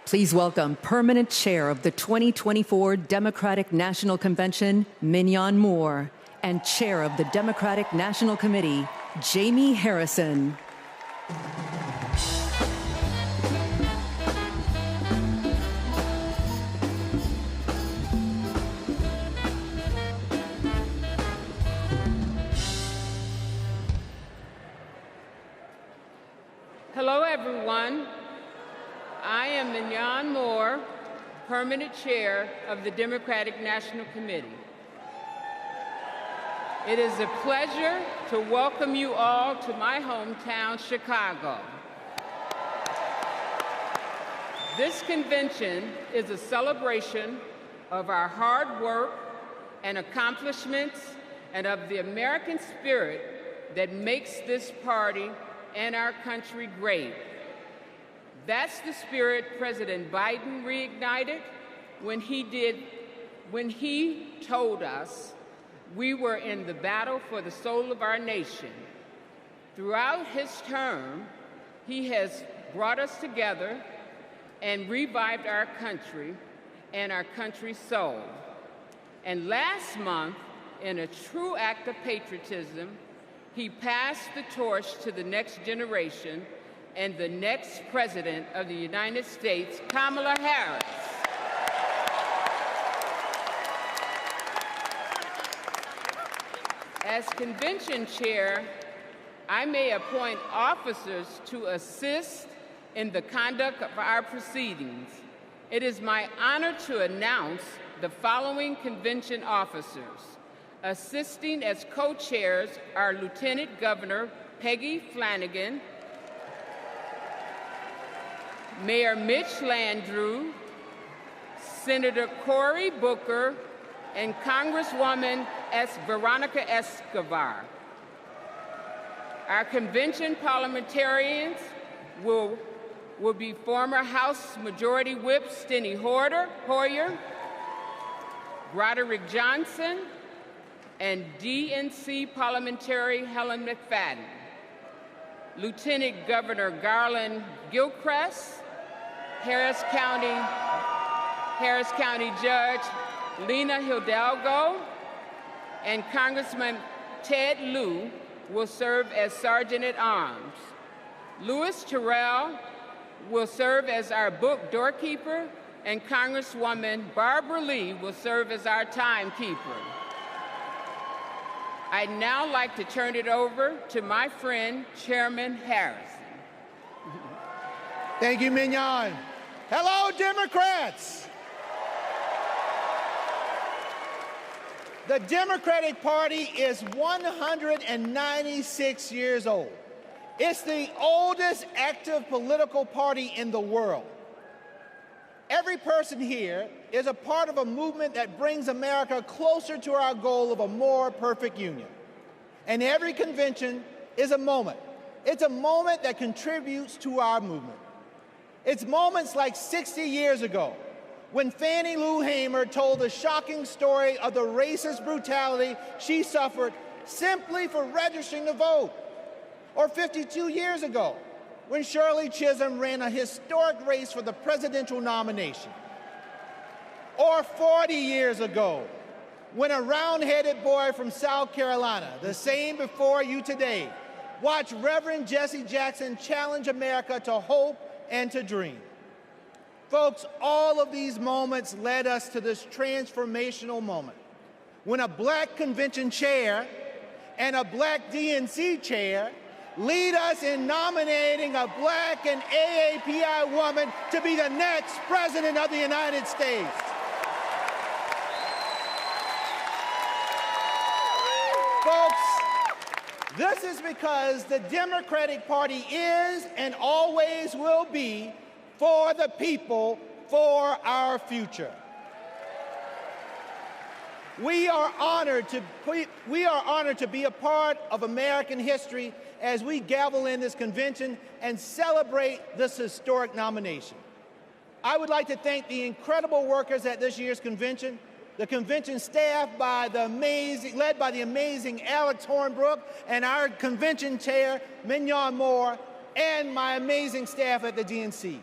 Please welcome Permanent Chair of the 2024 Democratic National Convention, Mignon Moore, and Chair of the Democratic National Committee, Jamie Harrison. Hello, everyone. I am Mignon Moore, Permanent Chair of the Democratic National Committee. It is a pleasure to welcome you all to my hometown, Chicago. This convention is a celebration of our hard work and accomplishments and of the American spirit that makes this party and our country great. That's the spirit President Biden reignited when he told us we were in the battle for the soul of our nation. Throughout his term, he has brought us together and revived our country and our country's soul. And last month, in a true act of patriotism, he passed the torch to the next generation and the next President of the United States, Kamala Harris. As convention chair, I may appoint officers to assist in the conduct of our proceedings. It is my honor to announce the following convention officers. Assisting as co-chairs are Lieutenant Governor Peggy Flanagan, Mayor Mitch Landrieu, Senator Cory Booker, and Congresswoman Veronica Escobar. Our convention parliamentarians will be former House Majority Whip Steny Hoyer, Broderick Johnson, and DNC parliamentary Helen McFadden. Lieutenant Governor Garland Gilchrist, Harris County Judge Lena Hidalgo, and Congressman Ted Lieu will serve as Sergeant at Arms. Louis Terrell will serve as our book doorkeeper, and Congresswoman Barbara Lee will serve as our timekeeper. I'd now like to turn it over to my friend, Chairman Harrison. Thank you, Mignon. Hello, Democrats. The Democratic Party is 196 years old. It's the oldest active political party in the world. Every person here is a part of a movement that brings America closer to our goal of a more perfect union. And every convention is a moment. It's a moment that contributes to our movement. It's moments like 60 years ago, when Fannie Lou Hamer told the shocking story of the racist brutality she suffered simply for registering to vote. Or 52 years ago, when Shirley Chisholm ran a historic race for the presidential nomination. Or 40 years ago, when a round-headed boy from South Carolina, the same before you today, watched Reverend Jesse Jackson challenge America to hope and to dream. Folks, all of these moments led us to this transformational moment, when a black convention chair and a black DNC chair lead us in nominating a black and AAPI woman to be the next President of the United States. Folks, this is because the Democratic Party is and always will be for the people, for our future. We are honored to be a part of American history as we gavel in this convention and celebrate this historic nomination. I would like to thank the incredible workers at this year's convention, the convention staff led by the amazing Alex Hornbrook, and our convention chair, Mignon Moore, and my amazing staff at the DNC.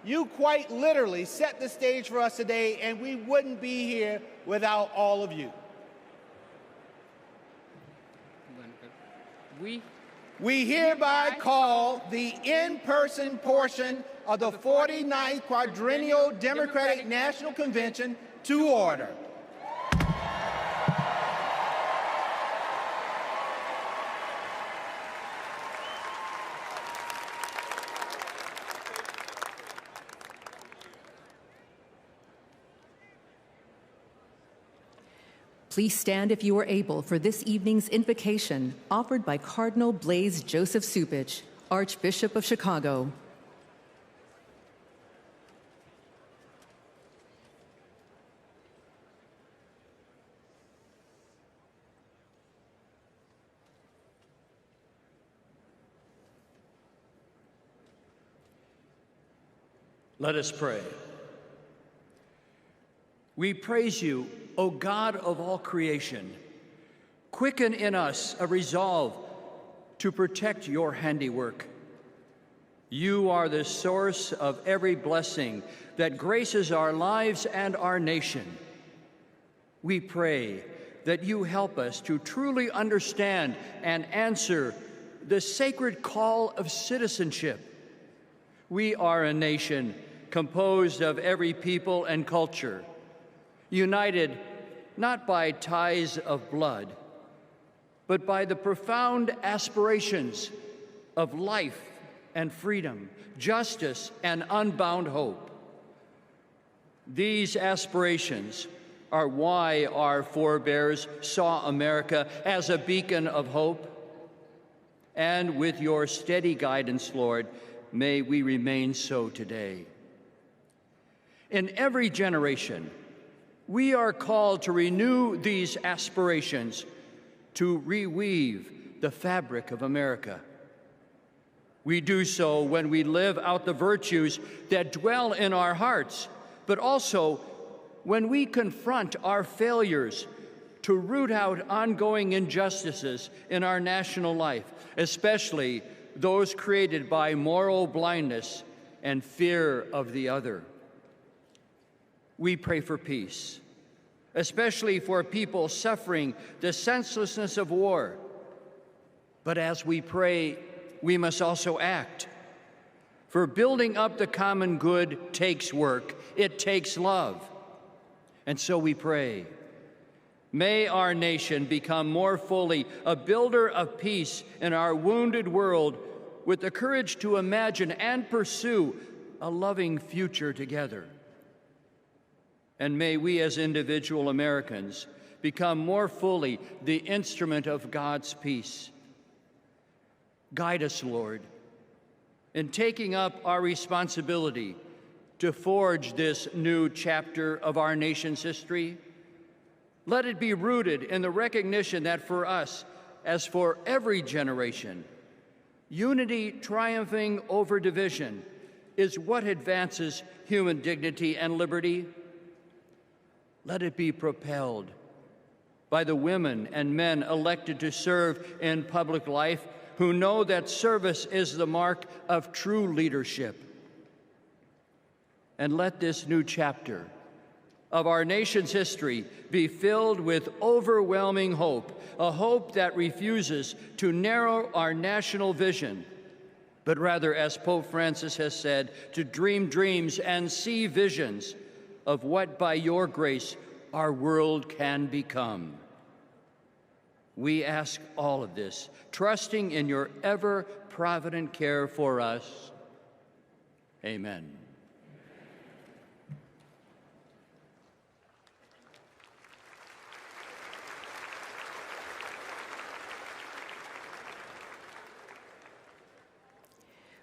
You quite literally set the stage for us today, and we wouldn't be here without all of you. We hereby call the in-person portion of the 49th Quadrennial Democratic National Convention to order. Please stand if you are able for this evening's invocation offered by Cardinal Blaise Joseph Cupich, Archbishop of Chicago. Let us pray. We praise you, O God of all creation. Quicken in us a resolve to protect your handiwork. You are the source of every blessing that graces our lives and our nation. We pray that you help us to truly understand and answer the sacred call of citizenship. We are a nation composed of every people and culture, united not by ties of blood, but by the profound aspirations of life and freedom, justice and unbound hope. These aspirations are why our forebears saw America as a beacon of hope. And with your steady guidance, Lord, may we remain so today. In every generation, we are called to renew these aspirations, to reweave the fabric of America. We do so when we live out the virtues that dwell in our hearts, but also when we confront our failures to root out ongoing injustices in our national life, especially those created by moral blindness and fear of the other. We pray for peace, especially for people suffering the senselessness of war. But as we pray, we must also act. For building up the common good takes work, it takes love. And so we pray, may our nation become more fully a builder of peace in our wounded world, with the courage to imagine and pursue a loving future together. And may we as individual Americans become more fully the instrument of God's peace. Guide us, Lord, in taking up our responsibility to forge this new chapter of our nation's history. Let it be rooted in the recognition that for us, as for every generation, unity triumphing over division is what advances human dignity and liberty. Let it be propelled by the women and men elected to serve in public life, who know that service is the mark of true leadership. And let this new chapter of our nation's history be filled with overwhelming hope, a hope that refuses to narrow our national vision, but rather, as Pope Francis has said, to dream dreams and see visions of what, by your grace, our world can become. We ask all of this, trusting in your ever-provident care for us. Amen.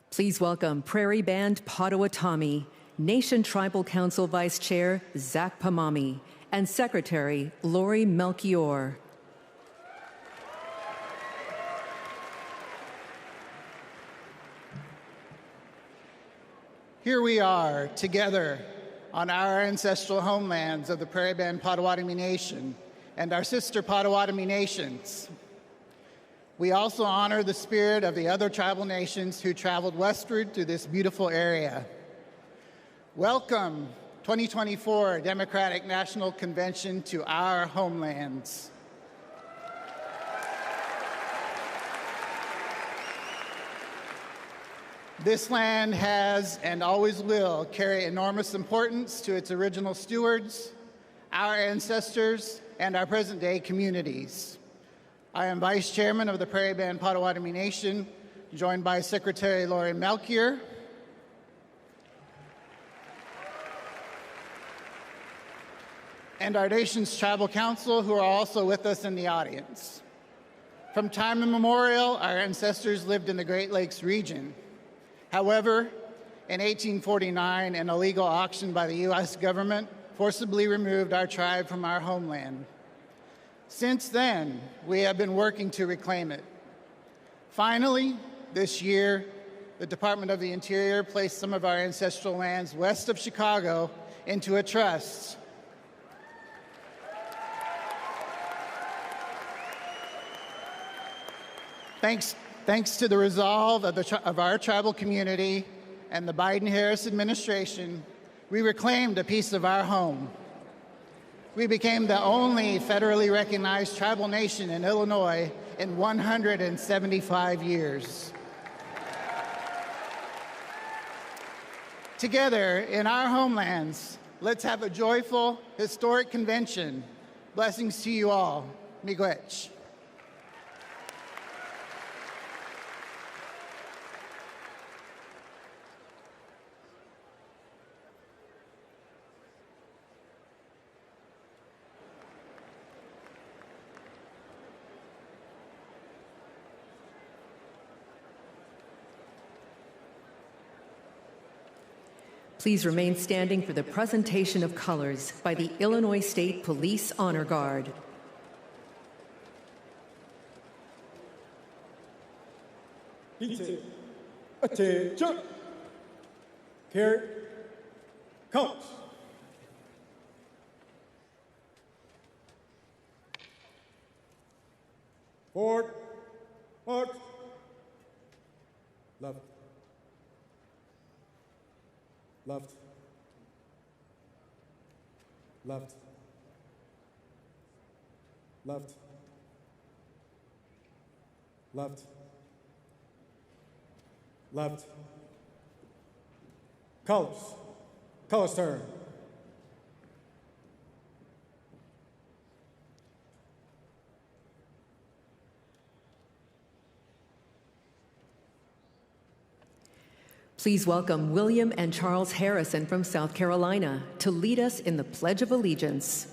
Please welcome Prairie Band Potawatomi, Nation Tribal Council Vice Chair Zach Pamami, and Secretary Lori Melchior. Here we are together on our ancestral homelands of the Prairie Band Potawatomi Nation and our sister Potawatomi nations. We also honor the spirit of the other tribal nations who traveled westward to this beautiful area. Welcome, 2024 Democratic National Convention, to our homelands. This land has and always will carry enormous importance to its original stewards, our ancestors, and our present-day communities. I am Vice Chairman of the Prairie Band Potawatomi Nation, joined by Secretary Lori Melchior, and our nation's Tribal Council, who are also with us in the audience. From time immemorial, our ancestors lived in the Great Lakes region. However, in 1849, an illegal auction by the U.S. government forcibly removed our tribe from our homeland. Since then, we have been working to reclaim it. Finally, this year, the Department of the Interior placed some of our ancestral lands west of Chicago into a trust. Thanks to the resolve of our tribal community and the Biden-Harris administration, we reclaimed a piece of our home. We became the only federally recognized tribal nation in Illinois in 175 years. Together, in our homelands, let's have a joyful, historic convention. Blessings to you all. Miigwech. Please remain standing for the presentation of colors by the Illinois State Police Honor Guard. Attention. Carry. Comes. Forward. March. Left. Left. Left. Left. Left. Left. Colors. Colors turn. Please welcome William and Charles Harrison from South Carolina to lead us in the Pledge of Allegiance.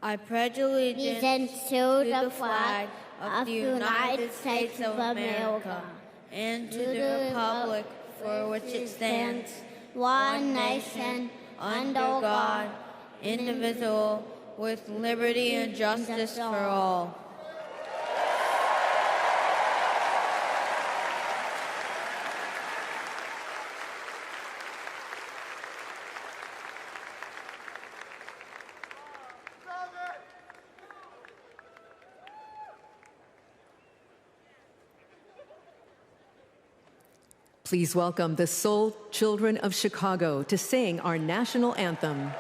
I pledge allegiance to the flag of the United States of America and to the republic for which it stands, one nation, under God, indivisible, with liberty and justice for all. Please welcome the Soul Children of Chicago to sing our national anthem.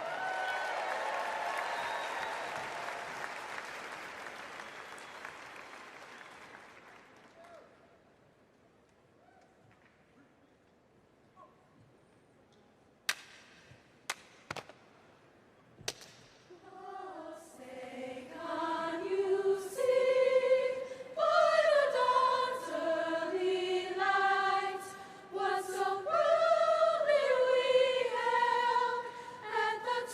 The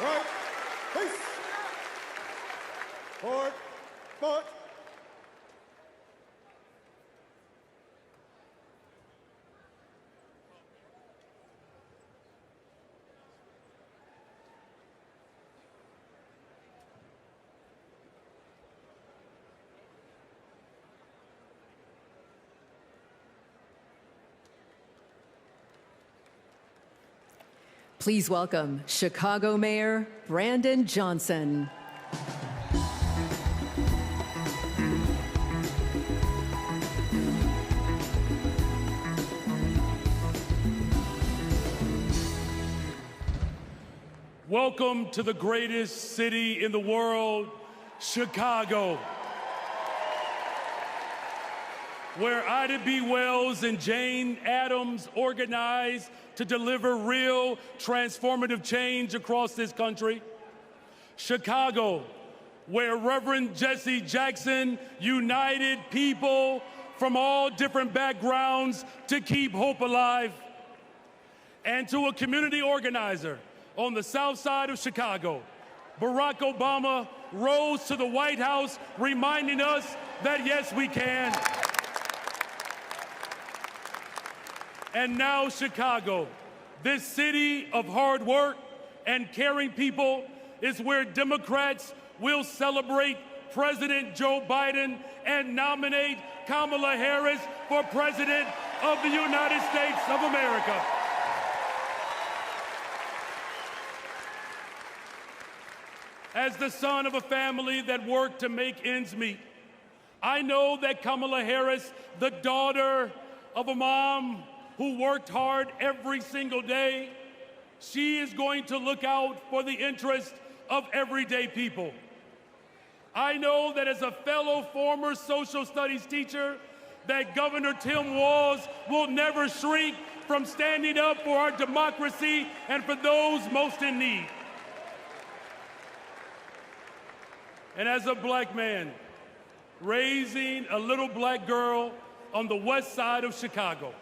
Right. Peace. Forward. Forward. Please welcome Chicago Mayor Brandon Johnson. Welcome to the greatest city in the world, Chicago, where Ida B. Wells and Jane Addams organized to deliver real transformative change across this country. Chicago, where Reverend Jesse Jackson united people from all different backgrounds to keep hope alive. And to a community organizer on the south side of Chicago, Barack Obama rose to the White House reminding us that yes, we can. And now Chicago, this city of hard work and caring people, is where Democrats will celebrate President Joe Biden and nominate Kamala Harris for President of the United States of America. As the son of a family that worked to make ends meet, I know that Kamala Harris, the daughter of a mom who worked hard every single day, she is going to look out for the interest of everyday people. I know that as a fellow former social studies teacher, that Governor Tim Walz will never shrink from standing up for our democracy and for those most in need. And as a black man, raising a little black girl on the west side of Chicago,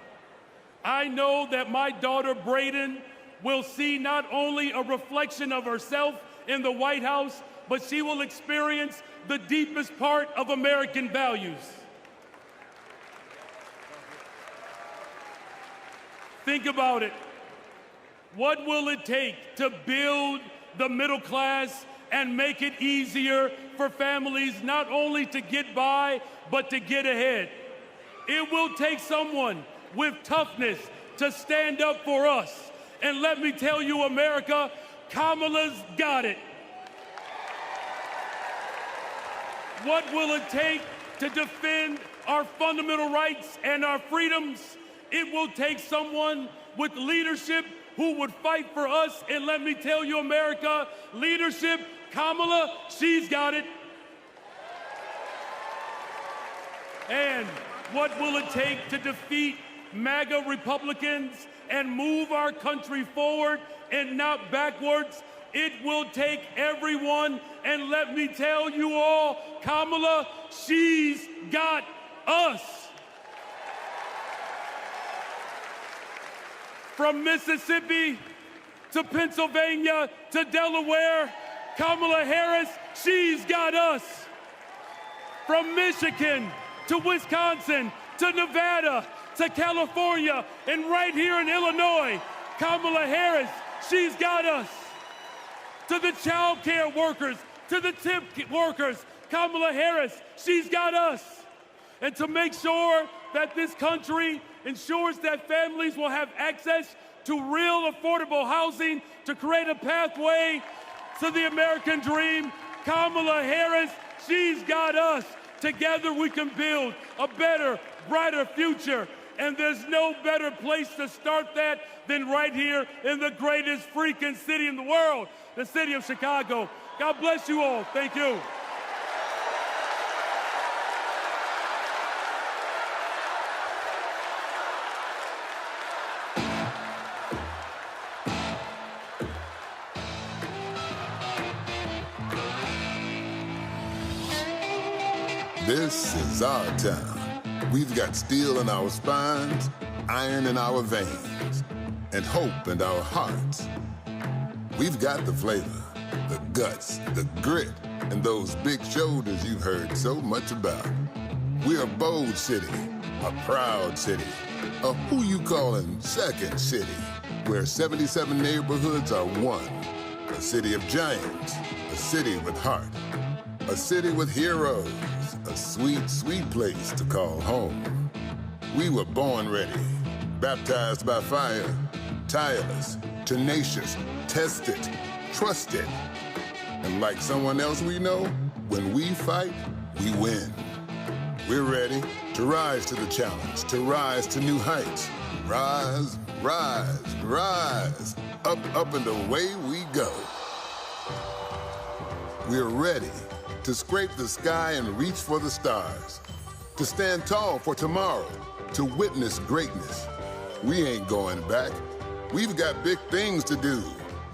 I know that my daughter Brayden will see not only a reflection of herself in the White House, but she will experience the deepest part of American values. Think about it. What will it take to build the middle class and make it easier for families not only to get by, but to get ahead? It will take someone with toughness to stand up for us. And let me tell you, America, Kamala's got it. What will it take to defend our fundamental rights and our freedoms? It will take someone with leadership who would fight for us. And let me tell you, America, leadership, Kamala, she's got it. And what will it take to defeat MAGA Republicans and move our country forward and not backwards? It will take everyone, and let me tell you all, Kamala, she's got us. From Mississippi to Pennsylvania to Delaware, Kamala Harris, she's got us. From Michigan to Wisconsin to Nevada to California and right here in Illinois, Kamala Harris, she's got us. To the child care workers, to the tip workers, Kamala Harris, she's got us. And to make sure that this country ensures that families will have access to real affordable housing, to create a pathway to the American dream, Kamala Harris, she's got us. Together we can build a better, brighter future. And there's no better place to start that than right here in the greatest freaking city in the world, the city of Chicago. God bless you all. Thank you. This is our town. We've got steel in our spines, iron in our veins, and hope in our hearts. We've got the flavor. the guts, the grit, and those big shoulders you've heard so much about. We're a bold city, a proud city, a who you callin' second city, where 77 neighborhoods are one. A city of giants, a city with heart, a city with heroes, a sweet, sweet place to call home. We were born ready, baptized by fire, tireless, tenacious, tested, trusted. And like someone else we know, when we fight, we win. We're ready to rise to the challenge, to rise to new heights. Rise, rise, rise. Up, up, and away we go. We're ready to scrape the sky and reach for the stars, to stand tall for tomorrow, to witness greatness. We ain't going back. We've got big things to do,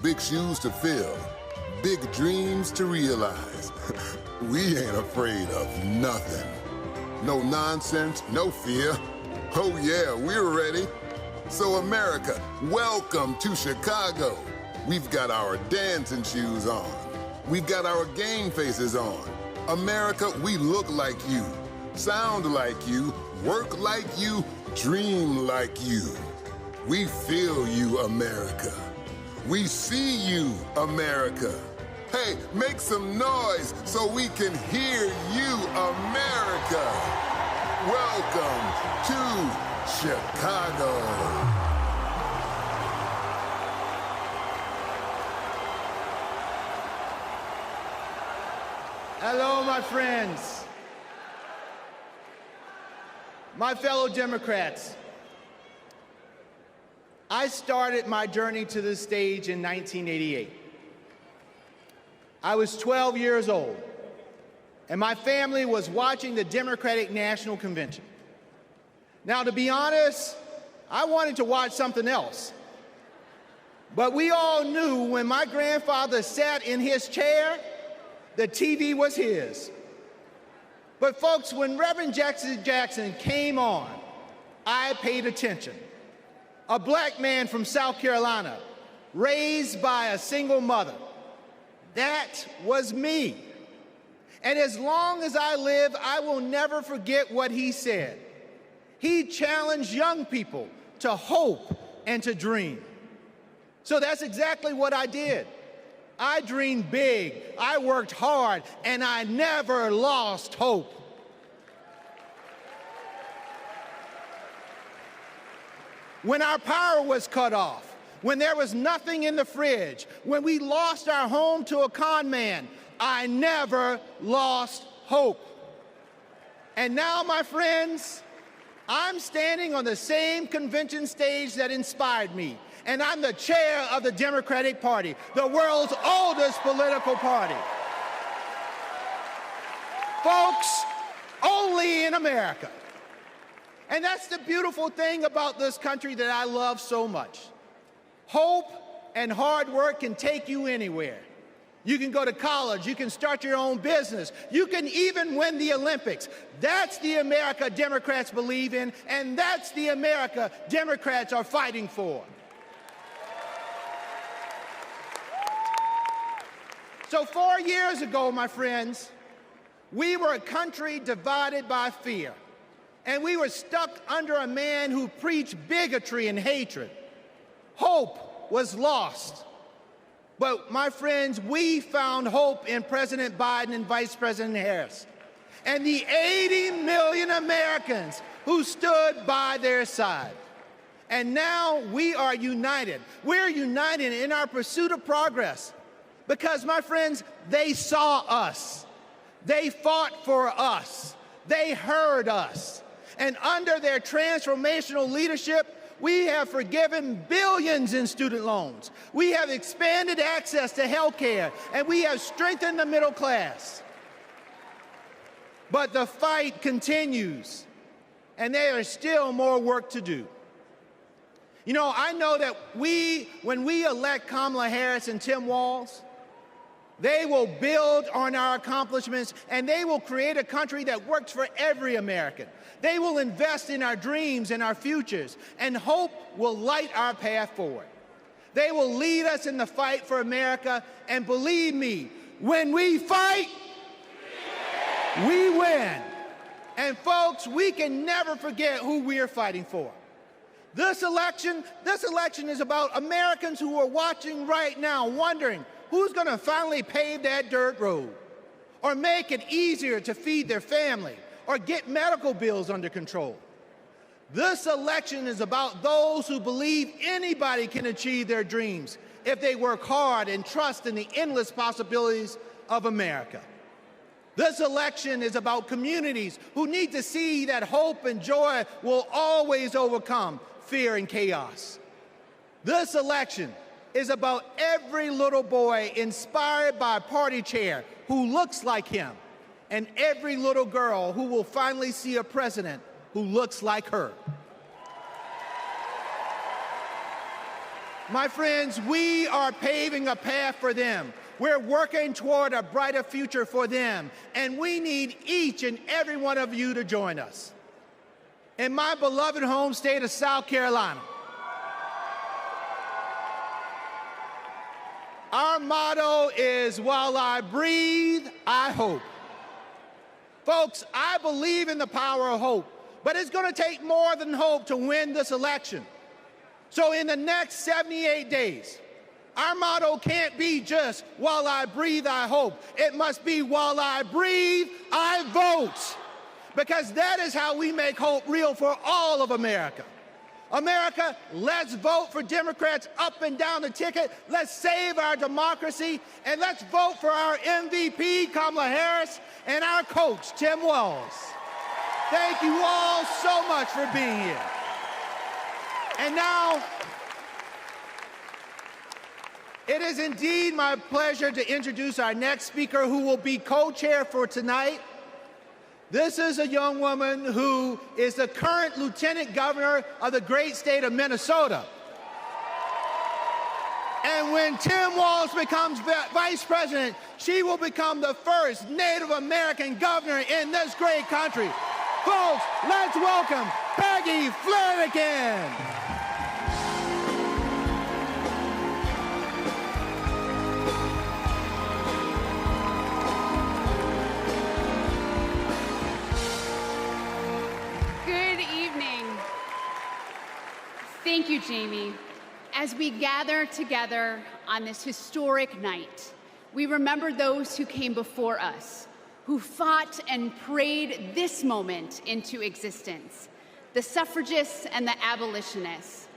big shoes to fill, big dreams to realize. We ain't afraid of nothing. No nonsense, no fear. Oh yeah, we're ready. So America, welcome to Chicago. We've got our dancing shoes on. We've got our game faces on. America, we look like you, sound like you, work like you, dream like you. We feel you, America. We see you, America. Hey, make some noise so we can hear you, America. Welcome to Chicago. Hello, my friends. My fellow Democrats. I started my journey to this stage in 1988. I was 12 years old, and my family was watching the Democratic National Convention. Now, to be honest, I wanted to watch something else. But we all knew when my grandfather sat in his chair, the TV was his. But folks, when Reverend Jackson came on, I paid attention. A black man from South Carolina, raised by a single mother. That was me. And as long as I live, I will never forget what he said. He challenged young people to hope and to dream. So that's exactly what I did. I dreamed big, I worked hard, and I never lost hope. When our power was cut off, when there was nothing in the fridge, when we lost our home to a con man, I never lost hope. And now, my friends, I'm standing on the same convention stage that inspired me. And I'm the chair of the Democratic Party, the world's oldest political party. Folks, only in America. And that's the beautiful thing about this country that I love so much. Hope and hard work can take you anywhere. You can go to college, you can start your own business, you can even win the Olympics. That's the America Democrats believe in, and that's the America Democrats are fighting for. So 4 years ago, my friends, we were a country divided by fear, and we were stuck under a man who preached bigotry and hatred. Hope was lost. But my friends, we found hope in President Biden and Vice President Harris, and the 80 million Americans who stood by their side. And now we are united. We're united in our pursuit of progress. Because, my friends, they saw us. They fought for us. They heard us. And under their transformational leadership, we have forgiven billions in student loans. We have expanded access to health care, and we have strengthened the middle class. But the fight continues, and there is still more work to do. You know, I know that when we elect Kamala Harris and Tim Walz, they will build on our accomplishments, and they will create a country that works for every American. They will invest in our dreams and our futures, and hope will light our path forward. They will lead us in the fight for America, and believe me, when we fight, we win. And folks, we can never forget who we are fighting for. This election is about Americans who are watching right now, wondering who's going to finally pave that dirt road, or make it easier to feed their family, or get medical bills under control. This election is about those who believe anybody can achieve their dreams if they work hard and trust in the endless possibilities of America. This election is about communities who need to see that hope and joy will always overcome fear and chaos. This election is about every little boy inspired by a party chair who looks like him, and every little girl who will finally see a president who looks like her. My friends, we are paving a path for them. We're working toward a brighter future for them, and we need each and every one of you to join us. In my beloved home state of South Carolina, our motto is, while I breathe, I hope. Folks, I believe in the power of hope, but it's going to take more than hope to win this election. So in the next 78 days, our motto can't be just, while I breathe, I hope. It must be, while I breathe, I vote. Because that is how we make hope real for all of America. America, let's vote for Democrats up and down the ticket. Let's save our democracy, and let's vote for our MVP, Kamala Harris, and our coach, Tim Walz. Thank you all so much for being here. And now, it is indeed my pleasure to introduce our next speaker, who will be co-chair for tonight. This is a young woman who is the current lieutenant governor of the great state of Minnesota. And when Tim Walz becomes vice president, she will become the first Native American governor in this great country. Folks, let's welcome Peggy Flanagan. Thank you, Jamie. As we gather together on this historic night, we remember those who came before us, who fought and prayed this moment into existence. The suffragists and the abolitionists,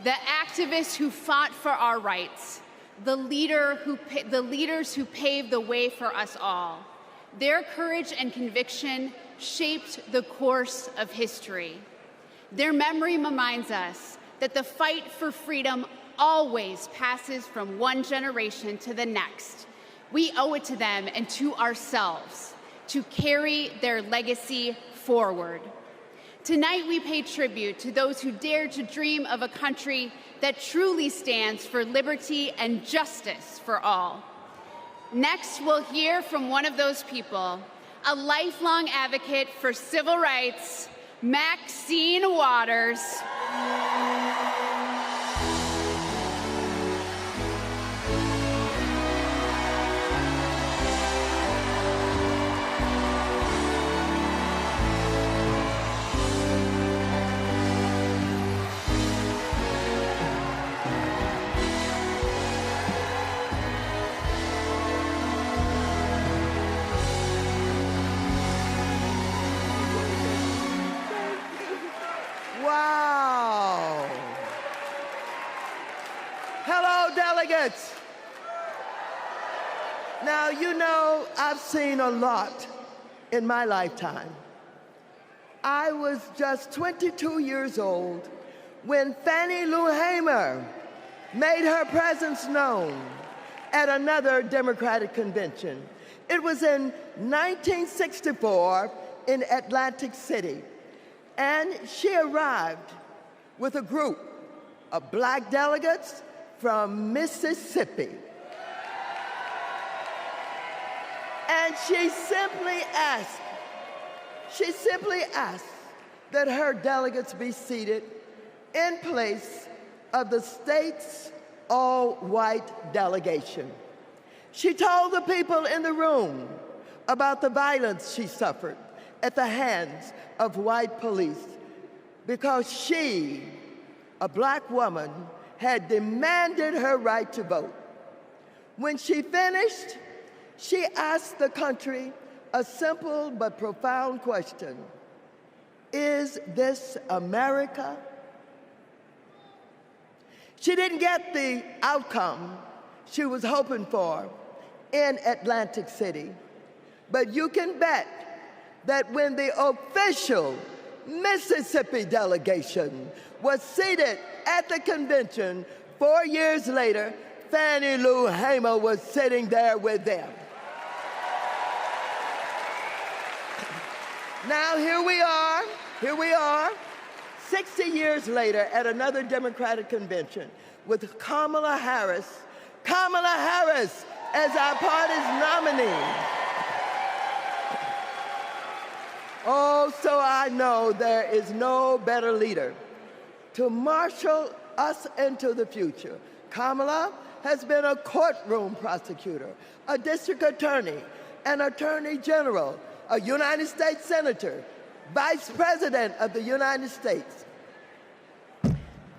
the activists who fought for our rights, the leaders who paved the way for us all. Their courage and conviction shaped the course of history. Their memory reminds us that the fight for freedom always passes from one generation to the next. We owe it to them and to ourselves to carry their legacy forward. Tonight, we pay tribute to those who dared to dream of a country that truly stands for liberty and justice for all. Next, we'll hear from one of those people, a lifelong advocate for civil rights, Maxine Waters. Wow. Hello, delegates. Now, you know, I've seen a lot in my lifetime. I was just 22 years old when Fannie Lou Hamer made her presence known at another Democratic convention. It was in 1964 in Atlantic City. And she arrived with a group of black delegates from Mississippi. And she simply asked that her delegates be seated in place of the state's all-white delegation. She told the people in the room about the violence she suffered at the hands of white police because she, a black woman, had demanded her right to vote. When she finished, she asked the country a simple but profound question. Is this America? She didn't get the outcome she was hoping for in Atlantic City, but you can bet that when the official Mississippi delegation was seated at the convention 4 years later, Fannie Lou Hamer was sitting there with them. Now here we are, 60 years later at another Democratic convention with Kamala Harris as our party's nominee. Oh, so I know there is no better leader to marshal us into the future. Kamala has been a courtroom prosecutor, a district attorney, an attorney general, a United States senator, vice president of the United States.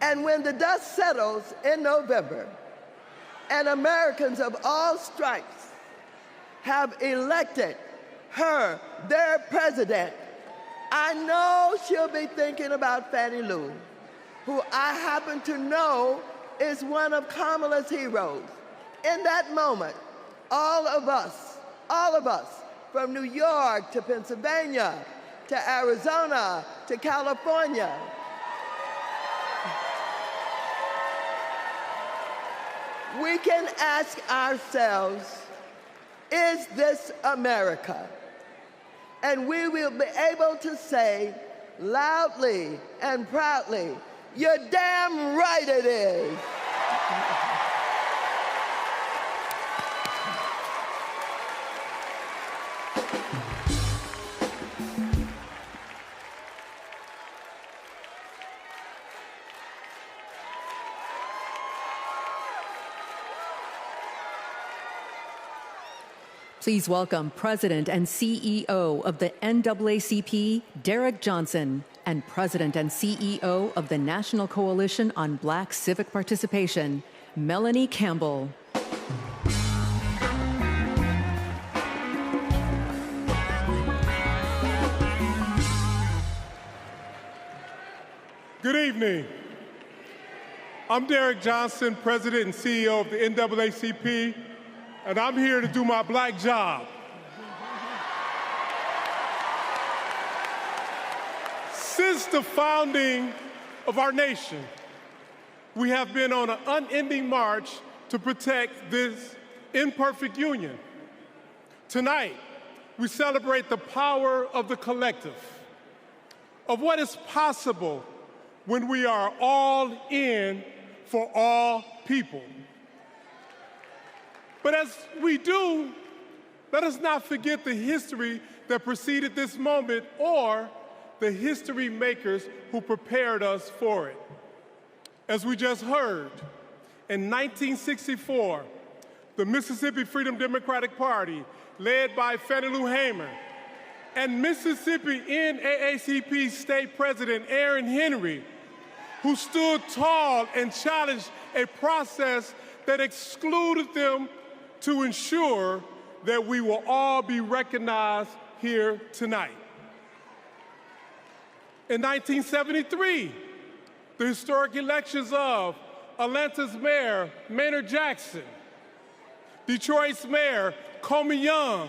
And when the dust settles in November, and Americans of all stripes have elected her their president, I know she'll be thinking about Fannie Lou, who I happen to know is one of Kamala's heroes. In that moment, all of us, from New York to Pennsylvania to Arizona to California, we can ask ourselves, is this America? And we will be able to say loudly and proudly, you're damn right it is. Please welcome President and CEO of the NAACP, Derek Johnson, and President and CEO of the National Coalition on Black Civic Participation, Melanie Campbell. Good evening. I'm Derek Johnson, President and CEO of the NAACP, and I'm here to do my black job. Since the founding of our nation, we have been on an unending march to protect this imperfect union. Tonight, we celebrate the power of the collective, of what is possible when we are all in for all people. But as we do, let us not forget the history that preceded this moment or the history makers who prepared us for it. As we just heard, in 1964, the Mississippi Freedom Democratic Party, led by Fannie Lou Hamer, and Mississippi NAACP State President Aaron Henry, who stood tall and challenged a process that excluded them to ensure that we will all be recognized here tonight. In 1973, the historic elections of Atlanta's Mayor Maynard Jackson, Detroit's Mayor Comey Young,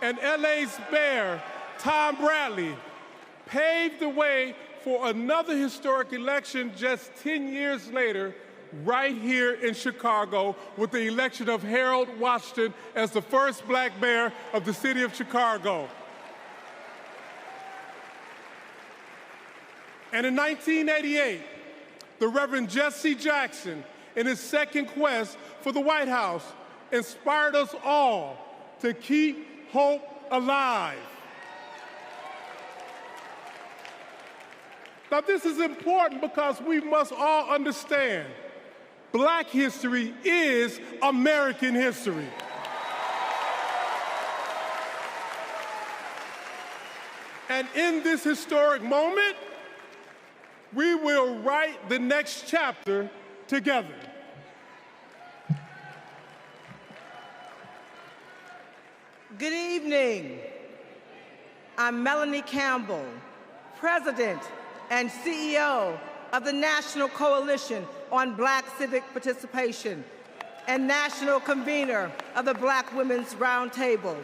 and LA's Mayor Tom Bradley paved the way for another historic election just 10 years later, right here in Chicago, with the election of Harold Washington as the first black mayor of the city of Chicago. And in 1988, the Reverend Jesse Jackson, in his second quest for the White House, inspired us all to keep hope alive. Now, this is important because we must all understand Black history is American history. And in this historic moment, we will write the next chapter together. Good evening. I'm Melanie Campbell, President and CEO of the National Coalition on Black Civic Participation and National Convener of the Black Women's Roundtable.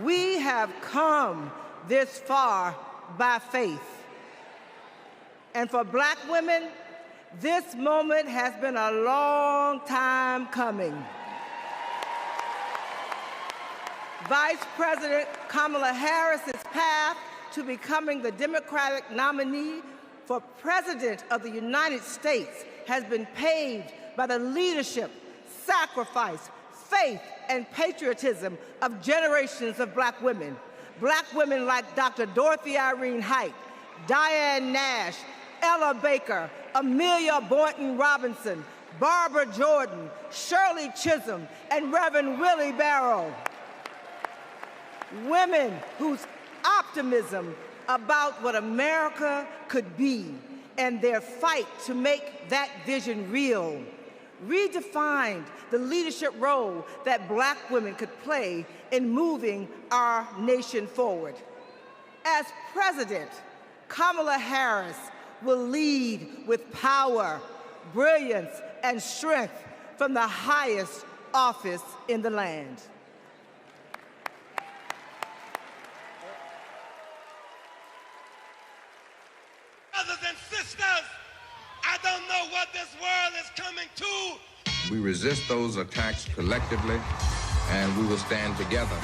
We have come this far by faith. And for Black women, this moment has been a long time coming. Vice President Kamala Harris's path to becoming the Democratic nominee for President of the United States has been paved by the leadership, sacrifice, faith, and patriotism of generations of Black women. Black women like Dr. Dorothy Irene Height, Diane Nash, Ella Baker, Amelia Boynton Robinson, Barbara Jordan, Shirley Chisholm, and Reverend Willie Barrow. Women whose optimism about what America could be and their fight to make that vision real redefined the leadership role that Black women could play in moving our nation forward. As President, Kamala Harris will lead with power, brilliance, and strength from the highest office in the land. Brothers and sisters, I don't know what this world is coming to. We resist those attacks collectively, and we will stand together.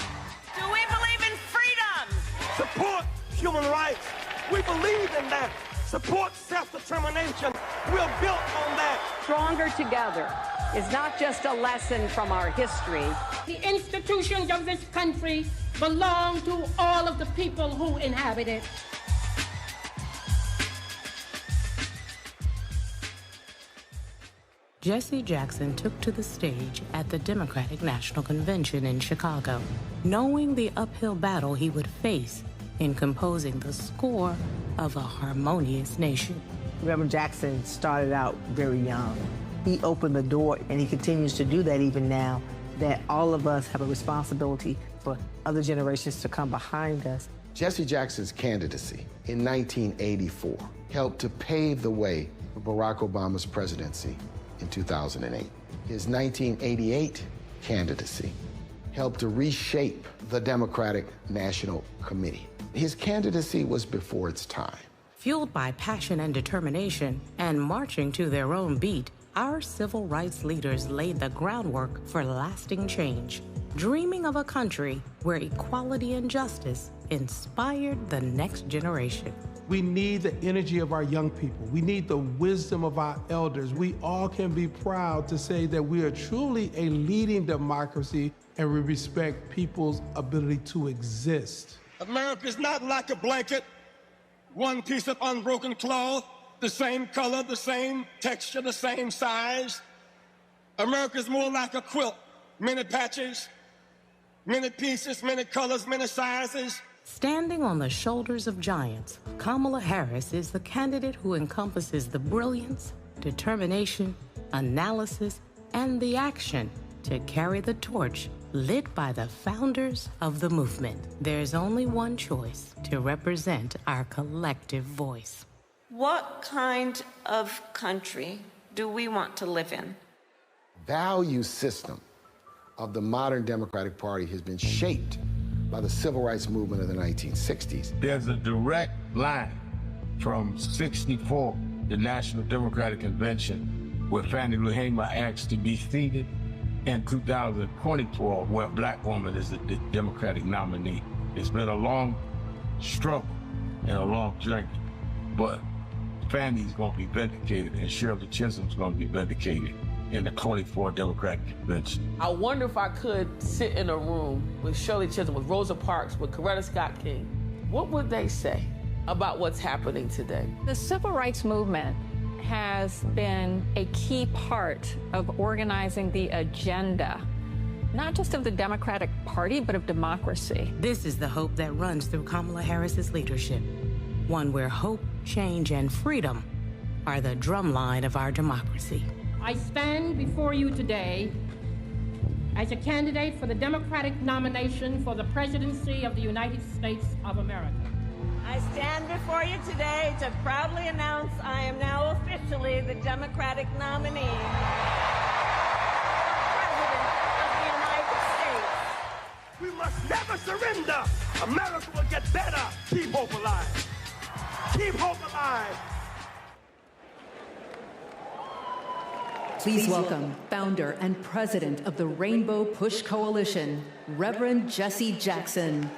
Do we believe in freedom? Support human rights. We believe in that. Support self-determination. We're built on that. Stronger together is not just a lesson from our history. The institutions of this country belong to all of the people who inhabit it. Jesse Jackson took to the stage at the Democratic National Convention in Chicago, knowing the uphill battle he would face in composing the score of a harmonious nation. Reverend Jackson started out very young. He opened the door, and he continues to do that even now, that all of us have a responsibility for other generations to come behind us. Jesse Jackson's candidacy in 1984 helped to pave the way for Barack Obama's presidency in 2008. His 1988 candidacy helped to reshape the Democratic National Committee. His candidacy was before its time. Fueled by passion and determination and marching to their own beat, our civil rights leaders laid the groundwork for lasting change, dreaming of a country where equality and justice inspired the next generation. We need the energy of our young people. We need the wisdom of our elders. We all can be proud to say that we are truly a leading democracy and we respect people's ability to exist. America is not like a blanket, one piece of unbroken cloth, the same color, the same texture, the same size. America is more like a quilt, many patches, many pieces, many colors, many sizes. Standing on the shoulders of giants, Kamala Harris is the candidate who encompasses the brilliance, determination, analysis, and the action to carry the torch lit by the founders of the movement. There's only one choice to represent our collective voice. What kind of country do we want to live in? Value system of the modern Democratic Party has been shaped by the civil rights movement of the 1960s. There's a direct line from 64, the National Democratic Convention, where Fannie Lou Hamer asked to be seated, and 2024, where a Black woman is the Democratic nominee. It's been a long struggle and a long journey, but Fannie's gonna be vindicated and Shirley Chisholm's gonna be vindicated in the 24 Democratic Convention. I wonder if I could sit in a room with Shirley Chisholm, with Rosa Parks, with Coretta Scott King. What would they say about what's happening today? The civil rights movement has been a key part of organizing the agenda, not just of the Democratic Party, but of democracy. This is the hope that runs through Kamala Harris's leadership, one where hope, change, and freedom are the drumline of our democracy. I stand before you today as a candidate for the Democratic nomination for the presidency of the United States of America. I stand before you today to proudly announce I am now officially the Democratic nominee for President of the United States. We must never surrender. America will get better. Keep hope alive. Keep hope alive. Please welcome founder and president of the Rainbow Push Coalition, Reverend Jesse Jackson.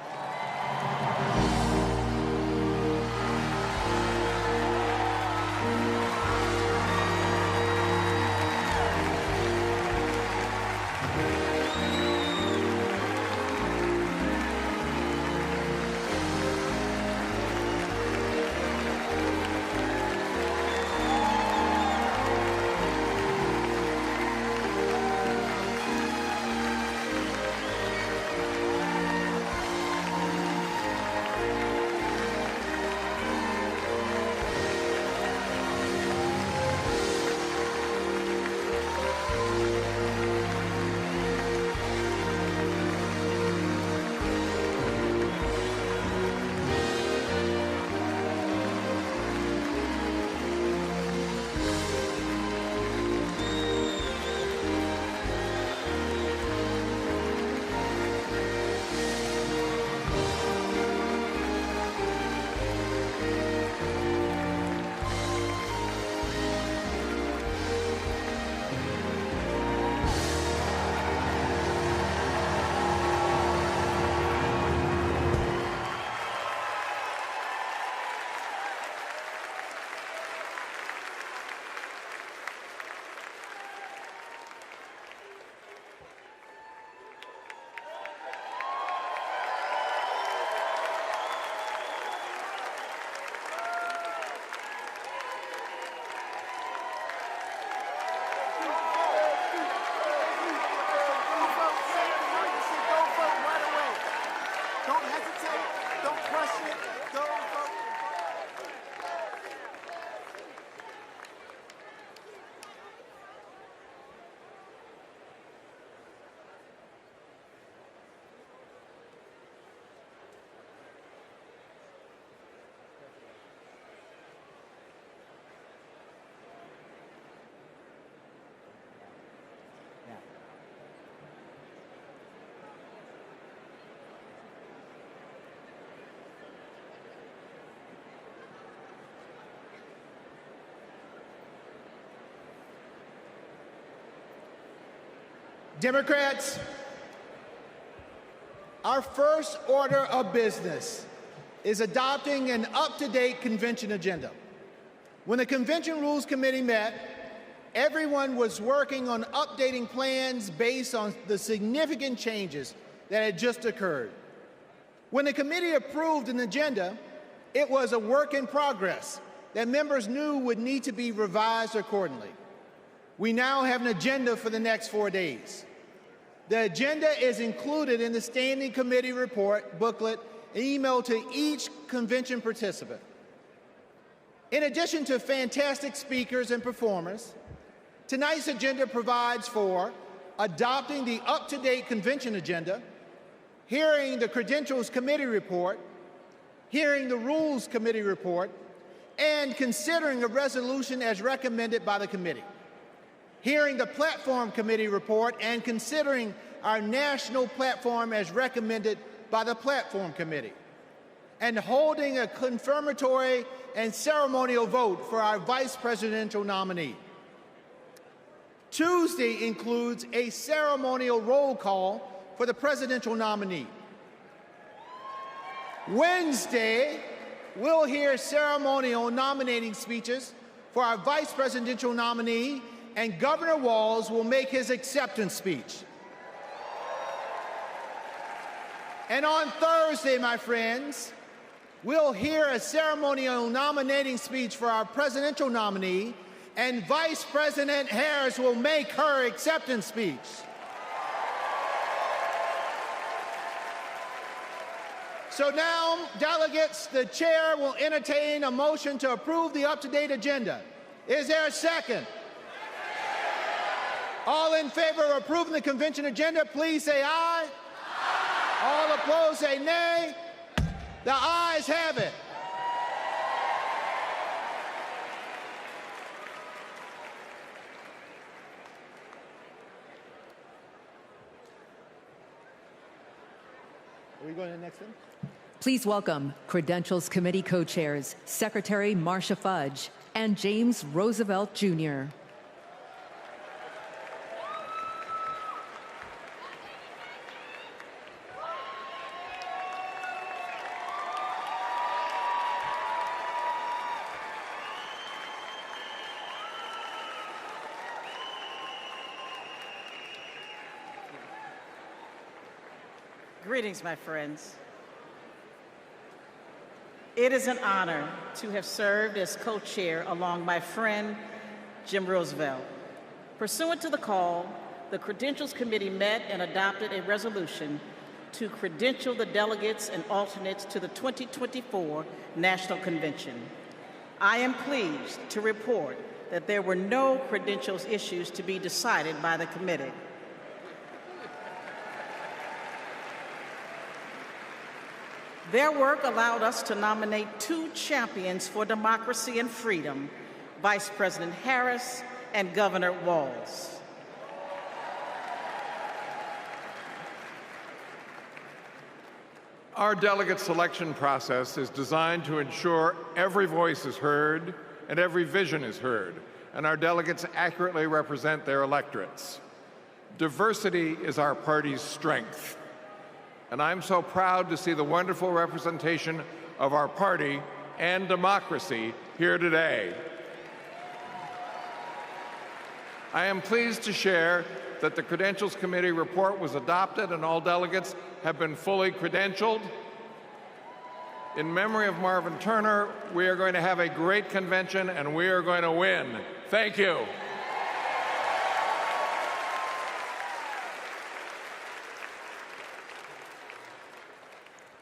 Democrats, our first order of business is adopting an up-to-date convention agenda. When the Convention Rules Committee met, everyone was working on updating plans based on the significant changes that had just occurred. When the committee approved an agenda, it was a work in progress that members knew would need to be revised accordingly. We now have an agenda for the next 4 days. The agenda is included in the Standing Committee report booklet emailed to each convention participant. In addition to fantastic speakers and performers, tonight's agenda provides for adopting the up-to-date convention agenda, hearing the Credentials Committee report, hearing the Rules Committee report, and considering a resolution as recommended by the committee, hearing the Platform Committee report and considering our national platform as recommended by the Platform Committee, and holding a confirmatory and ceremonial vote for our vice presidential nominee. Tuesday includes a ceremonial roll call for the presidential nominee. Wednesday, we'll hear ceremonial nominating speeches for our vice presidential nominee, and Governor Walz will make his acceptance speech. And on Thursday, my friends, we'll hear a ceremonial nominating speech for our presidential nominee and Vice President Harris will make her acceptance speech. So now, delegates, the chair will entertain a motion to approve the up-to-date agenda. Is there a second? All in favor of approving the convention agenda, please say aye. Aye. All opposed, say nay. The ayes have it. Are we going to the next one? Please welcome Credentials Committee co-chairs, Secretary Marcia Fudge and James Roosevelt, Jr. Greetings, my friends. It is an honor to have served as co-chair along my friend, Jim Roosevelt. Pursuant to the call, the Credentials Committee met and adopted a resolution to credential the delegates and alternates to the 2024 National Convention. I am pleased to report that there were no credentials issues to be decided by the committee. Their work allowed us to nominate two champions for democracy and freedom, Vice President Harris and Governor Walz. Our delegate selection process is designed to ensure every voice is heard and every vision is heard, and our delegates accurately represent their electorates. Diversity is our party's strength. And I'm so proud to see the wonderful representation of our party and democracy here today. I am pleased to share that the Credentials Committee report was adopted and all delegates have been fully credentialed. In memory of Marvin Turner, we are going to have a great convention and we are going to win. Thank you.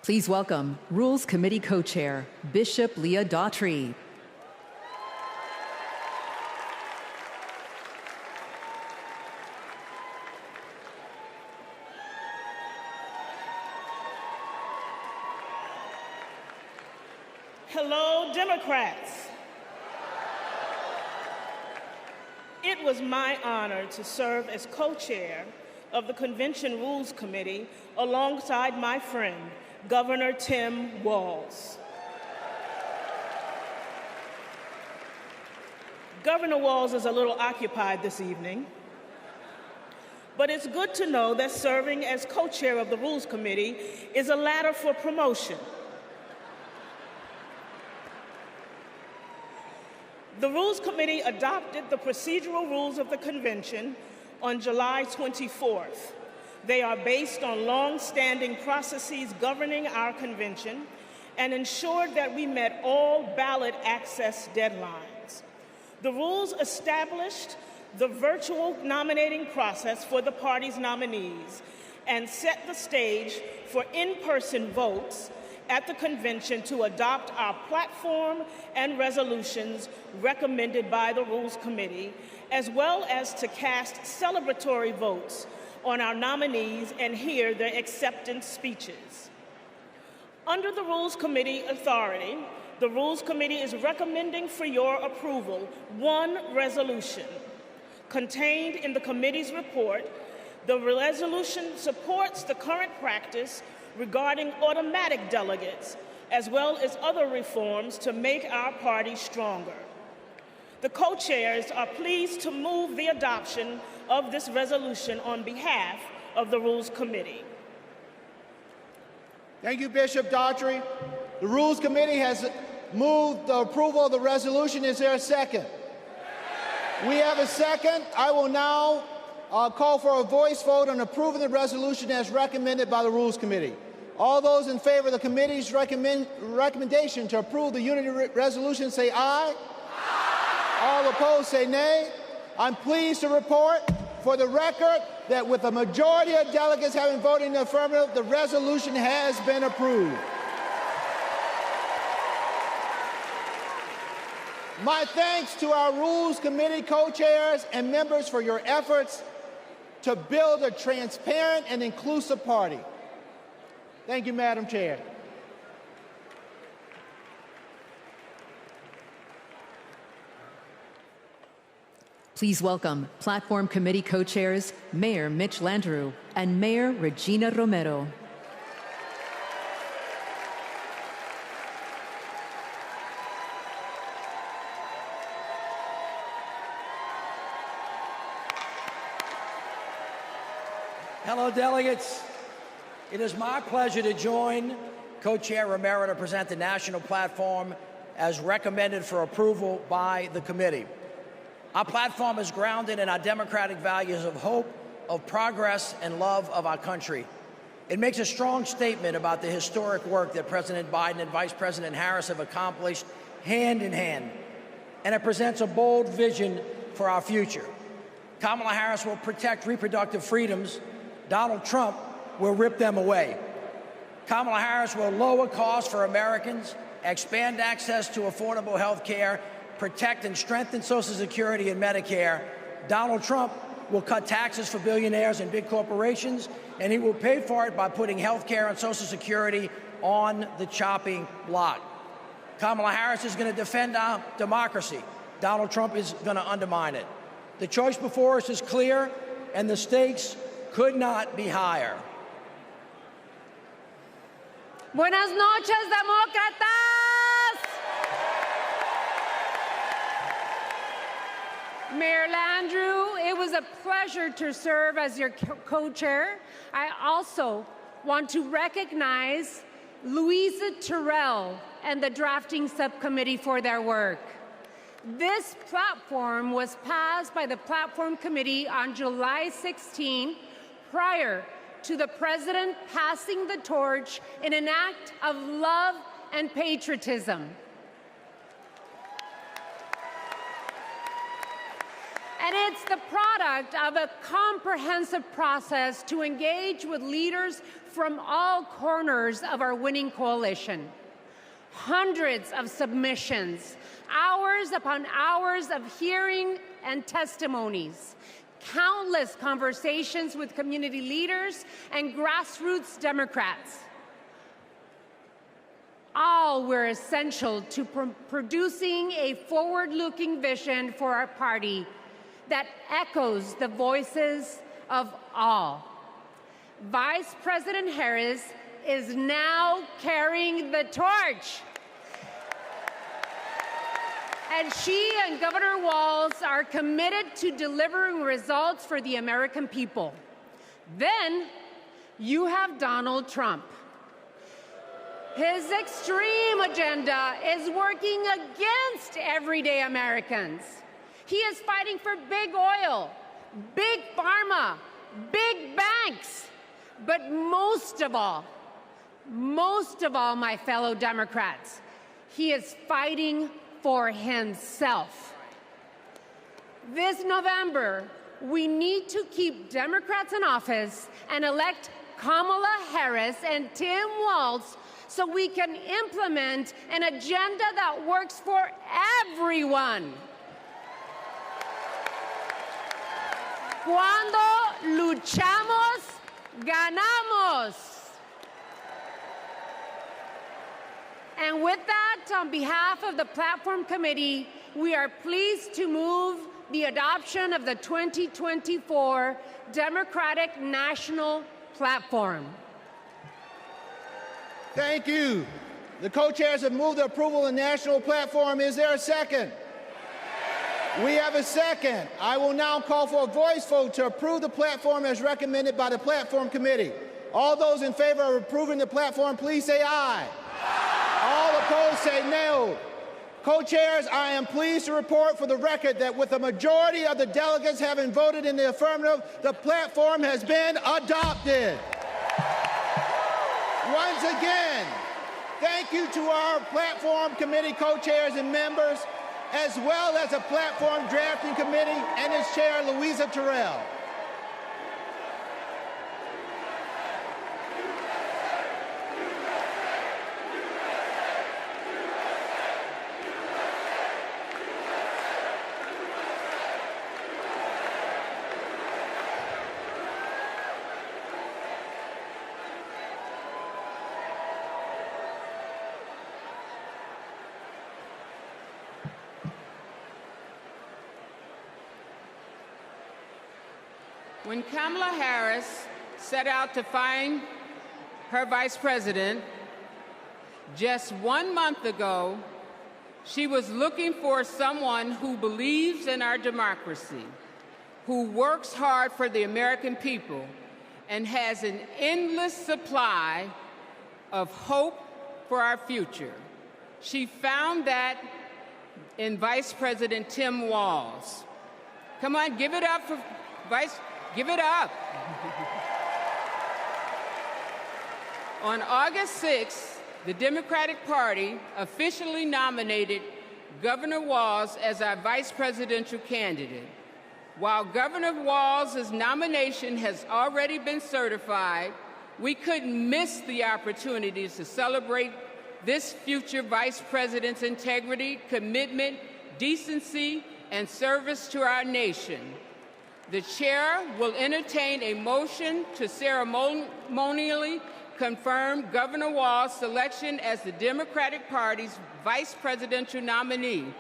Please welcome Rules Committee co-chair, Bishop Leah Daughtry. Hello, Democrats. It was my honor to serve as co-chair of the Convention Rules Committee alongside my friend, Governor Tim Walz. Governor Walz is a little occupied this evening, but it's good to know that serving as co-chair of the Rules Committee is a ladder for promotion. The Rules Committee adopted the procedural rules of the convention on July 24th. They are based on long-standing processes governing our convention and ensured that we met all ballot access deadlines. The rules established the virtual nominating process for the party's nominees and set the stage for in-person votes at the convention to adopt our platform and resolutions recommended by the Rules Committee, as well as to cast celebratory votes on our nominees and hear their acceptance speeches. Under the Rules Committee authority, the Rules Committee is recommending for your approval one resolution. Contained in the committee's report, the resolution supports the current practice regarding automatic delegates, as well as other reforms to make our party stronger. The co-chairs are pleased to move the adoption of this resolution on behalf of the Rules Committee. Thank you, Bishop Daughtry. The Rules Committee has moved the approval of the resolution. Is there a second? We have a second. I will now call for a voice vote on approving the resolution as recommended by the Rules Committee. All those in favor of the committee's recommendation to approve the unity resolution say aye. Aye. All opposed say nay. I'm pleased to report for the record that with a majority of delegates having voted in the affirmative, the resolution has been approved. My thanks to our Rules Committee co-chairs and members for your efforts to build a transparent and inclusive party. Thank you, Madam Chair. Please welcome Platform Committee co-chairs Mayor Mitch Landrieu and Mayor Regina Romero. Hello, delegates. It is my pleasure to join Co-Chair Romero to present the national platform as recommended for approval by the committee. Our platform is grounded in our democratic values of hope, of progress, and love of our country. It makes a strong statement about the historic work that President Biden and Vice President Harris have accomplished hand in hand, and it presents a bold vision for our future. Kamala Harris will protect reproductive freedoms. Donald Trump will rip them away. Kamala Harris will lower costs for Americans, expand access to affordable health care, protect and strengthen Social Security and Medicare. Donald Trump will cut taxes for billionaires and big corporations, and he will pay for it by putting health care and Social Security on the chopping block. Kamala Harris is going to defend our democracy. Donald Trump is going to undermine it. The choice before us is clear, and the stakes could not be higher. Buenas noches, demócratas. Mayor Landrieu, it was a pleasure to serve as your co-chair. I also want to recognize Louisa Terrell and the drafting subcommittee for their work. This platform was passed by the Platform Committee on July 16, prior to the President passing the torch in an act of love and patriotism. And it's the product of a comprehensive process to engage with leaders from all corners of our winning coalition. Hundreds of submissions, hours upon hours of hearing and testimonies, countless conversations with community leaders and grassroots Democrats. All were essential to producing a forward-looking vision for our party that echoes the voices of all. Vice President Harris is now carrying the torch. And she and Governor Walz are committed to delivering results for the American people. Then you have Donald Trump. His extreme agenda is working against everyday Americans. He is fighting for big oil, big pharma, big banks, but most of all, my fellow Democrats, he is fighting for himself. This November, we need to keep Democrats in office and elect Kamala Harris and Tim Walz so we can implement an agenda that works for everyone. Cuando luchamos, ganamos. And with that, on behalf of the Platform Committee, we are pleased to move the adoption of the 2024 Democratic National Platform. Thank you. The co-chairs have moved the approval of the national platform. Is there a second? We have a second. I will now call for a voice vote to approve the platform as recommended by the Platform Committee. All those in favor of approving the platform, please say aye. All opposed say no. Co-chairs, I am pleased to report for the record that with a majority of the delegates having voted in the affirmative, the platform has been adopted. Once again, thank you to our Platform Committee co-chairs and members. as well as the Platform Drafting Committee and its chair, Louisa Terrell. When Kamala Harris set out to find her vice president, just 1 month ago, she was looking for someone who believes in our democracy, who works hard for the American people, and has an endless supply of hope for our future. She found that in Vice President Tim Walz. Come on, give it up for Give it up. On August 6th, the Democratic Party officially nominated Governor Walz as our vice presidential candidate. While Governor Walz's nomination has already been certified, we couldn't miss the opportunity to celebrate this future vice president's integrity, commitment, decency, and service to our nation. The chair will entertain a motion to ceremonially confirm Governor Walz's selection as the Democratic Party's vice presidential nominee.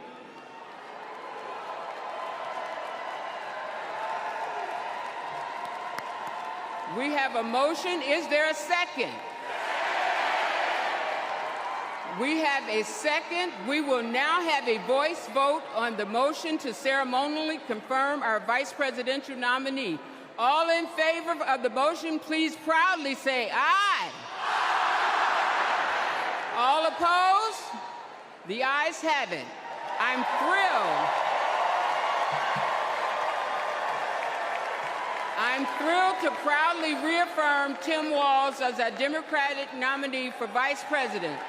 We have a motion. Is there a second? We have a second. We will now have a voice vote on the motion to ceremonially confirm our vice presidential nominee. All in favor of the motion, please proudly say aye. All opposed? The ayes have it. I'm thrilled to proudly reaffirm Tim Walz as our Democratic nominee for vice president.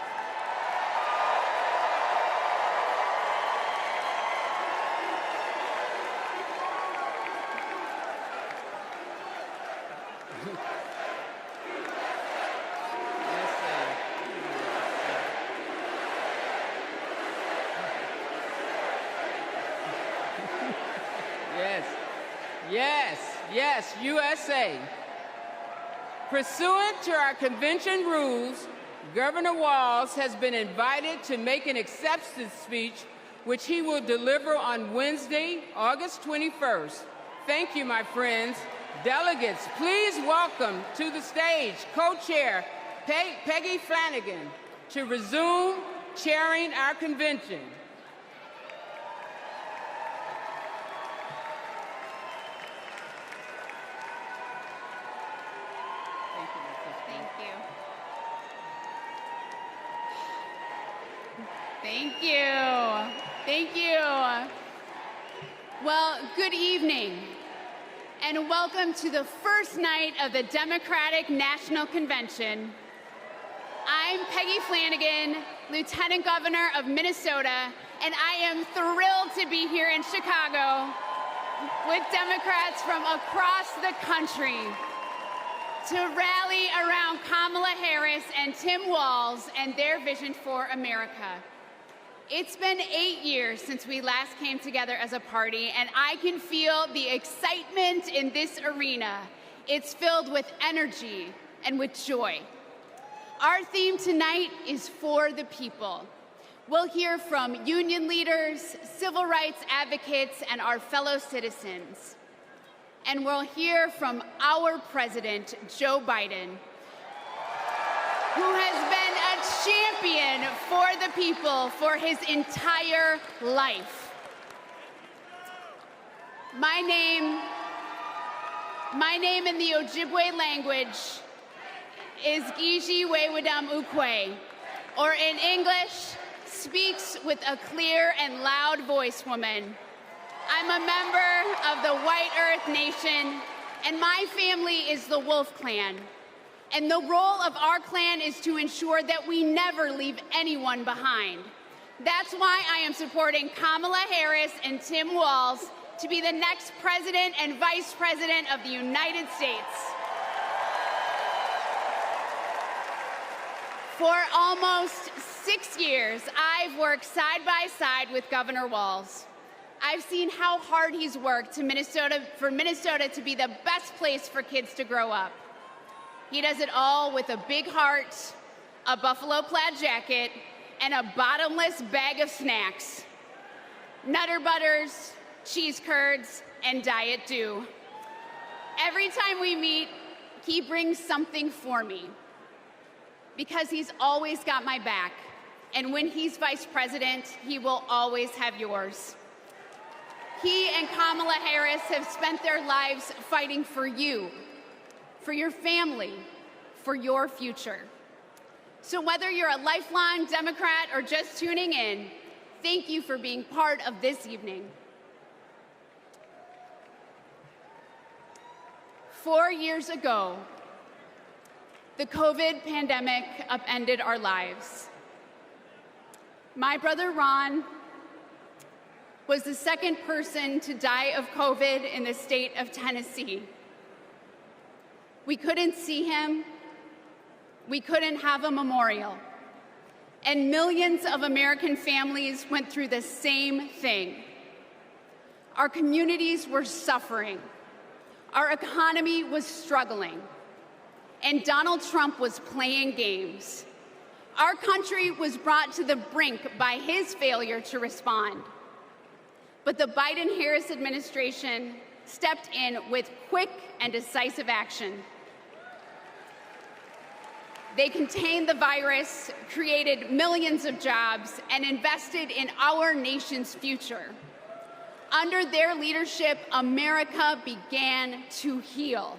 Yes, USA. Pursuant to our convention rules, Governor Walz has been invited to make an acceptance speech, which he will deliver on Wednesday, August 21st. Thank you, my friends. Delegates, please welcome to the stage co-chair Peggy Flanagan to resume chairing our convention. Thank you. Well, good evening, and welcome to the first night of the Democratic National Convention. I'm Peggy Flanagan, Lieutenant Governor of Minnesota, and I am thrilled to be here in Chicago with Democrats from across the country to rally around Kamala Harris and Tim Walz and their vision for America. It's been 8 years since we last came together as a party, and I can feel the excitement in this arena. It's filled with energy and with joy. Our theme tonight is for the people. We'll hear from union leaders, civil rights advocates, and our fellow citizens. And we'll hear from our president, Joe Biden, who has been a champion for the people for his entire life. My name in the Ojibwe language is Gigi Wewadam Ukwe, or in English, speaks with a clear and loud voice woman. I'm a member of the White Earth Nation, and my family is the Wolf Clan. And the role of our clan is to ensure that we never leave anyone behind. That's why I am supporting Kamala Harris and Tim Walz to be the next President and Vice President of the United States. For almost 6 years, I've worked side by side with Governor Walz. I've seen how hard he's worked for Minnesota to be the best place for kids to grow up. He does it all with a big heart, a buffalo plaid jacket, and a bottomless bag of snacks. Nutter Butters, cheese curds, and Diet Dew. Every time we meet, he brings something for me because he's always got my back. And when he's vice president, he will always have yours. He and Kamala Harris have spent their lives fighting for you, for your family, for your future. So whether you're a lifelong Democrat or just tuning in, thank you for being part of this evening. 4 years ago, the COVID pandemic upended our lives. My brother Ron was the second person to die of COVID in the state of Tennessee. We couldn't see him. We couldn't have a memorial. And millions of American families went through the same thing. Our communities were suffering. Our economy was struggling. And Donald Trump was playing games. Our country was brought to the brink by his failure to respond. But the Biden-Harris administration stepped in with quick and decisive action. They contained the virus, created millions of jobs, and invested in our nation's future. Under their leadership, America began to heal.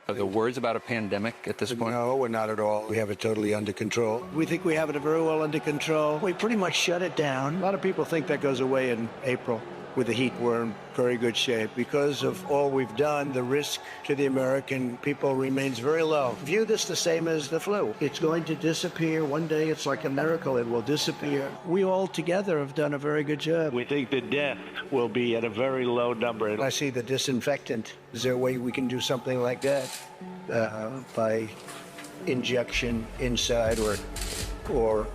Are there words about a pandemic at this point? No, we're not at all. We have it totally under control. We think we have it very well under control. We pretty much shut it down. A lot of people think that goes away in April. With the heat, we're in very good shape. Because of all we've done, the risk to the American people remains very low. View this the same as the flu. It's going to disappear. One day, it's like a miracle. It will disappear. We all together have done a very good job. We think the death will be at a very low number. I see the disinfectant. Is there a way we can do something like that by injection inside or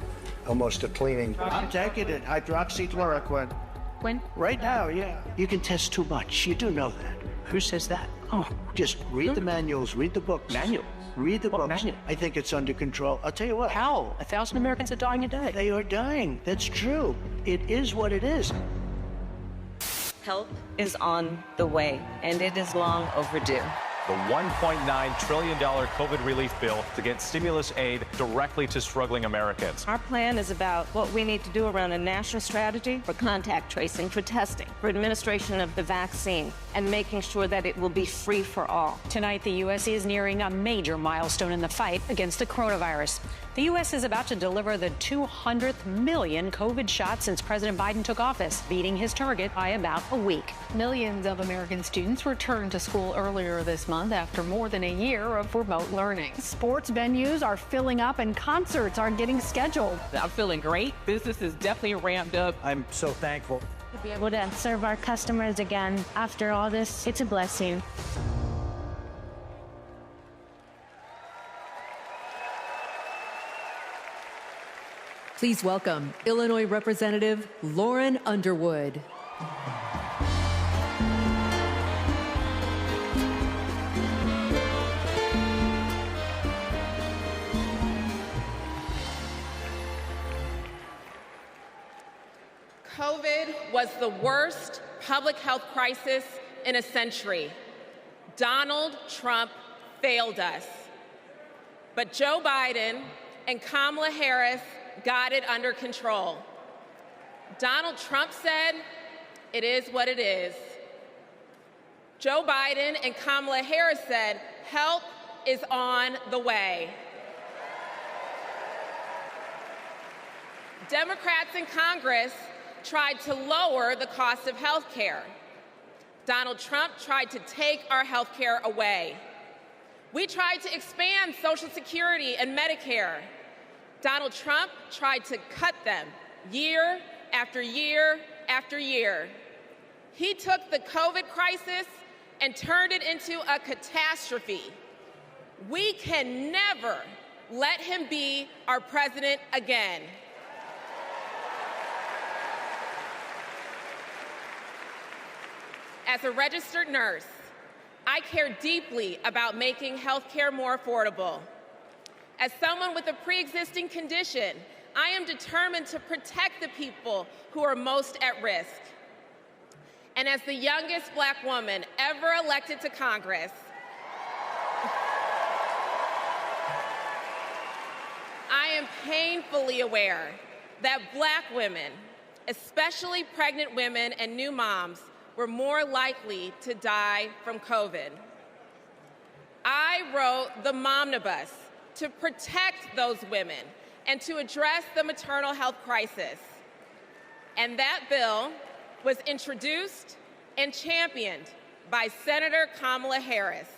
almost a cleaning? I'm taking it. Hydroxychloroquine. When? Right now, yeah. You can test too much. You do know that. Who says that? Oh, just read the manuals, read the books. Manuals? Read the books. Manual? I think it's under control. I'll tell you what. How? 1,000 Americans are dying a day. They are dying. That's true. It is what it is. Help is on the way, and it is long overdue. The $1.9 trillion COVID relief bill to get stimulus aid directly to struggling Americans. Our plan is about what we need to do around a national strategy for contact tracing, for testing, for administration of the vaccine, and making sure that it will be free for all. Tonight, the U.S. is nearing a major milestone in the fight against the coronavirus. The U.S. is about to deliver the 200th million COVID shots since President Biden took office, beating his target by about a week. Millions of American students returned to school earlier this month after more than a year of remote learning. Sports venues are filling up and concerts are getting scheduled. I'm feeling great. Business is definitely ramped up. I'm so thankful. To be able to serve our customers again after all this, it's a blessing. Please welcome Illinois Representative Lauren Underwood. COVID was the worst public health crisis in a century. Donald Trump failed us. But Joe Biden and Kamala Harris got it under control. Donald Trump said, "It is what it is." Joe Biden and Kamala Harris said, "Help is on the way." Democrats in Congress tried to lower the cost of health care. Donald Trump tried to take our health care away. We tried to expand Social Security and Medicare. Donald Trump tried to cut them year after year after year. He took the COVID crisis and turned it into a catastrophe. We can never let him be our president again. As a registered nurse, I care deeply about making health care more affordable. As someone with a pre-existing condition, I am determined to protect the people who are most at risk. And as the youngest Black woman ever elected to Congress, I am painfully aware that Black women, especially pregnant women and new moms, were more likely to die from COVID. I wrote the Momnibus to protect those women and to address the maternal health crisis. And that bill was introduced and championed by Senator Kamala Harris.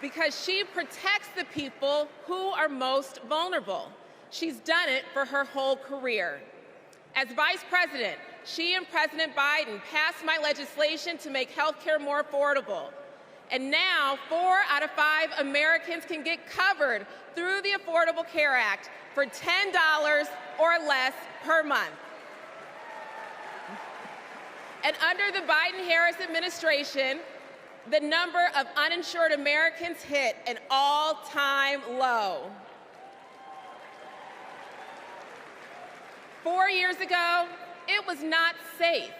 Because she protects the people who are most vulnerable. She's done it for her whole career. As Vice President, she and President Biden passed my legislation to make health care more affordable. And now, 4 out of 5 Americans can get covered through the Affordable Care Act for $10 or less per month. And under the Biden-Harris administration, the number of uninsured Americans hit an all-time low. 4 years ago, it was not safe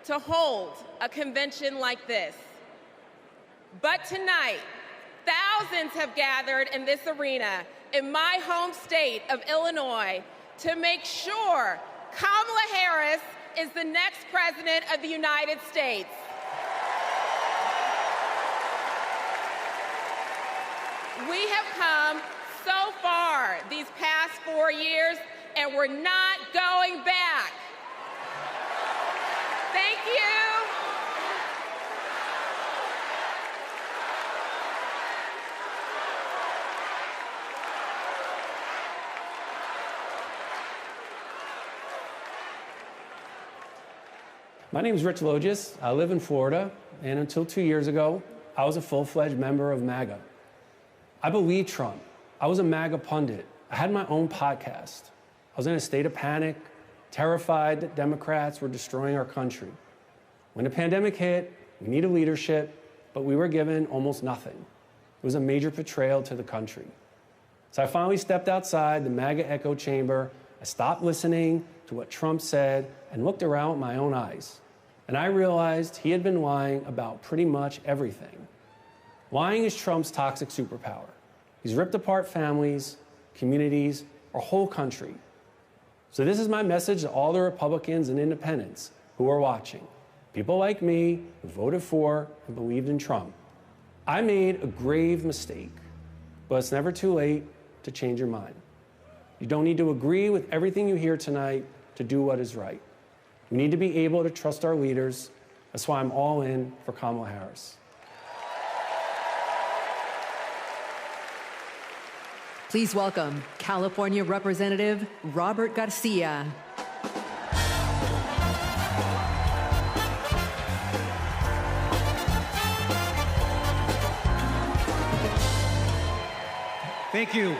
to hold a convention like this. But tonight, thousands have gathered in this arena in my home state of Illinois to make sure Kamala Harris is the next president of the United States. We have come so far these past 4 years, and we're not going back. Thank you. My name is Rich Logis. I live in Florida, and until 2 years ago, I was a full-fledged member of MAGA. I believed Trump. I was a MAGA pundit. I had my own podcast. I was in a state of panic, terrified that Democrats were destroying our country. When the pandemic hit, we needed leadership, but we were given almost nothing. It was a major betrayal to the country. So I finally stepped outside the MAGA echo chamber. I stopped listening to what Trump said and looked around with my own eyes. And I realized he had been lying about pretty much everything. Lying is Trump's toxic superpower. He's ripped apart families, communities, our whole country. So this is my message to all the Republicans and independents who are watching. People like me who voted for and believed in Trump. I made a grave mistake, but it's never too late to change your mind. You don't need to agree with everything you hear tonight to do what is right. We need to be able to trust our leaders. That's why I'm all in for Kamala Harris. Please welcome California Representative Robert Garcia. Thank you.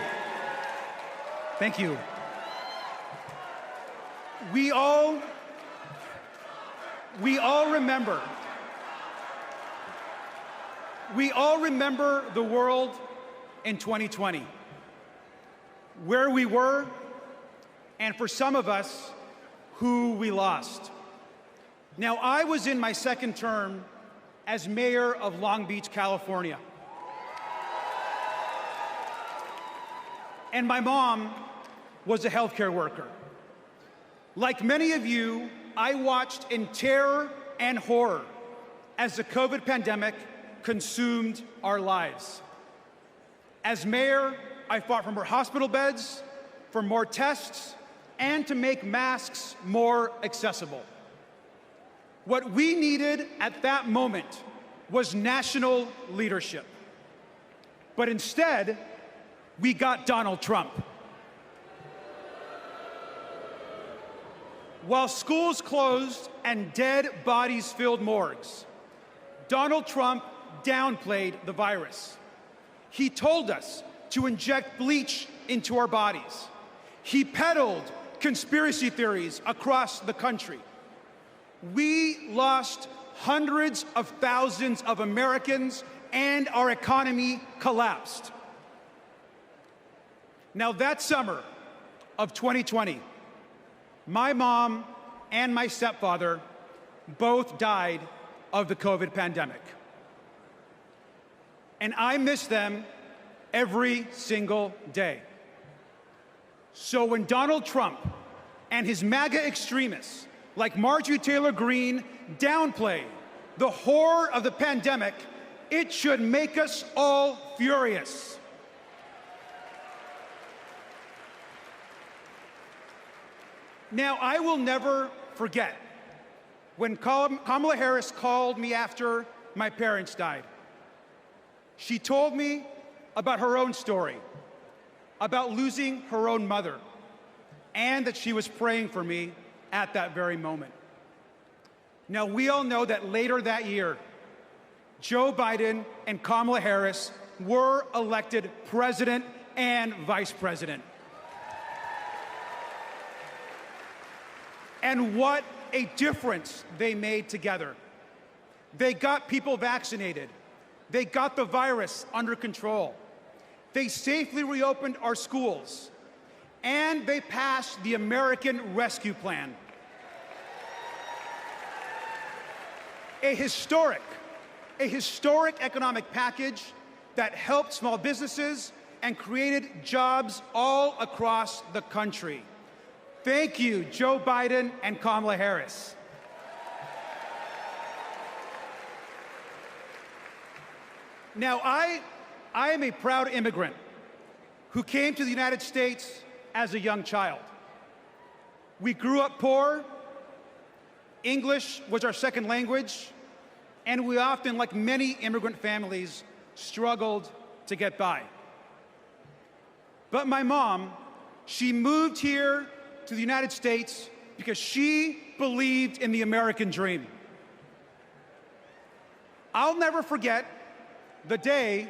Thank you. We all remember. We all remember the world in 2020. Where we were, and for some of us, who we lost. Now, I was in my second term as mayor of Long Beach, California. And my mom was a healthcare worker. Like many of you, I watched in terror and horror as the COVID pandemic consumed our lives. As mayor, I fought for more hospital beds, for more tests, and to make masks more accessible. What we needed at that moment was national leadership. But instead, we got Donald Trump. While schools closed and dead bodies filled morgues, Donald Trump downplayed the virus. He told us to inject bleach into our bodies. He peddled conspiracy theories across the country. We lost hundreds of thousands of Americans and our economy collapsed. Now, that summer of 2020, my mom and my stepfather both died of the COVID pandemic. And I miss them every single day. So when Donald Trump and his MAGA extremists like Marjorie Taylor Greene downplay the horror of the pandemic, it should make us all furious. Now, I will never forget when Kamala Harris called me after my parents died. She told me about her own story, about losing her own mother, and that she was praying for me at that very moment. Now, we all know that later that year, Joe Biden and Kamala Harris were elected president and vice president. And what a difference they made together. They got people vaccinated. They got the virus under control. They safely reopened our schools. And they passed the American Rescue Plan. A historic economic package that helped small businesses and created jobs all across the country. Thank you, Joe Biden and Kamala Harris. Now, I am a proud immigrant who came to the United States as a young child. We grew up poor. English was our second language, and we often, like many immigrant families, struggled to get by. But my mom, she moved here to the United States because she believed in the American dream. I'll never forget the day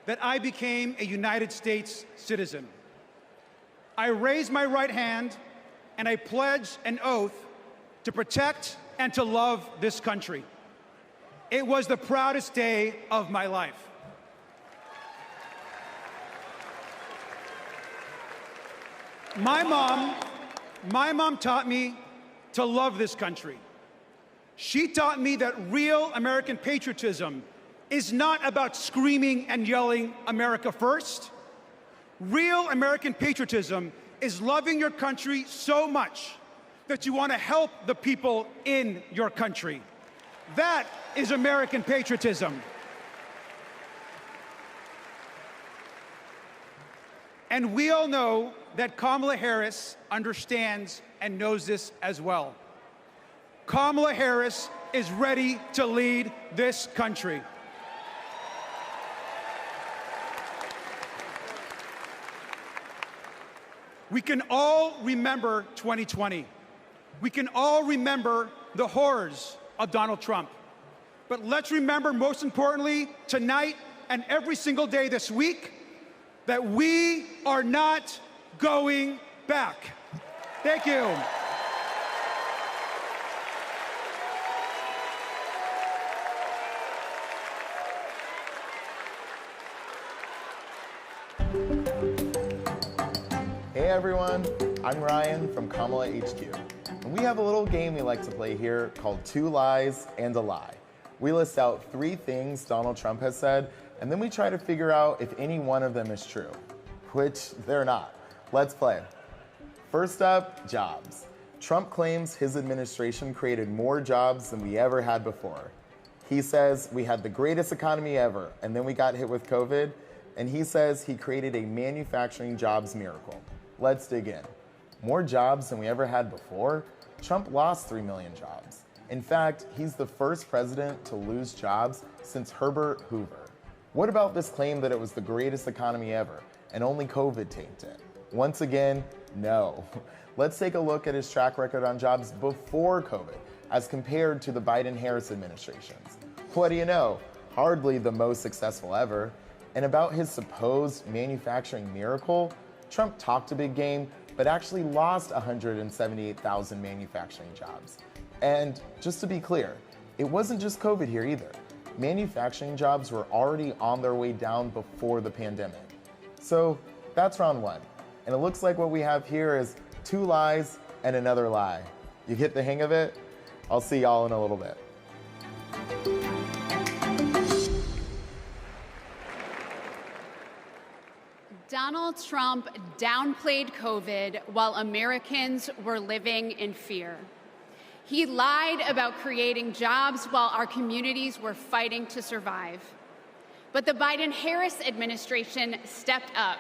that I became a United States citizen. I raised my right hand and I pledged an oath to protect and to love this country. It was the proudest day of my life. My mom taught me to love this country. She taught me that real American patriotism is not about screaming and yelling America first. Real American patriotism is loving your country so much that you want to help the people in your country. That is American patriotism. And we all know that Kamala Harris understands and knows this as well. Kamala Harris is ready to lead this country. We can all remember 2020. We can all remember the horrors of Donald Trump. But let's remember, most importantly, tonight and every single day this week, that we are not going back. Thank you. Hey everyone, I'm Ryan from Kamala HQ. And we have a little game we like to play here called Two Lies and a Lie. We list out 3 things Donald Trump has said, and then we try to figure out if any one of them is true, which they're not. Let's play. First up, jobs. Trump claims his administration created more jobs than we ever had before. He says we had the greatest economy ever, and then we got hit with COVID, and he says he created a manufacturing jobs miracle. Let's dig in. More jobs than we ever had before? Trump lost 3 million jobs. In fact, he's the first president to lose jobs since Herbert Hoover. What about this claim that it was the greatest economy ever and only COVID tanked it? Once again, no. Let's take a look at his track record on jobs before COVID as compared to the Biden-Harris administrations. What do you know? Hardly the most successful ever. And about his supposed manufacturing miracle, Trump talked a big game, but actually lost 178,000 manufacturing jobs. And just to be clear, it wasn't just COVID here either. Manufacturing jobs were already on their way down before the pandemic. So that's round one. And it looks like what we have here is 2 lies and another lie. You get the hang of it? I'll see y'all in a little bit. Donald Trump downplayed COVID while Americans were living in fear. He lied about creating jobs while our communities were fighting to survive. But the Biden-Harris administration stepped up.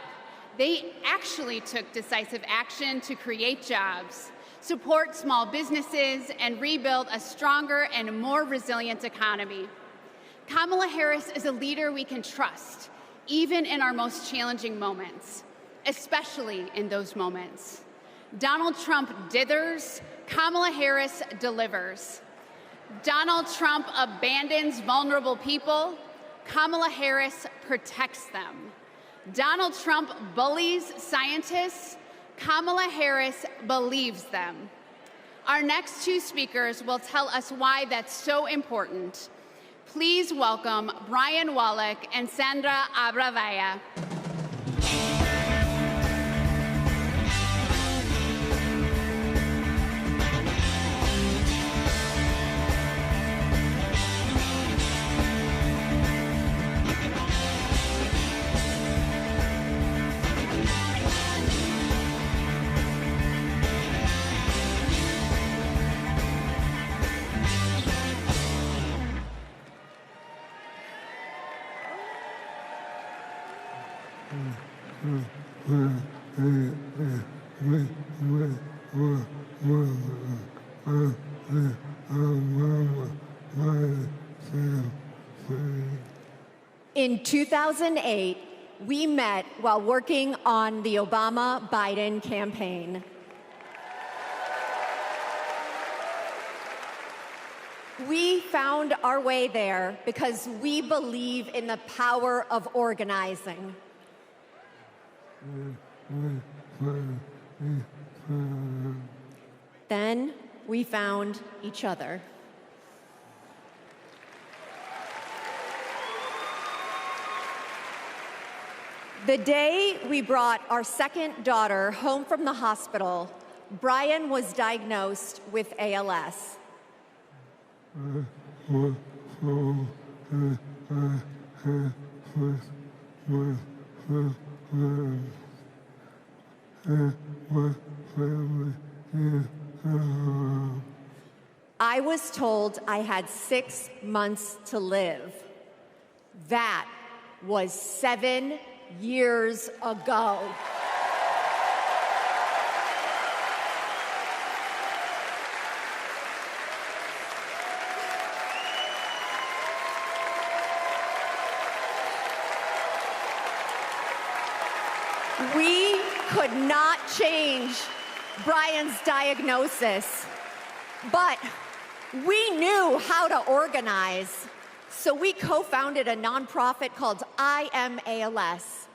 They actually took decisive action to create jobs, support small businesses, and rebuild a stronger and more resilient economy. Kamala Harris is a leader we can trust, even in our most challenging moments, especially in those moments. Donald Trump dithers, Kamala Harris delivers. Donald Trump abandons vulnerable people, Kamala Harris protects them. Donald Trump bullies scientists, Kamala Harris believes them. Our next 2 speakers will tell us why that's so important. Please welcome Brian Wallach and Sandra Abravaya. In 2008, we met while working on the Obama-Biden campaign. We found our way there because we believe in the power of organizing. Then we found each other. The day we brought our second daughter home from the hospital, Brian was diagnosed with ALS. I was told I had 6 months to live. That was 7 years ago. We could not change Brian's diagnosis, but we knew how to organize. So we co-founded a nonprofit called I Am ALS,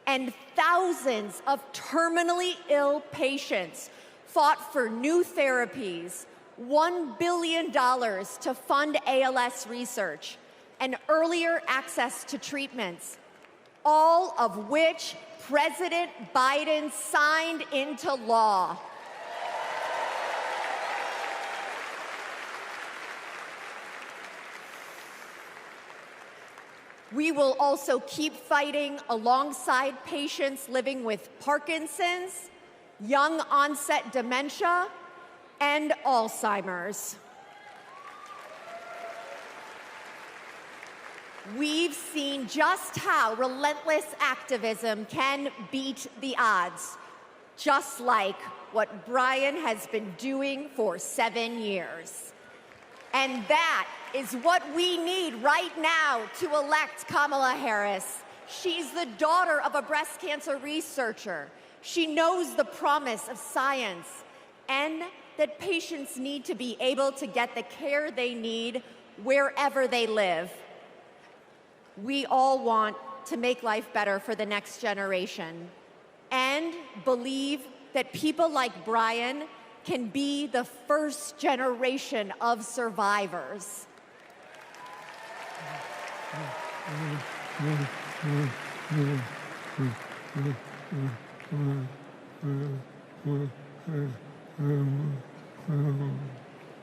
and thousands of terminally ill patients fought for new therapies, $1 billion to fund ALS research, and earlier access to treatments, all of which President Biden signed into law. We will also keep fighting alongside patients living with Parkinson's, young onset dementia, and Alzheimer's. We've seen just how relentless activism can beat the odds, just like what Brian has been doing for 7 years. And that is what we need right now to elect Kamala Harris. She's the daughter of a breast cancer researcher. She knows the promise of science and that patients need to be able to get the care they need wherever they live. We all want to make life better for the next generation and believe that people like Brian can be the first generation of survivors.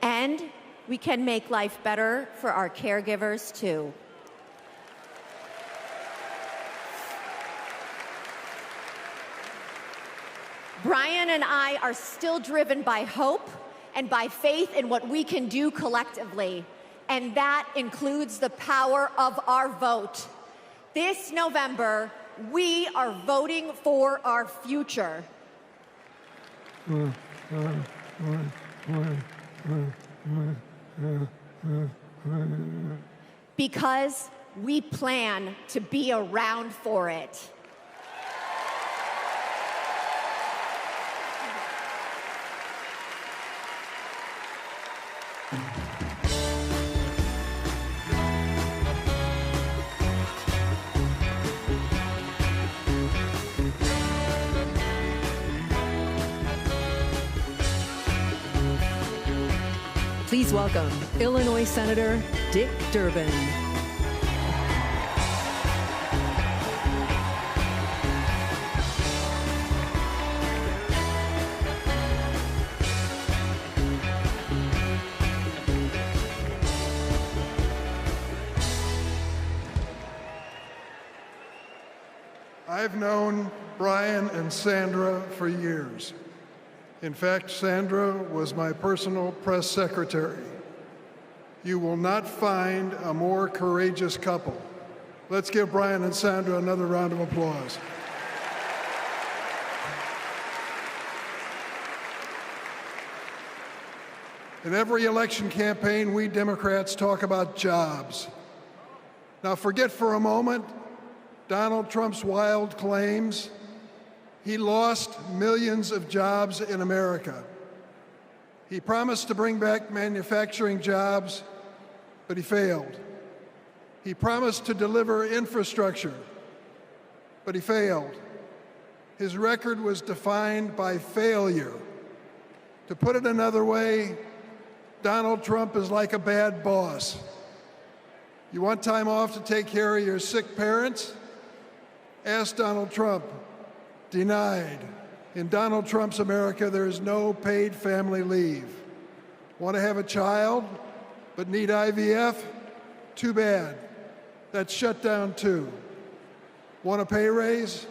And we can make life better for our caregivers, too. Brian and I are still driven by hope and by faith in what we can do collectively, and that includes the power of our vote. This November, we are voting for our future. Because we plan to be around for it. Please welcome Illinois Senator Dick Durbin. I've known Brian and Sandra for years. In fact, Sandra was my personal press secretary. You will not find a more courageous couple. Let's give Brian and Sandra another round of applause. In every election campaign, we Democrats talk about jobs. Now, forget for a moment Donald Trump's wild claims. He lost millions of jobs in America. He promised to bring back manufacturing jobs, but he failed. He promised to deliver infrastructure, but he failed. His record was defined by failure. To put it another way, Donald Trump is like a bad boss. You want time off to take care of your sick parents? Ask Donald Trump. Denied. In Donald Trump's America, there is no paid family leave. Want to have a child, but need IVF? Too bad. That's shut down too. Want a pay raise?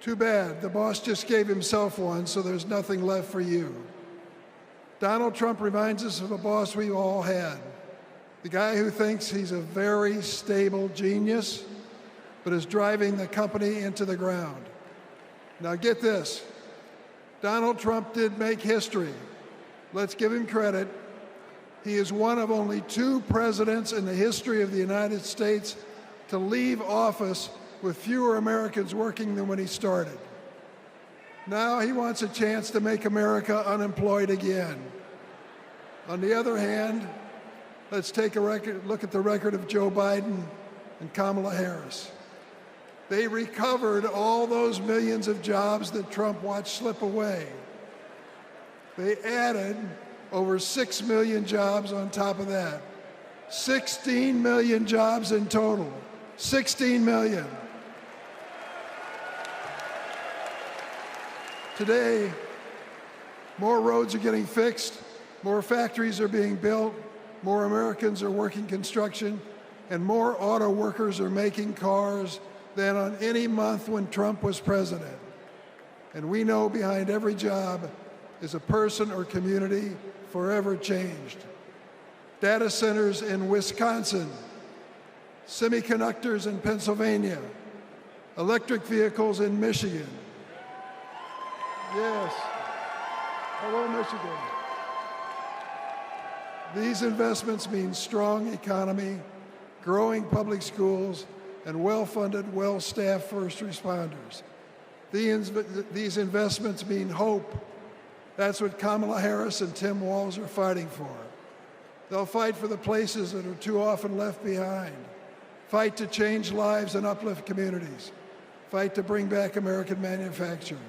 Too bad. The boss just gave himself one, so there's nothing left for you. Donald Trump reminds us of a boss we all had. The guy who thinks he's a very stable genius, but is driving the company into the ground. Now get this, Donald Trump did make history. Let's give him credit. He is one of only 2 presidents in the history of the United States to leave office with fewer Americans working than when he started. Now he wants a chance to make America unemployed again. On the other hand, let's take a look at the record of Joe Biden and Kamala Harris. They recovered all those millions of jobs that Trump watched slip away. They added over 6 million jobs on top of that. 16 million jobs in total. 16 million. Today, more roads are getting fixed, more factories are being built, more Americans are working construction, and more auto workers are making cars than on any month when Trump was president. And we know behind every job is a person or community forever changed. Data centers in Wisconsin, semiconductors in Pennsylvania, electric vehicles in Michigan. Yes. Hello, Michigan. These investments mean strong economy, growing public schools, and well-funded, well-staffed first responders. These investments mean hope. That's what Kamala Harris and Tim Walz are fighting for. They'll fight for the places that are too often left behind, fight to change lives and uplift communities, fight to bring back American manufacturing.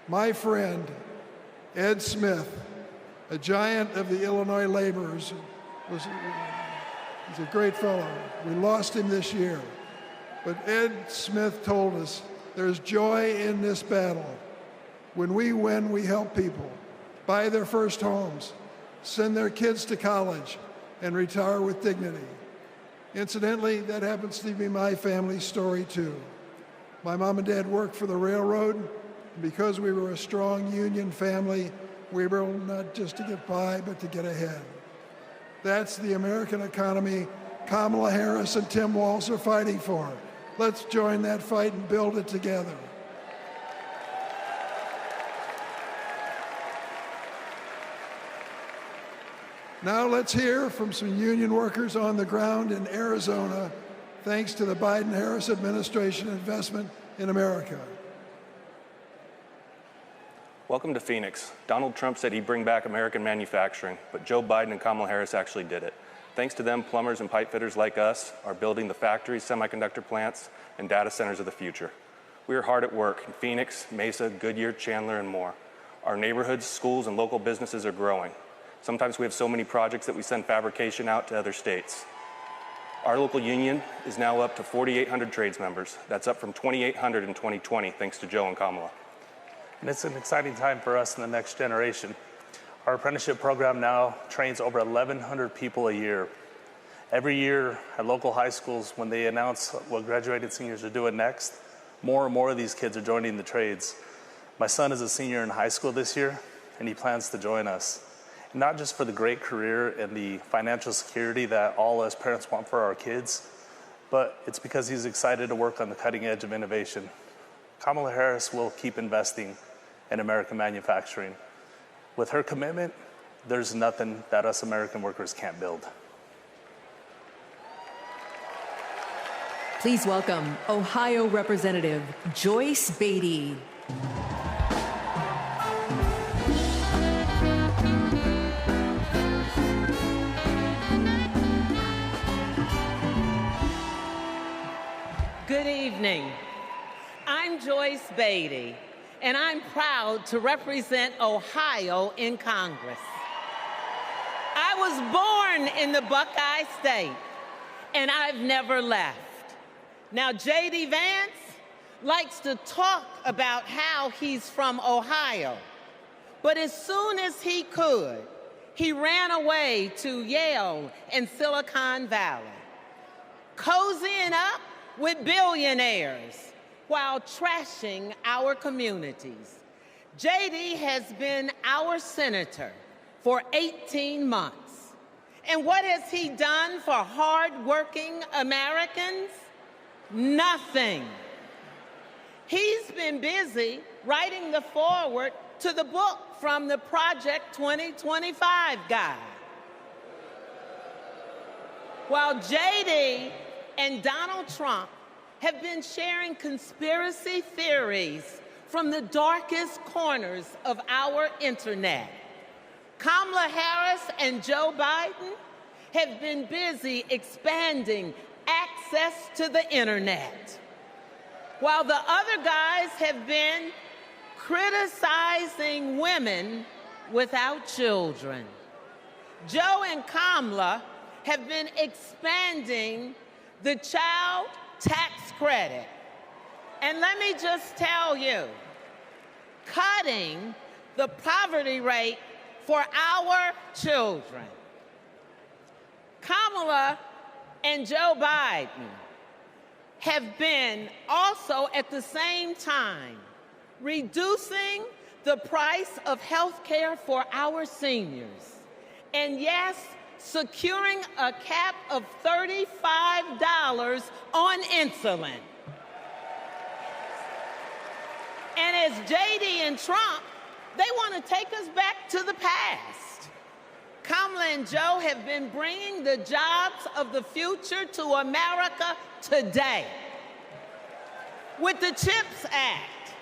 My friend, Ed Smith, a giant of the Illinois laborers, he's a great fellow. We lost him this year. But Ed Smith told us there's joy in this battle. When we win, we help people buy their first homes, send their kids to college, and retire with dignity. Incidentally, that happens to be my family's story too. My mom and dad worked for the railroad, and because we were a strong union family, we were able not just to get by, but to get ahead. That's the American economy Kamala Harris and Tim Walz are fighting for. Let's join that fight and build it together. Now let's hear from some union workers on the ground in Arizona, thanks to the Biden-Harris administration investment in America. Welcome to Phoenix. Donald Trump said he'd bring back American manufacturing, but Joe Biden and Kamala Harris actually did it. Thanks to them, plumbers and pipe fitters like us are building the factories, semiconductor plants, and data centers of the future. We are hard at work in Phoenix, Mesa, Goodyear, Chandler, and more. Our neighborhoods, schools, and local businesses are growing. Sometimes we have so many projects that we send fabrication out to other states. Our local union is now up to 4,800 trades members. That's up from 2,800 in 2020, thanks to Joe and Kamala. And it's an exciting time for us in the next generation. Our apprenticeship program now trains over 1,100 people a year. Every year at local high schools, when they announce what graduated seniors are doing next, more and more of these kids are joining the trades. My son is a senior in high school this year, and he plans to join us. Not just for the great career and the financial security that all us parents want for our kids, but it's because he's excited to work on the cutting edge of innovation. Kamala Harris will keep investing in American manufacturing. With her commitment, there's nothing that us American workers can't build. Please welcome Ohio Representative Joyce Beatty. Good evening. I'm Joyce Beatty, and I'm proud to represent Ohio in Congress. I was born in the Buckeye State, and I've never left. Now, J.D. Vance likes to talk about how he's from Ohio, but as soon as he could, he ran away to Yale and Silicon Valley, cozying up with billionaires while trashing our communities. J.D. has been our senator for 18 months. And what has he done for hardworking Americans? Nothing. He's been busy writing the foreword to the book from the Project 2025 guy. While J.D. and Donald Trump have been sharing conspiracy theories from the darkest corners of our internet, Kamala Harris and Joe Biden have been busy expanding access to the internet, while the other guys have been criticizing women without children. Joe and Kamala have been expanding the child tax credit. And let me just tell you, cutting the poverty rate for our children. Kamala and Joe Biden have been also at the same time reducing the price of health care for our seniors. And yes, securing a cap of $35 on insulin. And as J.D. and Trump, they want to take us back to the past. Kamala and Joe have been bringing the jobs of the future to America today. With the CHIPS Act,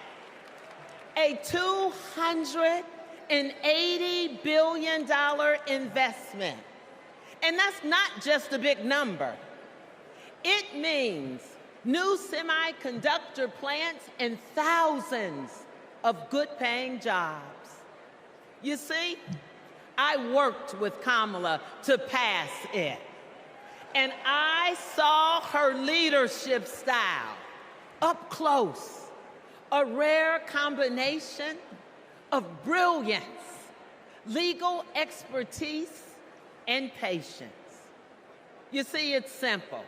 a $280 billion investment. And that's not just a big number. It means new semiconductor plants and thousands of good-paying jobs. You see, I worked with Kamala to pass it, and I saw her leadership style up close, a rare combination of brilliance, legal expertise, and patience. You see, it's simple.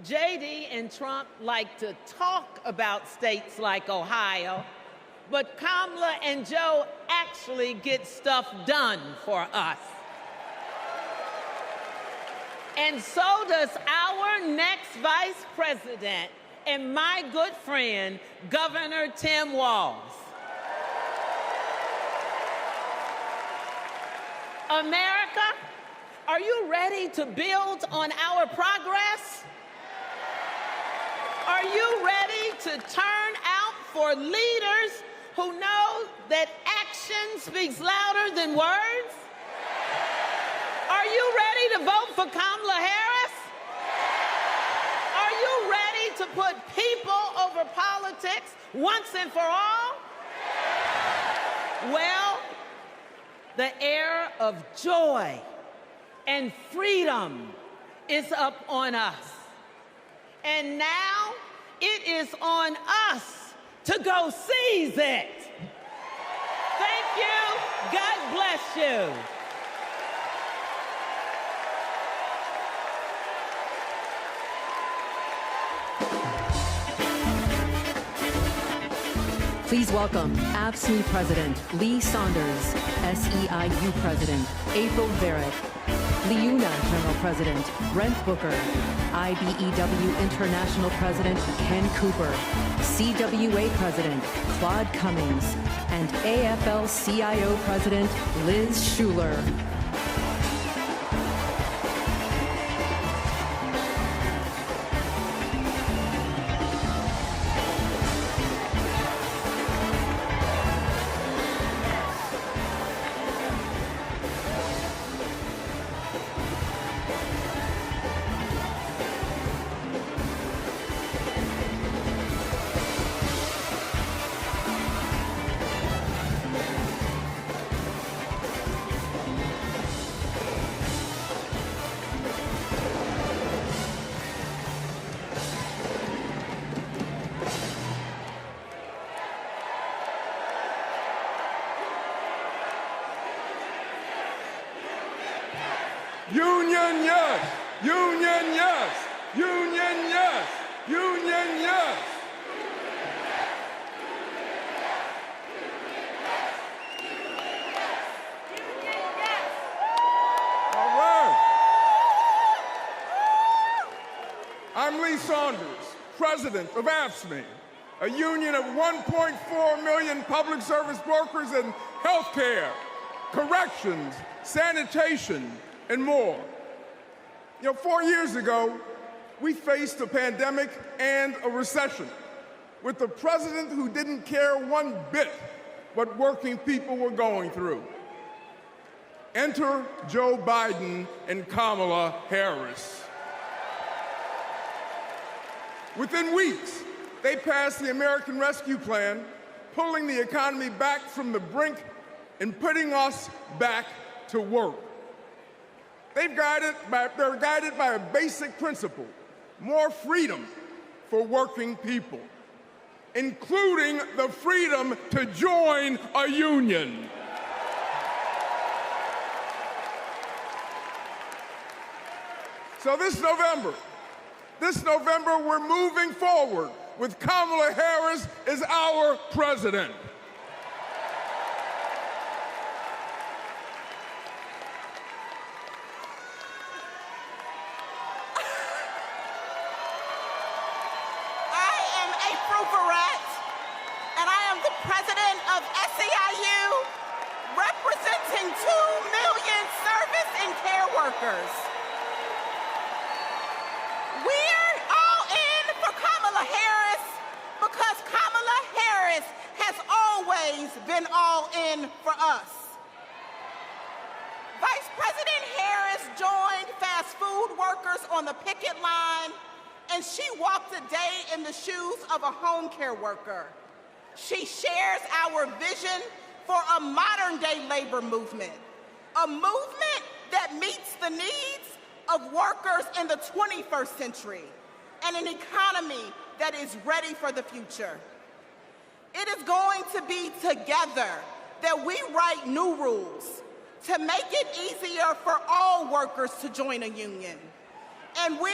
JD and Trump like to talk about states like Ohio, but Kamala and Joe actually get stuff done for us. And so does our next vice president and my good friend, Governor Tim Walz. America, are you ready to build on our progress? Are you ready to turn out for leaders who know that action speaks louder than words? Are you ready to vote for Kamala Harris? Are you ready to put people over politics once and for all? Well, the era of joy and freedom is up on us. And now it is on us to go seize it. Thank you. God bless you. Please welcome AFSCME President Lee Saunders, SEIU President April Barrett, Liuna General President Brent Booker, IBEW International President Ken Cooper, CWA President Claude Cummings, and AFL-CIO President Liz Schuler. Union, yes! Union, yes! Union, yes! Union, yes! All right. I'm Lee Saunders, president of AFSCME, a union of 1.4 million public service workers in healthcare, corrections, sanitation, and more. 4 years ago, we faced a pandemic and a recession with a president who didn't care one bit what working people were going through. Enter Joe Biden and Kamala Harris. Within weeks, they passed the American Rescue Plan, pulling the economy back from the brink and putting us back to work. They're guided by a basic principle: more freedom for working people, including the freedom to join a union. So this November, we're moving forward with Kamala Harris as our president. And I am the president of SEIU, representing 2 million workers. We're all in for Kamala Harris because Kamala Harris has always been all in for us. Vice President Harris joined fast food workers on the picket line, and she walked a day in the shoes of a home care worker. She shares our vision for a modern-day labor movement, a movement that meets the needs of workers in the 21st century, and an economy that is ready for the future. It is going to be together that we write new rules to make it easier for all workers to join a union. And we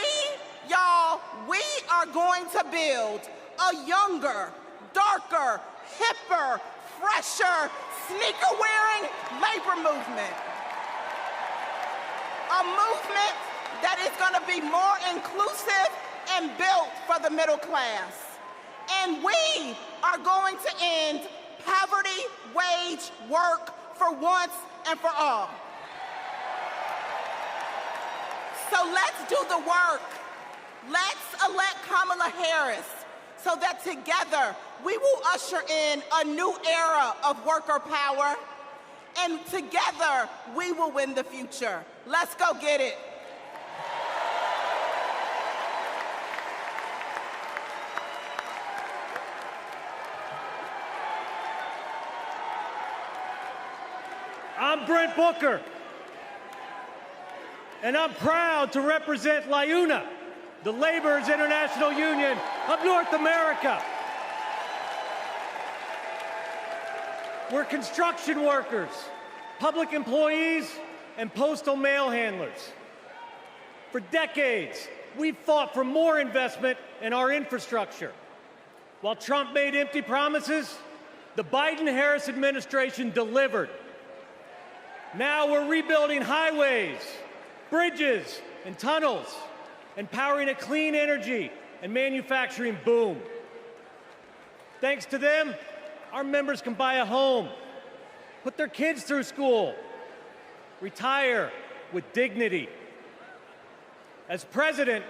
are going to build a younger, darker, hipper, fresher, sneaker-wearing labor movement. A movement that is going to be more inclusive and built for the middle class. And we are going to end poverty wage work for once and for all. So let's do the work. Let's elect Kamala Harris so that together we will usher in a new era of worker power, and together we will win the future. Let's go get it. I'm Brent Booker, and I'm proud to represent LIUNA, the Laborers International Union of North America. We're construction workers, public employees, and postal mail handlers. For decades, we've fought for more investment in our infrastructure. While Trump made empty promises, the Biden-Harris administration delivered. Now we're rebuilding highways, bridges, and tunnels, and powering a clean energy and manufacturing boom. Thanks to them, our members can buy a home, put their kids through school, retire with dignity. As president,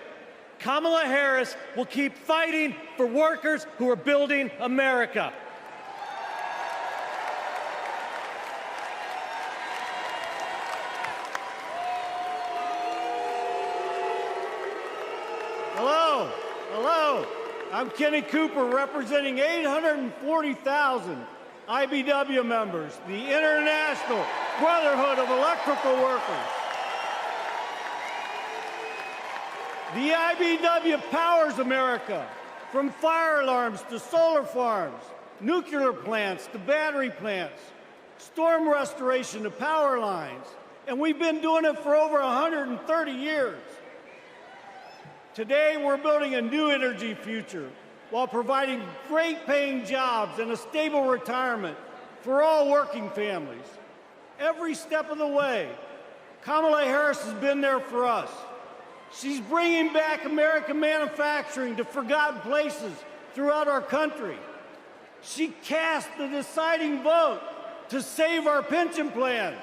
Kamala Harris will keep fighting for workers who are building America. Hello, I'm Kenny Cooper, representing 840,000 IBW members, the International Brotherhood of Electrical Workers. The IBW powers America, from fire alarms to solar farms, nuclear plants to battery plants, storm restoration to power lines, and we've been doing it for over 130 years. Today, we're building a new energy future while providing great-paying jobs and a stable retirement for all working families. Every step of the way, Kamala Harris has been there for us. She's bringing back American manufacturing to forgotten places throughout our country. She cast the deciding vote to save our pension plans.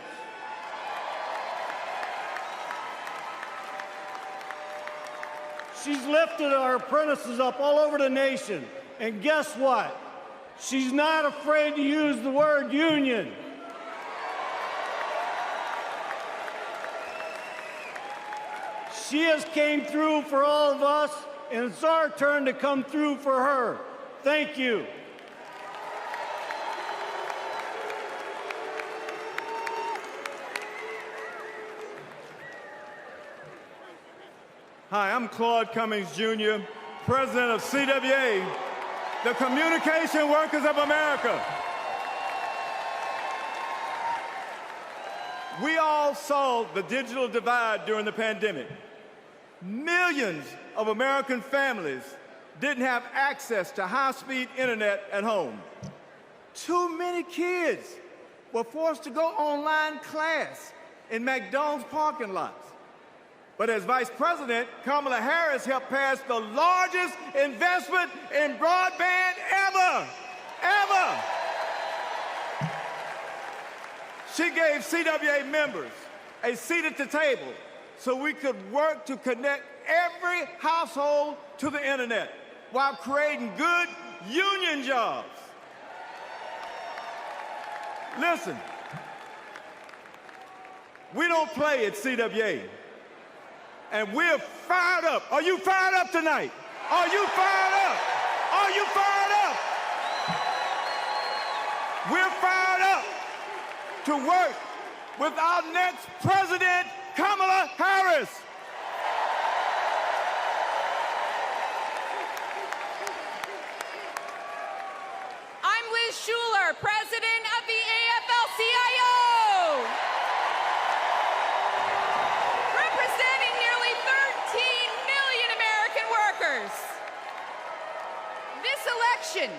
She's lifted our apprentices up all over the nation. And guess what? She's not afraid to use the word union. She has came through for all of us, and it's our turn to come through for her. Thank you. Hi, I'm Claude Cummings, Jr., President of CWA, the Communication Workers of America. We all saw the digital divide during the pandemic. Millions of American families didn't have access to high-speed internet at home. Too many kids were forced to go online class in McDonald's parking lots. But as Vice President, Kamala Harris helped pass the largest investment in broadband ever. She gave CWA members a seat at the table so we could work to connect every household to the internet while creating good union jobs. Listen, we don't play at CWA, and we're fired up. Are you fired up tonight? Are you fired up? Are you fired up? We're fired up to work with our next president, Kamala Harris. I'm Liz Schuler, president of the AFL-CIO. Representing nearly 13 million American workers. This election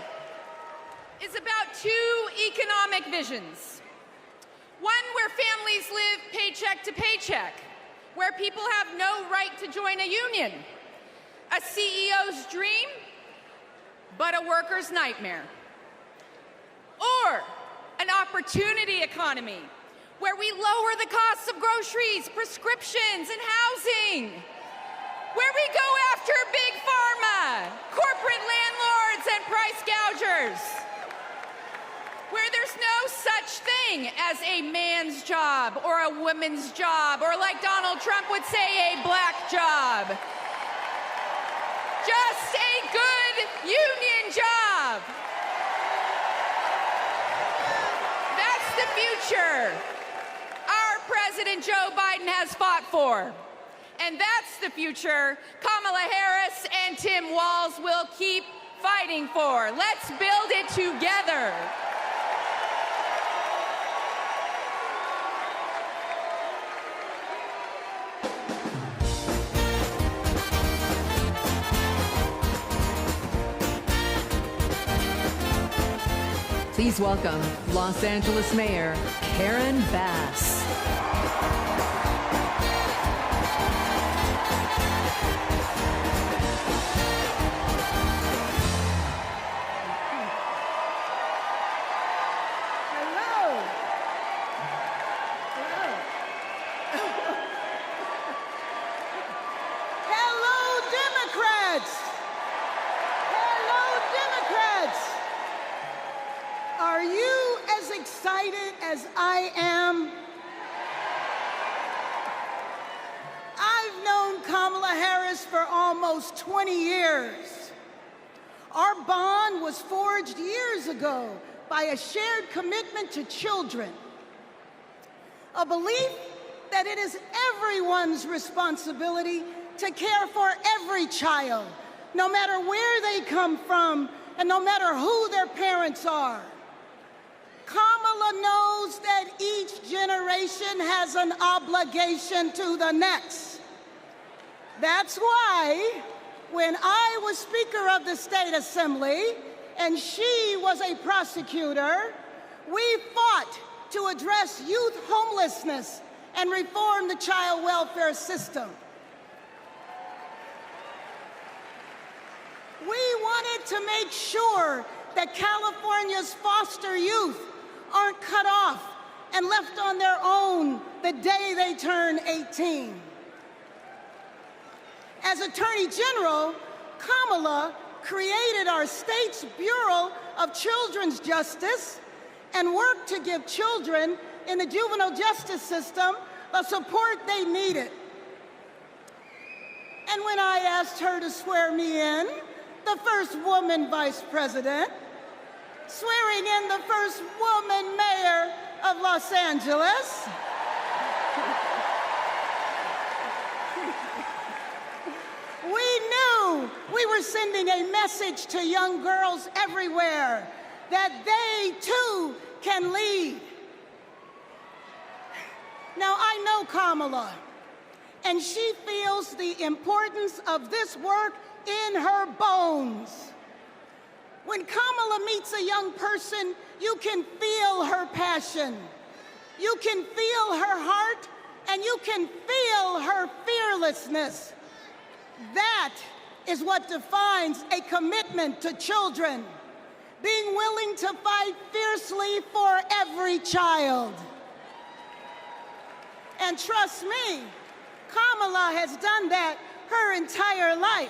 is about two economic visions. One where families live paycheck to paycheck, where people have no right to join a union. A CEO's dream, but a worker's nightmare. Or an opportunity economy, where we lower the costs of groceries, prescriptions, and housing. Where we go after big pharma, corporate landlords, and price gougers. Where there's no such thing as a man's job or a woman's job, or like Donald Trump would say, a black job. Just a good union job. That's the future our President Joe Biden has fought for. And that's the future Kamala Harris and Tim Walz will keep fighting for. Let's build it together. Please welcome Los Angeles Mayor Karen Bass. Are you as excited as I am? I've known Kamala Harris for almost 20 years. Our bond was forged years ago by a shared commitment to children, a belief that it is everyone's responsibility to care for every child, no matter where they come from and no matter who their parents are. Kamala knows that each generation has an obligation to the next. That's why, when I was Speaker of the State Assembly and she was a prosecutor, we fought to address youth homelessness and reform the child welfare system. We wanted to make sure that California's foster youth aren't cut off and left on their own the day they turn 18. As Attorney General, Kamala created our state's Bureau of Children's Justice and worked to give children in the juvenile justice system the support they needed. And when I asked her to swear me in, the first woman vice president, swearing in the first woman mayor of Los Angeles, we knew we were sending a message to young girls everywhere that they too can lead. Now, I know Kamala, and she feels the importance of this work in her bones. When Kamala meets a young person, you can feel her passion. You can feel her heart, and you can feel her fearlessness. That is what defines a commitment to children, being willing to fight fiercely for every child. And trust me, Kamala has done that her entire life.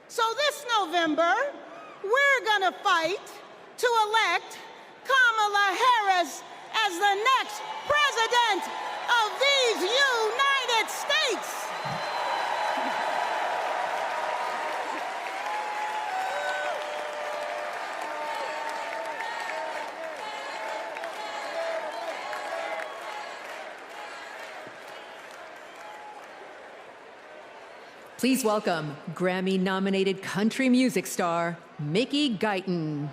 So this November, we're gonna fight to elect Kamala Harris as the next president of these United States. Please welcome Grammy-nominated country music star, Mickey Guyton.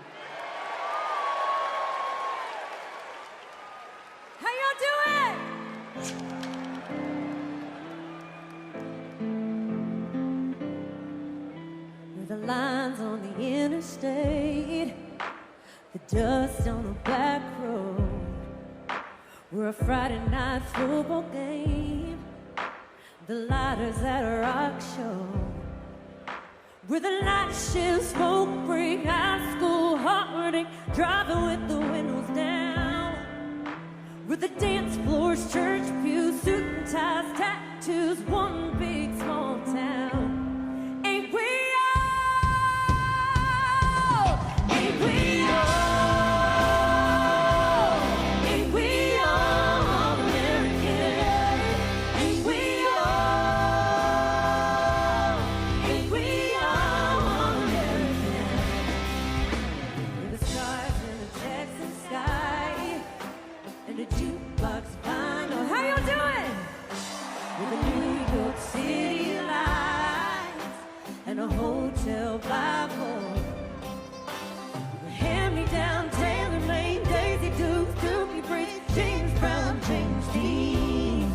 How y'all doing? With the lines on the interstate, the dust on the back road, we're a Friday night football game, the lighters at a rock show, we're the night shift, smoke break, high school heartache, driving with the windows down, we're the dance floors, church pews, suit and ties, tattoos, one big small town. Ain't we all? Ain't we all? Ain't we all American? Ain't we all? Ain't we all American? With the stars in the Texas sky and a jukebox vinyl. How y'all doing? With the New York City lights and a hotel Bible. Hand-me-down, tailor-made, Daisy Dukes, Dookie Braids, James Brown, James Dean.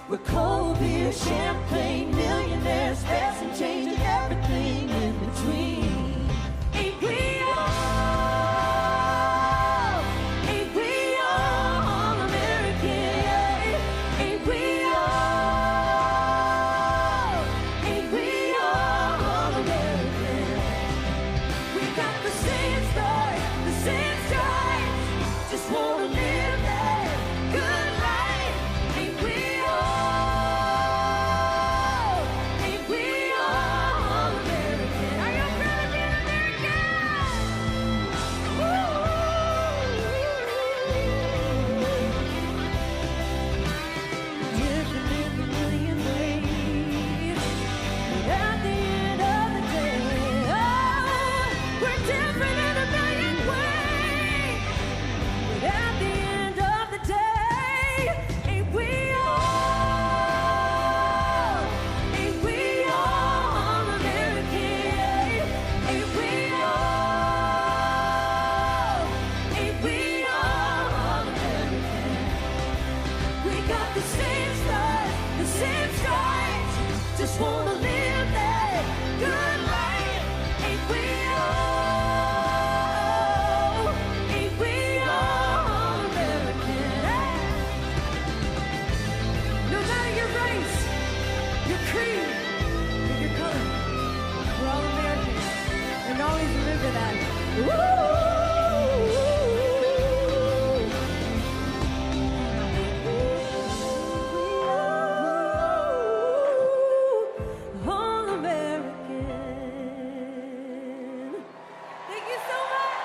We're cold beer, champagne, millionaires, fast and change, and everything in between. Ain't we all? Ain't we all American? Ain't we all? Ain't we all American? We got the same story, the same stripes. Just wanna live that good life. Ain't we all? Ain't we all American? Are you proud to be an Different in a million ways, but at the end of the day, oh, we're different in a million ways, but at the end of the day, ain't we all? Ain't we all American? Ain't we all? Ain't we all American? We got the same stars, the same stripes. Just wanna live that good life. Ain't we all? Ain't we all American? No matter your race, your creed, or your color, we're all American. And always remember that. All American. Thank you so much.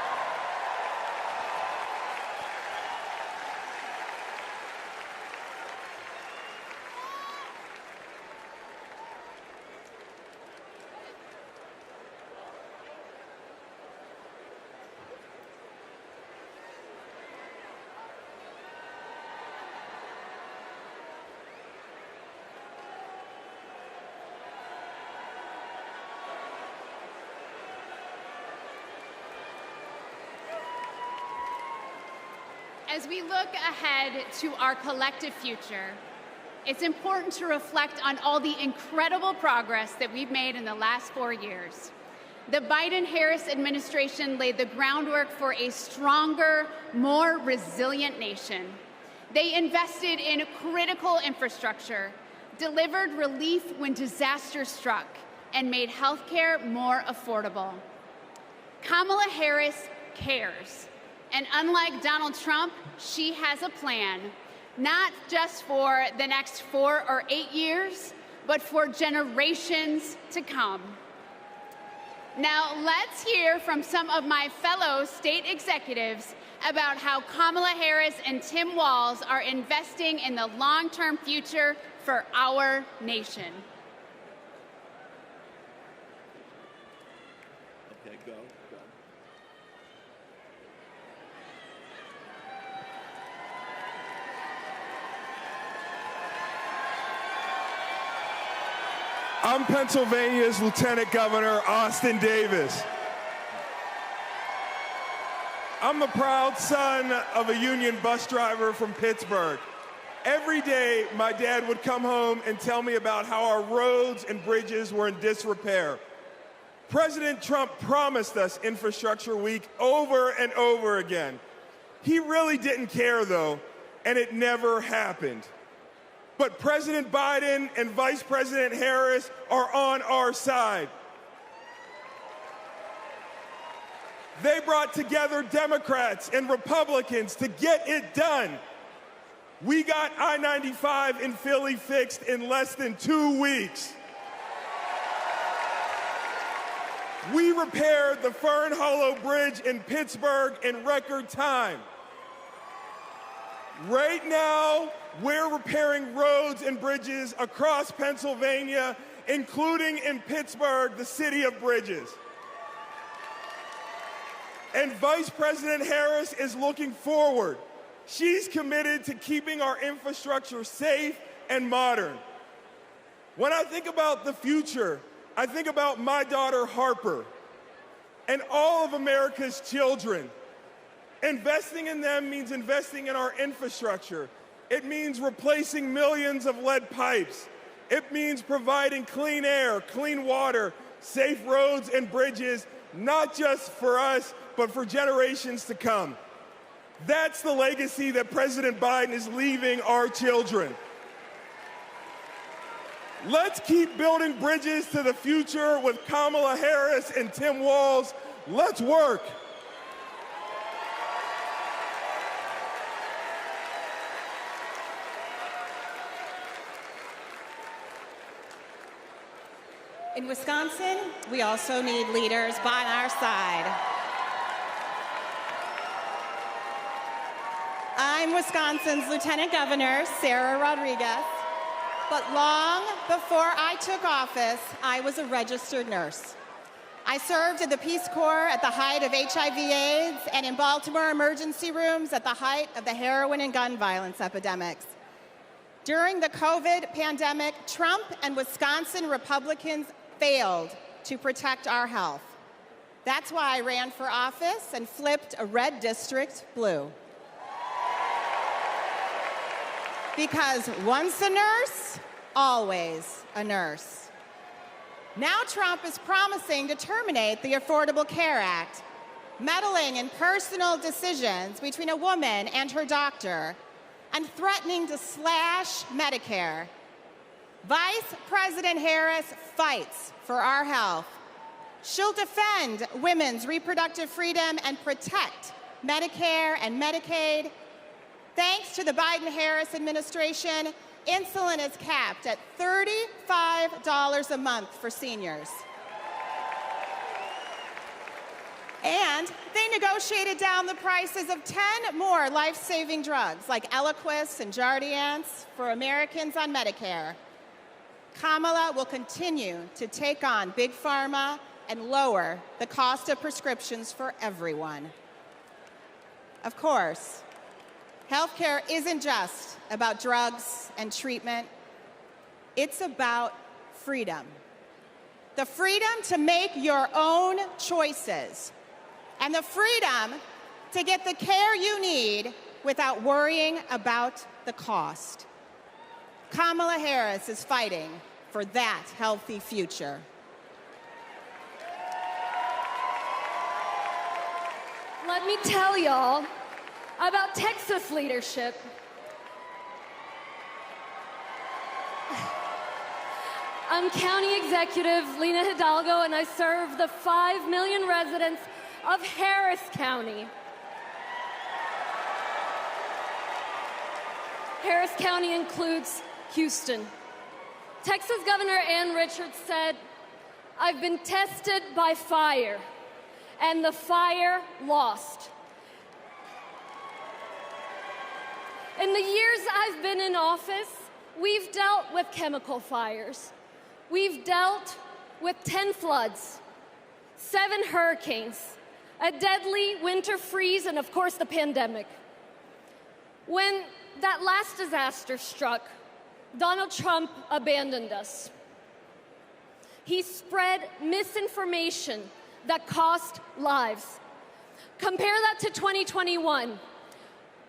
As we look ahead to our collective future, it's important to reflect on all the incredible progress that we've made in the last 4 years. The Biden-Harris administration laid the groundwork for a stronger, more resilient nation. They invested in critical infrastructure, delivered relief when disaster struck, and made healthcare more affordable. Kamala Harris cares. And unlike Donald Trump, she has a plan. not just for the next 4 or 8 years, but for generations to come. Now, let's hear from some of my fellow state executives about how Kamala Harris and Tim Walz are investing in the long-term future for our nation. Okay, go. I'm Pennsylvania's Lieutenant Governor Austin Davis. I'm the proud son of a union bus driver from Pittsburgh. Every day, my dad would come home and tell me about how our roads and bridges were in disrepair. President Trump promised us Infrastructure Week over and over again. He really didn't care, though, and it never happened. But President Biden and Vice President Harris are on our side. They brought together Democrats and Republicans to get it done. We got I-95 in Philly fixed in less than 2 weeks. We repaired the Fern Hollow Bridge in Pittsburgh in record time. Right now, we're repairing roads and bridges across Pennsylvania, including in Pittsburgh, the city of bridges. And Vice President Harris is looking forward. She's committed to keeping our infrastructure safe and modern. When I think about the future, I think about my daughter Harper and all of America's children. Investing in them means investing in our infrastructure. It means replacing millions of lead pipes. It means providing clean air, clean water, safe roads and bridges, not just for us, but for generations to come. That's the legacy that President Biden is leaving our children. Let's keep building bridges to the future with Kamala Harris and Tim Walz. Let's work. In Wisconsin, we also need leaders by our side. I'm Wisconsin's Lieutenant Governor, Sarah Rodriguez, but long before I took office, I was a registered nurse. I served in the Peace Corps at the height of HIV/AIDS and in Baltimore emergency rooms at the height of the heroin and gun violence epidemics. During the COVID pandemic, Trump and Wisconsin Republicans failed to protect our health. That's why I ran for office and flipped a red district blue. Because once a nurse, always a nurse. Now Trump is promising to terminate the Affordable Care Act, meddling in personal decisions between a woman and her doctor, and threatening to slash Medicare. Vice President Harris fights for our health. She'll defend women's reproductive freedom and protect Medicare and Medicaid. Thanks to the Biden-Harris administration, insulin is capped at $35 a month for seniors. And they negotiated down the prices of 10 more life-saving drugs like Eliquis and Jardiance for Americans on Medicare. Kamala will continue to take on Big Pharma and lower the cost of prescriptions for everyone. Of course, healthcare isn't just about drugs and treatment. It's about freedom. The freedom to make your own choices and the freedom to get the care you need without worrying about the cost. Kamala Harris is fighting for that healthy future. Let me tell y'all about Texas leadership. I'm County Executive Lena Hidalgo, and I serve the 5 million residents of Harris County. Harris County includes Houston. Texas Governor Ann Richards said, "I've been tested by fire, and the fire lost." In the years I've been in office, we've dealt with chemical fires. We've dealt with 10 floods, 7 hurricanes, a deadly winter freeze, and of course the pandemic. When that last disaster struck, Donald Trump abandoned us. He spread misinformation that cost lives. Compare that to 2021,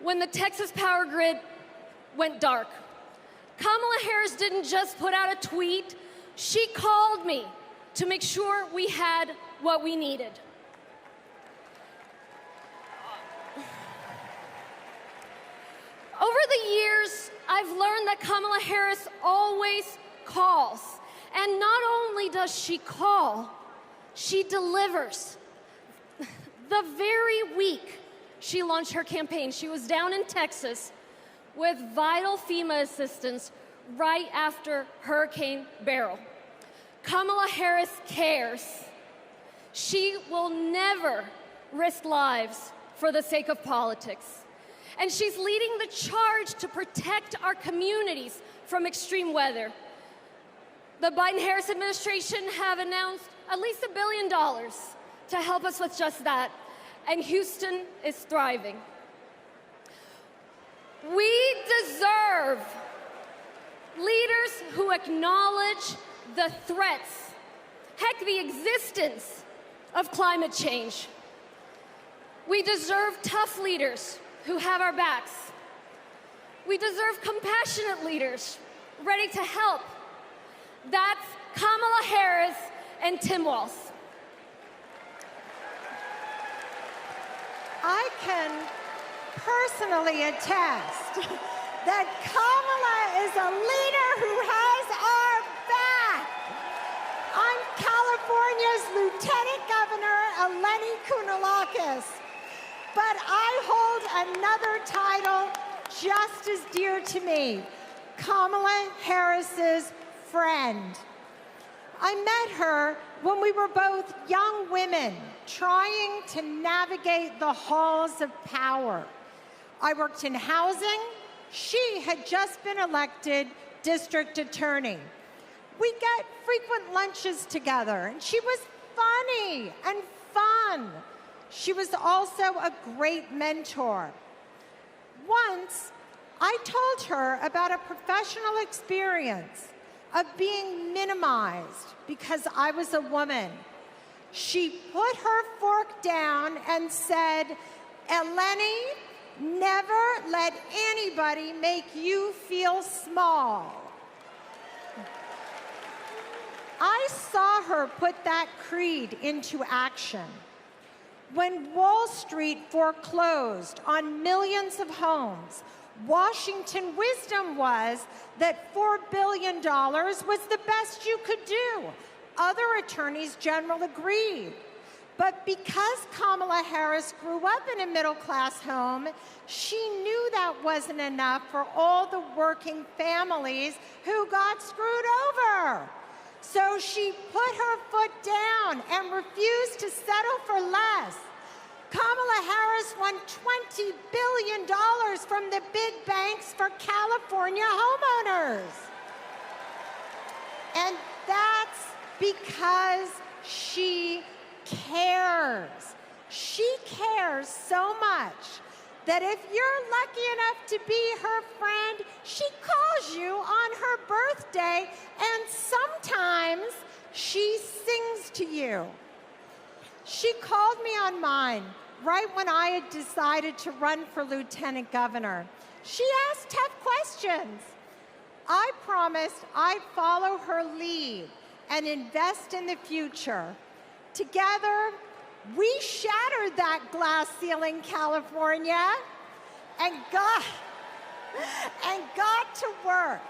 when the Texas power grid went dark. Kamala Harris didn't just put out a tweet, she called me to make sure we had what we needed. Over the years, I've learned that Kamala Harris always calls. And not only does she call, she delivers. The very week she launched her campaign, she was down in Texas with vital FEMA assistance right after Hurricane Beryl. Kamala Harris cares. She will never risk lives for the sake of politics. And she's leading the charge to protect our communities from extreme weather. The Biden-Harris administration have announced at least $1 billion to help us with just that, and Houston is thriving. We deserve leaders who acknowledge the threats, heck, the existence of climate change. We deserve tough leaders who have our backs. We deserve compassionate leaders ready to help. That's Kamala Harris and Tim Walz. I can personally attest that Kamala is a leader who has our back. I'm California's Lieutenant Governor, Eleni Kounalakis, but I hold another title just as dear to me, Kamala Harris's friend. I met her when we were both young women trying to navigate the halls of power. I worked in housing. She had just been elected district attorney. We get frequent lunches together, and she was funny and fun. She was also a great mentor. Once, I told her about a professional experience of being minimized because I was a woman. She put her fork down and said, "Eleni, never let anybody make you feel small." I saw her put that creed into action. When Wall Street foreclosed on millions of homes, Washington wisdom was that $4 billion was the best you could do. Other attorneys general agreed. But because Kamala Harris grew up in a middle-class home, she knew that wasn't enough for all the working families who got screwed over. So she put her foot down and refused to settle for less. Kamala Harris won $20 billion from the big banks for California homeowners. And that's because she cares. She cares so much that if you're lucky enough to be her friend, she calls you on her birthday, and sometimes she sings to you. She called me on mine right when I had decided to run for lieutenant governor. She asked tough questions. I promised I'd follow her lead and invest in the future. Together, we shattered that glass ceiling, California, and got to work.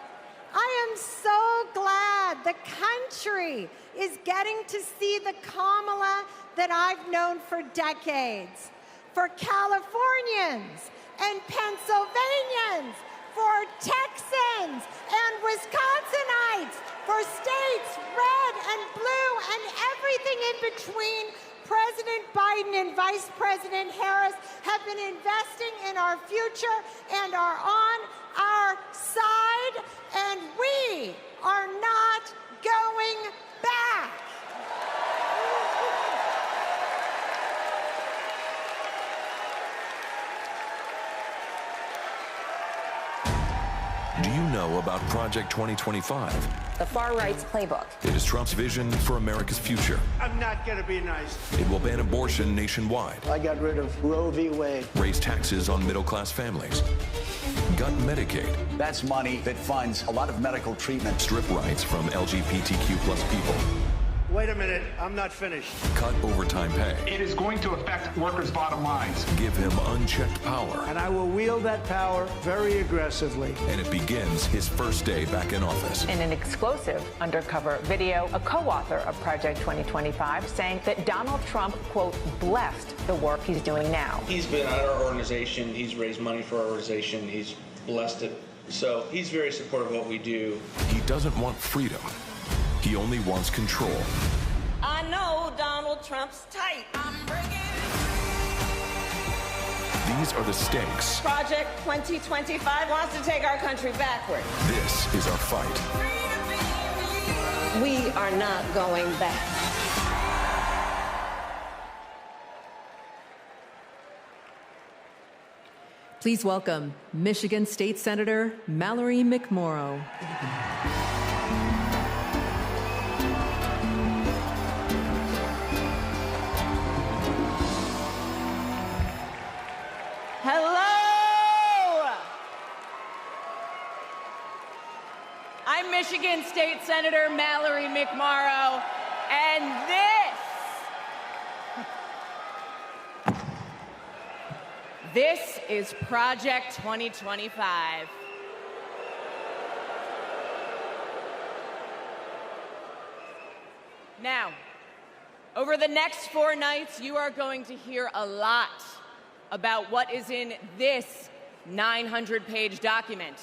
I am so glad the country is getting to see the Kamala that I've known for decades. For Californians and Pennsylvanians, for Texans and Wisconsinites, for states red and blue and everything in between, President Biden and Vice President Harris have been investing in our future and are on our side, and we are not going back. Do you know about Project 2025? The far right's playbook. It is Trump's vision for America's future. I'm not going to be nice. It will ban abortion nationwide, I got rid of Roe v. Wade. raise taxes on middle-class families, gut Medicaid, That's money that funds a lot of medical treatment. strip rights from LGBTQ plus people, Wait a minute, I'm not finished. cut overtime pay, It is going to affect workers' bottom lines. give him unchecked power, And I will wield that power very aggressively. and it begins his first day back in office. In an exclusive undercover video, a co-author of Project 2025 saying that Donald Trump, quote, blessed the work he's doing now. He's been at our organization. He's raised money for our organization. He's blessed it. So he's very supportive of what we do. He doesn't want freedom. He only wants control. I know Donald Trump's tight. These are the stakes. Project 2025 wants to take our country backward. This is our fight. We are not going back. Please welcome Michigan State Senator Mallory McMorrow. Hello! I'm Michigan State Senator Mallory McMorrow, and this is Project 2025. Now, over the next 4 nights, you are going to hear a lot about what is in this 900-page document.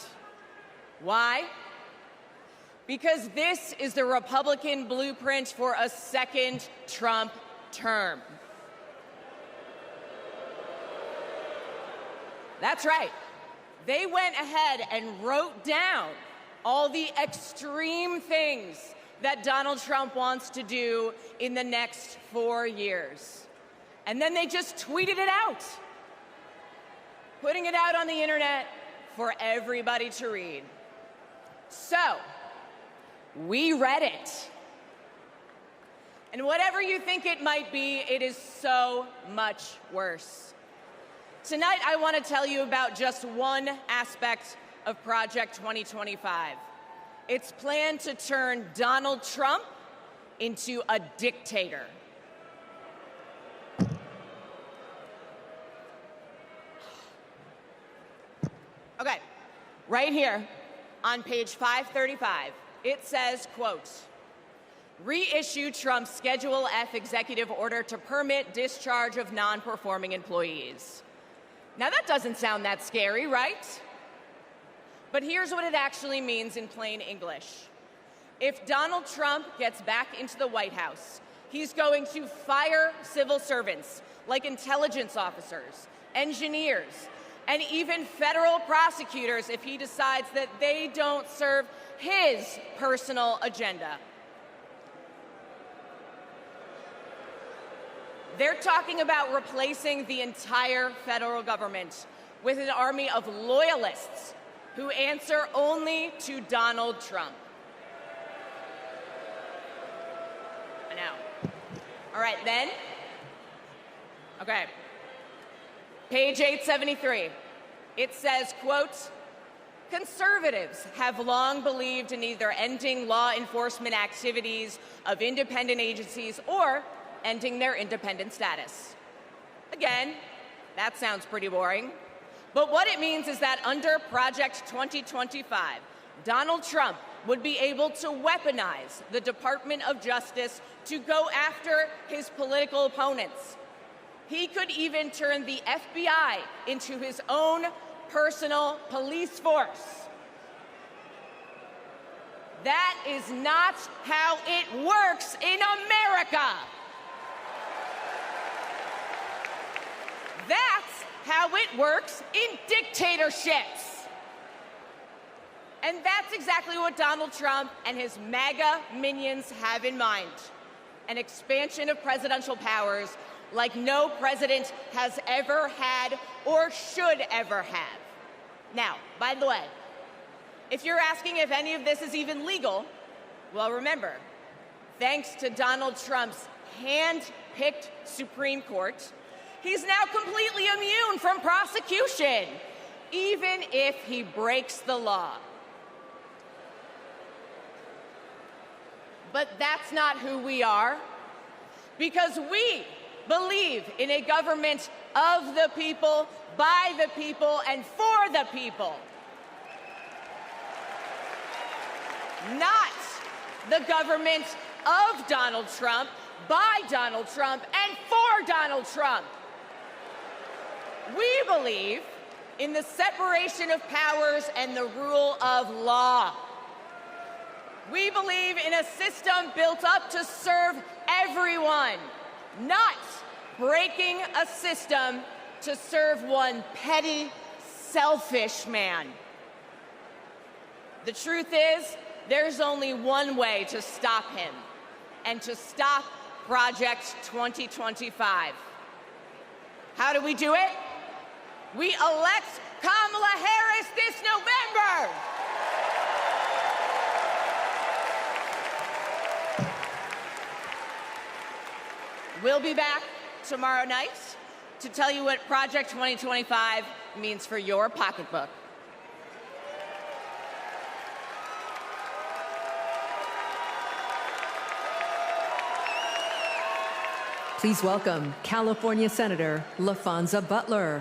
Why? Because this is the Republican blueprint for a second Trump term. That's right. They went ahead and wrote down all the extreme things that Donald Trump wants to do in the next 4 years. And then they just tweeted it out, putting it out on the internet for everybody to read. So, we read it. And whatever you think it might be, it is so much worse. Tonight, I want to tell you about just one aspect of Project 2025. Its plan to turn Donald Trump into a dictator. Okay, right here on page 535, it says, quote, reissue Trump's Schedule F executive order to permit discharge of non-performing employees. Now that doesn't sound that scary, right? But here's what it actually means in plain English. If Donald Trump gets back into the White House, he's going to fire civil servants like intelligence officers, engineers, and even federal prosecutors if he decides that they don't serve his personal agenda. They're talking about replacing the entire federal government with an army of loyalists who answer only to Donald Trump. I know. All right, then. Okay. Page 873. It says, quote, conservatives have long believed in either ending law enforcement activities of independent agencies or ending their independent status. Again, that sounds pretty boring. But what it means is that under Project 2025, Donald Trump would be able to weaponize the Department of Justice to go after his political opponents. He could even turn the FBI into his own personal police force. That is not how it works in America. That's how it works in dictatorships. And that's exactly what Donald Trump and his MAGA minions have in mind: an expansion of presidential powers like no president has ever had or should ever have. Now, by the way, if you're asking if any of this is even legal, well, remember, thanks to Donald Trump's hand-picked Supreme Court, he's now completely immune from prosecution, even if he breaks the law. But that's not who we are, because we believe in a government of the people, by the people, and for the people. Not the government of Donald Trump, by Donald Trump, and for Donald Trump. We believe in the separation of powers and the rule of law. We believe in a system built up to serve everyone, not breaking a system to serve one petty, selfish man. The truth is, there's only one way to stop him, and to stop Project 2025. How do we do it? We elect Kamala Harris this November. We'll be back tomorrow night to tell you what Project 2025 means for your pocketbook. Please welcome California Senator LaFonza Butler.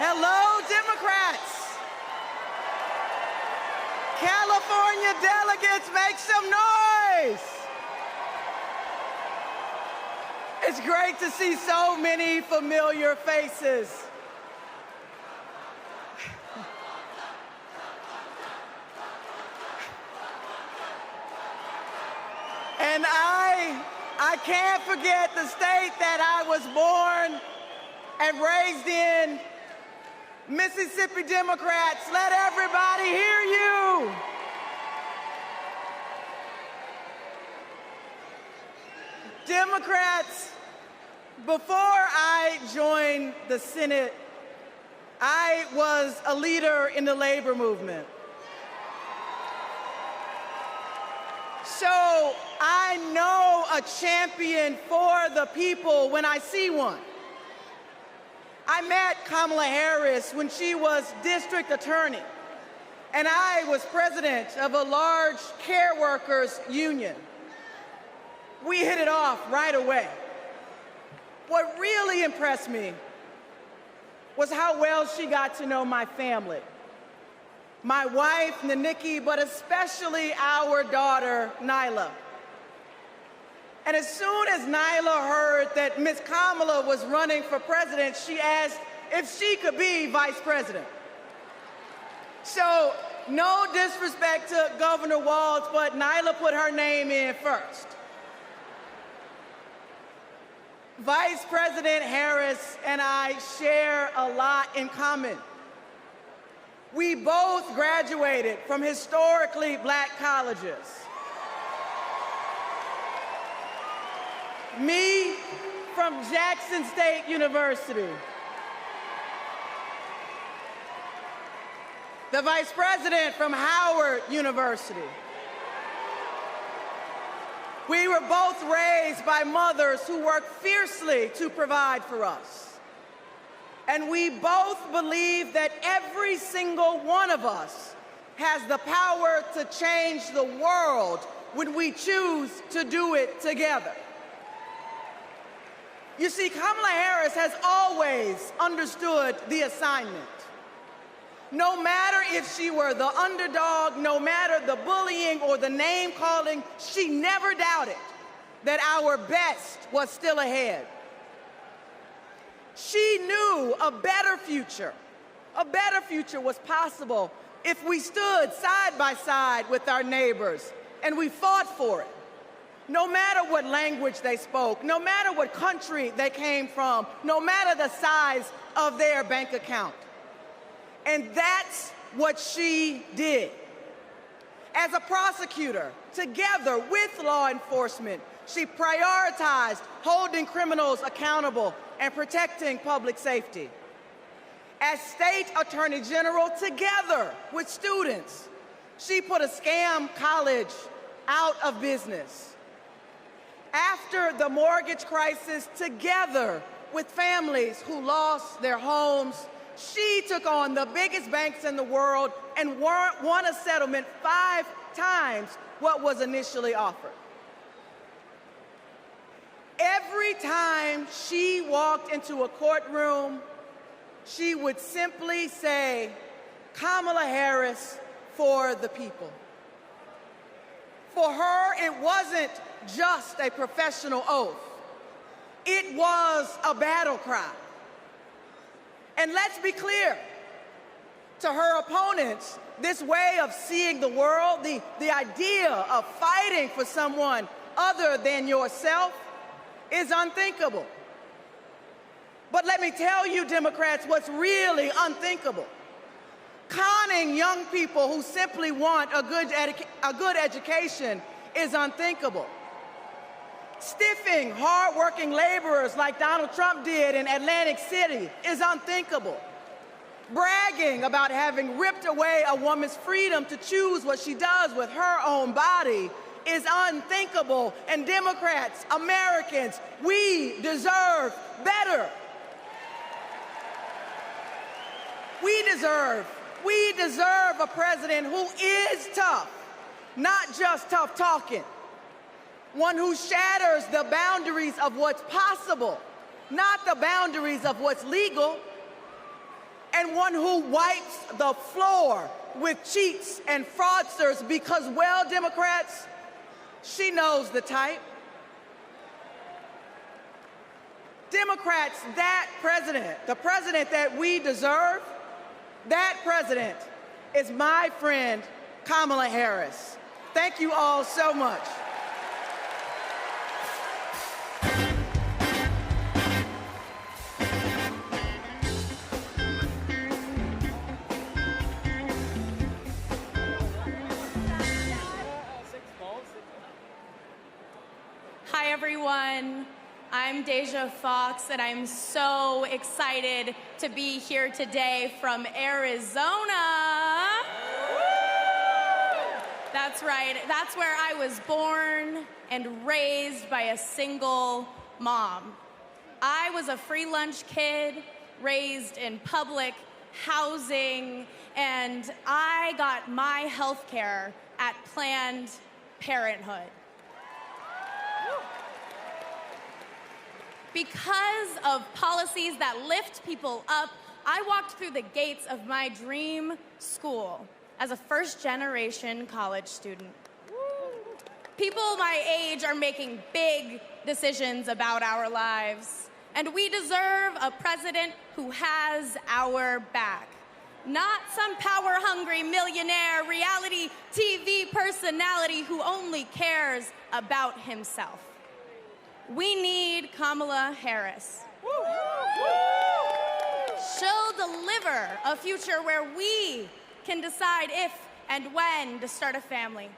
Hello, Democrats. California delegates, make some noise. It's great to see so many familiar faces. And I can't forget the state that I was born and raised in. Mississippi Democrats, let everybody hear you. Democrats, before I joined the Senate, I was a leader in the labor movement. So I know a champion for the people when I see one. I met Kamala Harris when she was district attorney, and I was president of a large care workers union. We hit it off right away. What really impressed me was how well she got to know my family. My wife, Naniki, but especially our daughter, Nyla. And as soon as Nyla heard that Ms. Kamala was running for president, she asked if she could be vice president. So, no disrespect to Governor Walz, but Nyla put her name in first. Vice President Harris and I share a lot in common. We both graduated from historically black colleges. Me from Jackson State University. The Vice President from Howard University. We were both raised by mothers who worked fiercely to provide for us. And we both believe that every single one of us has the power to change the world when we choose to do it together. You see, Kamala Harris has always understood the assignment. No matter if she were the underdog, no matter the bullying or the name calling, she never doubted that our best was still ahead. She knew a better future was possible if we stood side by side with our neighbors and we fought for it. No matter what language they spoke, no matter what country they came from, no matter the size of their bank account. And that's what she did. As a prosecutor, together with law enforcement, she prioritized holding criminals accountable and protecting public safety. As state attorney general, together with students, she put a scam college out of business. After the mortgage crisis, together with families who lost their homes, she took on the biggest banks in the world and won a settlement 5 times what was initially offered. Every time she walked into a courtroom, she would simply say, "Kamala Harris for the people." For her, it wasn't just a professional oath. It was a battle cry. And let's be clear, to her opponents, this way of seeing the world, the idea of fighting for someone other than yourself, is unthinkable. But let me tell you, Democrats, what's really unthinkable. Conning young people who simply want a good education is unthinkable. Stiffing hardworking laborers like Donald Trump did in Atlantic City is unthinkable. Bragging about having ripped away a woman's freedom to choose what she does with her own body is unthinkable. And Democrats, Americans, we deserve better. We deserve a president who is tough, not just tough talking. One who shatters the boundaries of what's possible, not the boundaries of what's legal. And one who wipes the floor with cheats and fraudsters because, well, Democrats, she knows the type. Democrats, that president, the president that we deserve, that president is my friend, Kamala Harris. Thank you all so much. Hi, everyone. I'm Deja Fox, and I'm so excited to be here today from Arizona. That's right. That's where I was born and raised by a single mom. I was a free lunch kid, raised in public housing, and I got my health care at Planned Parenthood. Because of policies that lift people up, I walked through the gates of my dream school as a first-generation college student. People my age are making big decisions about our lives, and we deserve a president who has our back. Not some power-hungry millionaire reality TV personality who only cares about himself. We need Kamala Harris. She'll deliver a future where we can decide if and when to start a family.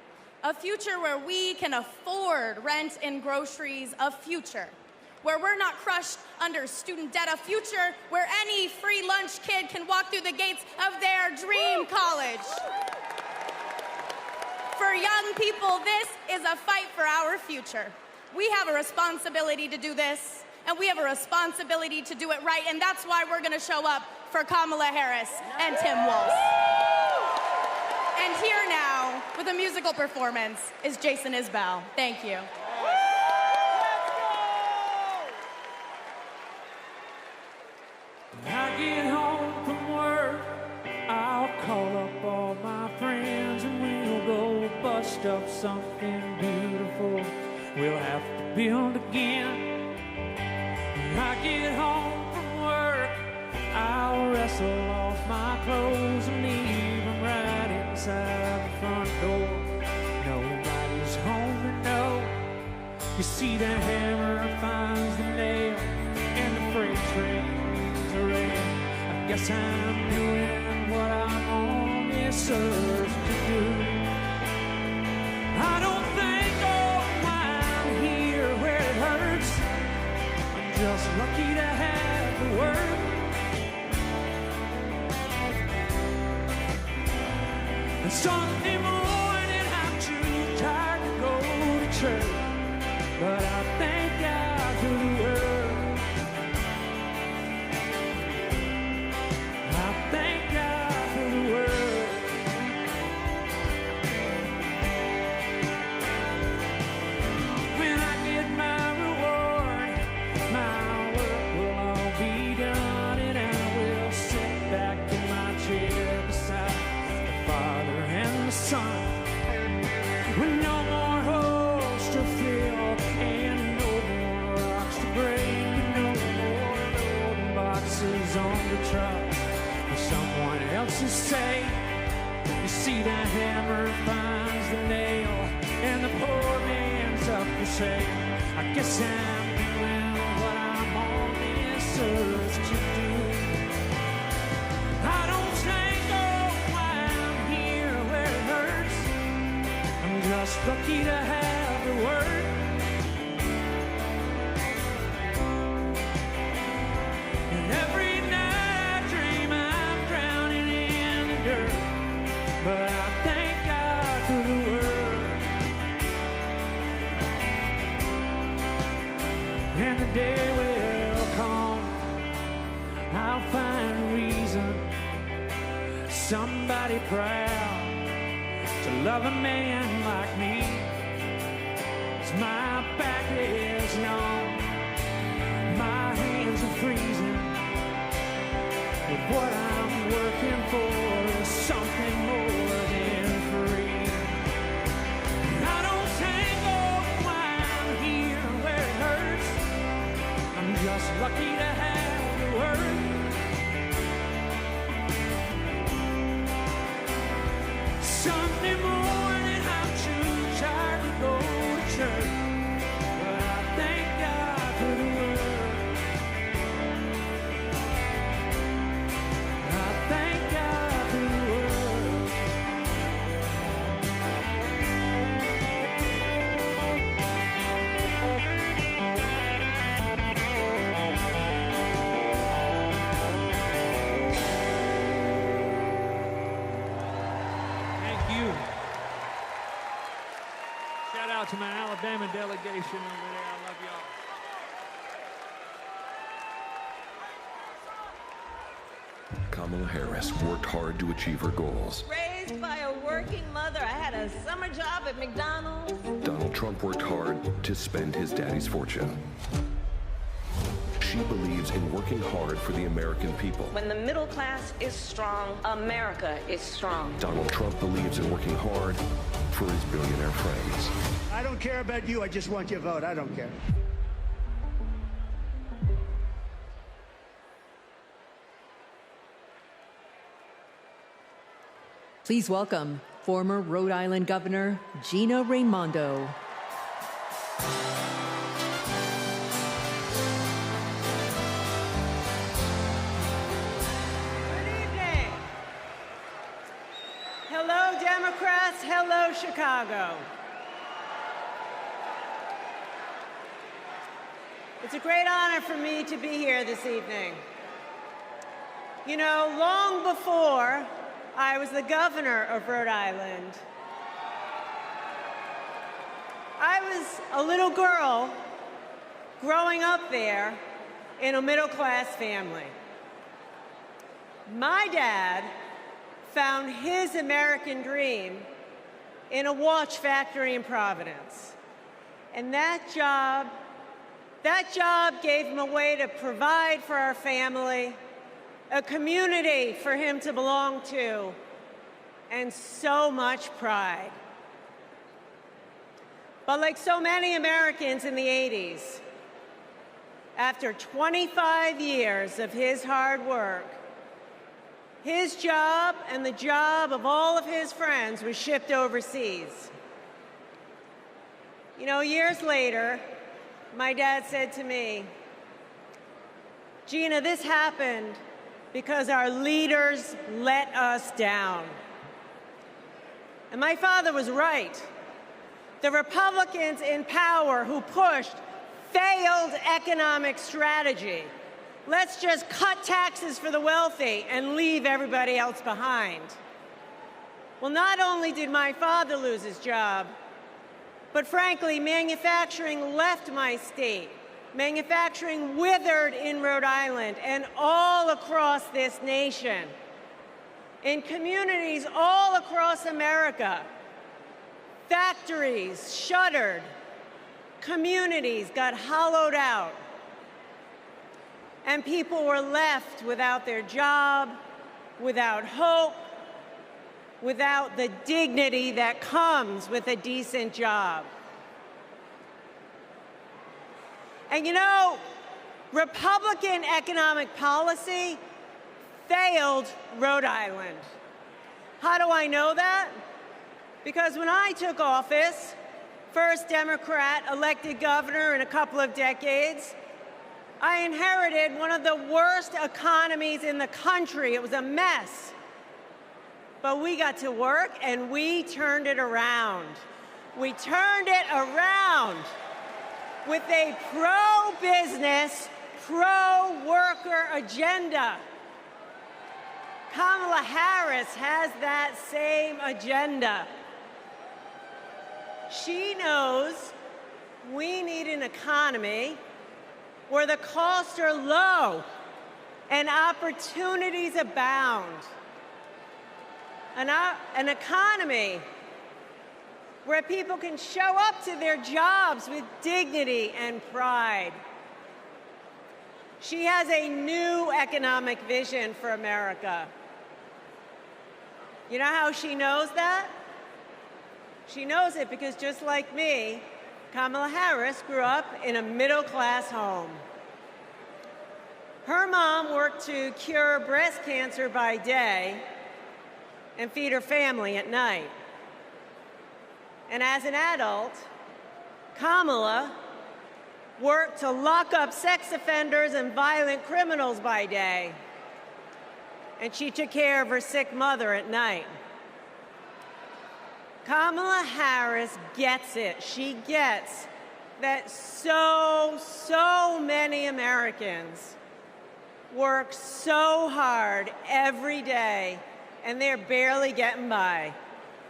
A future where we can afford rent and groceries. A future where we're not crushed under student debt. A future where any free lunch kid can walk through the gates of their dream college. For young people, this is a fight for our future. We have a responsibility to do this, and we have a responsibility to do it right, and that's why we're going to show up for Kamala Harris and Tim Walz. And here now, with a musical performance, is Jason Isbell. Thank you. When I get home from work, I'll bust up something beautiful we'll have to build again. When I get home from work, I'll wrestle off my clothes and leave them right inside the front door. Nobody's home to know. You see the hammer finds the nail, and the freight train means a rail. I guess I'm doing what I'm on this earth to do. I don't think, oh, I'm here where it hurts. I'm just lucky to have the word. And Sunday morning I'm too tired to go to church, but I thank God for the word. I thank God for the word. When I get my reward, my work will all be done, and I will sit back in my chair beside the Father and the Son. With no more holes to fill and no more rocks to break, and no more loading boxes on the truck for someone else's sake. You see the hammer finds the nail, and the poor man's up for sale. I guess I'm doing what I'm on this earth to do. I don't think, oh, I'm here where it hurts. I'm just lucky to have the word. And every night I dream I'm drowning in the dirt, but I thank God for the word. And the day will come, I'll find a reason, somebody proud to love a man like me. 'Cause my back is numb, my hands are freezing, but what I'm working for is something more than free. And I don't think, oh, I'm here where it hurts. I'm just lucky to have the word. Sunday morning I'm too tired to go to church, but I thank God for the word. I thank God for the word. Thank you. Shout out to my Alabama delegation over there. I love y'all. Kamala Harris worked hard to achieve her goals. Raised by a working mother, I had a summer job at McDonald's. Donald Trump worked hard to spend his daddy's fortune. She believes in working hard for the American people. When the middle class is strong, America is strong. Donald Trump believes in working hard for his billionaire friends. I don't care about you. I just want your vote. I don't care. Please welcome former Rhode Island Governor Gina Raimondo. Hello, Democrats. Hello, Chicago. It's a great honor for me to be here this evening. You know, long before I was the governor of Rhode Island, I was a little girl growing up there in a middle-class family. My dad found his American dream in a watch factory in Providence. And that job gave him a way to provide for our family, a community for him to belong to, and so much pride. But like so many Americans in the 80s, after 25 years of his hard work, his job and the job of all of his friends was shipped overseas. You know, years later, my dad said to me, "Gina, this happened because our leaders let us down." And my father was right. The Republicans in power who pushed failed economic strategy. Let's just cut taxes for the wealthy and leave everybody else behind. Well, not only did my father lose his job, but frankly, manufacturing left my state. Manufacturing withered in Rhode Island and all across this nation. In communities all across America, factories shuttered, communities got hollowed out, and people were left without their job, without hope, without the dignity that comes with a decent job. And you know, Republican economic policy failed Rhode Island. How do I know that? Because when I took office, first Democrat elected governor in a couple of decades, I inherited one of the worst economies in the country. It was a mess. But we got to work and we turned it around. We turned it around with a pro-business, pro-worker agenda. Kamala Harris has that same agenda. She knows we need an economy where the costs are low and opportunities abound. An economy where people can show up to their jobs with dignity and pride. She has a new economic vision for America. You know how she knows that? She knows it because just like me, Kamala Harris grew up in a middle-class home. Her mom worked to cure breast cancer by day and feed her family at night. And as an adult, Kamala worked to lock up sex offenders and violent criminals by day. And she took care of her sick mother at night. Kamala Harris gets it. She gets that so many Americans work so hard every day and they're barely getting by.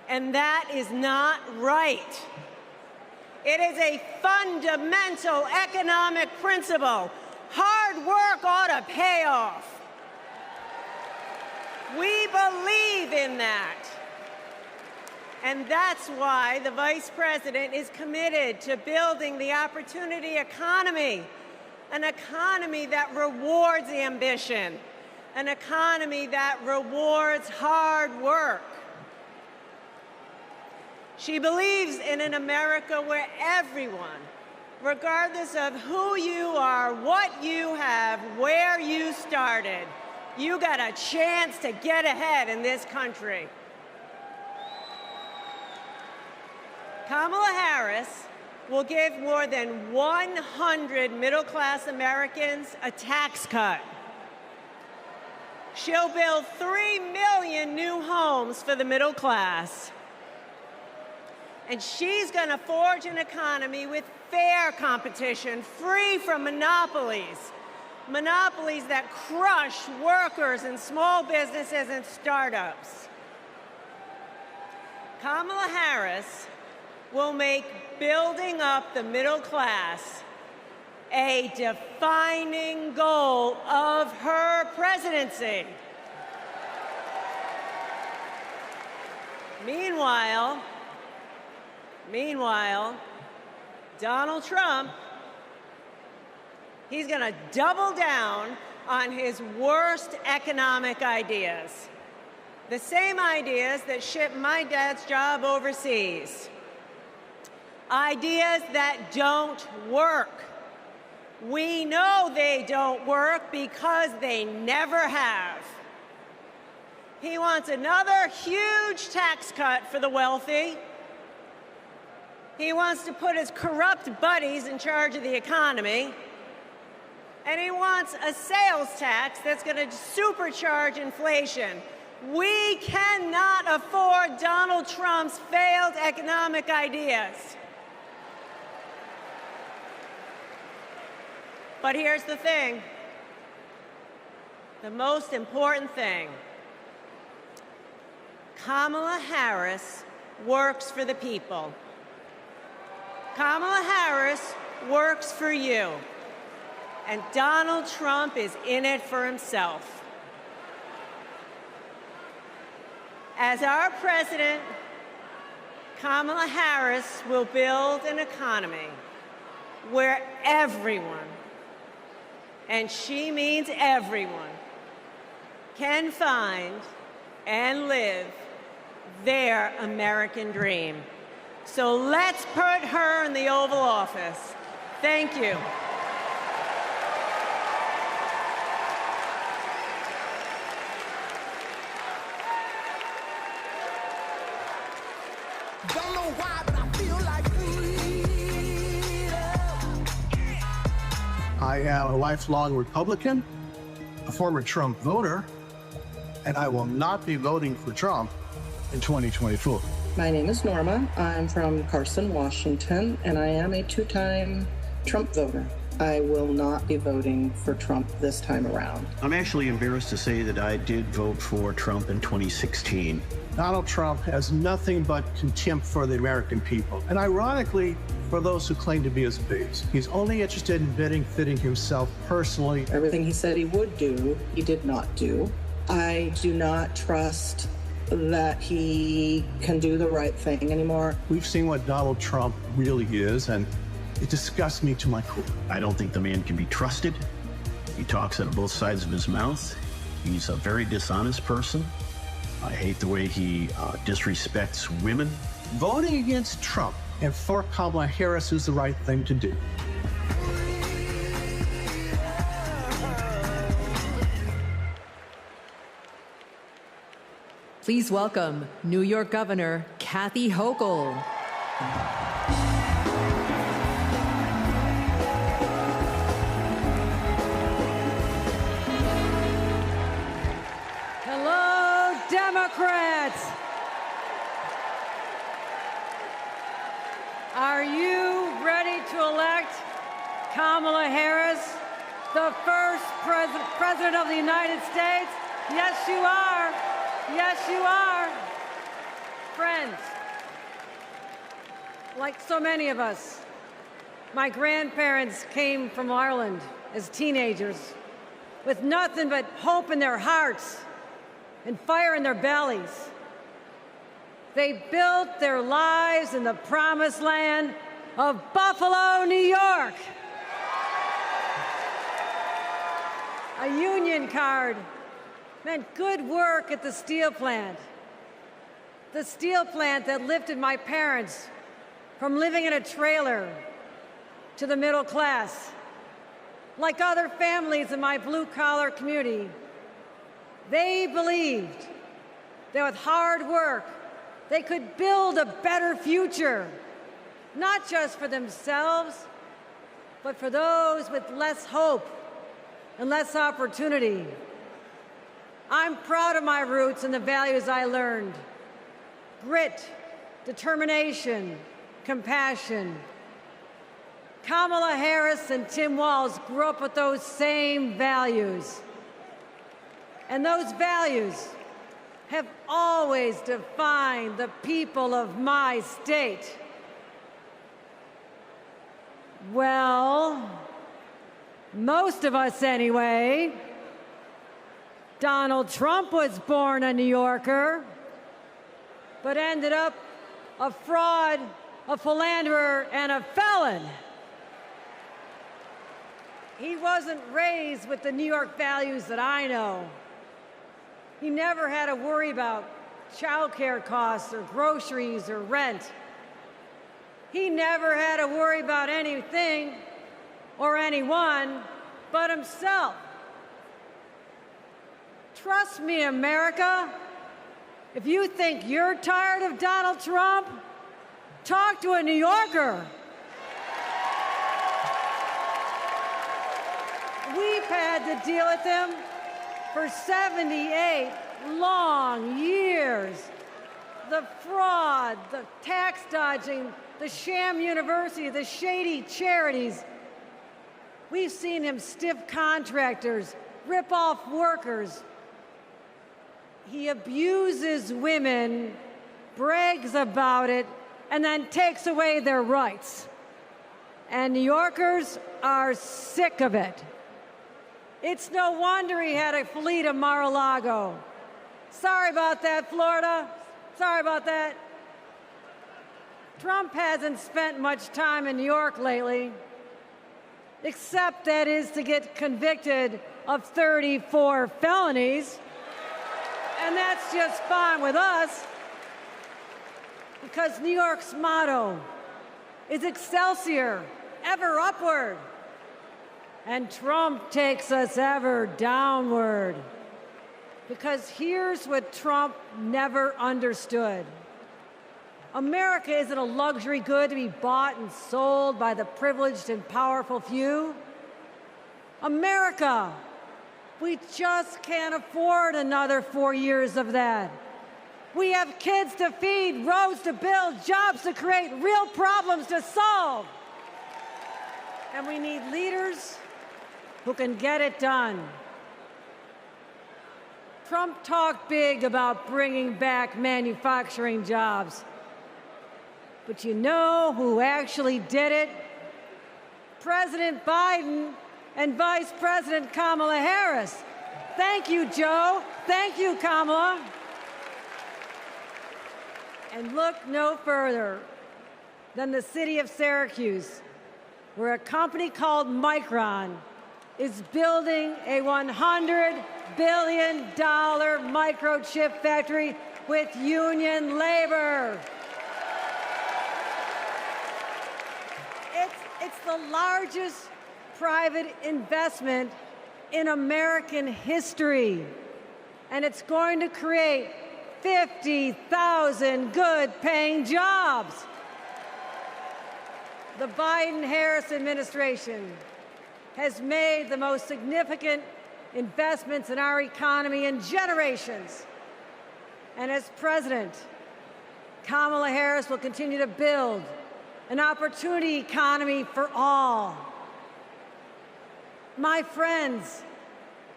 And that is not right. It is a fundamental economic principle. Hard work ought to pay off. We believe in that. And that's why the Vice President is committed to building the opportunity economy, an economy that rewards ambition, an economy that rewards hard work. She believes in an America where everyone, regardless of who you are, what you have, where you started, you got a chance to get ahead in this country. Kamala Harris will give more than 100 middle-class Americans a tax cut. She'll build 3 million new homes for the middle class. And she's going to forge an economy with fair competition, free from monopolies. Monopolies that crush workers and small businesses and startups. Kamala Harris will make building up the middle class a defining goal of her presidency. Meanwhile, Donald Trump, he's going to double down on his worst economic ideas. The same ideas that shipped my dad's job overseas. ideas that don't work. We know they don't work because they never have. He wants another huge tax cut for the wealthy. He wants to put his corrupt buddies in charge of the economy. And he wants a sales tax that's going to supercharge inflation. We cannot afford Donald Trump's failed economic ideas. But here's the thing. The most important thing. Kamala Harris works for the people. Kamala Harris works for you. And Donald Trump is in it for himself. As our president, Kamala Harris will build an economy where everyone, and she means everyone, can find and live their American dream. So let's put her in the Oval Office. Thank you. Don't know why, but I feel like freedom. I am a lifelong Republican, a former Trump voter, and I will not be voting for Trump in 2024. My name is Norma. I'm from Carson, Washington, and I am a two-time Trump voter. I will not be voting for Trump this time around. I'm actually embarrassed to say that I did vote for Trump in 2016. Donald Trump has nothing but contempt for the American people, and ironically, for those who claim to be his base. He's only interested in benefiting himself personally. Everything he said he would do, he did not do. I do not trust that he can do the right thing anymore. We've seen what Donald Trump really is, and it disgusts me to my core. I don't think the man can be trusted. He talks out of both sides of his mouth. He's a very dishonest person. I hate the way he disrespects women. Voting against Trump and for Kamala Harris is the right thing to do. Please welcome New York Governor Kathy Hochul. Hello, Democrats. Are you ready to elect Kamala Harris, the first president of the United States? Yes, you are. Yes, you are. Friends, like so many of us, my grandparents came from Ireland as teenagers with nothing but hope in their hearts and fire in their bellies. They built their lives in the promised land of Buffalo, New York. A union card meant good work at the steel plant. The steel plant that lifted my parents from living in a trailer to the middle class. Like other families in my blue-collar community, they believed that with hard work, they could build a better future, not just for themselves, but for those with less hope and less opportunity. I'm proud of my roots and the values I learned. Grit, determination, compassion. Kamala Harris and Tim Walz grew up with those same values. And those values have always defined the people of my state. Well, most of us anyway. Donald Trump was born a New Yorker, but ended up a fraud, a philanderer, and a felon. He wasn't raised with the New York values that I know. He never had to worry about childcare costs or groceries or rent. He never had to worry about anything or anyone but himself. Trust me, America. If you think you're tired of Donald Trump, talk to a New Yorker. We've had to deal with him for 78 long years. The fraud, the tax dodging, the sham university, the shady charities. We've seen him stiff contractors, rip off workers. He abuses women, brags about it, and then takes away their rights. And New Yorkers are sick of it. It's no wonder he had to flee to Mar-a-Lago. Sorry about that, Florida. Sorry about that. Trump hasn't spent much time in New York lately, except that is to get convicted of 34 felonies. And that's just fine with us, because New York's motto is Excelsior, ever upward. And Trump takes us ever downward. Because here's what Trump never understood. America isn't a luxury good to be bought and sold by the privileged and powerful few. America, we just can't afford another 4 years of that. We have kids to feed, roads to build, jobs to create, real problems to solve. And we need leaders who can get it done. Trump talked big about bringing back manufacturing jobs. But you know who actually did it? President Biden and Vice President Kamala Harris. Thank you, Joe. Thank you, Kamala. And look no further than the city of Syracuse, where a company called Micron is building a $100 billion microchip factory with union labor. It's the largest private investment in American history, and it's going to create 50,000 good-paying jobs. The Biden-Harris administration has made the most significant investments in our economy in generations. And as president, Kamala Harris will continue to build an opportunity economy for all. My friends,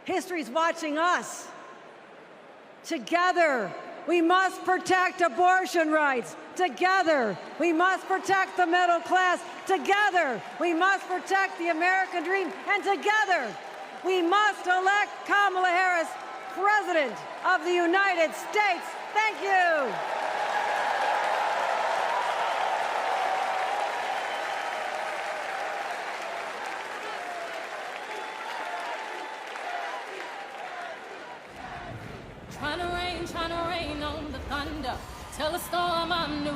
history's watching us. Together, we must protect abortion rights. Together, we must protect the middle class. Together, we must protect the American dream. And together, we must elect Kamala Harris President of the United States. Thank you. Trying to rain on the thunder, tell the storm I'm new.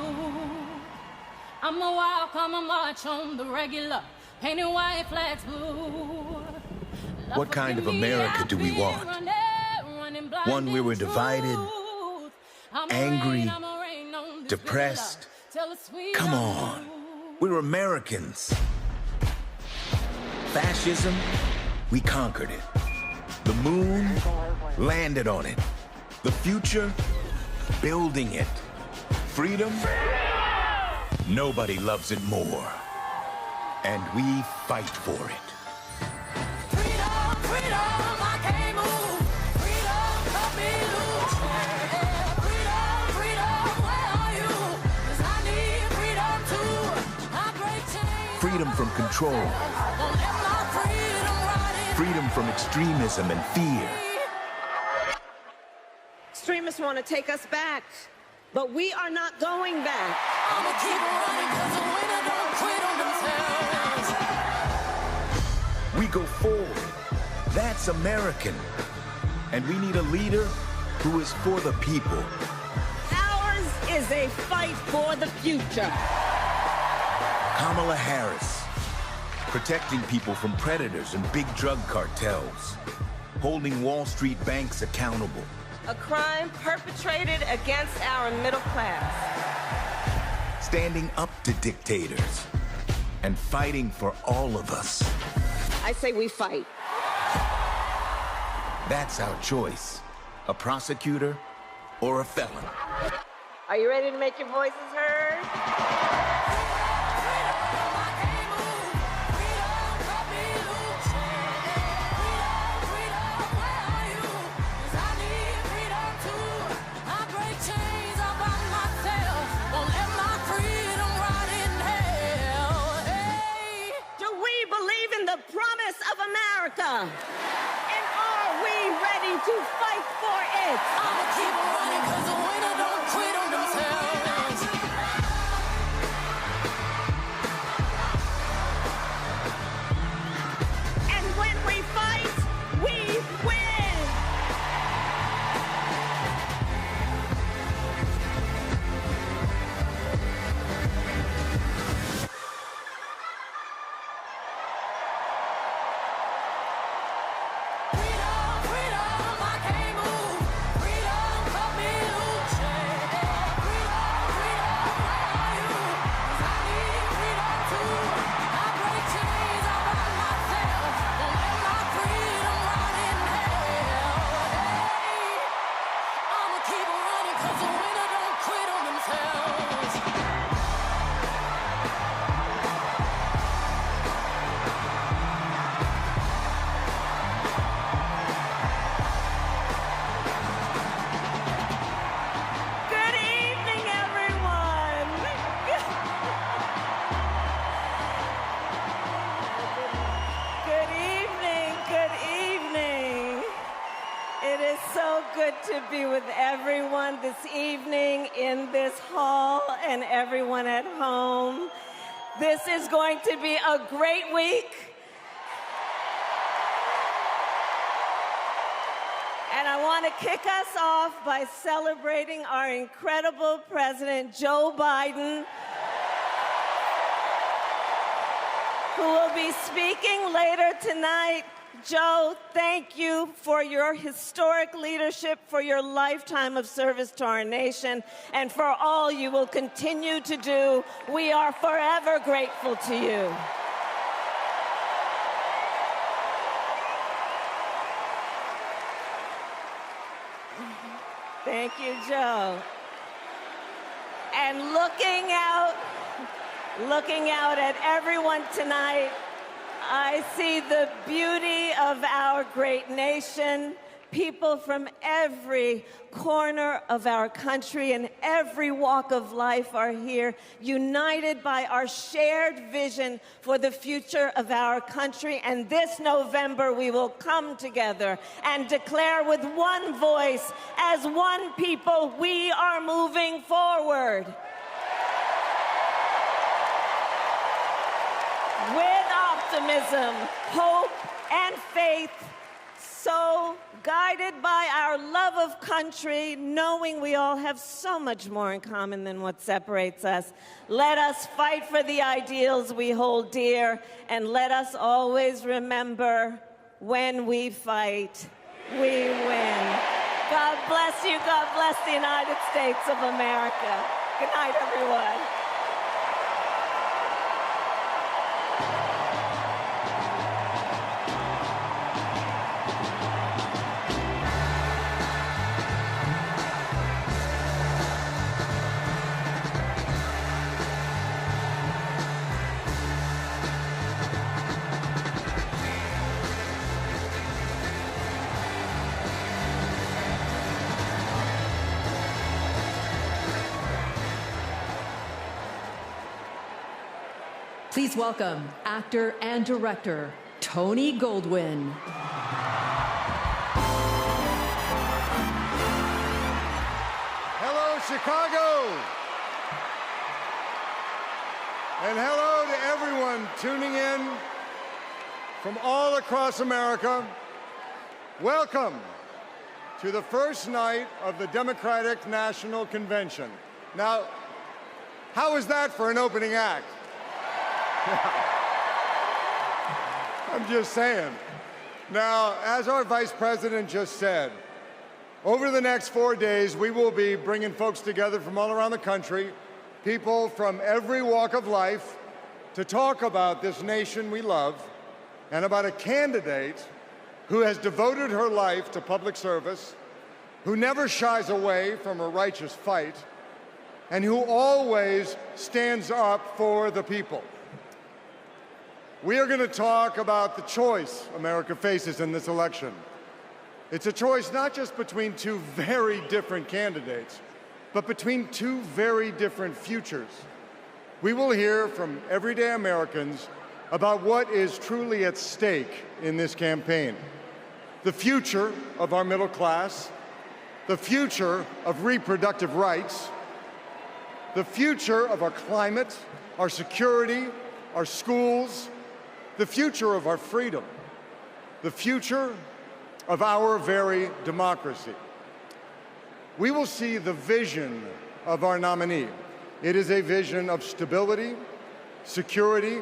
I'm a wild, come a march on the regular, painted white flags blue. What kind of America do we want? One where we're divided, angry, depressed? Come on, we're Americans. Fascism, we conquered it. The moon, landed on it. The future, building it. Freedom, nobody loves it more. And we fight for it. Freedom, freedom, I can't move. Freedom, cut me loose. Freedom, freedom, where are you? 'Cause I need freedom too. I break chains. Freedom from control. Won't let my freedom rot in. Freedom from extremism and fear. Extremists want to take us back, but we are not going back. I'ma keep running 'cause the winner don't quit on themselves. We go forward. That's American. And we need a leader who is for the people. Ours is a fight for the future. Kamala Harris, protecting people from predators and big drug cartels, holding Wall Street banks accountable. A crime perpetrated against our middle class. Standing up to dictators and fighting for all of us. I say we fight. That's our choice, a prosecutor or a felon. Are you ready to make your voices heard? Of America. And are we ready to fight for it? I'ma keep on running 'cause the winner don't quit on themselves. And when we fight, we win. To be with everyone this evening in this hall and everyone at home. This is going to be a great week. And I want to kick us off by celebrating our incredible President Joe Biden, who will be speaking later tonight. Joe, thank you for your historic leadership, for your lifetime of service to our nation, and for all you will continue to do. We are forever grateful to you. Thank you, Joe. And looking out at everyone tonight, I see the beauty of our great nation. People from every corner of our country and every walk of life are here, united by our shared vision for the future of our country. And this November, we will come together and declare with one voice, as one people, we are moving forward. With optimism, hope, and faith, so guided by our love of country, knowing we all have so much more in common than what separates us. Let us fight for the ideals we hold dear, and let us always remember, when we fight, we win. God bless you. God bless the United States of America. Good night, everyone. Please welcome actor and director Tony Goldwyn. Hello, Chicago. And hello to everyone tuning in from all across America. Welcome to the first night of the Democratic National Convention. Now, how was that for an opening act? I'm just saying. Now, as our vice president just said, over the next 4 days, we will be bringing folks together from all around the country, people from every walk of life, to talk about this nation we love and about a candidate who has devoted her life to public service, who never shies away from a righteous fight, and who always stands up for the people. We are going to talk about the choice America faces in this election. It's a choice not just between two very different candidates, but between two very different futures. We will hear from everyday Americans about what is truly at stake in this campaign. The future of our middle class, the future of reproductive rights, the future of our climate, our security, our schools, the future of our freedom, the future of our very democracy. We will see the vision of our nominee. It is a vision of stability, security,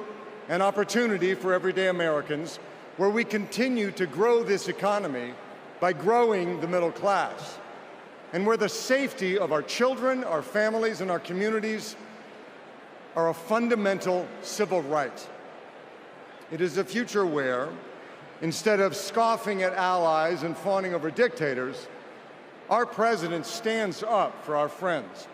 and opportunity for everyday Americans, where we continue to grow this economy by growing the middle class, and where the safety of our children, our families, and our communities are a fundamental civil right. It is a future where, instead of scoffing at allies and fawning over dictators, our president stands up for our friends,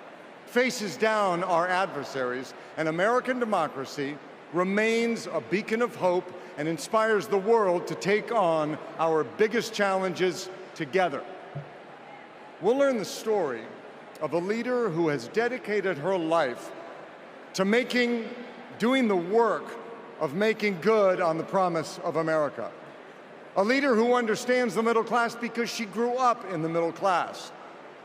faces down our adversaries, and American democracy remains a beacon of hope and inspires the world to take on our biggest challenges together. We'll learn the story of a leader who has dedicated her life to doing the work of making good on the promise of America. A leader who understands the middle class because she grew up in the middle class.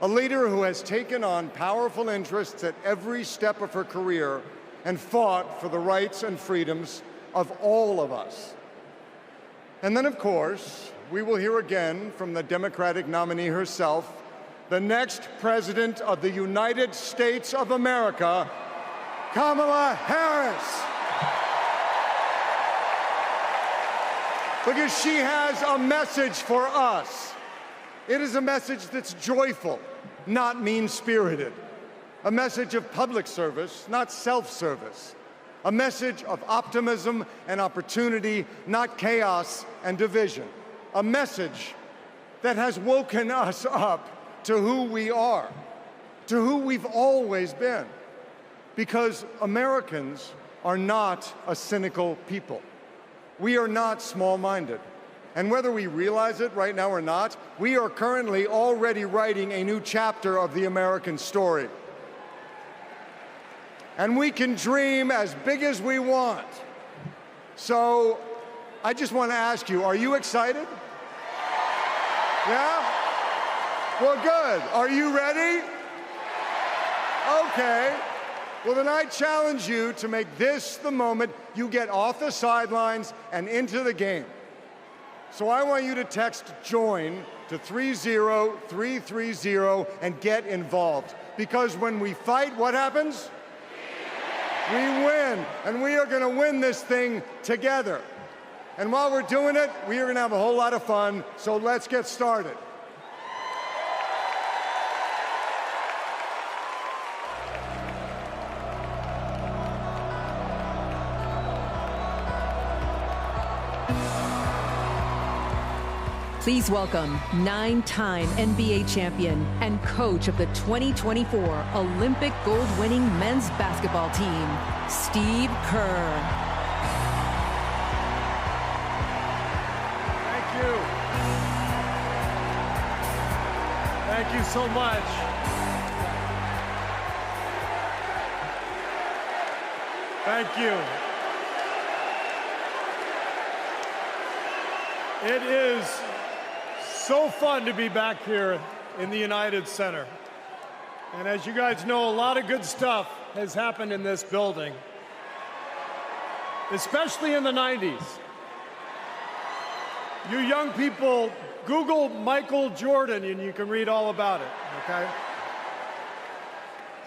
A leader who has taken on powerful interests at every step of her career and fought for the rights and freedoms of all of us. And then, of course, we will hear again from the Democratic nominee herself, the next President of the United States of America, Kamala Harris. Because she has a message for us. It is a message that's joyful, not mean-spirited. A message of public service, not self-service. A message of optimism and opportunity, not chaos and division. A message that has woken us up to who we are, to who we've always been. Because Americans are not a cynical people. We are not small-minded. And whether we realize it right now or not, we are currently already writing a new chapter of the American story. And we can dream as big as we want. So I just want to ask you, are you excited? Yeah? Well, good. Are you ready? Okay. Well, then I challenge you to make this the moment you get off the sidelines and into the game. So I want you to text JOIN to 30330 and get involved. Because when we fight, what happens? We win. And we are going to win this thing together. And while we're doing it, we are going to have a whole lot of fun. So let's get started. Please welcome 9-time NBA champion and coach of the 2024 Olympic gold-winning men's basketball team, Steve Kerr. Thank you. Thank you so much. Thank you. It is so fun to be back here in the United Center. And as you guys know, a lot of good stuff has happened in this building, especially in the 90s. You young people, Google Michael Jordan and you can read all about it, okay?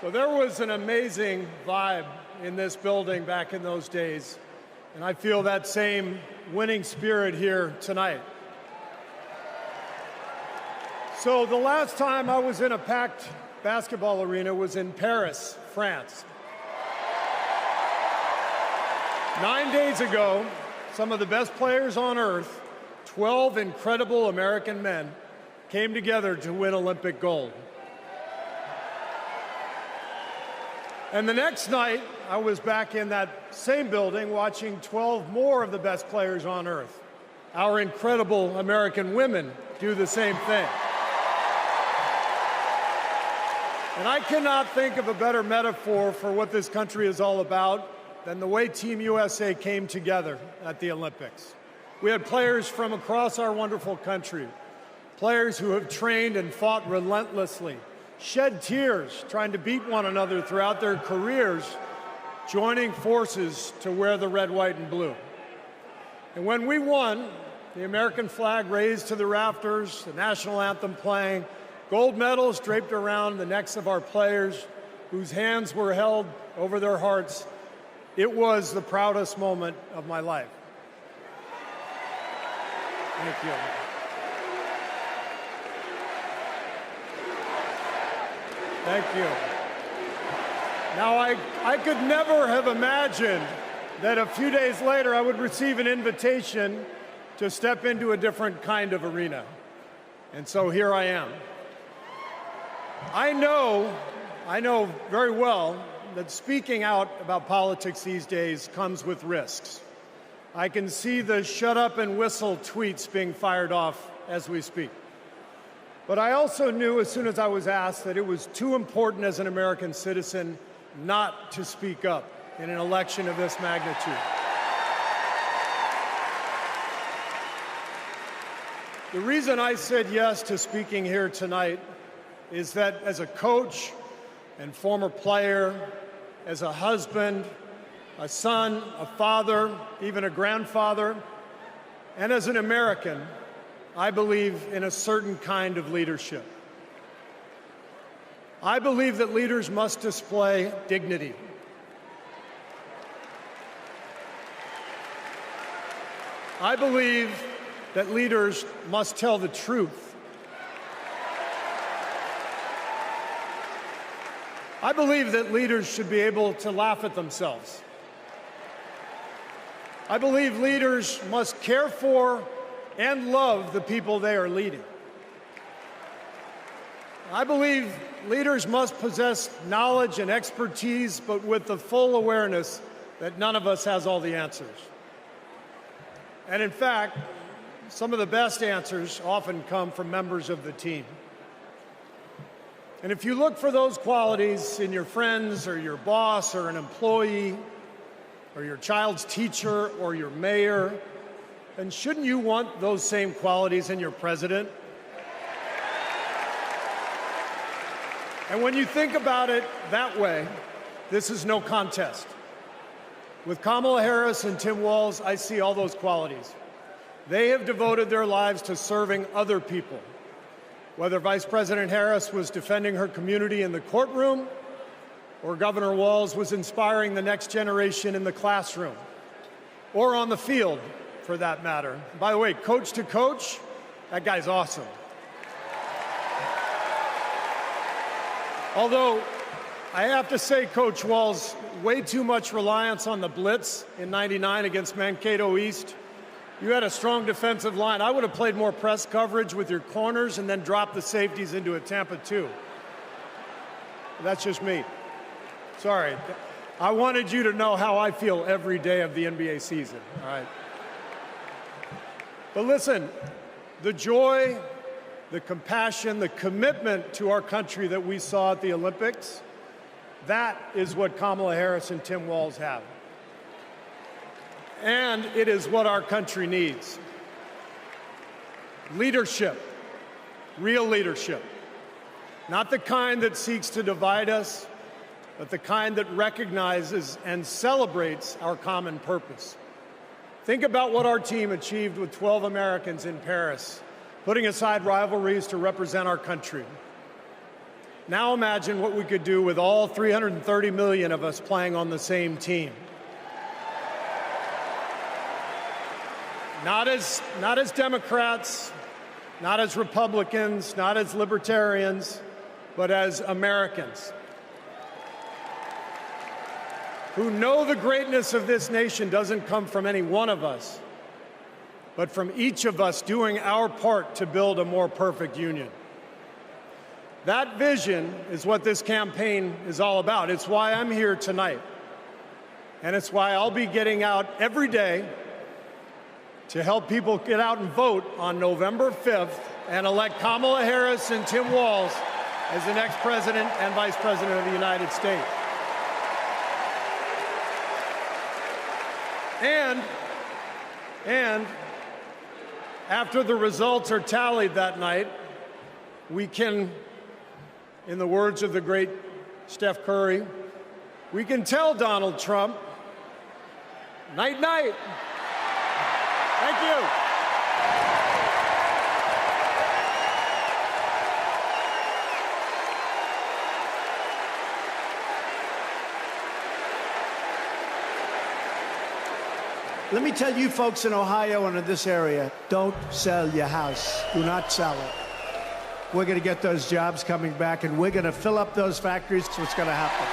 So there was an amazing vibe in this building back in those days. And I feel that same winning spirit here tonight. So the last time I was in a packed basketball arena was in Paris, France. 9 days ago, some of the best players on earth, 12 incredible American men, came together to win Olympic gold. And the next night, I was back in that same building watching 12 more of the best players on earth, our incredible American women, do the same thing. And I cannot think of a better metaphor for what this country is all about than the way Team USA came together at the Olympics. We had players from across our wonderful country, players who have trained and fought relentlessly, shed tears trying to beat one another throughout their careers, joining forces to wear the red, white, and blue. And when we won, the American flag raised to the rafters, the national anthem playing, gold medals draped around the necks of our players, whose hands were held over their hearts. It was the proudest moment of my life. Thank you. Thank you. Now, I could never have imagined that a few days later I would receive an invitation to step into a different kind of arena. And so here I am. I know very well that speaking out about politics these days comes with risks. I can see the shut up and whistle tweets being fired off as we speak. But I also knew as soon as I was asked that it was too important as an American citizen not to speak up in an election of this magnitude. The reason I said yes to speaking here tonight is that as a coach and former player, as a husband, a son, a father, even a grandfather, and as an American, I believe in a certain kind of leadership. I believe that leaders must display dignity. I believe that leaders must tell the truth. I believe that leaders should be able to laugh at themselves. I believe leaders must care for and love the people they are leading. I believe leaders must possess knowledge and expertise, but with the full awareness that none of us has all the answers. And in fact, some of the best answers often come from members of the team. And if you look for those qualities in your friends or your boss or an employee or your child's teacher or your mayor, then shouldn't you want those same qualities in your president? And when you think about it that way, this is no contest. With Kamala Harris and Tim Walz, I see all those qualities. They have devoted their lives to serving other people. Whether Vice President Harris was defending her community in the courtroom, or Governor Walz was inspiring the next generation in the classroom, or on the field, for that matter. By the way, coach to coach, that guy's awesome. Although, I have to say, Coach Walz, way too much reliance on the blitz in '99 against Mankato East. You had a strong defensive line. I would have played more press coverage with your corners and then dropped the safeties into a Tampa 2. That's just me. Sorry. I wanted you to know how I feel every day of the NBA season, all right? But listen, the joy, the compassion, the commitment to our country that we saw at the Olympics, that is what Kamala Harris and Tim Walz have. And it is what our country needs. Leadership, real leadership. Not the kind that seeks to divide us, but the kind that recognizes and celebrates our common purpose. Think about what our team achieved with 12 Americans in Paris, putting aside rivalries to represent our country. Now imagine what we could do with all 330 million of us playing on the same team. Not as Democrats, not as Republicans, not as libertarians, but as Americans who know the greatness of this nation doesn't come from any one of us, but from each of us doing our part to build a more perfect union. That vision is what this campaign is all about. It's why I'm here tonight. And it's why I'll be getting out every day to help people get out and vote on November 5th and elect Kamala Harris and Tim Walz as the next president and vice president of the United States. And after the results are tallied that night, we can, in the words of the great Steph Curry, we can tell Donald Trump, night, night. Thank you. Let me tell you folks in Ohio and in this area, don't sell your house. Do not sell it. We're going to get those jobs coming back, and we're going to fill up those factories. That's what's going to happen.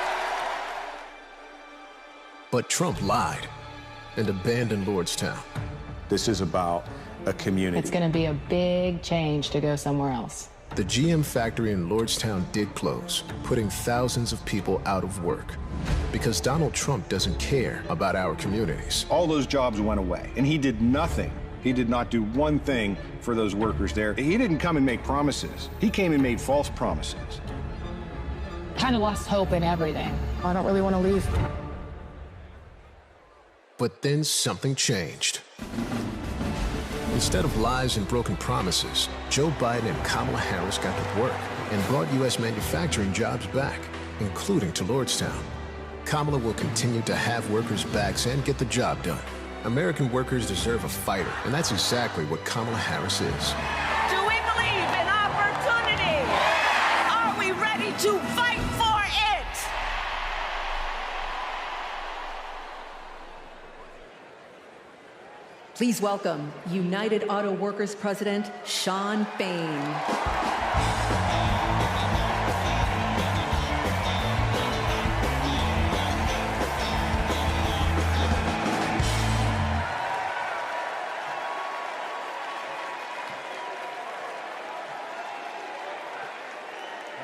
But Trump lied and abandoned Lordstown. This is about a community. It's going to be a big change to go somewhere else. The GM factory in Lordstown did close, putting thousands of people out of work. Because Donald Trump doesn't care about our communities. All those jobs went away, and he did nothing. He did not do one thing for those workers there. He didn't come and make promises. He came and made false promises. Kind of lost hope in everything. I don't really want to leave. But then something changed. Instead of lies and broken promises, Joe Biden and Kamala Harris got to work and brought U.S. manufacturing jobs back, including to Lordstown. Kamala will continue to have workers' backs and get the job done. American workers deserve a fighter, and that's exactly what Kamala Harris is. Do we believe in opportunity? Are we ready to fight for it? Please welcome United Auto Workers President Shawn Fain.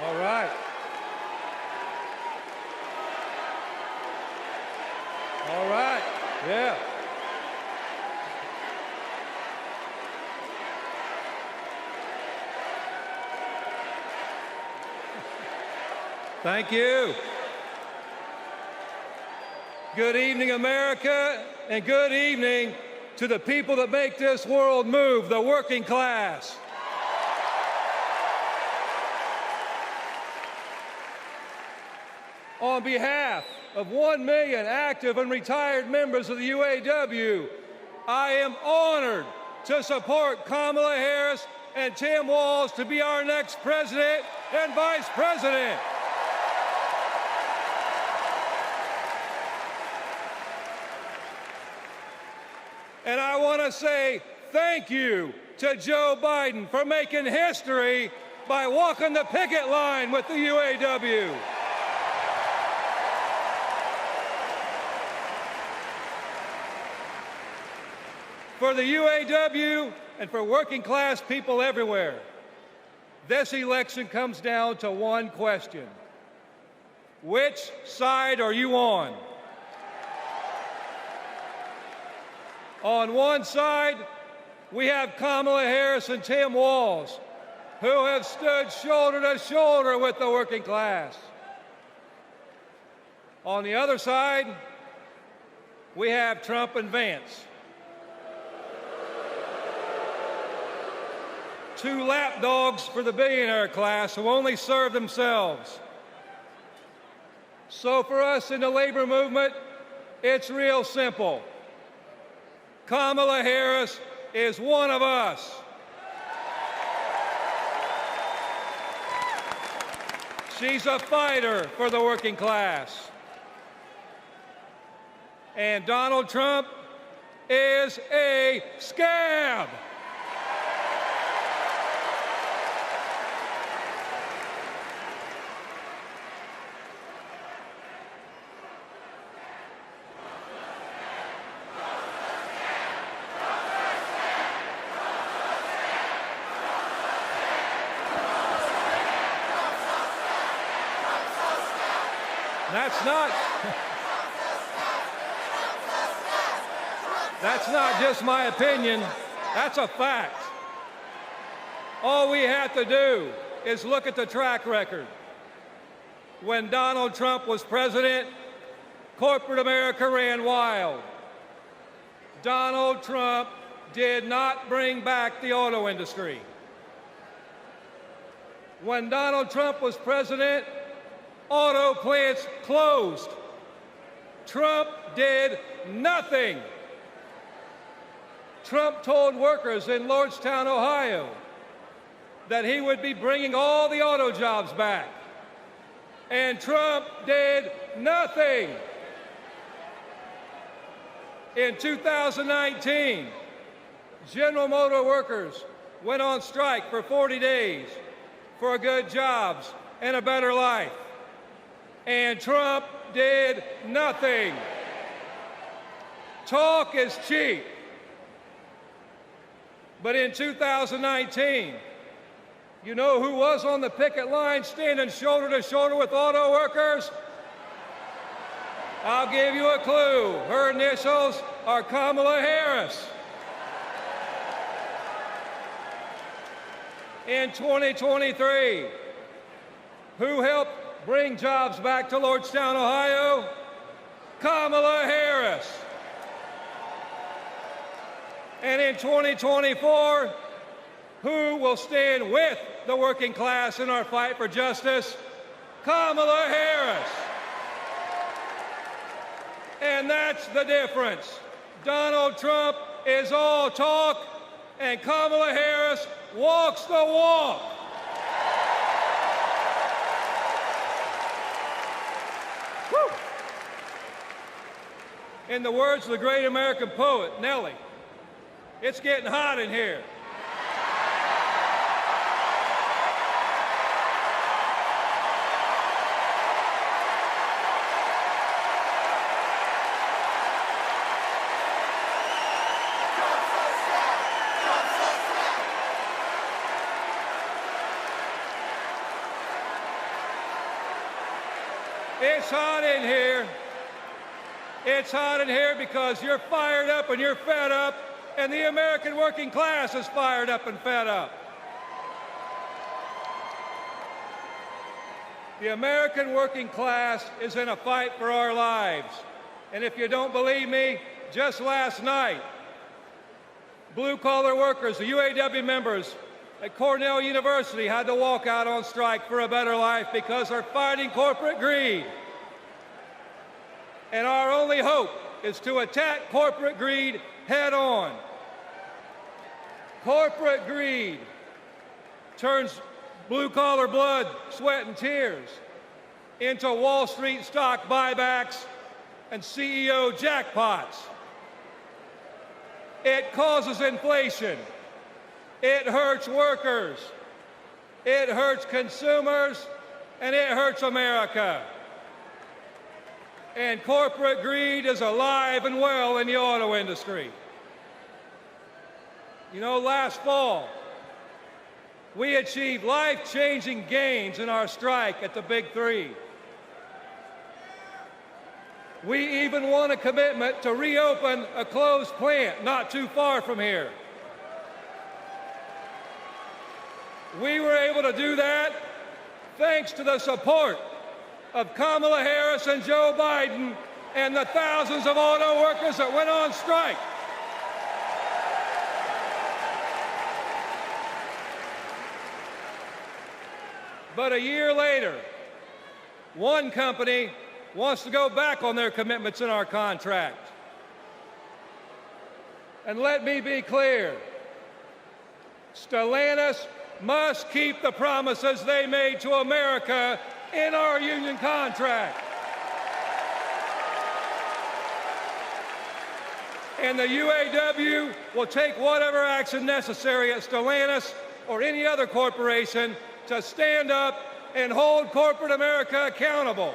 All right. All right. Yeah. Thank you. Good evening, America, and good evening to the people that make this world move, the working class. On behalf of 1 million active and retired members of the UAW, I am honored to support Kamala Harris and Tim Walz to be our next president and vice president. And I want to say thank you to Joe Biden for making history by walking the picket line with the UAW. For the UAW and for working class people everywhere, this election comes down to one question. Which side are you on? On one side, we have Kamala Harris and Tim Walz, who have stood shoulder to shoulder with the working class. On the other side, we have Trump and Vance, two lapdogs for the billionaire class who only serve themselves. So for us in the labor movement, it's real simple. Kamala Harris is one of us. She's a fighter for the working class. And Donald Trump is a scam. That's not just my opinion, that's a fact. All we have to do is look at the track record. When Donald Trump was president, corporate America ran wild. Donald Trump did not bring back the auto industry. When Donald Trump was president, auto plants closed. Trump did nothing. Trump told workers in Lordstown, Ohio, that he would be bringing all the auto jobs back. And Trump did nothing. In 2019, General Motor workers went on strike for 40 days for good jobs and a better life. And Trump did nothing. Talk is cheap. But in 2019, you know who was on the picket line standing shoulder to shoulder with auto workers? I'll give you a clue. Her initials are Kamala Harris. In 2023, who helped bring jobs back to Lordstown, Ohio? Kamala Harris. And in 2024, who will stand with the working class in our fight for justice? Kamala Harris. And that's the difference. Donald Trump is all talk, and Kamala Harris walks the walk. Woo. In the words of the great American poet, Nellie, it's getting hot in here. It's hot in here. It's hot in here because you're fired up and you're fed up, and the American working class is fired up and fed up. The American working class is in a fight for our lives. And if you don't believe me, just last night, blue-collar workers, the UAW members at Cornell University had to walk out on strike for a better life because they're fighting corporate greed. And our only hope is to attack corporate greed head on. Corporate greed turns blue-collar blood, sweat, and tears into Wall Street stock buybacks and CEO jackpots. It causes inflation. It hurts workers. It hurts consumers, and it hurts America. And corporate greed is alive and well in the auto industry. You know, last fall, we achieved life-changing gains in our strike at the Big Three. We even won a commitment to reopen a closed plant not too far from here. We were able to do that thanks to the support of Kamala Harris and Joe Biden and the thousands of auto workers that went on strike. But a year later, one company wants to go back on their commitments in our contract. And let me be clear, Stellantis must keep the promises they made to America in our union contract. And the UAW will take whatever action necessary at Stellantis or any other corporation to stand up and hold corporate America accountable.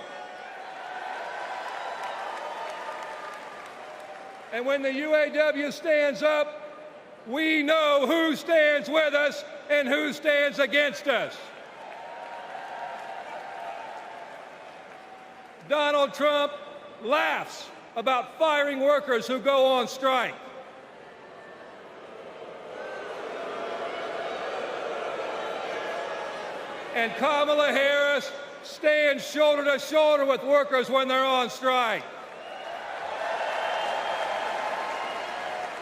And when the UAW stands up, we know who stands with us and who stands against us. Donald Trump laughs about firing workers who go on strike. And Kamala Harris stands shoulder to shoulder with workers when they're on strike.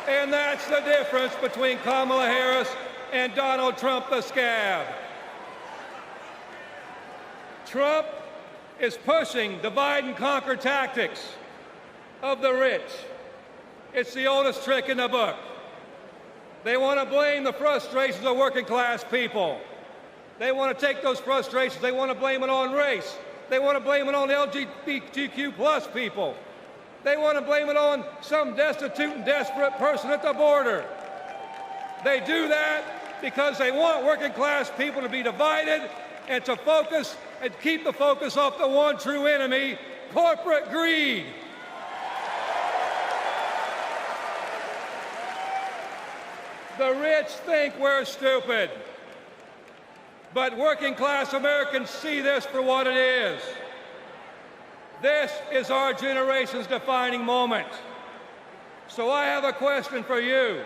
And that's the difference between Kamala Harris and Donald Trump the scab. Trump is pushing divide and conquer tactics of the rich. It's the oldest trick in the book. They want to blame the frustrations of working class people. They want to take those frustrations, they want to blame it on race. They want to blame it on LGBTQ plus people. They want to blame it on some destitute and desperate person at the border. They do that because they want working class people to be divided and to focus and keep the focus off the one true enemy, corporate greed. The rich think we're stupid, but working class Americans see this for what it is. This is our generation's defining moment. So I have a question for you.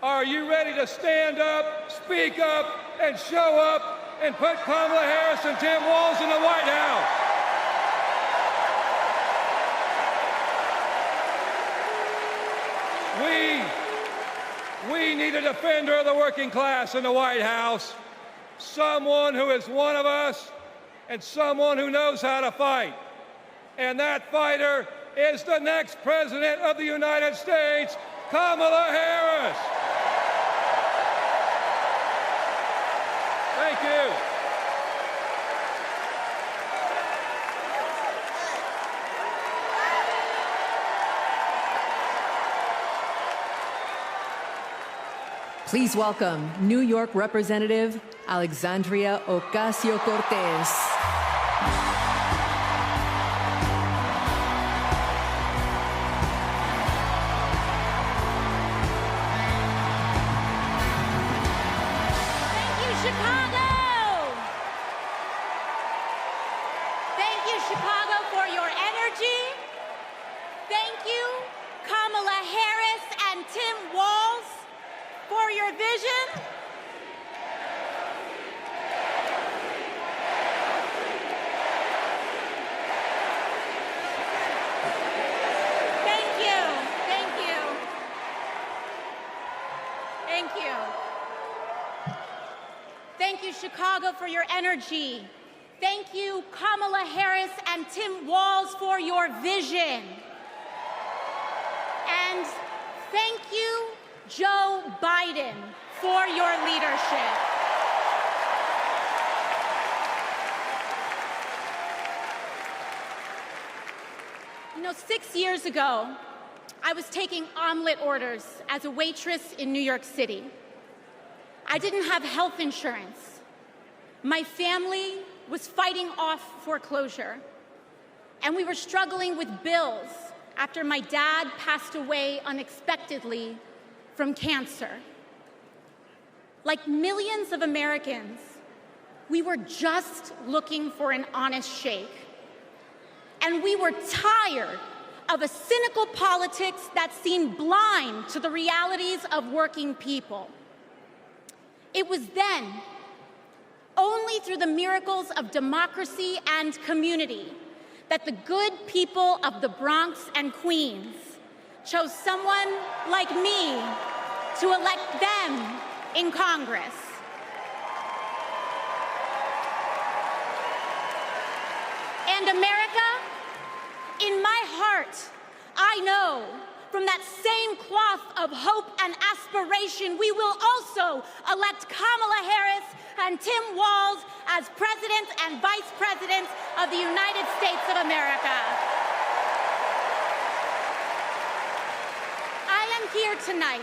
Are you ready to stand up, speak up, and show up and put Kamala Harris and Tim Walz in the White House? We need a defender of the working class in the White House, someone who is one of us and someone who knows how to fight. And that fighter is the next President of the United States, Kamala Harris. Thank you. Please welcome New York Representative Alexandria Ocasio-Cortez. Chicago for your energy. Thank you, Kamala Harris and Tim Walz, for your vision. And thank you, Joe Biden, for your leadership. You know, 6 years ago, I was taking omelet orders as a waitress in New York City. I didn't have health insurance. My family was fighting off foreclosure, and we were struggling with bills after my dad passed away unexpectedly from cancer. Like millions of Americans, we were just looking for an honest shake. And we were tired of a cynical politics that seemed blind to the realities of working people. It was then, only through the miracles of democracy and community, that the good people of the Bronx and Queens chose someone like me to elect them in Congress. And America, in my heart, I know from that same cloth of hope and aspiration, we will also elect Kamala Harris and Tim Walz as President and Vice President of the United States of America. here tonight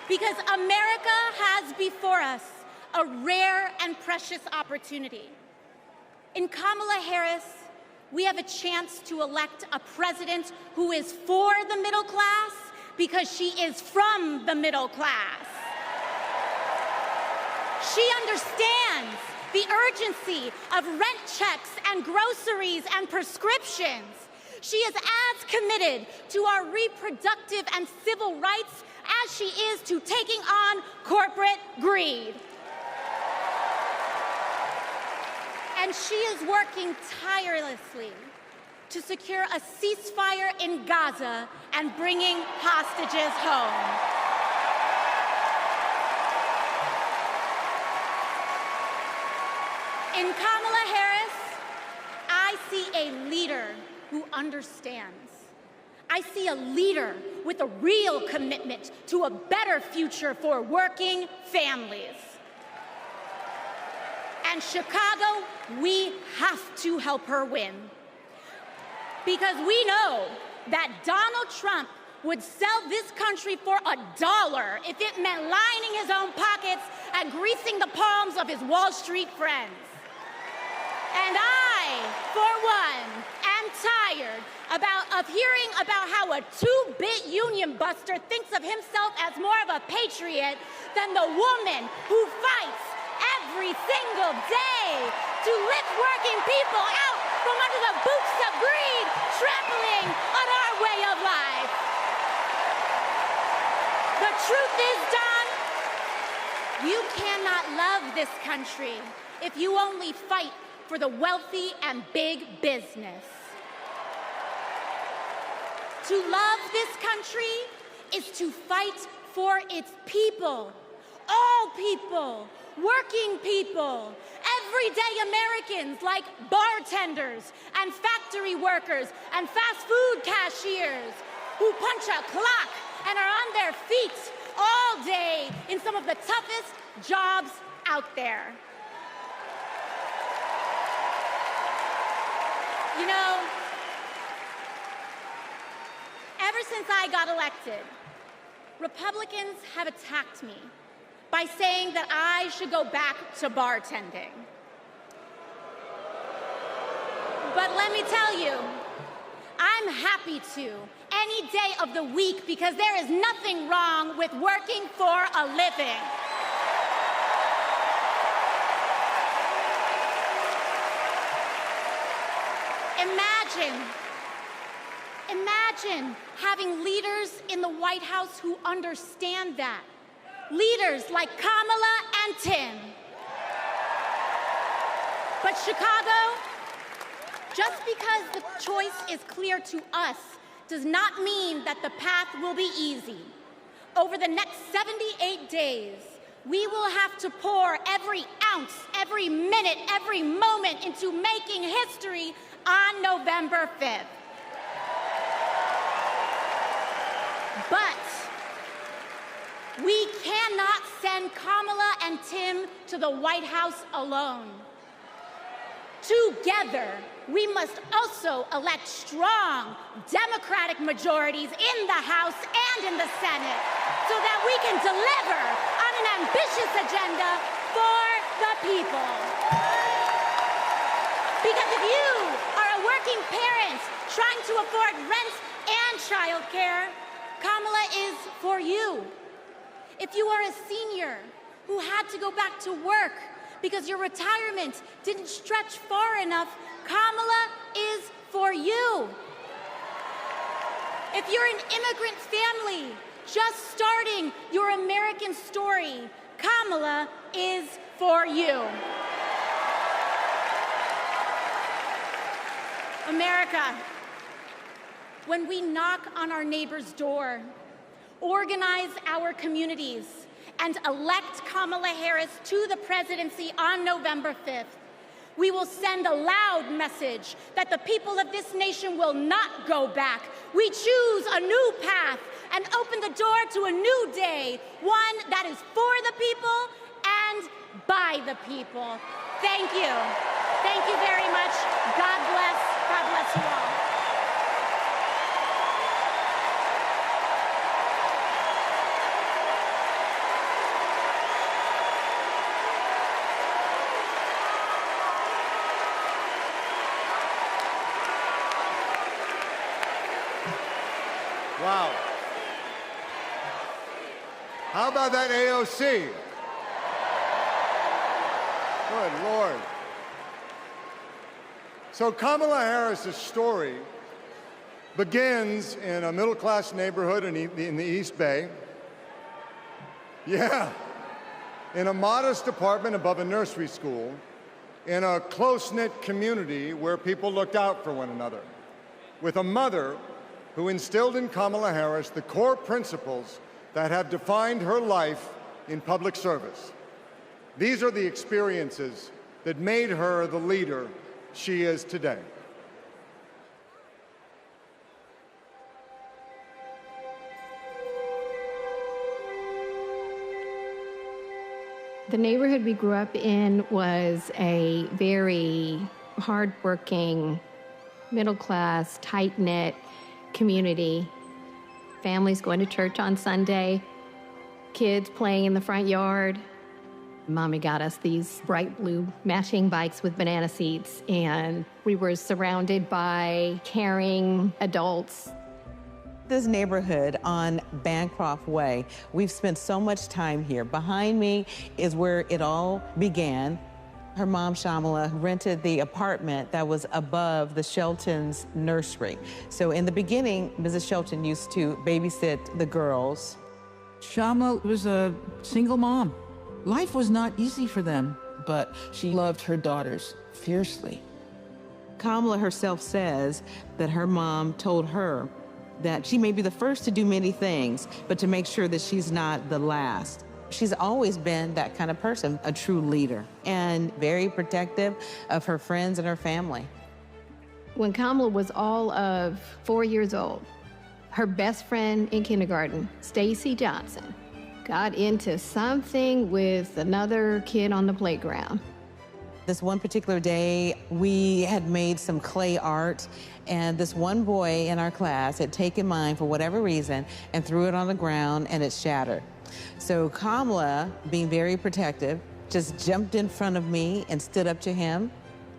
because America has before us a rare and precious opportunity. In Kamala Harris, we have a chance to elect a president who is for the middle class because she is from the middle class. She understands the urgency of rent checks and groceries and prescriptions. She is as committed to our reproductive and civil rights as she is to taking on corporate greed. And she is working tirelessly to secure a ceasefire in Gaza and bringing hostages home. In Kamala Harris, I see a leader who understands. I see a leader with a real commitment to a better future for working families. And Chicago, we have to help her win. Because we know that Donald Trump would sell this country for $1 if it meant lining his own pockets and greasing the palms of his Wall Street friends. And I, for one, am tired of hearing about how a two-bit union buster thinks of himself as more of a patriot than the woman who fights every single day to lift working people out from under the boots of greed, trampling on our way of life. The truth is, Don, you cannot love this country if you only fight for the wealthy and big business. To love this country is to fight for its people, all people, working people, everyday Americans like bartenders and factory workers and fast food cashiers who punch a clock and are on their feet all day in some of the toughest jobs out there. You know, ever since I got elected, Republicans have attacked me by saying that I should go back to bartending. But let me tell you, I'm happy to any day of the week because there is nothing wrong with working for a living. Imagine having leaders in the White House who understand that. Leaders like Kamala and Tim. But Chicago, just because the choice is clear to us does not mean that the path will be easy. Over the next 78 days, we will have to pour every ounce, every minute, every moment into making history on November 5th. But we cannot send Kamala and Tim to the White House alone. Together, we must also elect strong Democratic majorities in the House and in the Senate so that we can deliver on an ambitious agenda for the people. Because if you are a working parent trying to afford rent and childcare, Kamala is for you. If you are a senior who had to go back to work because your retirement didn't stretch far enough, Kamala is for you. If you're an immigrant family just starting your American story, Kamala is for you. America, when we knock on our neighbor's door, organize our communities, and elect Kamala Harris to the presidency on November 5th, we will send a loud message that the people of this nation will not go back. We choose a new path and open the door to a new day, one that is for the people and by the people. Thank you. Thank you very much. God bless. God bless you all. Wow. How about that AOC? Good Lord. So Kamala Harris's story begins in a middle-class neighborhood in the East Bay. Yeah. In a modest apartment above a nursery school, in a close-knit community where people looked out for one another, with a mother who instilled in Kamala Harris the core principles that have defined her life in public service. These are the experiences that made her the leader she is today. The neighborhood we grew up in was a very hardworking, middle-class, tight-knit community. Families going to church on Sunday, kids playing in the front yard. Mommy got us these bright blue matching bikes with banana seats, and we were surrounded by caring adults. This neighborhood on Bancroft Way, we've spent so much time here. Behind me is where it all began. Her mom, Shamala, rented the apartment that was above the Shelton's nursery. So in the beginning, Mrs. Shelton used to babysit the girls. Shamala was a single mom. Life was not easy for them, but she loved her daughters fiercely. Kamala herself says that her mom told her that she may be the first to do many things, but to make sure that she's not the last. She's always been that kind of person, a true leader, and very protective of her friends and her family. When Kamala was all of 4 years old, her best friend in kindergarten, Stacy Johnson, got into something with another kid on the playground. This one particular day, we had made some clay art, and this one boy in our class had taken mine for whatever reason and threw it on the ground, and it shattered. So Kamala, being very protective, just jumped in front of me and stood up to him.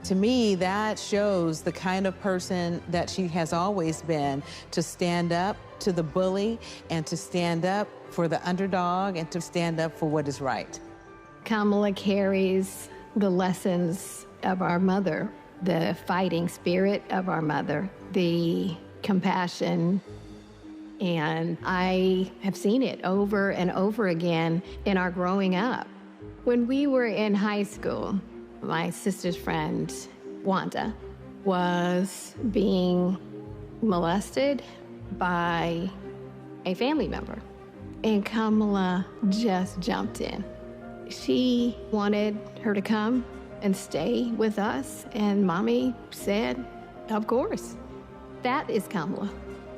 To me, that shows the kind of person that she has always been, to stand up to the bully and to stand up for the underdog and to stand up for what is right. Kamala carries the lessons of our mother, the fighting spirit of our mother, the compassion, and I have seen it over and over again in our growing up. When we were in high school, my sister's friend, Wanda, was being molested by a family member, and Kamala just jumped in. She wanted her to come and stay with us, and Mommy said, of course. That is Kamala.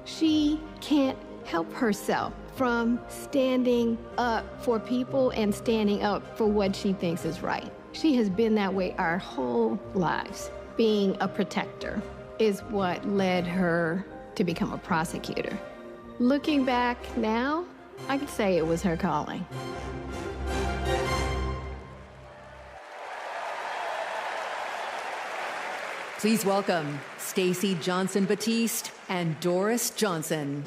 She can't help herself from standing up for people and standing up for what she thinks is right. She has been that way our whole lives. Being a protector is what led her to become a prosecutor. Looking back now, I could say it was her calling. Please welcome Stacey Johnson Batiste and Doris Johnson.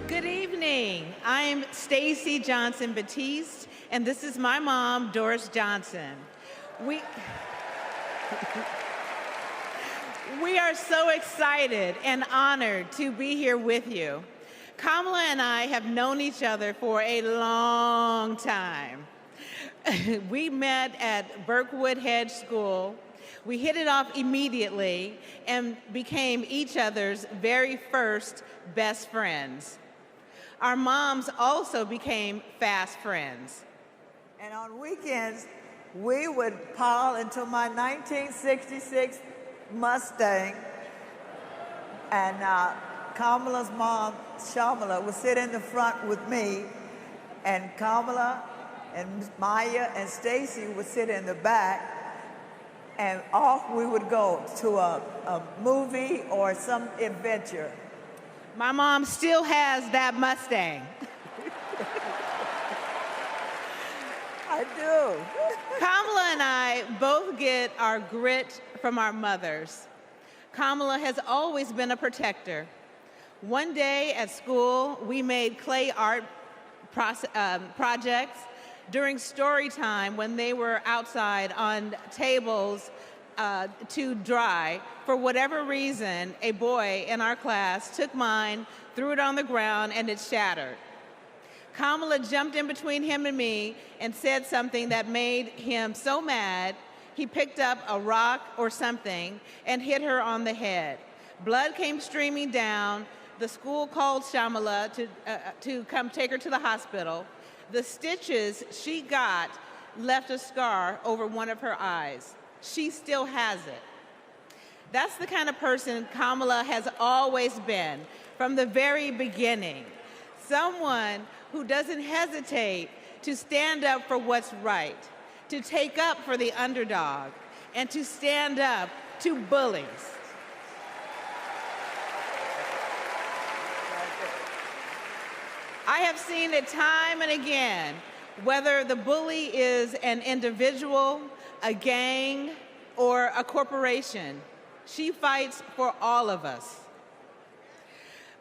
Good evening. I'm Stacey Johnson Batiste, and this is my mom, Doris Johnson. We are so excited and honored to be here with you. Kamala and I have known each other for a long time. We met at Berkwood Hedge School. We hit it off immediately and became each other's very first best friends. Our moms also became fast friends. And on weekends, we would pile into my 1966 Mustang, and Kamala's mom, Shamala, would sit in the front with me, and Kamala and Maya and Stacy would sit in the back, and off we would go to a movie or some adventure. My mom still has that Mustang. I I do. Kamala and I both get our grit from our mothers. Kamala has always been a protector. One day at school, we made clay art projects during story time when they were outside on tables to dry. For whatever reason, a boy in our class took mine, threw it on the ground, and it shattered. Kamala jumped in between him and me and said something that made him so mad, he picked up a rock or something and hit her on the head. Blood came streaming down. The school called Shamala to come take her to the hospital. The stitches she got left a scar over one of her eyes. She still has it. That's the kind of person Kamala has always been from the very beginning. Someone who doesn't hesitate to stand up for what's right, to take up for the underdog, and to stand up to bullies. I have seen it time and again, whether the bully is an individual, a gang, or a corporation. She fights for all of us.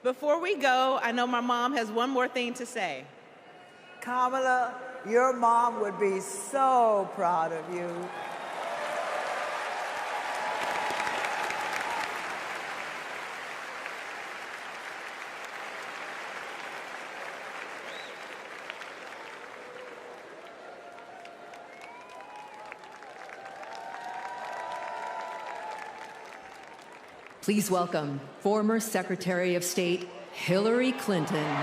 Before we go, I know my mom has one more thing to say. Kamala, your mom would be so proud of you. Please welcome former Secretary of State Hillary Clinton.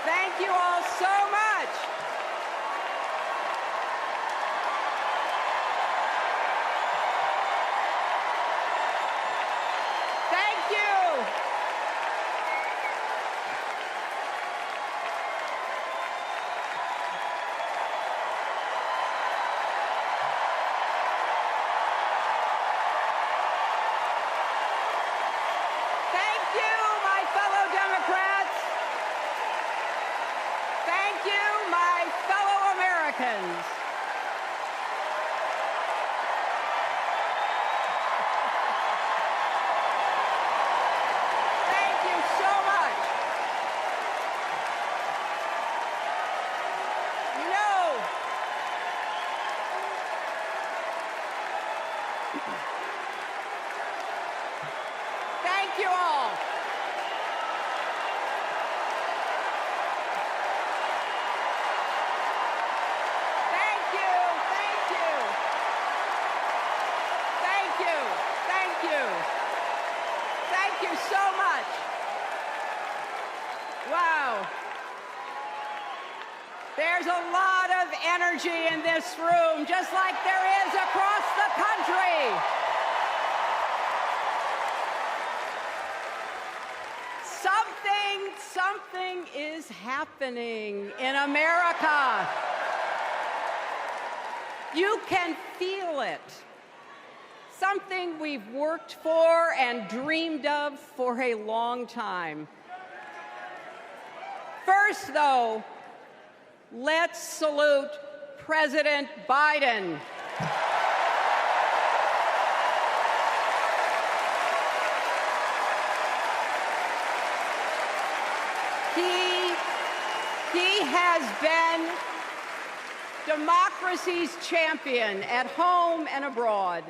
Thank you all so much. Thank you. Thank you, my fellow Democrats. Thank you, my fellow Americans. Thank you so much. You know, thank you all. Thank you, thank you. Thank you, thank you. Thank you so much. Wow. There's a lot of energy in this room, just like there is across the country. Something is happening in America. You can feel it. Something we've worked for and dreamed of for a long time. First, though, let's salute President Biden. He has been democracy's champion at home and abroad.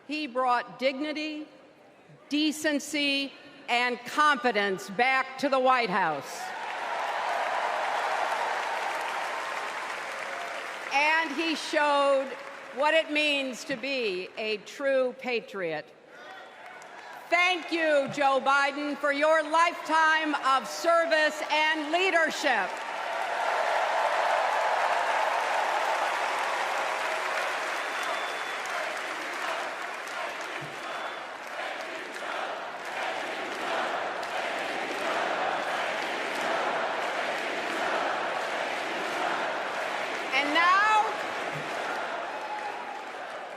He brought dignity, decency, and confidence back to the White House. And he showed what it means to be a true patriot. Thank you, Joe Biden, for your lifetime of service and leadership.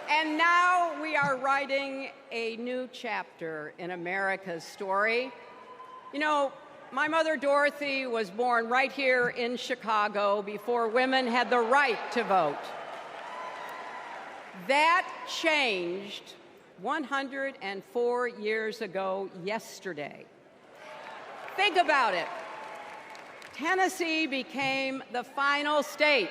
And now we are writing a new chapter in America's story. You know, my mother Dorothy was born right here in Chicago before women had the right to vote. That changed 104 years ago yesterday. Think about it. Tennessee became the final state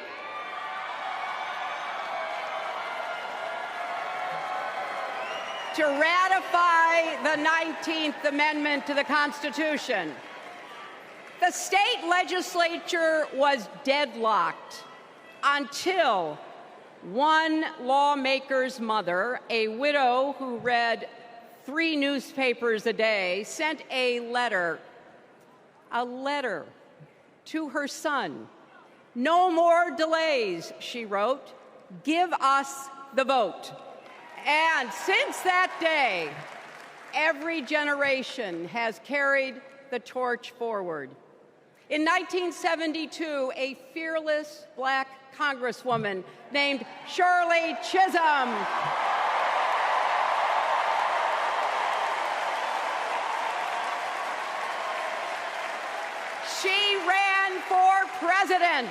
to ratify the 19th Amendment to the Constitution. The state legislature was deadlocked until one lawmaker's mother, a widow who read 3 newspapers a day, sent a letter to her son. "No more delays," she wrote. "Give us the vote." And since that day, every generation has carried the torch forward. In 1972, a fearless black congresswoman named Shirley Chisholm she ran for president.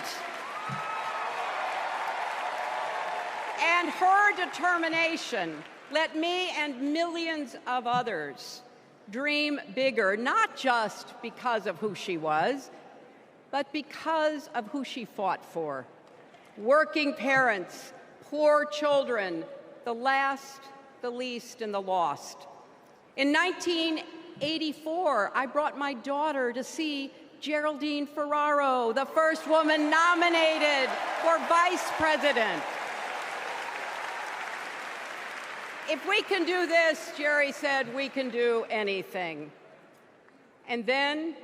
And her determination let me and millions of others dream bigger, not just because of who she was, but because of who she fought for. Working parents, poor children, the last, the least, and the lost. In 1984, I brought my daughter to see Geraldine Ferraro, the first woman nominated for vice president. If we can do this, Jerry said, we can do anything. And then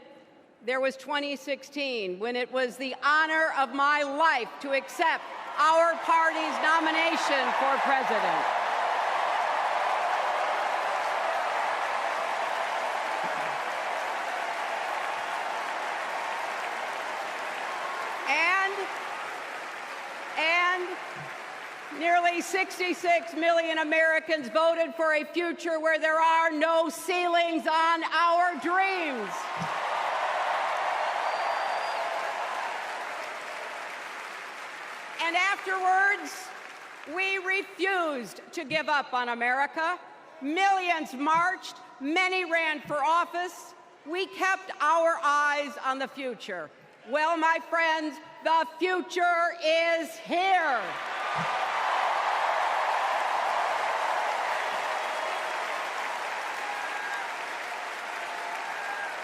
there was 2016, when it was the honor of my life to accept our party's nomination for president. And nearly 66 million Americans voted for a future where there are no ceilings on our dreams. And afterwards, we refused to give up on America. Millions marched, many ran for office. We kept our eyes on the future. Well, my friends, the future is here.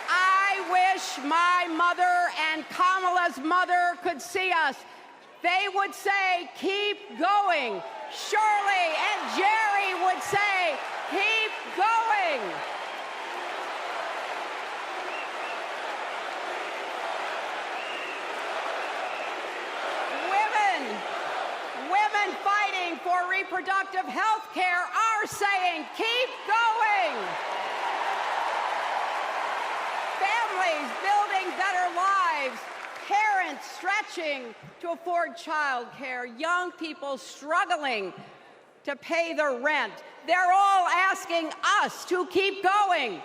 I wish my mother and Kamala's mother could see us. They would say, keep going. Shirley and Jerry would say, keep going. Women fighting for reproductive health care are saying, keep going. Families building better lives, parents stretching to afford child care, young people struggling to pay the rent. They're all asking us to keep going.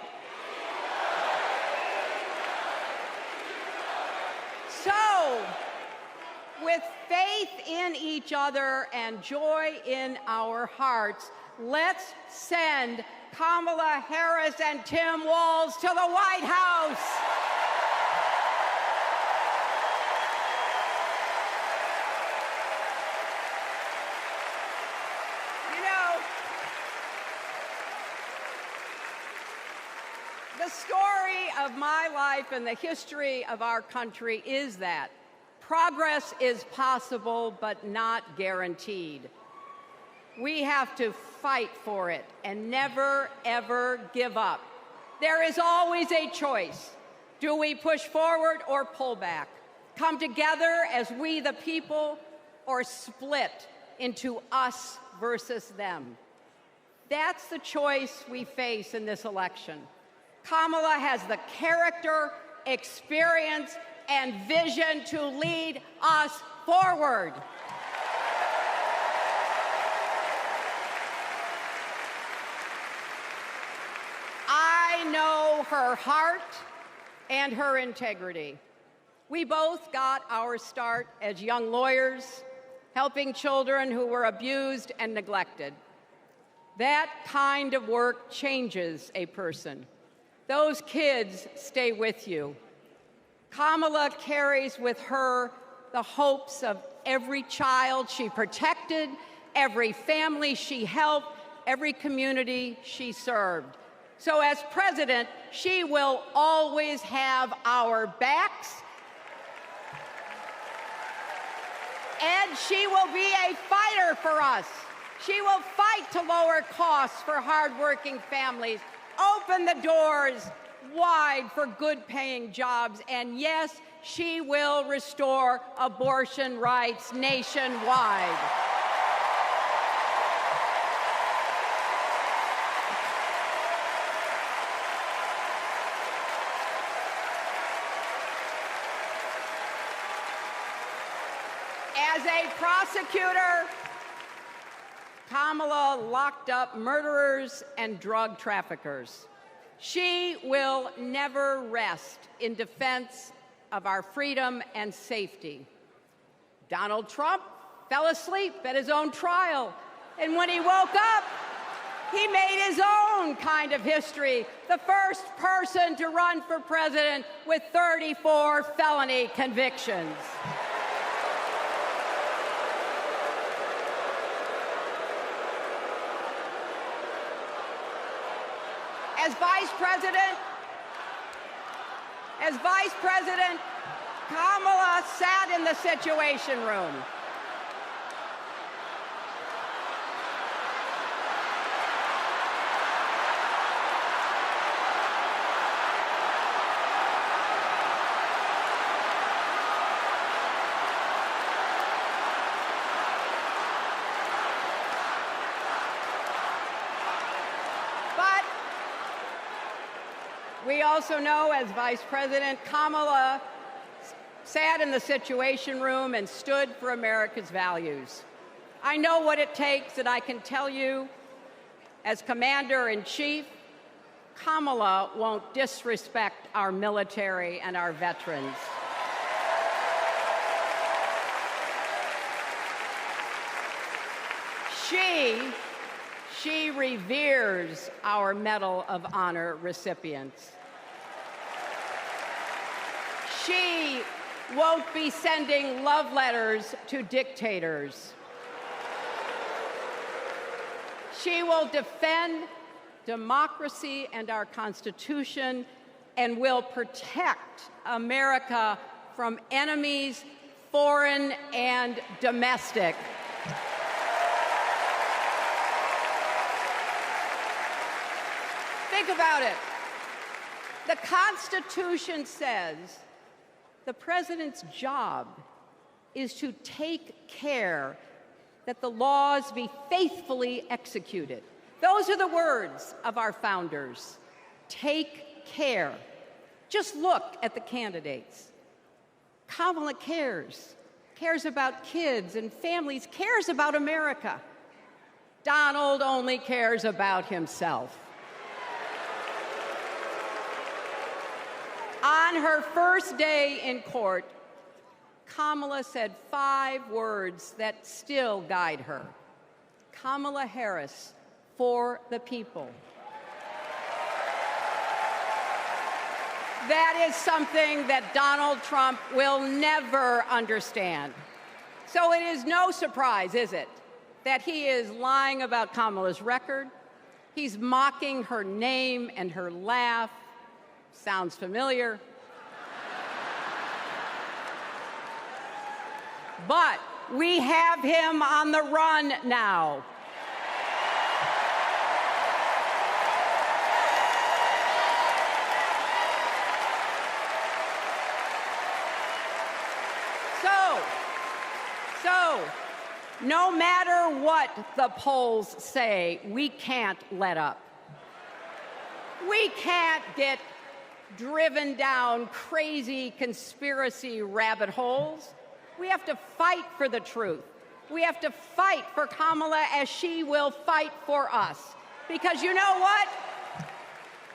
So, with faith in each other and joy in our hearts, let's send Kamala Harris and Tim Walz to the White House. You know, the story of my life and the history of our country is that Progress is possible, but not guaranteed. We have to fight for it and never, ever give up. There is always a choice. Do we push forward or pull back? Come together as we the people, or split into us versus them? That's the choice we face in this election. Kamala has the character, experience, and vision to lead us forward. I know her heart and her integrity. We both got our start as young lawyers, helping children who were abused and neglected. That kind of work changes a person. Those kids stay with you. Kamala carries with her the hopes of every child she protected, every family she helped, every community she served. So as president, she will always have our backs, and she will be a fighter for us. She will fight to lower costs for hardworking families, open the doors wide for good-paying jobs, and yes, she will restore abortion rights nationwide. As a prosecutor, Kamala locked up murderers and drug traffickers. She will never rest in defense of our freedom and safety. Donald Trump fell asleep at his own trial, and when he woke up, he made his own kind of history, the first person to run for president with 34 felony convictions. As Vice President, Kamala sat in the Situation Room. We also know, as Vice President, Kamala sat in the Situation Room and stood for America's values. I know what it takes, and I can tell you, as Commander-in-Chief, Kamala won't disrespect our military and our veterans. She reveres our Medal of Honor recipients. She won't be sending love letters to dictators. She will defend democracy and our Constitution and will protect America from enemies, foreign and domestic. Think about it. The Constitution says the president's job is to take care that the laws be faithfully executed. Those are the words of our founders. Take care. Just look at the candidates. Kamala cares about kids and families, cares about America. Donald only cares about himself. On her first day in court, Kamala said 5 words that still guide her. Kamala Harris, for the people. That is something that Donald Trump will never understand. So it is no surprise, is it, that he is lying about Kamala's record. He's mocking her name and her laugh. Sounds familiar. But we have him on the run now. So, no matter what the polls say, we can't let up. We can't get driven down crazy conspiracy rabbit holes. We have to fight for the truth. We have to fight for Kamala as she will fight for us. Because you know what?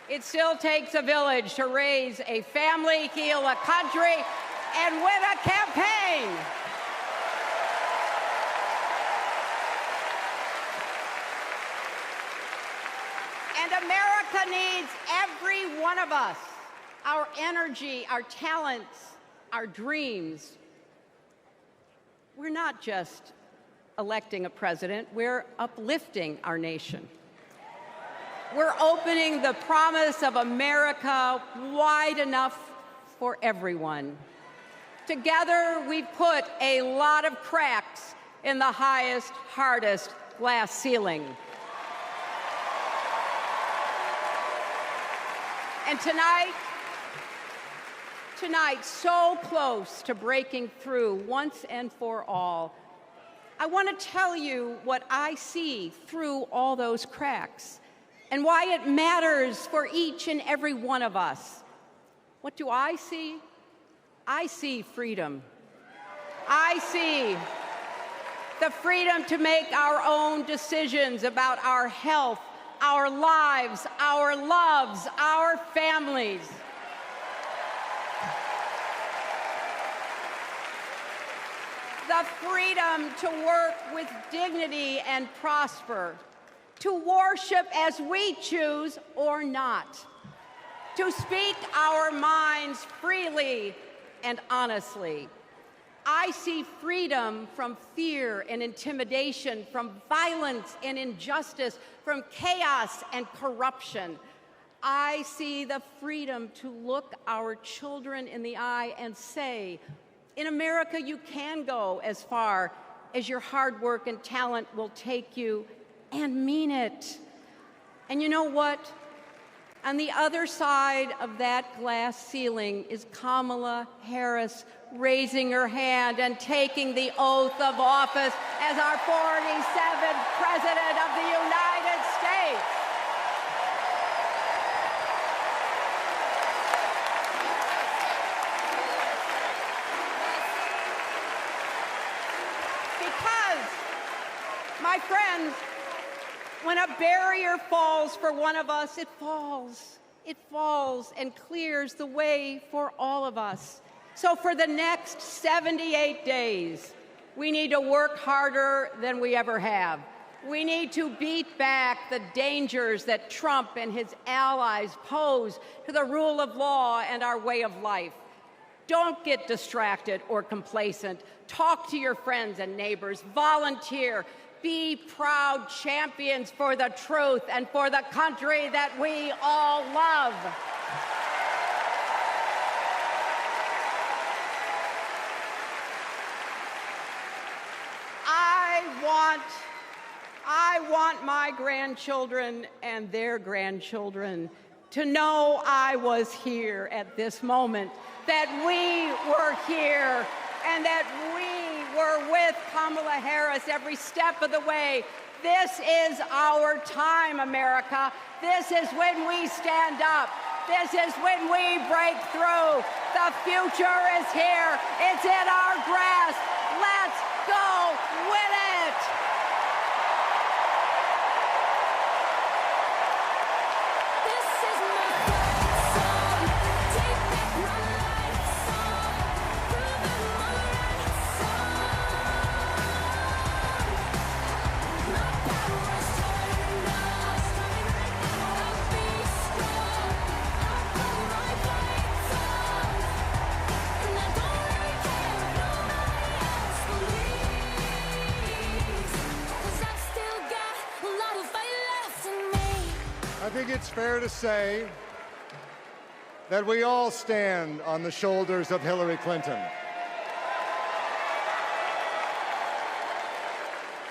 It still takes a village to raise a family, heal a country, and win a campaign. And America needs every one of us, our energy, our talents, our dreams. We're not just electing a president, we're uplifting our nation. We're opening the promise of America wide enough for everyone. Together, we've put a lot of cracks in the highest, hardest glass ceiling. And tonight, so close to breaking through once and for all, I want to tell you what I see through all those cracks and why it matters for each and every one of us. What do I see? I see freedom. I see the freedom to make our own decisions about our health, our lives, our loves, our families. The freedom to work with dignity and prosper, to worship as we choose or not, to speak our minds freely and honestly. I see freedom from fear and intimidation, from violence and injustice, from chaos and corruption. I see the freedom to look our children in the eye and say, in America, you can go as far as your hard work and talent will take you, and mean it. And you know what? On the other side of that glass ceiling is Kamala Harris raising her hand and taking the oath of office as our 47th President of the United States. Because, my friends, when a barrier falls for one of us, it falls. It falls and clears the way for all of us. So for the next 78 days, we need to work harder than we ever have. We need to beat back the dangers that Trump and his allies pose to the rule of law and our way of life. Don't get distracted or complacent. Talk to your friends and neighbors. Volunteer. Be proud champions for the truth and for the country that we all love. I want my grandchildren and their grandchildren to know I was here at this moment, that we were here, and that we were with Kamala Harris every step of the way. This is our time, America. This is when we stand up. This is when we break through. The future is here. It's in our grasp. Let's go win it. I think it's fair to say that we all stand on the shoulders of Hillary Clinton.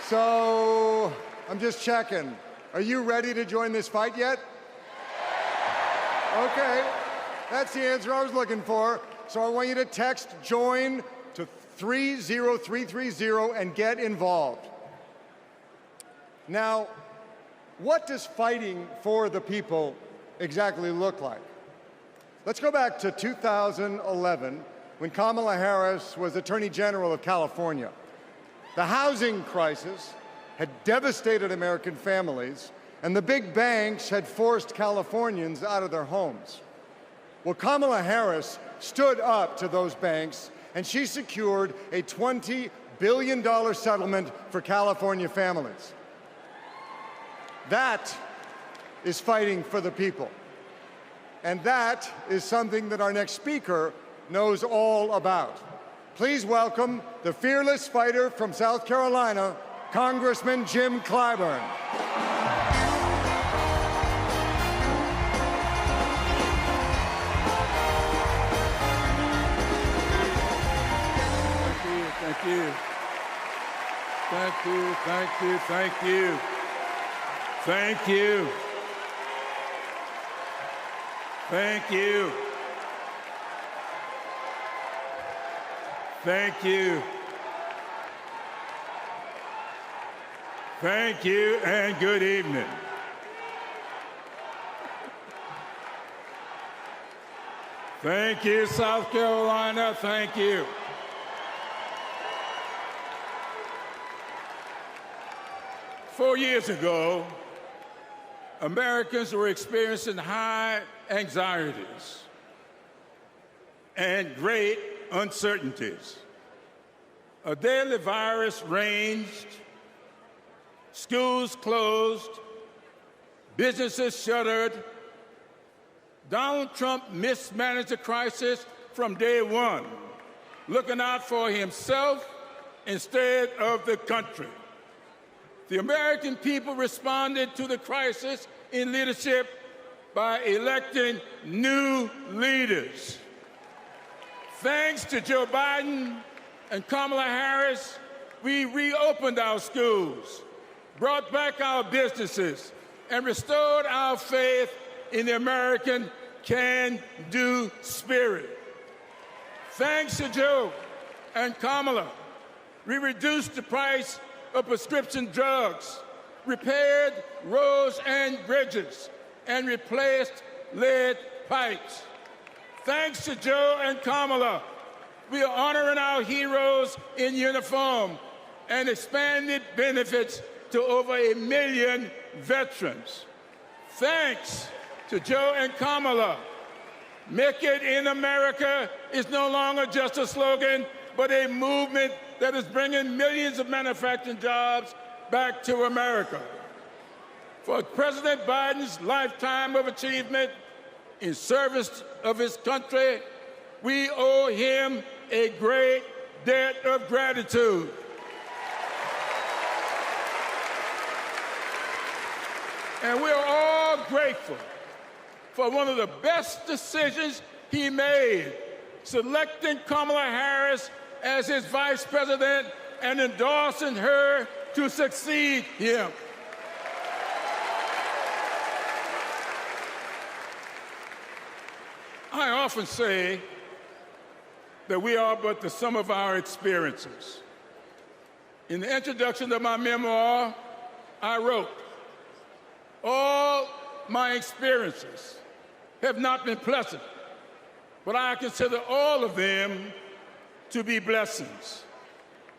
So, I'm just checking. Are you ready to join this fight yet? Okay, that's the answer I was looking for. So I want you to text JOIN to 30330 and get involved. Now, what does fighting for the people exactly look like? Let's go back to 2011 when Kamala Harris was Attorney General of California. The housing crisis had devastated American families, and the big banks had forced Californians out of their homes. Well, Kamala Harris stood up to those banks, and she secured a $20 billion settlement for California families. That is fighting for the people. And that is something that our next speaker knows all about. Please welcome the fearless fighter from South Carolina, Congressman Jim Clyburn. Thank you. Thank you, thank you, thank you. Thank you. Thank you. Thank you. Thank you, and good evening. Thank you, South Carolina. Thank you. Four years ago, Americans were experiencing high anxieties and great uncertainties. A deadly virus raged, schools closed, businesses shuttered. Donald Trump mismanaged the crisis from day one, looking out for himself instead of the country. The American people responded to the crisis in leadership by electing new leaders. Thanks to Joe Biden and Kamala Harris, we reopened our schools, brought back our businesses, and restored our faith in the American can-do spirit. Thanks to Joe and Kamala, we reduced the price of prescription drugs, repaired roads and bridges, and replaced lead pipes. Thanks to Joe and Kamala, we are honoring our heroes in uniform and expanded benefits to over 1 million veterans. Thanks to Joe and Kamala, Make It in America is no longer just a slogan, but a movement that is bringing millions of manufacturing jobs back to America. For President Biden's lifetime of achievement in service of his country, we owe him a great debt of gratitude. And we are all grateful for one of the best decisions he made, selecting Kamala Harris as his vice president and endorsing her to succeed him. I often say that we are but the sum of our experiences. In the introduction to my memoir, I wrote, "All my experiences have not been pleasant, but I consider all of them to be blessings."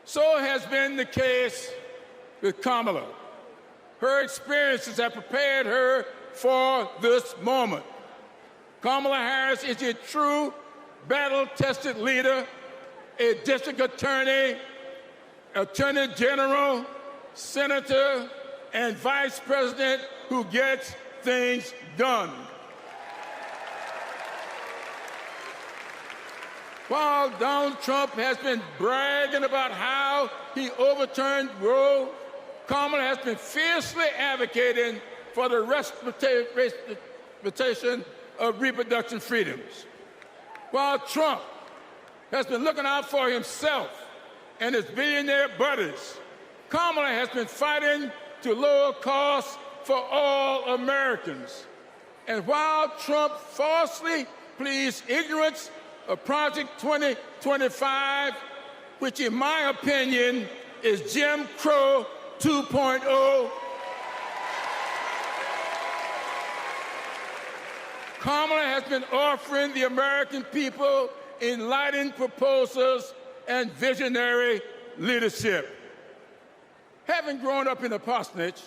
So has been the case with Kamala. Her experiences have prepared her for this moment. Kamala Harris is a true battle-tested leader, a district attorney, attorney general, senator, and vice president who gets things done. While Donald Trump has been bragging about how he overturned Roe, Kamala has been fiercely advocating for the respectation of reproduction freedoms. While Trump has been looking out for himself and his billionaire buddies, Kamala has been fighting to lower costs for all Americans. And while Trump falsely pleads ignorance of Project 2025, which in my opinion is Jim Crow 2.0, Kamala has been offering the American people enlightened proposals and visionary leadership. Having grown up in a parsonage,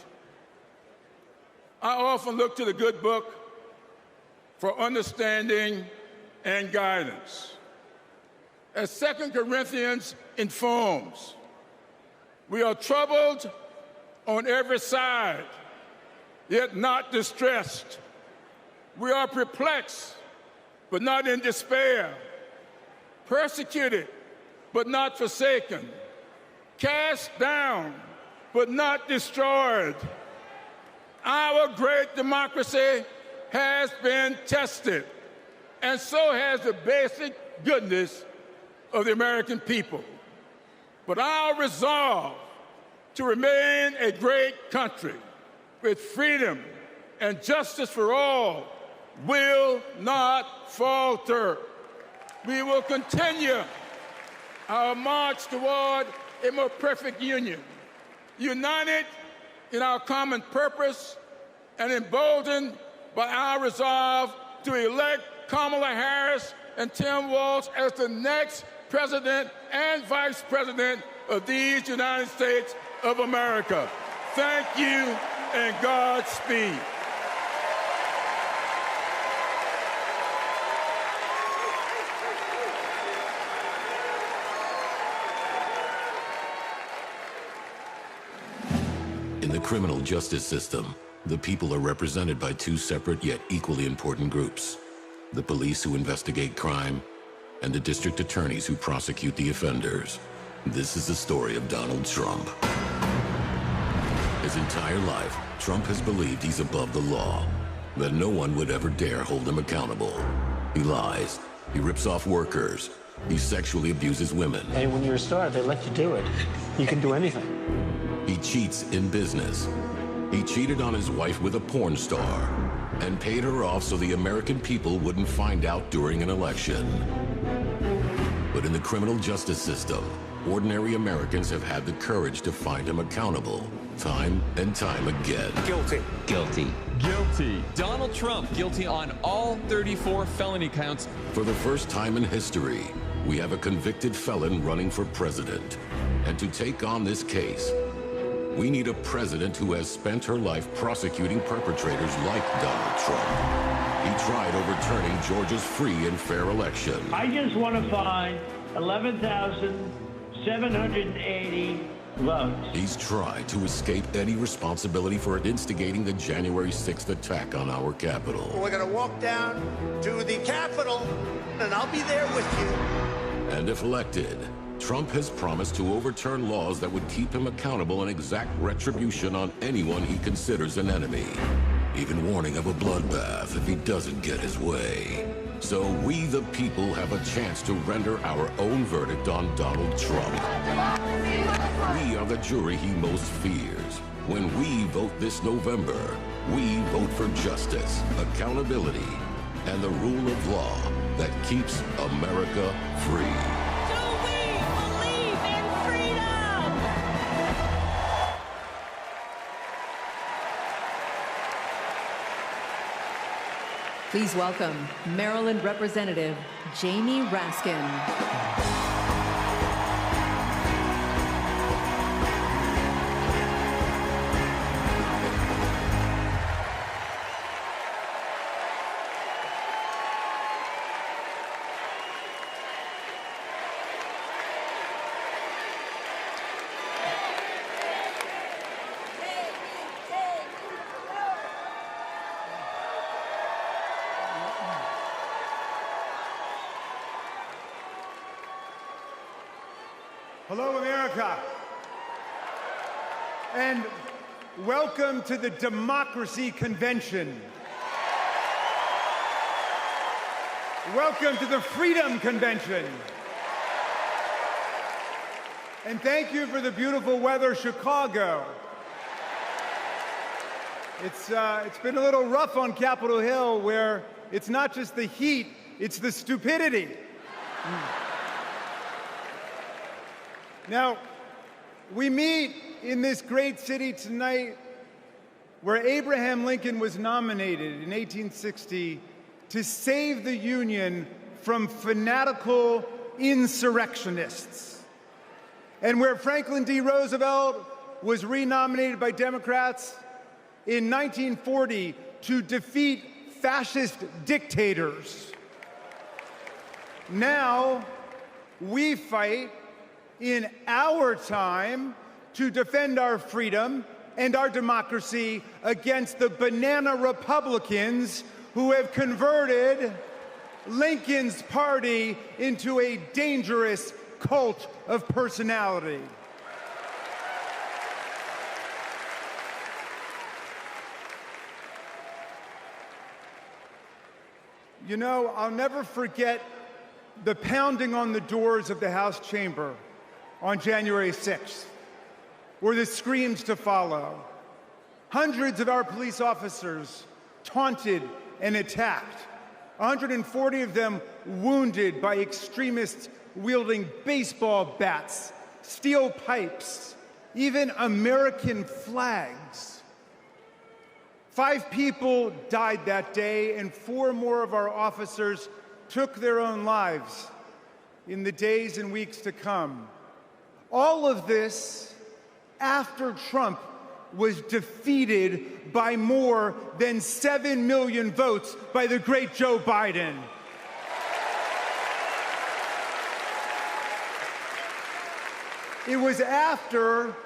I often look to the good book for understanding and guidance. As 2 Corinthians informs, we are troubled on every side, yet not distressed. We are perplexed, but not in despair. Persecuted, but not forsaken. Cast down, but not destroyed. Our great democracy has been tested, and so has the basic goodness of the American people. But our resolve to remain a great country with freedom and justice for all will not falter. We will continue our march toward a more perfect union, united in our common purpose and emboldened by our resolve to elect Kamala Harris and Tim Walz as the next president and vice president of these United States of America. Thank you and Godspeed. In the criminal justice system, the people are represented by two separate yet equally important groups: the police who investigate crime and the district attorneys who prosecute the offenders. This is the story of Donald Trump. His entire life, Trump has believed he's above the law, that no one would ever dare hold him accountable. He lies, he rips off workers, he sexually abuses women. Hey, when you're a star, they let you do it. You can do anything. He cheats in business. He cheated on his wife with a porn star and paid her off so the American people wouldn't find out during an election. But in the criminal justice system, ordinary Americans have had the courage to find him accountable, time and time again. Guilty. Guilty. Guilty. Donald Trump guilty on all 34 felony counts. For the first time in history, we have a convicted felon running for president. And to take on this case, we need a president who has spent her life prosecuting perpetrators like Donald Trump. He tried overturning Georgia's free and fair election. I just want to find 11,780 votes. He's tried to escape any responsibility for instigating the January 6th attack on our Capitol. We're going to walk down to the Capitol, and I'll be there with you. And if elected, Trump has promised to overturn laws that would keep him accountable and exact retribution on anyone he considers an enemy, even warning of a bloodbath if he doesn't get his way. So we, the people, have a chance to render our own verdict on Donald Trump. We are the jury he most fears. When we vote this November, we vote for justice, accountability, and the rule of law that keeps America free. Please welcome Maryland Representative Jamie Raskin. Hello, America. And welcome to the Democracy Convention. Welcome to the Freedom Convention. And thank you for the beautiful weather, Chicago. It's been a little rough on Capitol Hill, where it's not just the heat, it's the stupidity. Now, we meet in this great city tonight where Abraham Lincoln was nominated in 1860 to save the Union from fanatical insurrectionists, and where Franklin D. Roosevelt was renominated by Democrats in 1940 to defeat fascist dictators. Now, we fight in our time to defend our freedom and our democracy against the banana Republicans who have converted Lincoln's party into a dangerous cult of personality. You know, I'll never forget the pounding on the doors of the House chamber on January 6th, or the screams to follow. Hundreds of our police officers taunted and attacked, 140 of them wounded by extremists wielding baseball bats, steel pipes, even American flags. 5 people died that day, and 4 more of our officers took their own lives in the days and weeks to come. All of this after Trump was defeated by more than 7 million votes by the great Joe Biden. It was after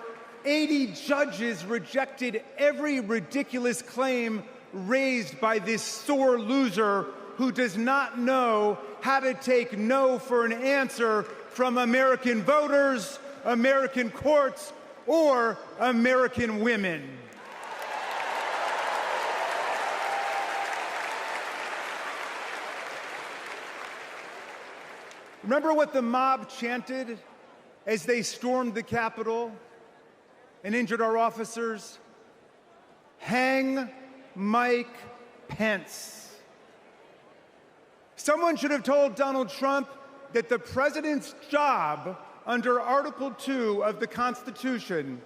80 judges rejected every ridiculous claim raised by this sore loser who does not know how to take no for an answer from American voters, American courts, or American women. Remember what the mob chanted as they stormed the Capitol and injured our officers? Hang Mike Pence. Someone should have told Donald Trump that the president's job under Article 2 of the Constitution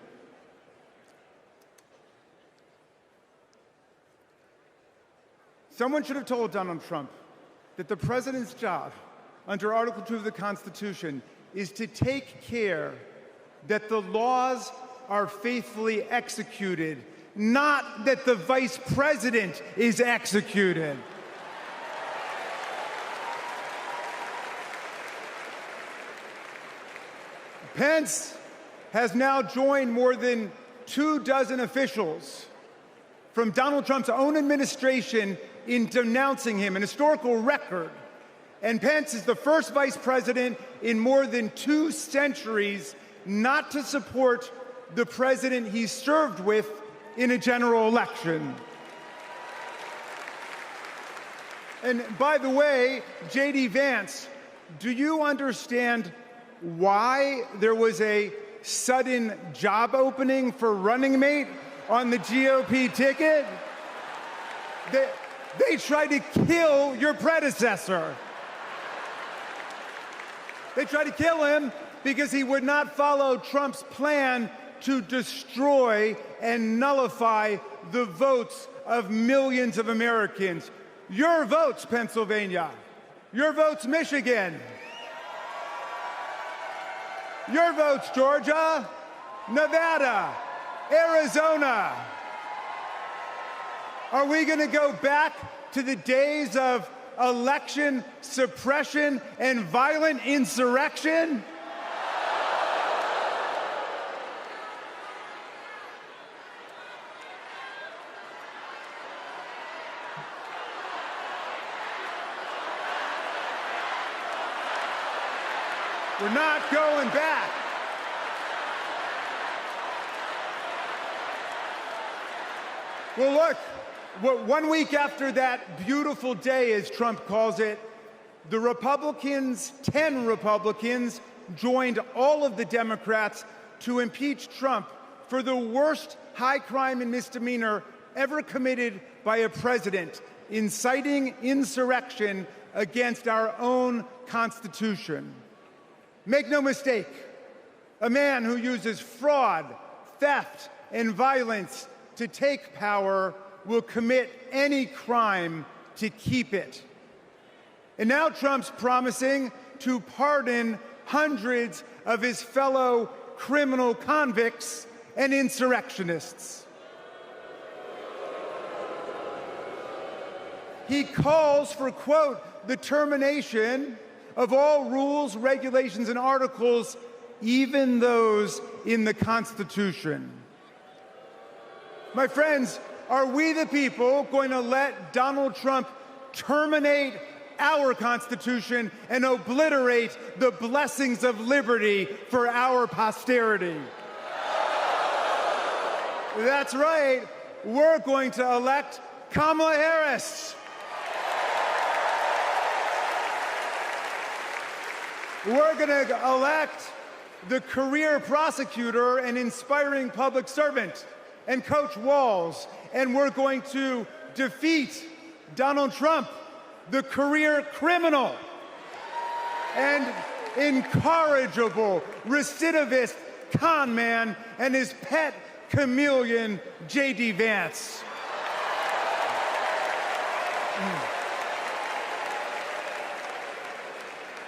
Someone should have told Donald Trump that the president's job under Article 2 of the Constitution is to take care that the laws are faithfully executed, not that the vice president is executed. Pence has now joined more than 24 officials from Donald Trump's own administration in denouncing him, an historical record. And Pence is the first vice president in more than 2 centuries not to support the president he served with in a general election. And by the way, J.D. Vance, do you understand why there was a sudden job opening for running mate on the GOP ticket? They tried to kill your predecessor. They tried to kill him because he would not follow Trump's plan to destroy and nullify the votes of millions of Americans. Your votes, Pennsylvania. Your votes, Michigan. Your votes, Georgia, Nevada, Arizona. Are we going to go back to the days of election suppression and violent insurrection? We're not going back. Well, look, 1 week after that beautiful day, as Trump calls it, the Republicans, 10 Republicans, joined all of the Democrats to impeach Trump for the worst high crime and misdemeanor ever committed by a president, inciting insurrection against our own Constitution. Make no mistake, a man who uses fraud, theft, and violence to take power will commit any crime to keep it. And now Trump's promising to pardon hundreds of his fellow criminal convicts and insurrectionists. He calls for, quote, the termination of all rules, regulations, and articles, even those in the Constitution. My friends, are we the people going to let Donald Trump terminate our Constitution and obliterate the blessings of liberty for our posterity? That's right, we're going to elect Kamala Harris. We're going to elect the career prosecutor and inspiring public servant and Coach Walls, and we're going to defeat Donald Trump, the career criminal and incorrigible recidivist con man, and his pet chameleon, J.D. Vance.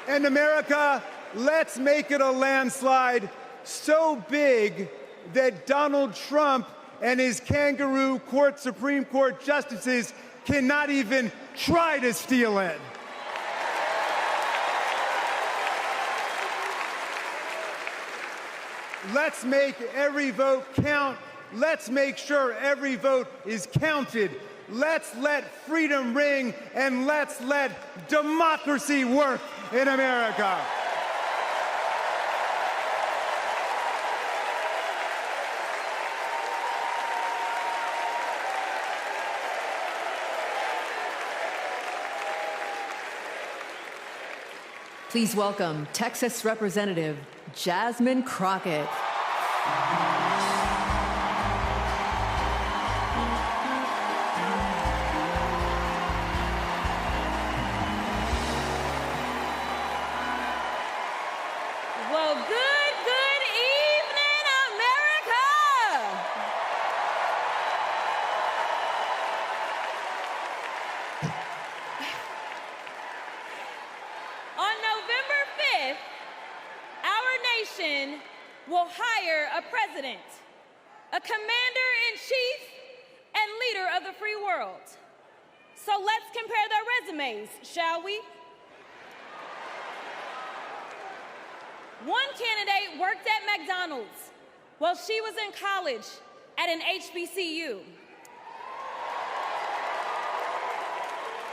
And America, let's make it a landslide so big that Donald Trump and his kangaroo court Supreme Court justices cannot even try to steal it. Let's make every vote count. Let's make sure every vote is counted. Let's let freedom ring, and let's let democracy work in America. Please welcome Texas Representative Jasmine Crockett. Well, good evening, America! On November 5th, our nation will hire a president, a commander-in-chief, and leader of the free world. So let's compare their resumes, shall we? One candidate worked at McDonald's while she was in college at an HBCU.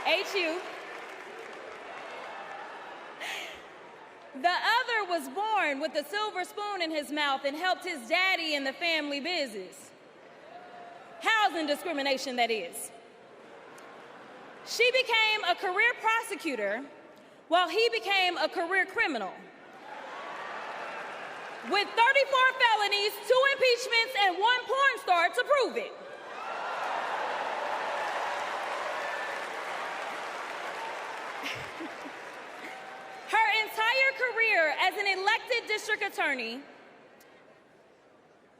HU. The other was born with a silver spoon in his mouth and helped his daddy in the family business. Housing discrimination, that is. She became a career prosecutor while he became a career criminal. With 34 felonies, 2 impeachments, and 1 porn star to prove it. Her entire career as an elected district attorney,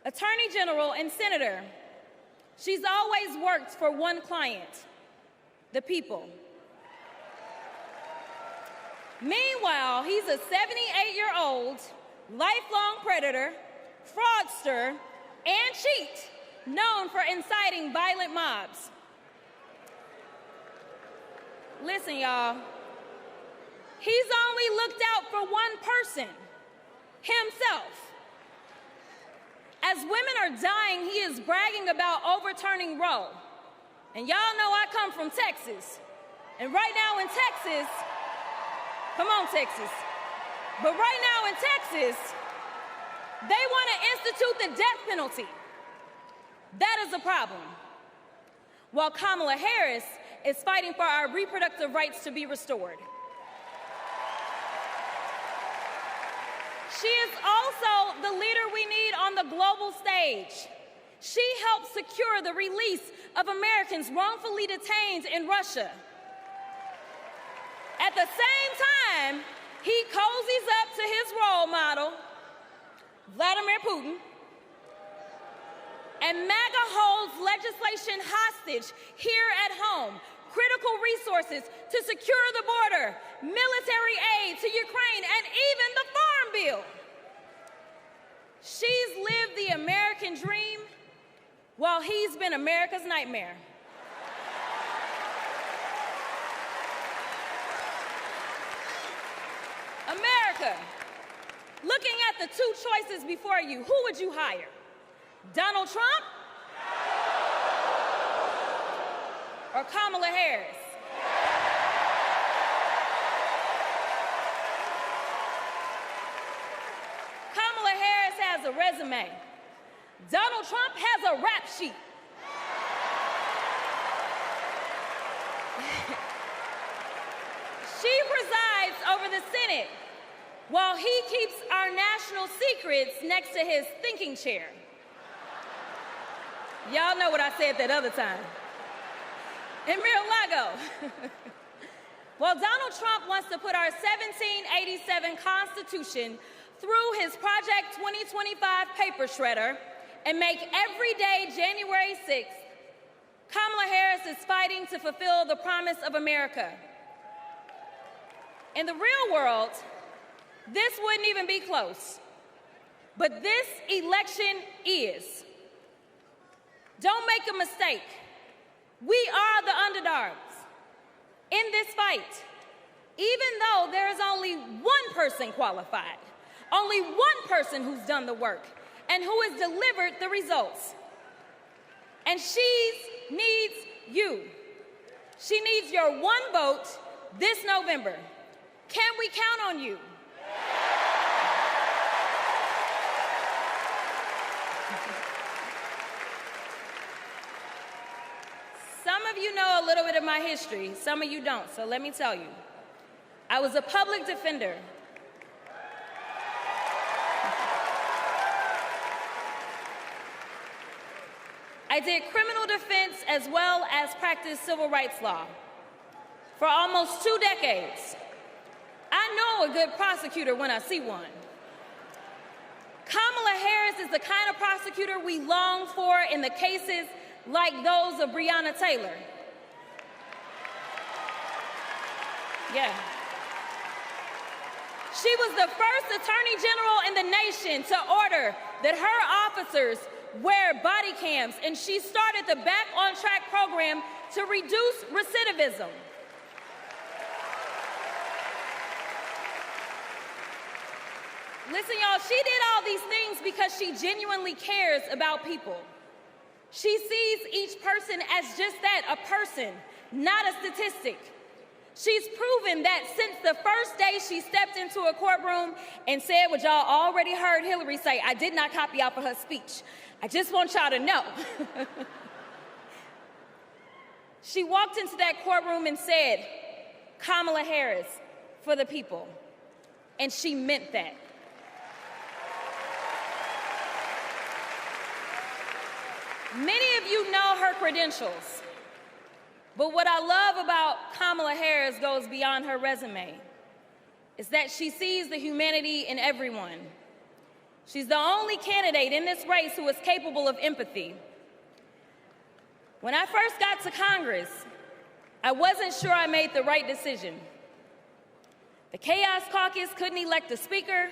attorney general, and senator, she's always worked for one client, the people. Meanwhile, he's a 78-year-old, lifelong predator, fraudster, and cheat, known for inciting violent mobs. Listen, y'all. He's only looked out for one person, himself. As women are dying, he is bragging about overturning Roe. And y'all know I come from Texas. And right now in Texas, come on, Texas. But right now in Texas, they want to institute the death penalty. That is a problem. While Kamala Harris is fighting for our reproductive rights to be restored. She is also the leader we need on the global stage. She helped secure the release of Americans wrongfully detained in Russia. At the same time, he cozies up to his role model, Vladimir Putin, and MAGA holds legislation hostage here at home, critical resources to secure the border, military aid to Ukraine, and even the Farm Bill. She's lived the American dream while he's been America's nightmare. America, looking at the two choices before you, who would you hire? Donald Trump or Kamala Harris? Kamala Harris has a resume. Donald Trump has a rap sheet. She presides over the Senate while he keeps our national secrets next to his thinking chair. Y'all know what I said that other time. In Mar-a-Lago. While Donald Trump wants to put our 1787 Constitution through his Project 2025 paper shredder and make every day January 6th, Kamala Harris is fighting to fulfill the promise of America. In the real world, this wouldn't even be close. But this election is. Don't make a mistake. We are the underdogs in this fight, even though there is only one person qualified, only one person who's done the work, and who has delivered the results. And she needs you. She needs your one vote this November. Can we count on you? Some of you know a little bit of my history, some of you don't, so let me tell you. I was a public defender. I did criminal defense as well as practiced civil rights law for almost 2 decades. I know a good prosecutor when I see one. Kamala Harris is the kind of prosecutor we long for in the cases like those of Breonna Taylor. Yeah. She was the first attorney general in the nation to order that her officers wear body cams, and she started the Back on Track program to reduce recidivism. Listen, y'all, she did all these things because she genuinely cares about people. She sees each person as just that, a person, not a statistic. She's proven that since the first day she stepped into a courtroom and said what y'all already heard Hillary say, I did not copy off of her speech. I just want y'all to know. She walked into that courtroom and said, Kamala Harris, for the people. And she meant that. Many of you know her credentials, but what I love about Kamala Harris goes beyond her resume, is that she sees the humanity in everyone. She's the only candidate in this race who is capable of empathy. When I first got to Congress, I wasn't sure I made the right decision. The Chaos Caucus couldn't elect a speaker,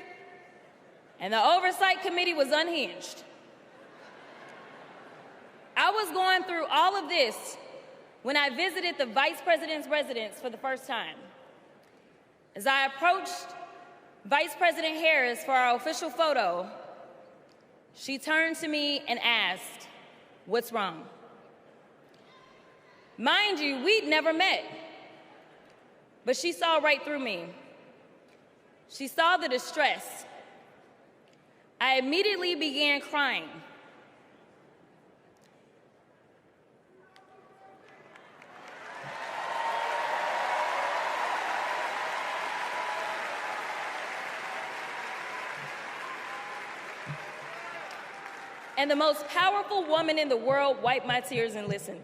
and the Oversight Committee was unhinged. I was going through all of this when I visited the Vice President's residence for the first time. As I approached Vice President Harris for our official photo, she turned to me and asked, "What's wrong?" Mind you, we'd never met, but she saw right through me. She saw the distress. I immediately began crying. and the most powerful woman in the world wipe my tears and listen.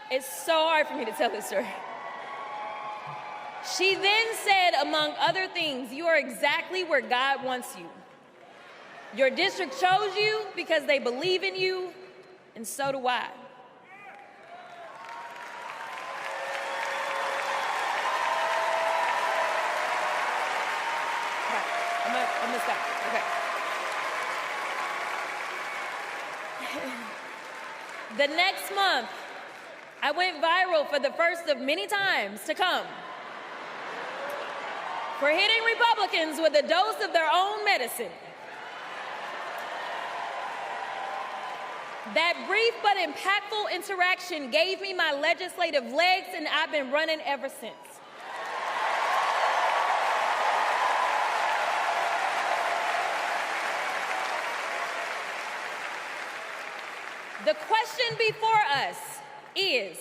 It's so hard for me to tell this story. She then said, among other things, "You are exactly where God wants you. Your district chose you because they believe in you, and so do I." I'm gonna stop. Okay. The next month, I went viral for the first of many times to come for hitting Republicans with a dose of their own medicine. That brief but impactful interaction gave me my legislative legs, and I've been running ever since. The question before us is,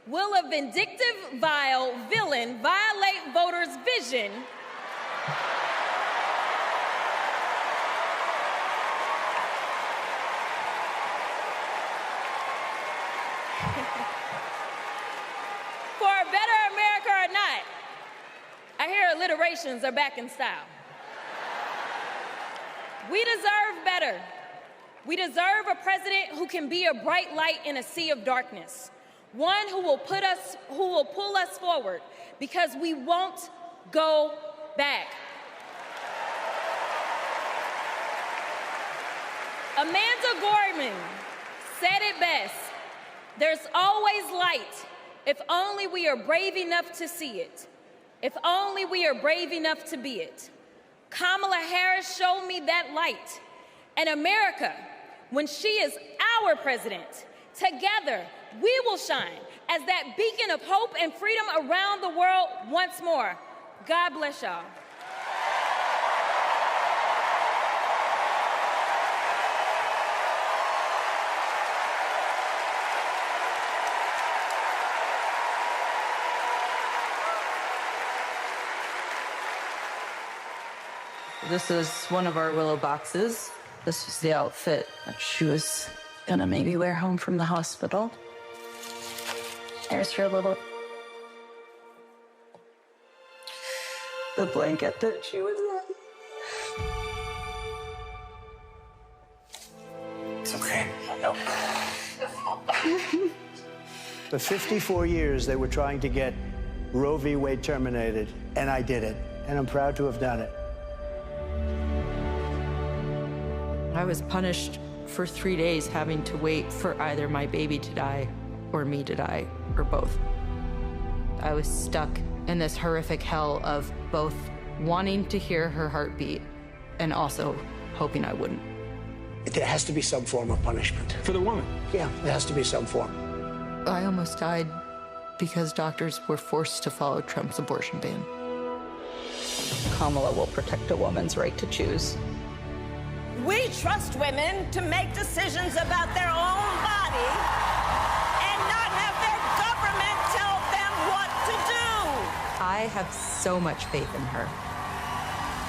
will a vindictive, vile villain violate voters' vision for a better America or not? I hear alliterations are back in style. We deserve better. We deserve a president who can be a bright light in a sea of darkness. One who will pull us forward, because we won't go back. Amanda Gorman said it best: "There's always light if only we are brave enough to see it, if only we are brave enough to be it." Kamala Harris showed me that light. And America, when she is our president, together we will shine as that beacon of hope and freedom around the world once more. God bless y'all. This is one of our Willow boxes. This was the outfit that she was gonna maybe wear home from the hospital. There's her little... the blanket that she was in. It's okay. No. For 54 years, they were trying to get Roe v. Wade terminated, and I did it. And I'm proud to have done it. I was punished for 3 days having to wait for either my baby to die or me to die, or both. I was stuck in this horrific hell of both wanting to hear her heartbeat and also hoping I wouldn't. There has to be some form of punishment. For the woman? Yeah, there has to be some form. I almost died because doctors were forced to follow Trump's abortion ban. Kamala will protect a woman's right to choose. We trust women to make decisions about their own body and not have their government tell them what to do. I have so much faith in her.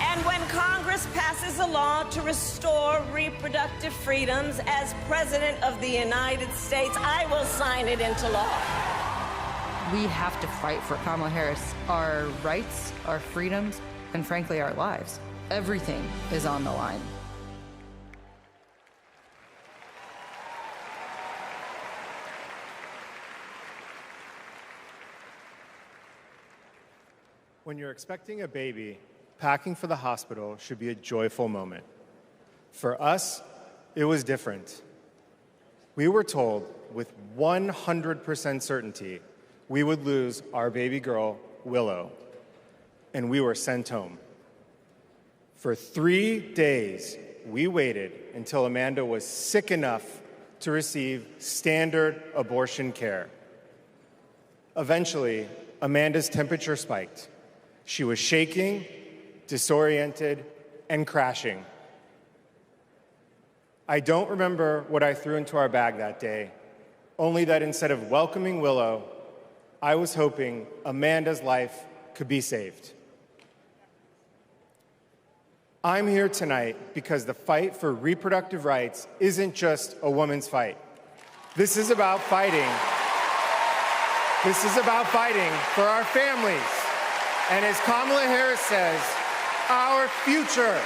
And when Congress passes a law to restore reproductive freedoms as President of the United States, I will sign it into law. We have to fight for Kamala Harris, our rights, our freedoms, and frankly, our lives. Everything is on the line. When you're expecting a baby, packing for the hospital should be a joyful moment. For us, it was different. We were told with 100% certainty we would lose our baby girl, Willow, and we were sent home. For 3 days, we waited until Amanda was sick enough to receive standard abortion care. Eventually, Amanda's temperature spiked. She was shaking, disoriented, and crashing. I don't remember what I threw into our bag that day, only that instead of welcoming Willow, I was hoping Amanda's life could be saved. I'm here tonight because the fight for reproductive rights isn't just a woman's fight. This is about fighting. This is about fighting for our families. And as Kamala Harris says, our future.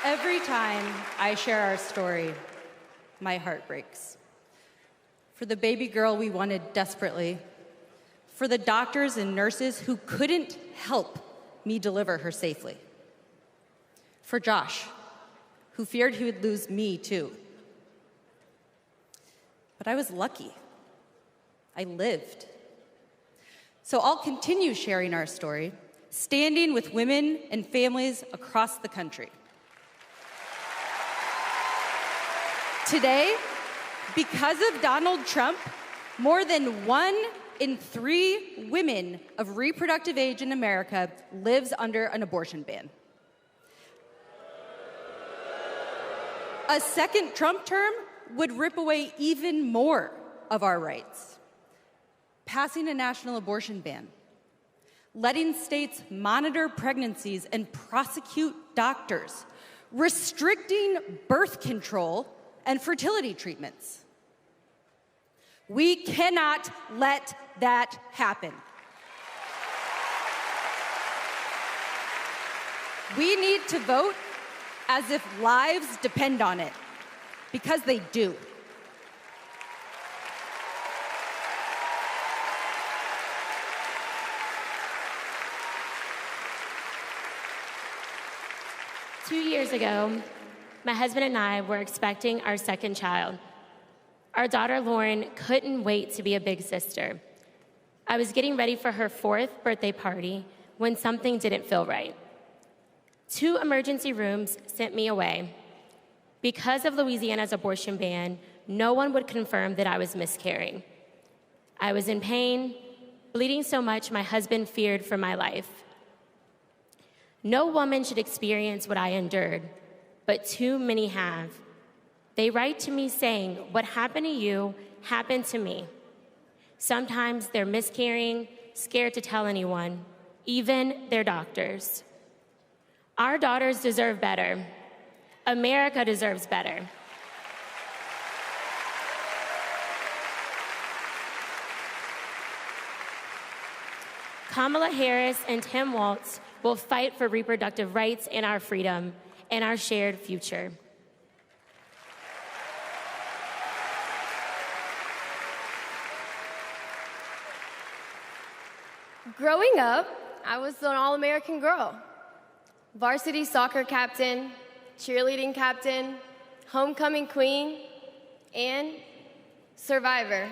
Every time I share our story, my heart breaks. For the baby girl we wanted desperately, for the doctors and nurses who couldn't help me deliver her safely, for Josh, who feared he would lose me too. But I was lucky. I lived. So I'll continue sharing our story, standing with women and families across the country. Today, because of Donald Trump, more than 1 in 3 women of reproductive age in America lives under an abortion ban. A second Trump term would rip away even more of our rights. Passing a national abortion ban, letting states monitor pregnancies and prosecute doctors, restricting birth control and fertility treatments. We cannot let that happen. We need to vote as if lives depend on it, because they do. Two years ago, my husband and I were expecting our second child. Our daughter, Lauren, couldn't wait to be a big sister. I was getting ready for her 4th birthday party when something didn't feel right. 2 emergency rooms sent me away. Because of Louisiana's abortion ban, no one would confirm that I was miscarrying. I was in pain, bleeding so much my husband feared for my life. No woman should experience what I endured, but too many have. They write to me saying, what happened to you happened to me. Sometimes they're miscarrying, scared to tell anyone, even their doctors. Our daughters deserve better. America deserves better. Kamala Harris and Tim Walz will fight for reproductive rights and our freedom and our shared future. Growing up, I was an all-American girl. Varsity soccer captain, cheerleading captain, homecoming queen, and survivor.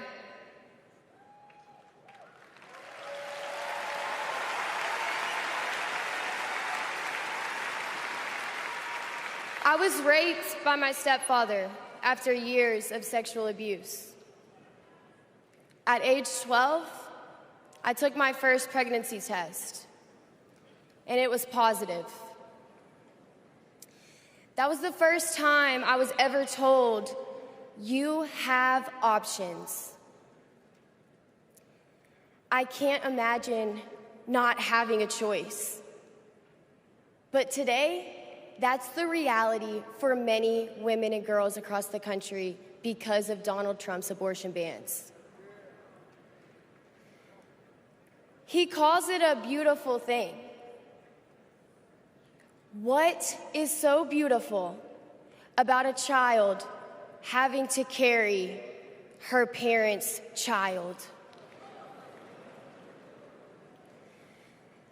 I was raped by my stepfather after years of sexual abuse. At age 12, I took my first pregnancy test, and it was positive. That was the first time I was ever told, you have options. I can't imagine not having a choice. But today, that's the reality for many women and girls across the country because of Donald Trump's abortion bans. He calls it a beautiful thing. What is so beautiful about a child having to carry her parent's child?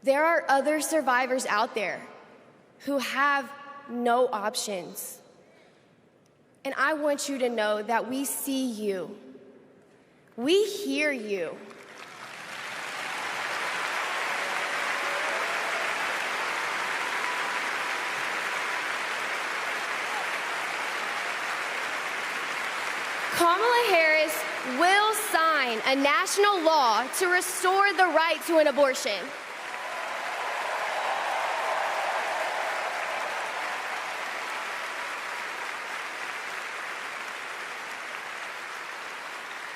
There are other survivors out there who have no options. And I want you to know that we see you. We hear you. Kamala Harris will a national law to restore the right to an abortion.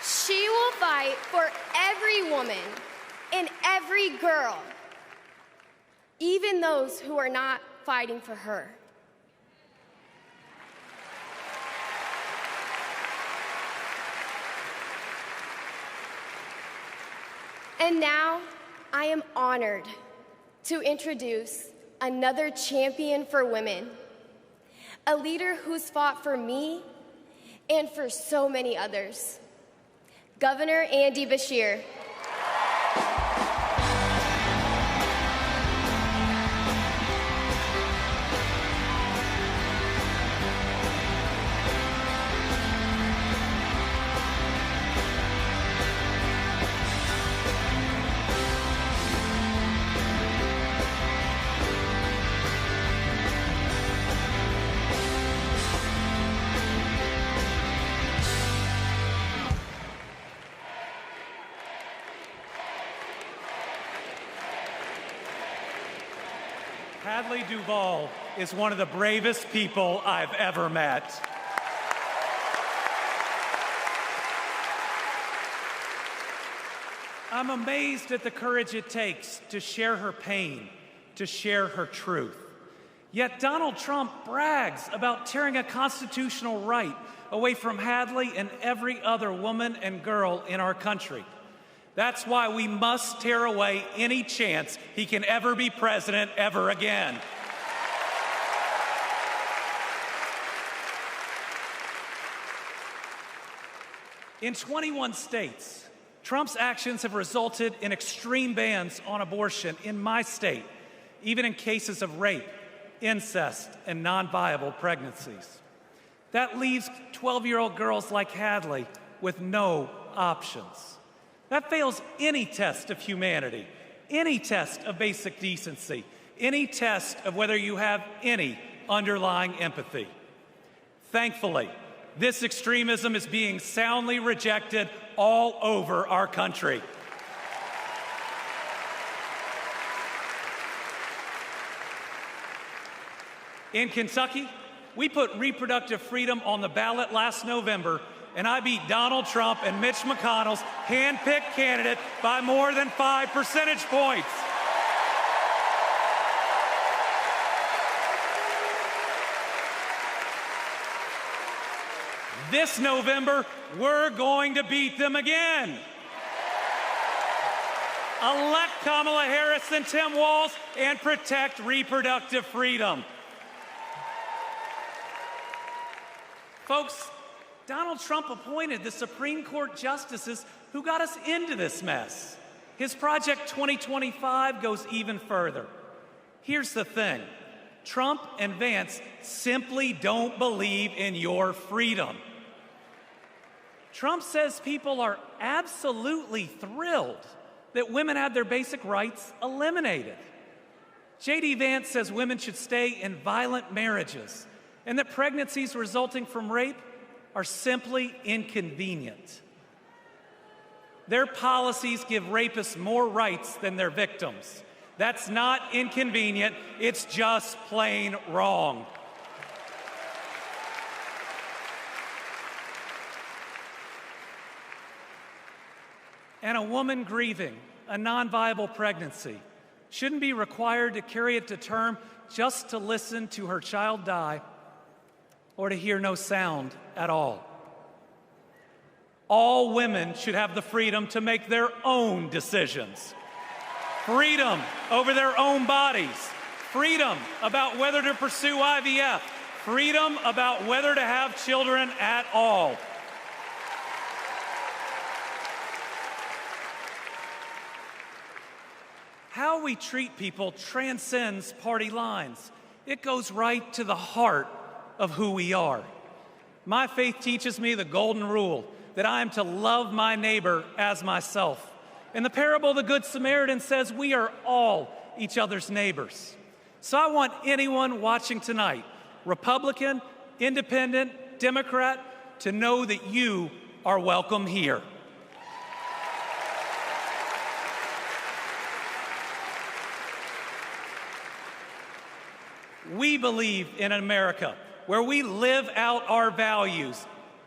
She will fight for every woman and every girl, even those who are not fighting for her. And now, I am honored to introduce another champion for women, a leader who's fought for me and for so many others, Governor Andy Beshear. Hadley Duvall is one of the bravest people I've ever met. I'm amazed at the courage it takes to share her pain, to share her truth. Yet Donald Trump brags about tearing a constitutional right away from Hadley and every other woman and girl in our country. That's why we must tear away any chance he can ever be president ever again. In 21 states, Trump's actions have resulted in extreme bans on abortion in my state, even in cases of rape, incest, and non-viable pregnancies. That leaves 12-year-old girls like Hadley with no options. That fails any test of humanity, any test of basic decency, any test of whether you have any underlying empathy. Thankfully, this extremism is being soundly rejected all over our country. In Kentucky, we put reproductive freedom on the ballot last November, and I beat Donald Trump and Mitch McConnell's hand-picked candidate by more than 5 percentage points. This November, we're going to beat them again. Elect Kamala Harris and Tim Walz and protect reproductive freedom. Folks, Donald Trump appointed the Supreme Court justices who got us into this mess. His Project 2025 goes even further. Here's the thing. Trump and Vance simply don't believe in your freedom. Trump says people are absolutely thrilled that women had their basic rights eliminated. J.D. Vance says women should stay in violent marriages and that pregnancies resulting from rape are simply inconvenient. Their policies give rapists more rights than their victims. That's not inconvenient, it's just plain wrong. And a woman grieving a non-viable pregnancy shouldn't be required to carry it to term just to listen to her child die or to hear no sound at all. All women should have the freedom to make their own decisions. Freedom over their own bodies. Freedom about whether to pursue IVF. Freedom about whether to have children at all. How we treat people transcends party lines. It goes right to the heart of who we are. My faith teaches me the golden rule that I am to love my neighbor as myself. In the parable of the Good Samaritan says we are all each other's neighbors. So I want anyone watching tonight, Republican, Independent, Democrat, to know that you are welcome here. We believe in America where we live out our values,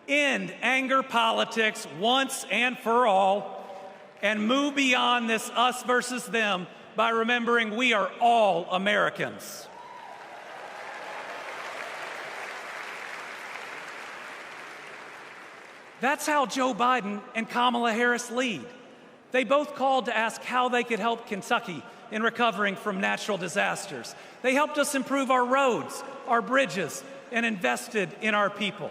end anger politics once and for all, and move beyond this us versus them by remembering we are all Americans. That's how Joe Biden and Kamala Harris lead. They both called to ask how they could help Kentucky in recovering from natural disasters. They helped us improve our roads, our bridges, and invested in our people.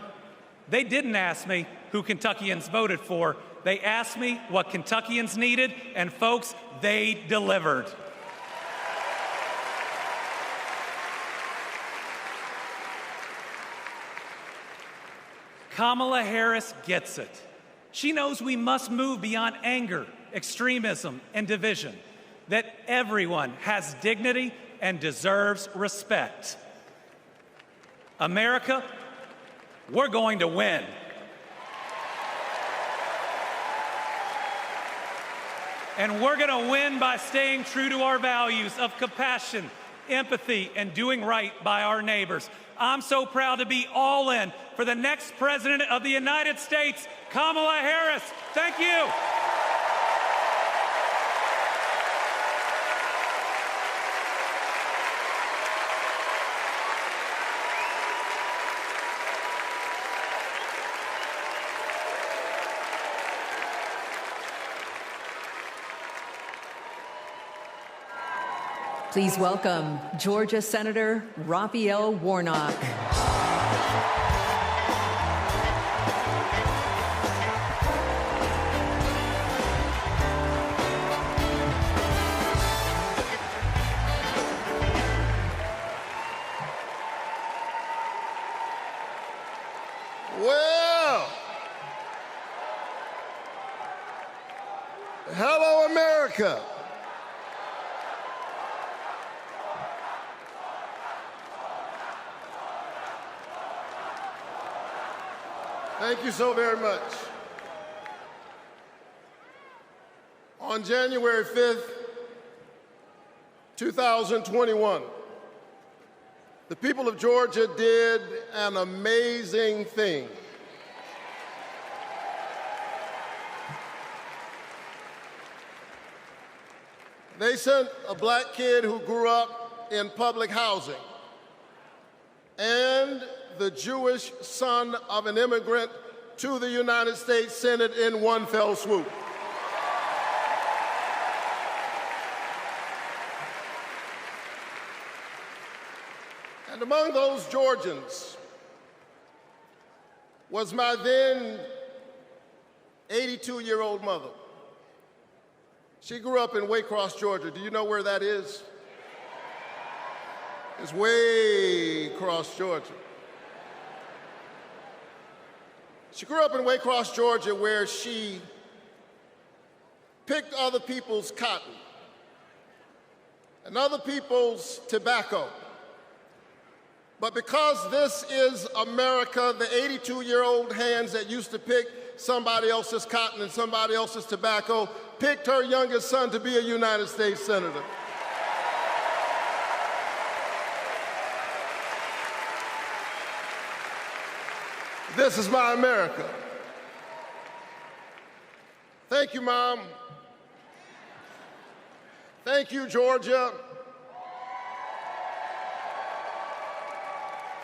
They didn't ask me who Kentuckians voted for. They asked me what Kentuckians needed, and folks, they delivered. Kamala Harris gets it. She knows we must move beyond anger, extremism, and division, that everyone has dignity and deserves respect. America, we're going to win. And we're going to win by staying true to our values of compassion, empathy, and doing right by our neighbors. I'm so proud to be all in for the next President of the United States, Kamala Harris. Thank you. Please welcome Georgia Senator Raphael Warnock. Well, hello, America. Thank you so very much. On January 5th, 2021, the people of Georgia did an amazing thing. They sent a black kid who grew up in public housing and the Jewish son of an immigrant to the United States Senate in one fell swoop. And among those Georgians was my then 82-year-old mother. She grew up in Waycross, Georgia. Do you know where that is? It's way across Georgia. She grew up in Waycross, Georgia, where she picked other people's cotton and other people's tobacco. But because this is America, the 82-year-old hands that used to pick somebody else's cotton and somebody else's tobacco picked her youngest son to be a United States Senator. This is my America. Thank you, Mom. Thank you, Georgia.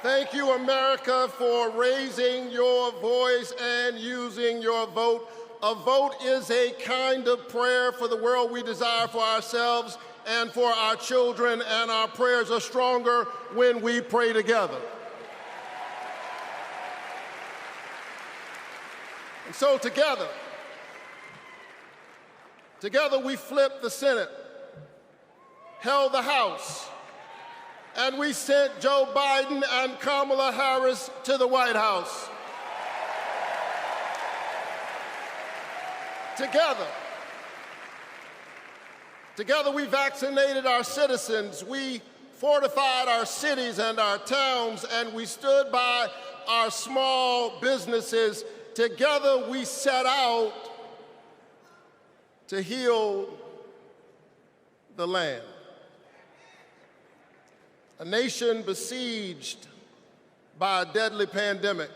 Thank you, America, for raising your voice and using your vote. A vote is a kind of prayer for the world we desire for ourselves and for our children, and our prayers are stronger when we pray together. And so together we flipped the Senate, held the House, and we sent Joe Biden and Kamala Harris to the White House. Together we vaccinated our citizens, we fortified our cities and our towns, and we stood by our small businesses. Together we set out to heal the land. a nation besieged by a deadly pandemic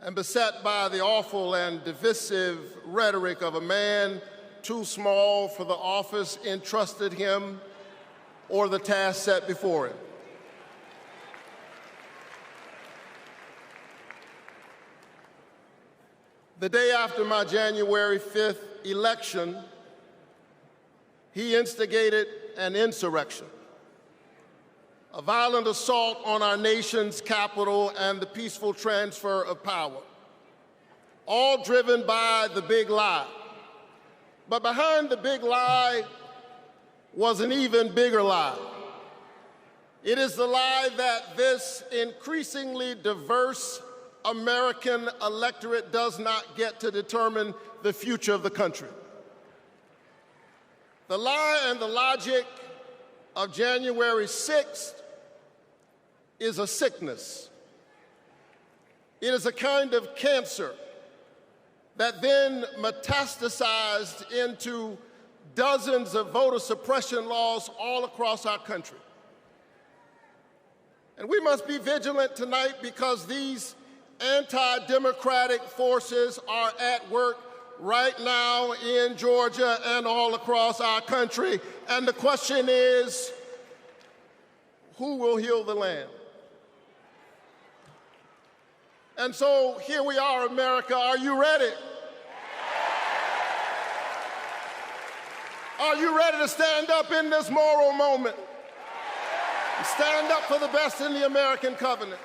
and beset by the awful and divisive rhetoric of a man too small for the office entrusted him or the task set before him. The day after my January 5th election, he instigated an insurrection, a violent assault on our nation's capital and the peaceful transfer of power, all driven by the big lie. But behind the big lie was an even bigger lie. It is the lie that this increasingly diverse American electorate does not get to determine the future of the country. The lie and the logic of January 6th is a sickness. It is a kind of cancer that then metastasized into dozens of voter suppression laws all across our country. And we must be vigilant tonight because these anti-democratic forces are at work right now in Georgia and all across our country. And the question is, who will heal the land? And so here we are, America. Are you ready? Are you ready to stand up in this moral moment? Stand up for the best in the American covenant.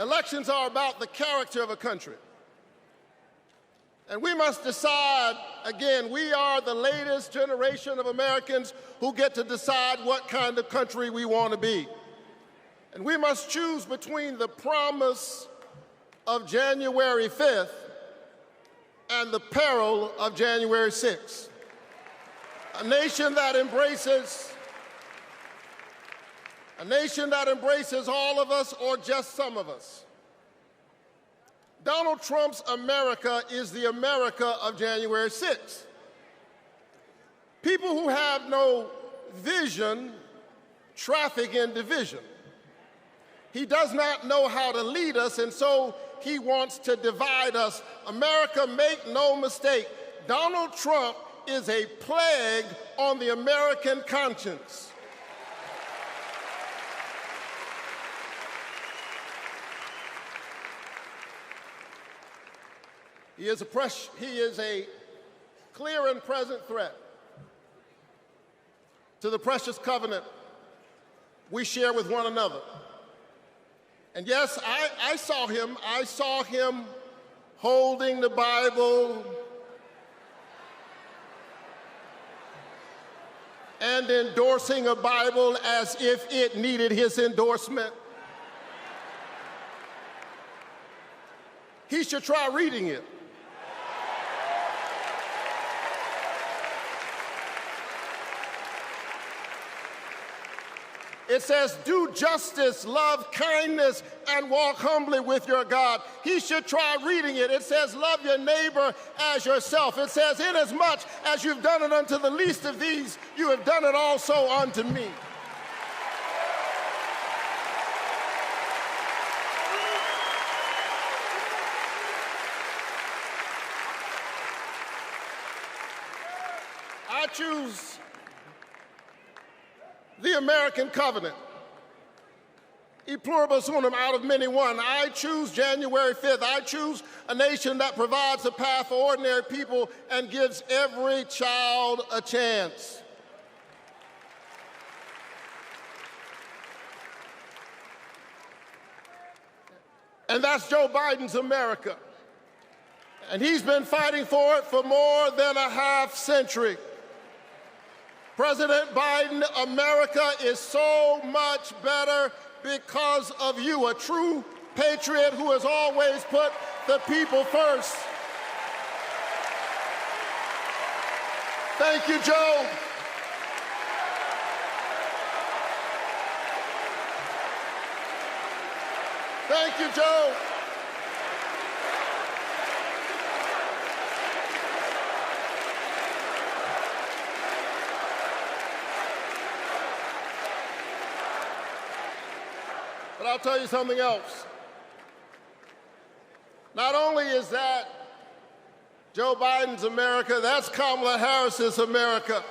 Elections are about the character of a country. And we must decide, again, we are the latest generation of Americans who get to decide what kind of country we want to be. And we must choose between the promise of January 5th and the peril of January 6th. A nation that embraces all of us or just some of us. Donald Trump's America is the America of January 6th. People who have no vision traffic in division. He does not know how to lead us, and so he wants to divide us. America, make no mistake, Donald Trump is a plague on the American conscience. He is a clear and present threat to the precious covenant we share with one another. And yes, I saw him holding the Bible and endorsing a Bible as if it needed his endorsement. He should try reading it. It says, do justice, love kindness, and walk humbly with your God. He should try reading it. It says, love your neighbor as yourself. It says, inasmuch as you've done it unto the least of these, you have done it also unto me. I choose the American covenant. E pluribus unum, out of many one. I choose January 5th. I choose a nation that provides a path for ordinary people and gives every child a chance. And that's Joe Biden's America. And he's been fighting for it for more than a half century. President Biden, America is so much better because of you, a true patriot who has always put the people first. Thank you, Joe. Thank you, Joe. I'll tell you something else. Not only is that Joe Biden's America, that's Kamala Harris's America.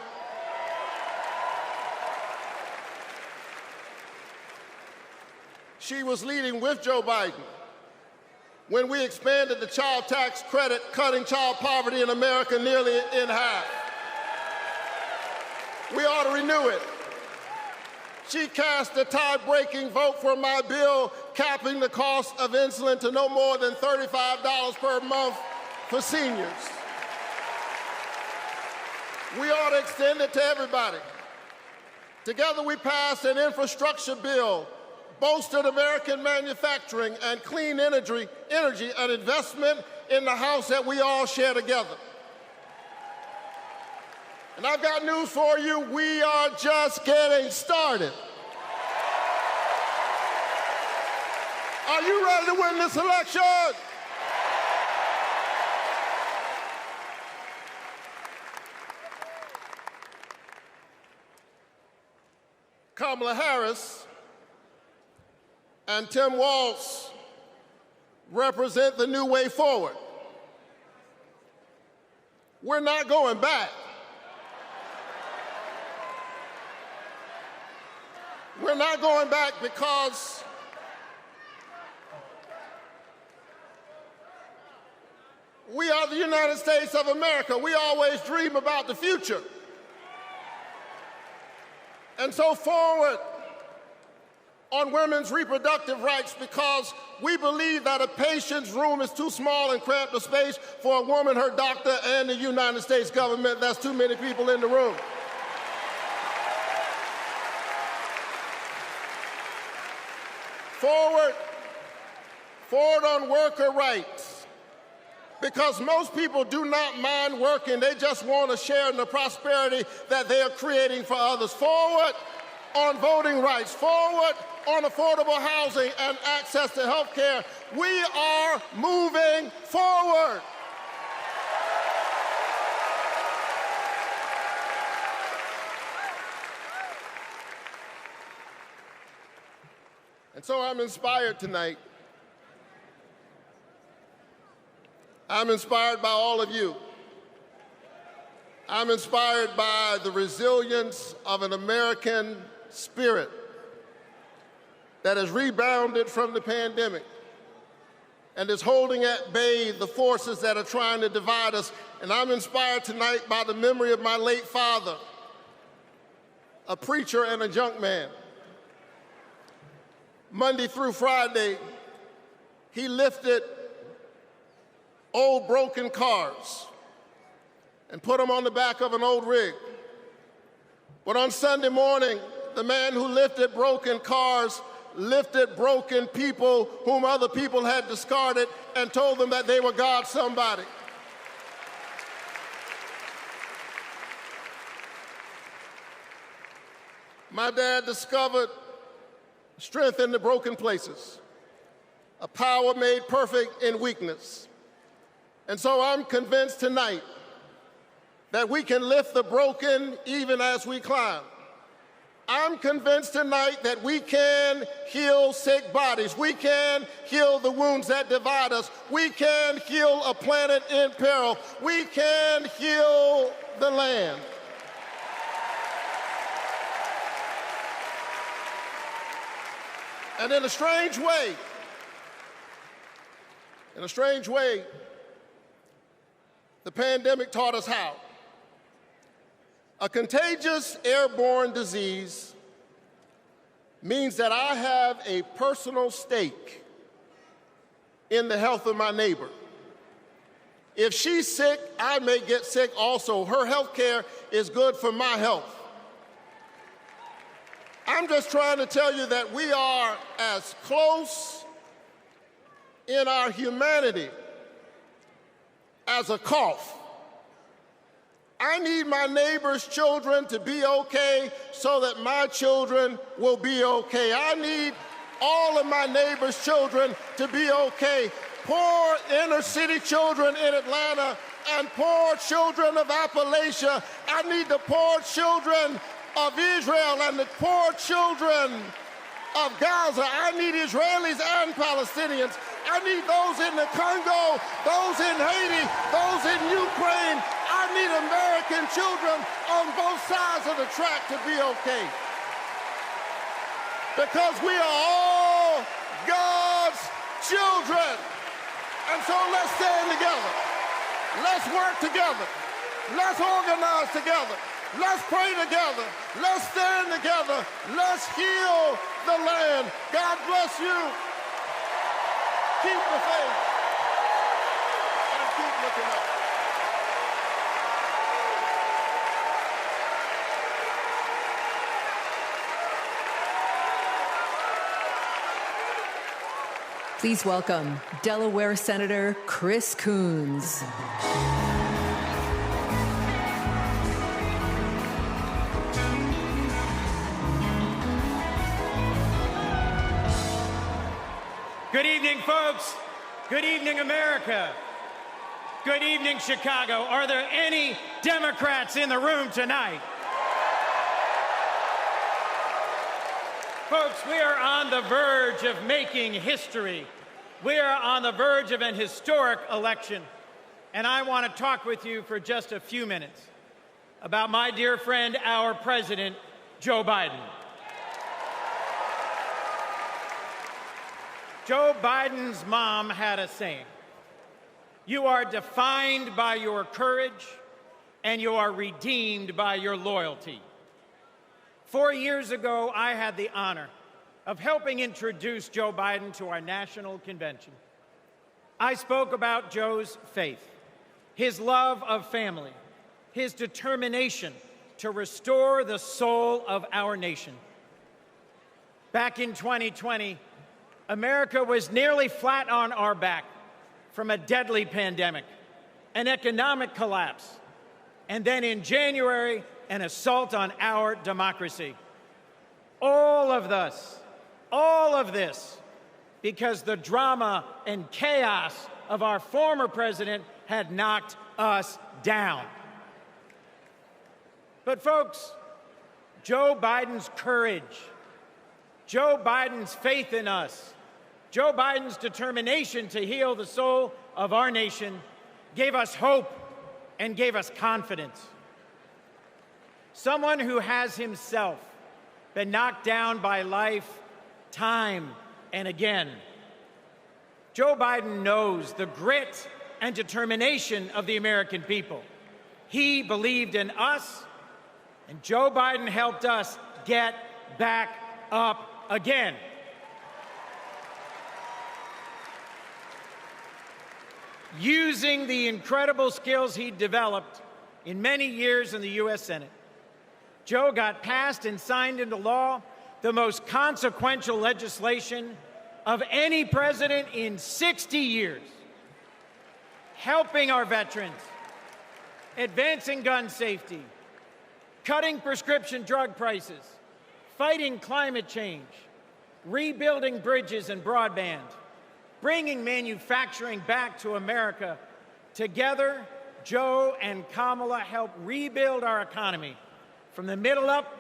She was leading with Joe Biden when we expanded the child tax credit, cutting child poverty in America nearly in half. We ought to renew it. She cast a tie-breaking vote for my bill capping the cost of insulin to no more than $35 per month for seniors. We ought to extend it to everybody. Together we passed an infrastructure bill, bolstered American manufacturing and clean energy, an investment in the house that we all share together. And I've got news for you, we are just getting started. Are you ready to win this election? Kamala Harris and Tim Walz represent the new way forward. We're not going back. We're not going back because we are the United States of America. We always dream about the future. And so forward on women's reproductive rights, because we believe that a patient's room is too small and cramped a space for a woman, her doctor, and the United States government. That's too many people in the room. Forward on worker rights, because most people do not mind working, they just want to share in the prosperity that they are creating for others. Forward on voting rights, forward on affordable housing and access to health care. We are moving forward. And so I'm inspired tonight. I'm inspired by all of you. I'm inspired by the resilience of an American spirit that has rebounded from the pandemic and is holding at bay the forces that are trying to divide us. And I'm inspired tonight by the memory of my late father, a preacher and a junk man. Monday through Friday, he lifted old broken cars and put them on the back of an old rig. But on Sunday morning, the man who lifted broken cars lifted broken people whom other people had discarded and told them that they were God's somebody. My dad discovered strength in the broken places, a power made perfect in weakness. And so I'm convinced tonight that we can lift the broken even as we climb. I'm convinced tonight that we can heal sick bodies. We can heal the wounds that divide us. We can heal a planet in peril. We can heal the land. And in a strange way, the pandemic taught us how. A contagious airborne disease means that I have a personal stake in the health of my neighbor. If she's sick, I may get sick also. Her health care is good for my health. I'm just trying to tell you that we are as close in our humanity as a cough. I need my neighbor's children to be okay so that my children will be okay. I need all of my neighbor's children to be okay. Poor inner city children in Atlanta and poor children of Appalachia. I need the poor children of Israel and the poor children of Gaza. I need Israelis and Palestinians. I need those in the Congo, those in Haiti, those in Ukraine. I need American children on both sides of the track to be okay. Because we are all God's children. And so let's stand together. Let's work together. Let's organize together. Let's pray together. Let's stand together. Let's heal the land. God bless you. Keep the faith and keep looking up. Please welcome Delaware Senator Chris Coons. Good evening, folks. Good evening, America. Good evening, Chicago. Are there any Democrats in the room tonight? Folks, we are on the verge of making history. We are on the verge of an historic election. And I want to talk with you for just a few minutes about my dear friend, our president, Joe Biden. Joe Biden's mom had a saying: "You are defined by your courage, and you are redeemed by your loyalty." 4 years ago, I had the honor of helping introduce Joe Biden to our national convention. I spoke about Joe's faith, his love of family, his determination to restore the soul of our nation. Back in 2020, America was nearly flat on our back from a deadly pandemic, an economic collapse, and then in January, an assault on our democracy. All of this, because the drama and chaos of our former president had knocked us down. But folks, Joe Biden's courage, Joe Biden's faith in us, Joe Biden's determination to heal the soul of our nation gave us hope and gave us confidence. Someone who has himself been knocked down by life time and again. Joe Biden knows the grit and determination of the American people. He believed in us, and Joe Biden helped us get back up again. Using the incredible skills he developed in many years in the U.S. Senate, Joe got passed and signed into law the most consequential legislation of any president in 60 years, helping our veterans, advancing gun safety, cutting prescription drug prices, fighting climate change, rebuilding bridges and broadband, bringing manufacturing back to America. Together, Joe and Kamala helped rebuild our economy from the middle up,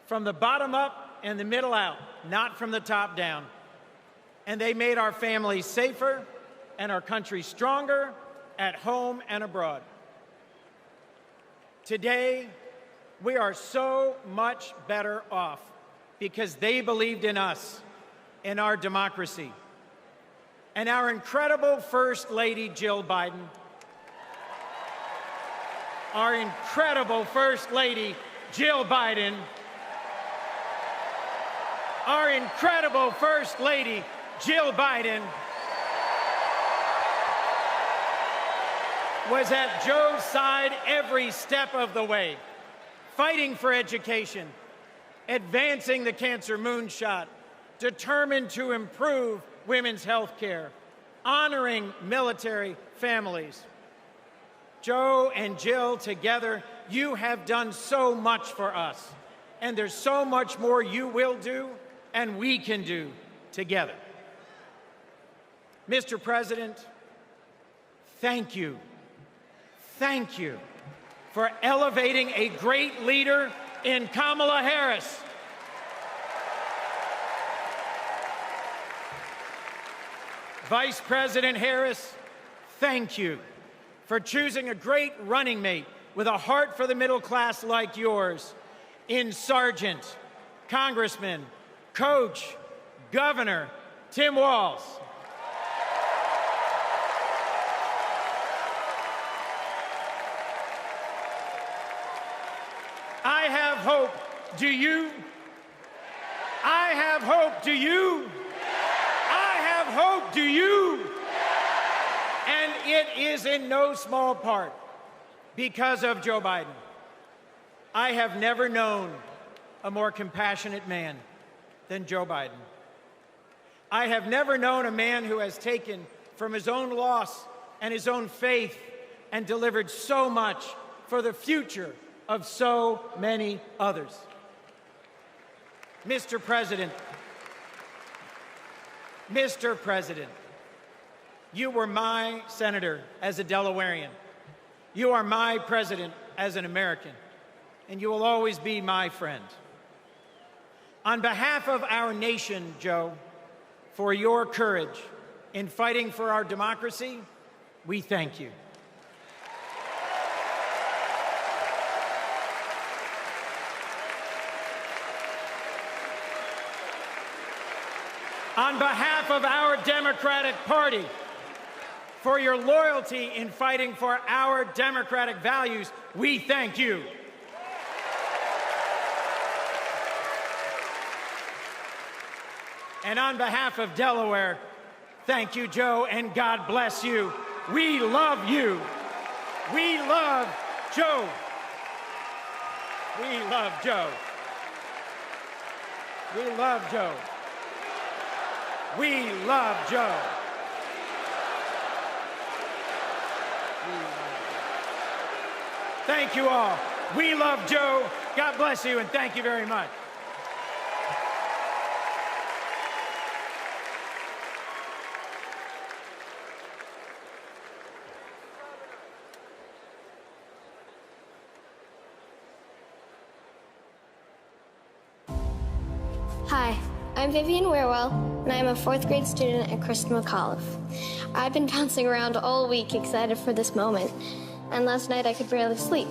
from the bottom up, and the middle out, not from the top down. And they made our families safer and our country stronger at home and abroad. Today, we are so much better off because they believed in us, in our democracy. And our incredible First Lady, Jill Biden, our incredible First Lady, Jill Biden, our incredible First Lady, Jill Biden, was at Joe's side every step of the way, fighting for education, advancing the cancer moonshot, determined to improve women's health care, honoring military families. Joe and Jill, together, you have done so much for us, and there's so much more you will do and we can do together. Mr. President, thank you. Thank you for elevating a great leader in Kamala Harris. Vice President Harris, thank you for choosing a great running mate with a heart for the middle class like yours in Sergeant, Congressman, Coach, Governor Tim Walz. I have hope. Do you? I have hope. Do you? I have hope. Do you? And it is in no small part because of Joe Biden. I have never known a more compassionate man than Joe Biden. I have never known a man who has taken from his own loss and his own faith and delivered so much for the future of so many others. Mr. President, you were my senator as a Delawarean. You are my president as an American, and you will always be my friend. On behalf of our nation, Joe, for your courage in fighting for our democracy, we thank you. On behalf of our Democratic Party, for your loyalty in fighting for our democratic values, we thank you. And on behalf of Delaware, thank you, Joe, and God bless you. We love you. We love Joe. We love Joe. We love Joe. We love Joe. Thank you all. We love Joe. God bless you, and thank you very much. Hi, I'm Vivian Weirwell, and I am a 4th grade student at Kristen McAuliffe. I've been bouncing around all week excited for this moment, and last night I could barely sleep.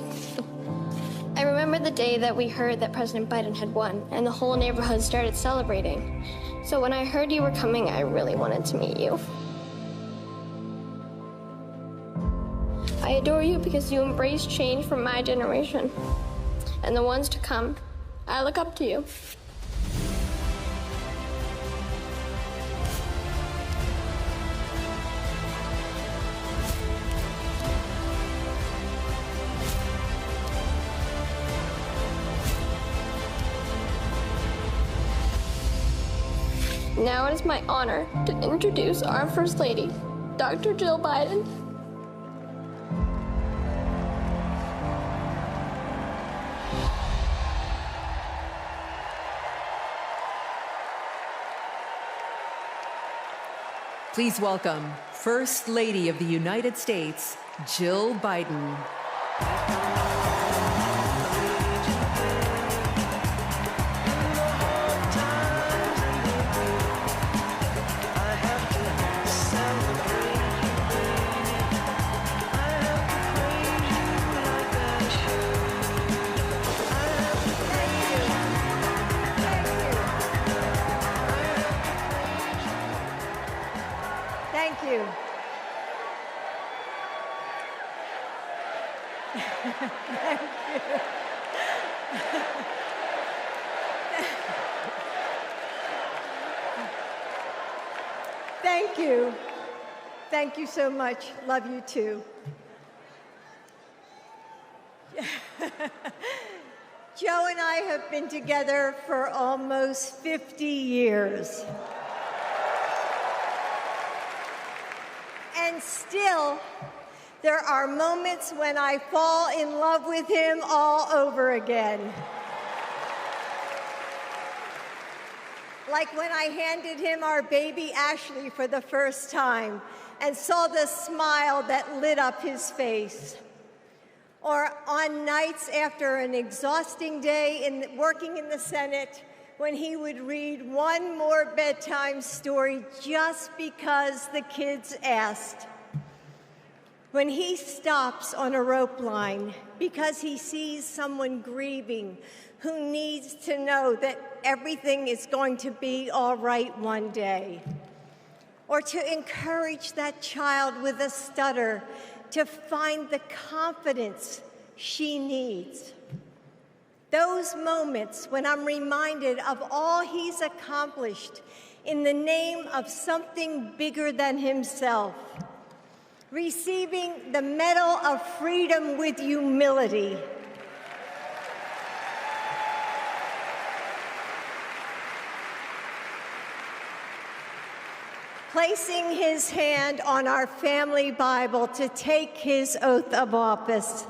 I remember the day that we heard that President Biden had won, and the whole neighborhood started celebrating. So when I heard you were coming, I really wanted to meet you. I adore you because you embrace change from my generation, and the ones to come. I look up to you. Now it is my honor to introduce our First Lady, Dr. Jill Biden. Please welcome First Lady of the United States, Jill Biden. Thank you. Thank you. Thank you. Thank you so much. Love you too. Joe and I have been together for almost 50 years. And still, there are moments when I fall in love with him all over again. Like when I handed him our baby Ashley for the first time and saw the smile that lit up his face. Or on nights after an exhausting day working in the Senate, when he would read one more bedtime story just because the kids asked. When he stops on a rope line because he sees someone grieving who needs to know that everything is going to be all right one day. Or to encourage that child with a stutter to find the confidence she needs. Those moments when I'm reminded of all he's accomplished in the name of something bigger than himself. Receiving the Medal of Freedom with humility. Placing his hand on our family Bible to take his oath of office.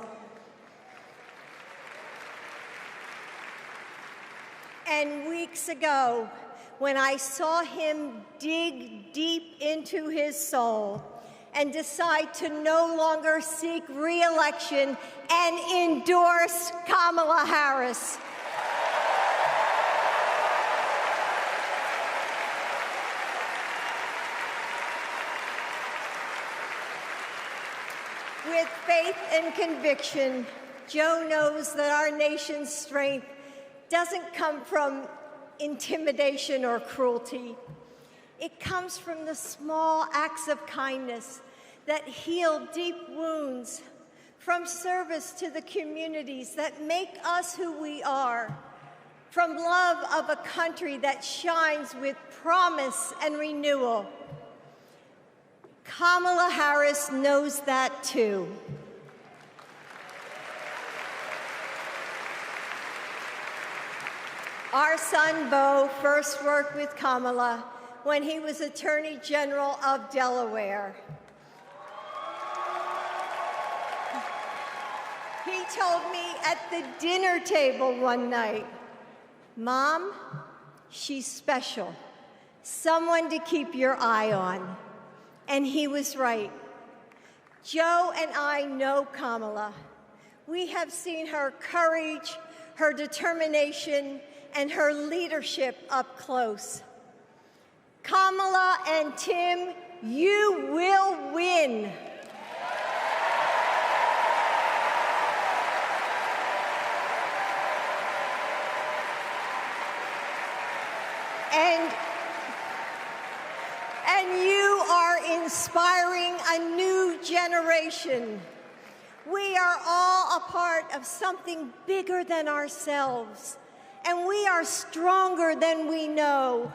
And weeks ago, when I saw him dig deep into his soul and decide to no longer seek re-election and endorse Kamala Harris. With faith and conviction, Joe knows that our nation's strength doesn't come from intimidation or cruelty. It comes from the small acts of kindness that heal deep wounds, from service to the communities that make us who we are, from love of a country that shines with promise and renewal. Kamala Harris knows that too. Our son, Beau, first worked with Kamala when he was Attorney General of Delaware. He told me at the dinner table one night, "Mom, she's special, someone to keep your eye on." And he was right. Joe and I know Kamala. We have seen her courage, her determination, and her leadership up close. Kamala and Tim, you will win. And you are inspiring a new generation. We are all a part of something bigger than ourselves, and we are stronger than we know.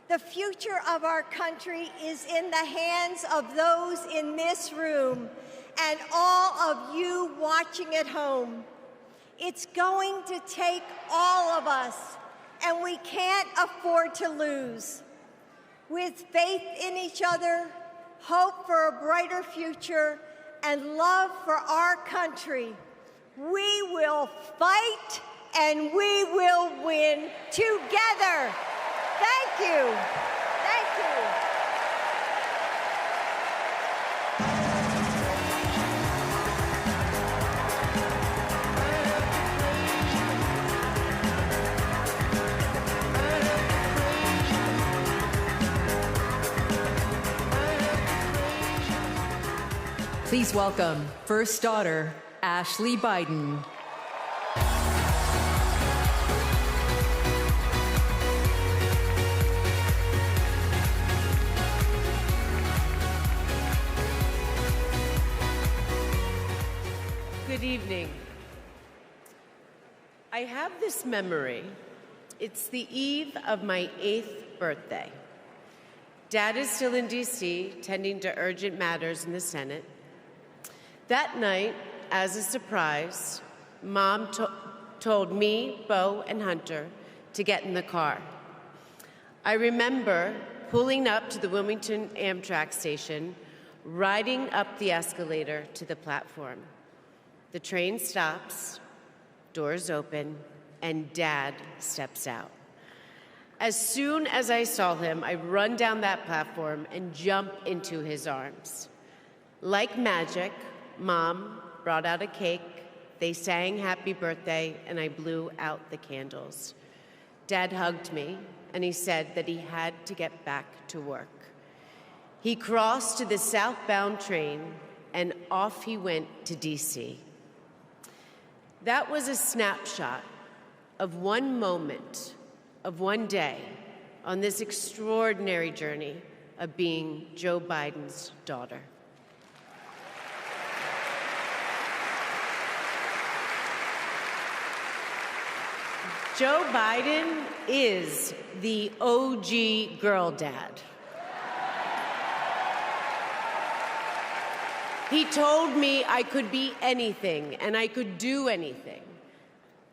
The future of our country is in the hands of those in this room and all of you watching at home. It's going to take all of us, and we can't afford to lose. With faith in each other, hope for a brighter future, and love for our country, we will fight and we will win together. Thank you. Thank you. Please welcome first daughter, Ashley Biden. Good evening. I have this memory. It's the eve of my 8th birthday. Dad is still in D.C., tending to urgent matters in the Senate. That night, as a surprise, Mom told me, Beau, and Hunter to get in the car. I remember pulling up to the Wilmington Amtrak station, riding up the escalator to the platform. The train stops, doors open, and Dad steps out. As soon as I saw him, I run down that platform and jump into his arms. Like magic, Mom brought out a cake, they sang happy birthday, and I blew out the candles. Dad hugged me, and he said that he had to get back to work. He crossed to the southbound train, and off he went to DC. That was a snapshot of one moment, of one day, on this extraordinary journey of being Joe Biden's daughter. Joe Biden is the OG girl dad. He told me I could be anything and I could do anything.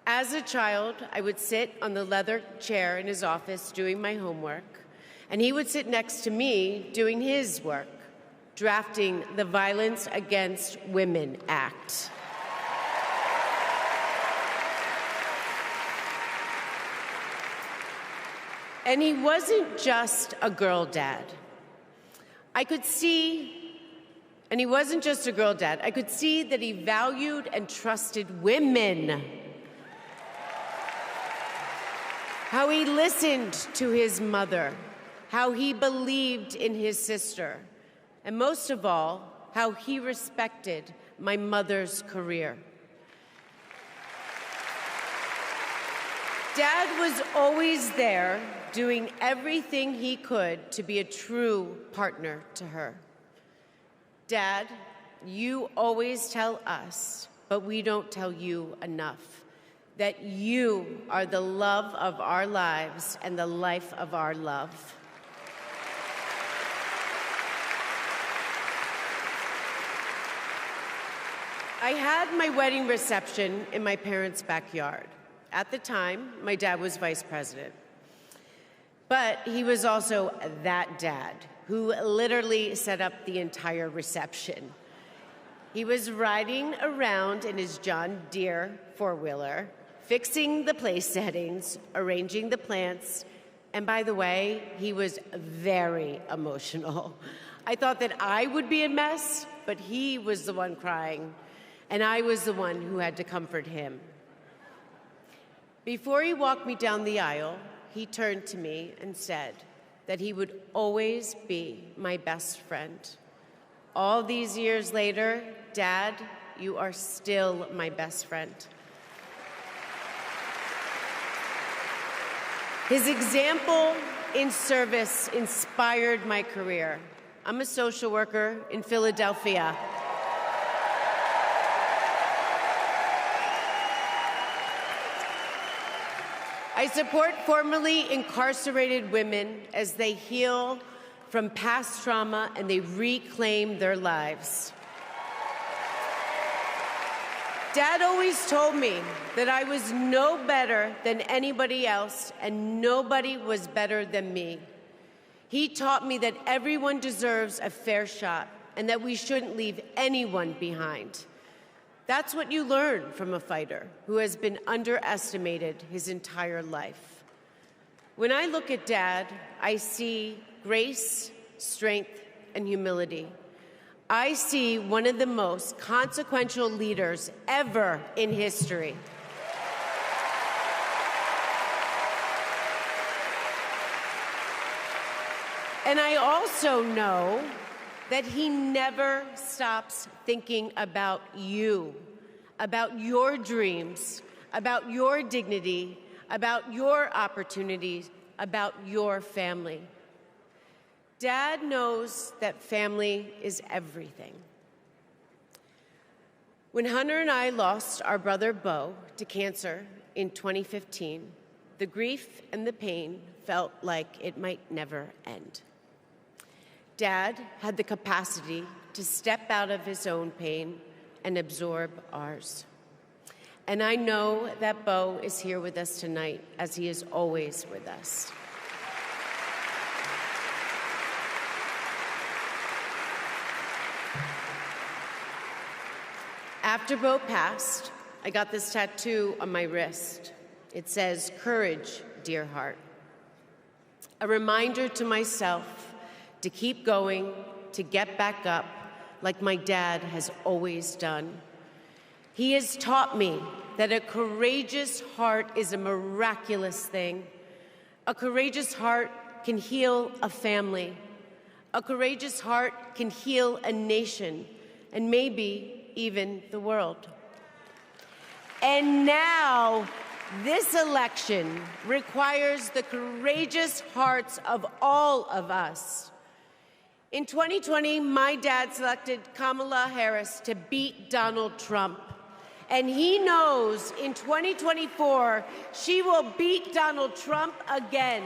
As a child, I would sit on the leather chair in his office doing my homework, and he would sit next to me doing his work, drafting the Violence Against Women Act. And he wasn't just a girl dad. I could see that he valued and trusted women. How he listened to his mother, how he believed in his sister, and most of all, how he respected my mother's career. Dad was always there, doing everything he could to be a true partner to her. Dad, you always tell us, but we don't tell you enough, that you are the love of our lives and the life of our love. I had my wedding reception in my parents' backyard. At the time, my dad was vice president. But he was also that dad who literally set up the entire reception. He was riding around in his John Deere four-wheeler, fixing the place settings, arranging the plants, and by the way, he was very emotional. I thought that I would be a mess, but he was the one crying, and I was the one who had to comfort him. Before he walked me down the aisle, he turned to me and said that he would always be my best friend. All these years later, Dad, you are still my best friend. His example in service inspired my career. I'm a social worker in Philadelphia. I support formerly incarcerated women as they heal from past trauma and they reclaim their lives. Dad always told me that I was no better than anybody else and nobody was better than me. He taught me that everyone deserves a fair shot and that we shouldn't leave anyone behind. That's what you learn from a fighter who has been underestimated his entire life. When I look at Dad, I see grace, strength, and humility. I see one of the most consequential leaders ever in history. And I also know that he never stops thinking about you, about your dreams, about your dignity, about your opportunities, about your family. Dad knows that family is everything. When Hunter and I lost our brother Bo to cancer in 2015, the grief and the pain felt like it might never end. Dad had the capacity to step out of his own pain and absorb ours. And I know that Bo is here with us tonight, as he is always with us. After Bo passed, I got this tattoo on my wrist. It says, "Courage, dear heart." A reminder to myself to keep going, to get back up, like my dad has always done. He has taught me that a courageous heart is a miraculous thing, A courageous heart can heal a family. A courageous heart can heal a nation, and maybe even the world. And now, this election requires the courageous hearts of all of us. In 2020, my dad selected Kamala Harris to beat Donald Trump. And he knows in 2024, she will beat Donald Trump again.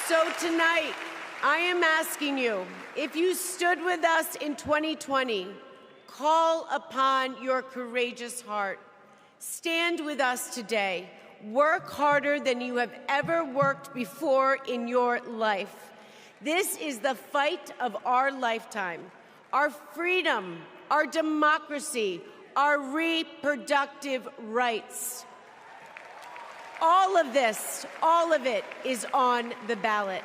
So tonight, I am asking you, if you stood with us in 2020, call upon your courageous heart. Stand with us today. Work harder than you have ever worked before in your life. This is the fight of our lifetime. Our freedom, our democracy, our reproductive rights. All of this, all of it is on the ballot.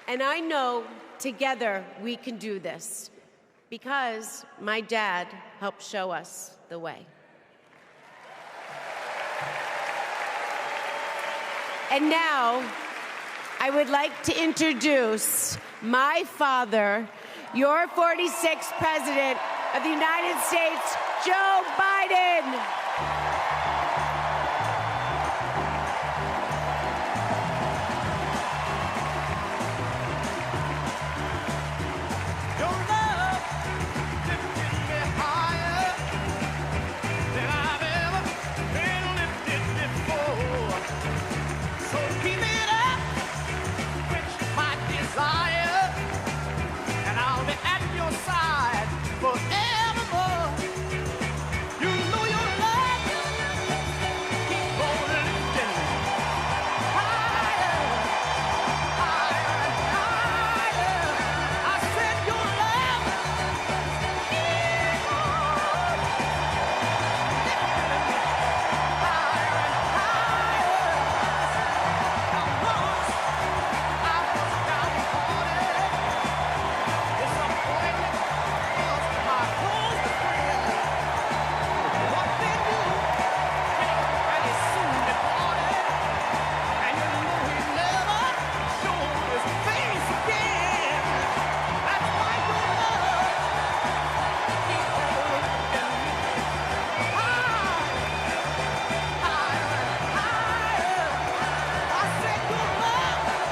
And I know together we can do this because my dad helped show us the way. And now, I would like to introduce my father, your 46th President of the United States, Joe Biden.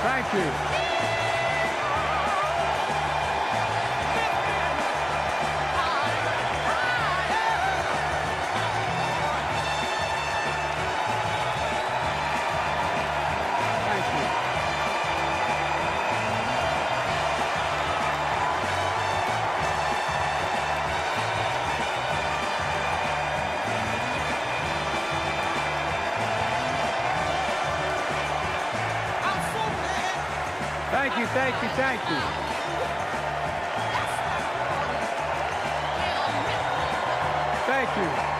Thank you. Thank you, thank you, thank you. Thank you.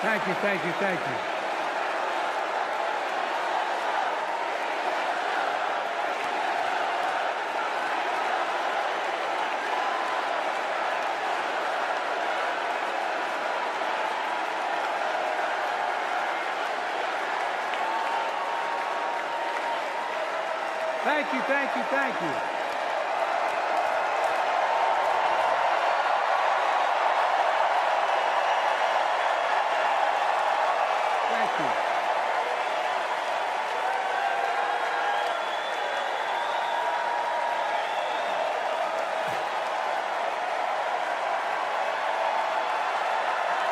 Thank you, thank you, thank you. Thank you, thank you, thank you. Thank you.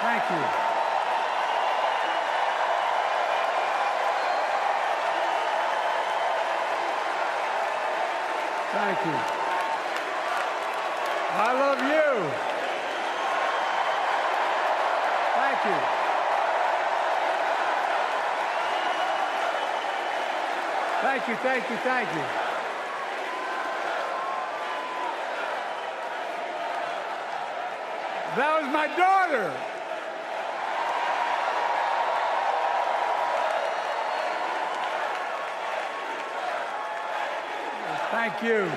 Thank you. Thank you. I love you. Thank you. Thank you, thank you, thank you. That was my daughter. Thank you.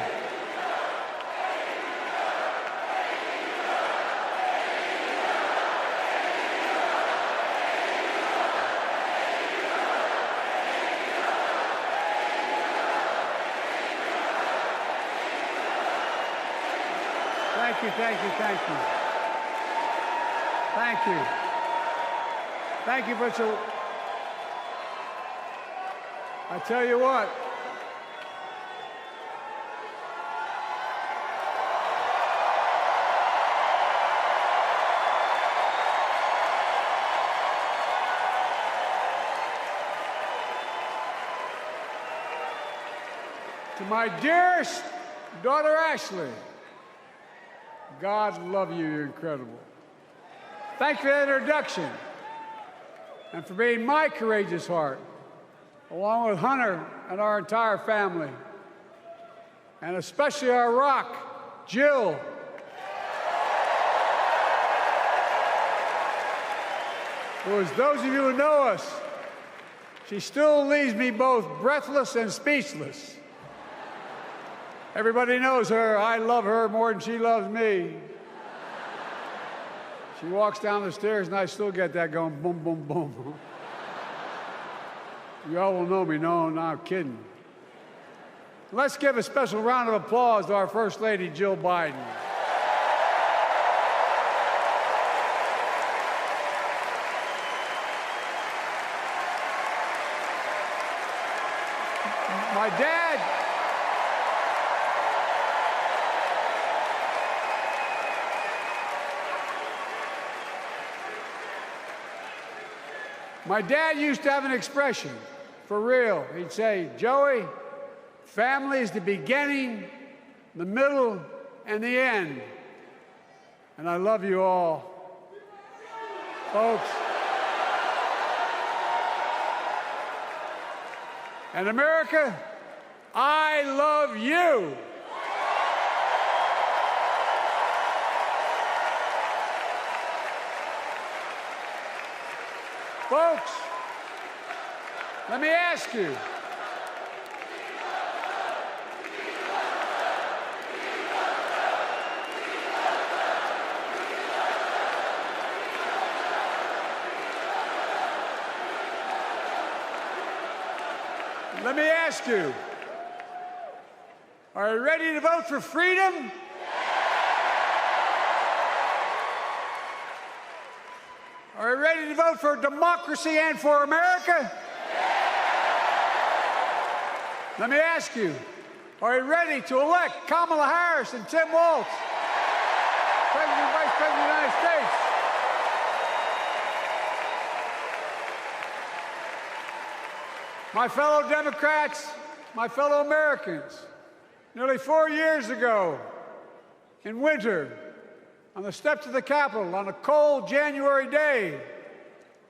Thank you, thank you, thank you. Thank you. Thank you for so. I tell you what. To my dearest daughter, Ashley, God love you, you're incredible. Thanks for that introduction and for being my courageous heart, along with Hunter and our entire family, and especially our rock, Jill. For as those of you who know us, she still leaves me both breathless and speechless. Everybody knows her. I love her more than she loves me. She walks down the stairs and I still get that going boom, boom, boom. You all will know me. No, I'm kidding. Let's give a special round of applause to our First Lady, Jill Biden. My dad used to have an expression, for real. He'd say, Joey, family is the beginning, the middle, and the end. And I love you all. Folks. And America, I love you. Folks, let me ask you. Let me ask you, are you ready to vote for freedom? Are you ready to vote for democracy and for America? Let me ask you, are you ready to elect Kamala Harris and Tim Walz, President and Vice President of the United States? My fellow Democrats, my fellow Americans, nearly 4 years ago, in winter, on the steps of the Capitol, on a cold January day,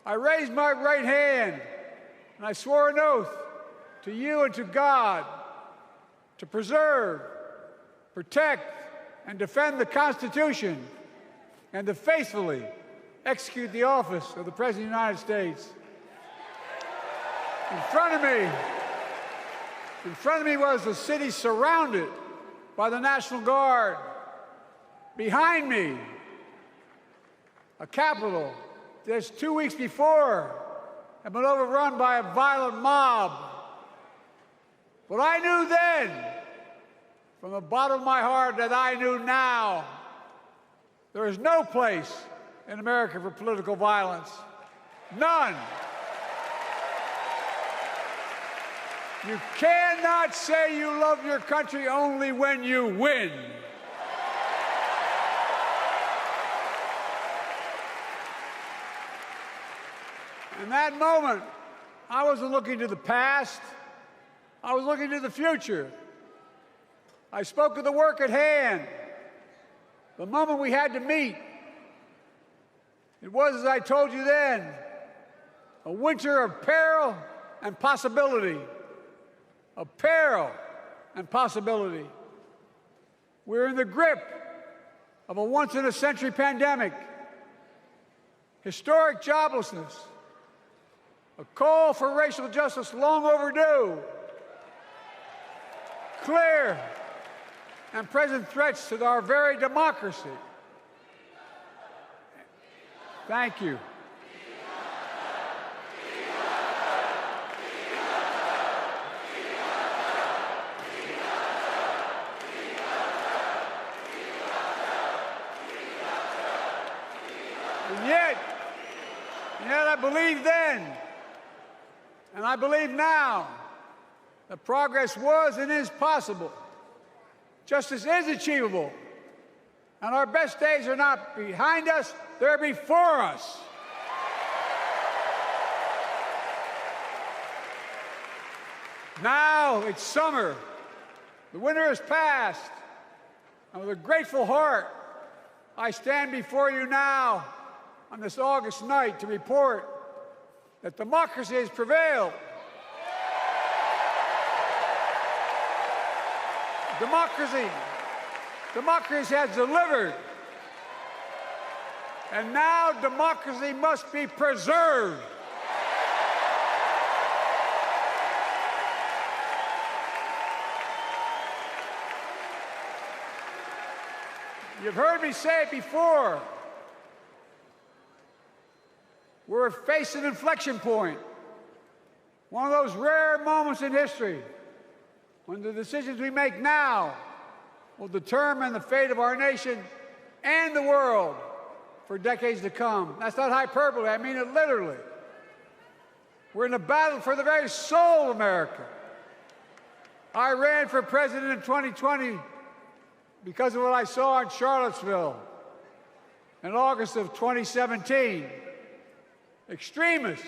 I raised my right hand and I swore an oath to you and to God to preserve, protect, and defend the Constitution and to faithfully execute the office of the President of the United States. In front of me was a city surrounded by the National Guard. Behind me, a Capitol just 2 weeks before had been overrun by a violent mob. But I knew then, from the bottom of my heart, that I knew now, there is no place in America for political violence. None. You cannot say you love your country only when you win. In that moment, I wasn't looking to the past. I was looking to the future. I spoke of the work at hand, the moment we had to meet. It was, as I told you then, a winter of peril and possibility, of peril and possibility. We're in the grip of a once-in-a-century pandemic, historic joblessness, a call for racial justice long overdue, clear and present threats to our very democracy. Thank you. And yet I believed then, and I believe now, that progress was and is possible. Justice is achievable, and our best days are not behind us, they're before us. Now it's summer. The winter has passed, and with a grateful heart, I stand before you now on this August night to report that democracy has prevailed. Democracy has delivered. And now democracy must be preserved. You've heard me say it before. We're facing an inflection point, one of those rare moments in history when the decisions we make now will determine the fate of our nation and the world for decades to come. That's not hyperbole, I mean it literally. We're in a battle for the very soul of America. I ran for president in 2020 because of what I saw in Charlottesville in August of 2017. Extremists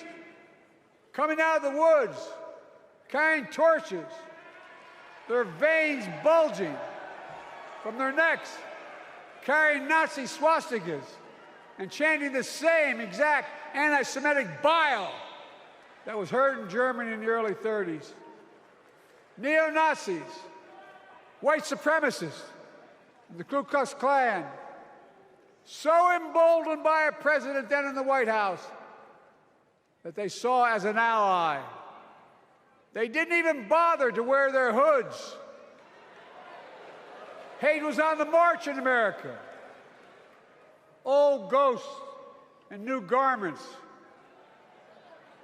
coming out of the woods, carrying torches, their veins bulging from their necks, carrying Nazi swastikas, and chanting the same exact anti-Semitic bile that was heard in Germany in the early 30s. Neo-Nazis, white supremacists, and the Ku Klux Klan, so emboldened by a president then in the White House that they saw as an ally. They didn't even bother to wear their hoods. Hate was on the march in America. Old ghosts in new garments,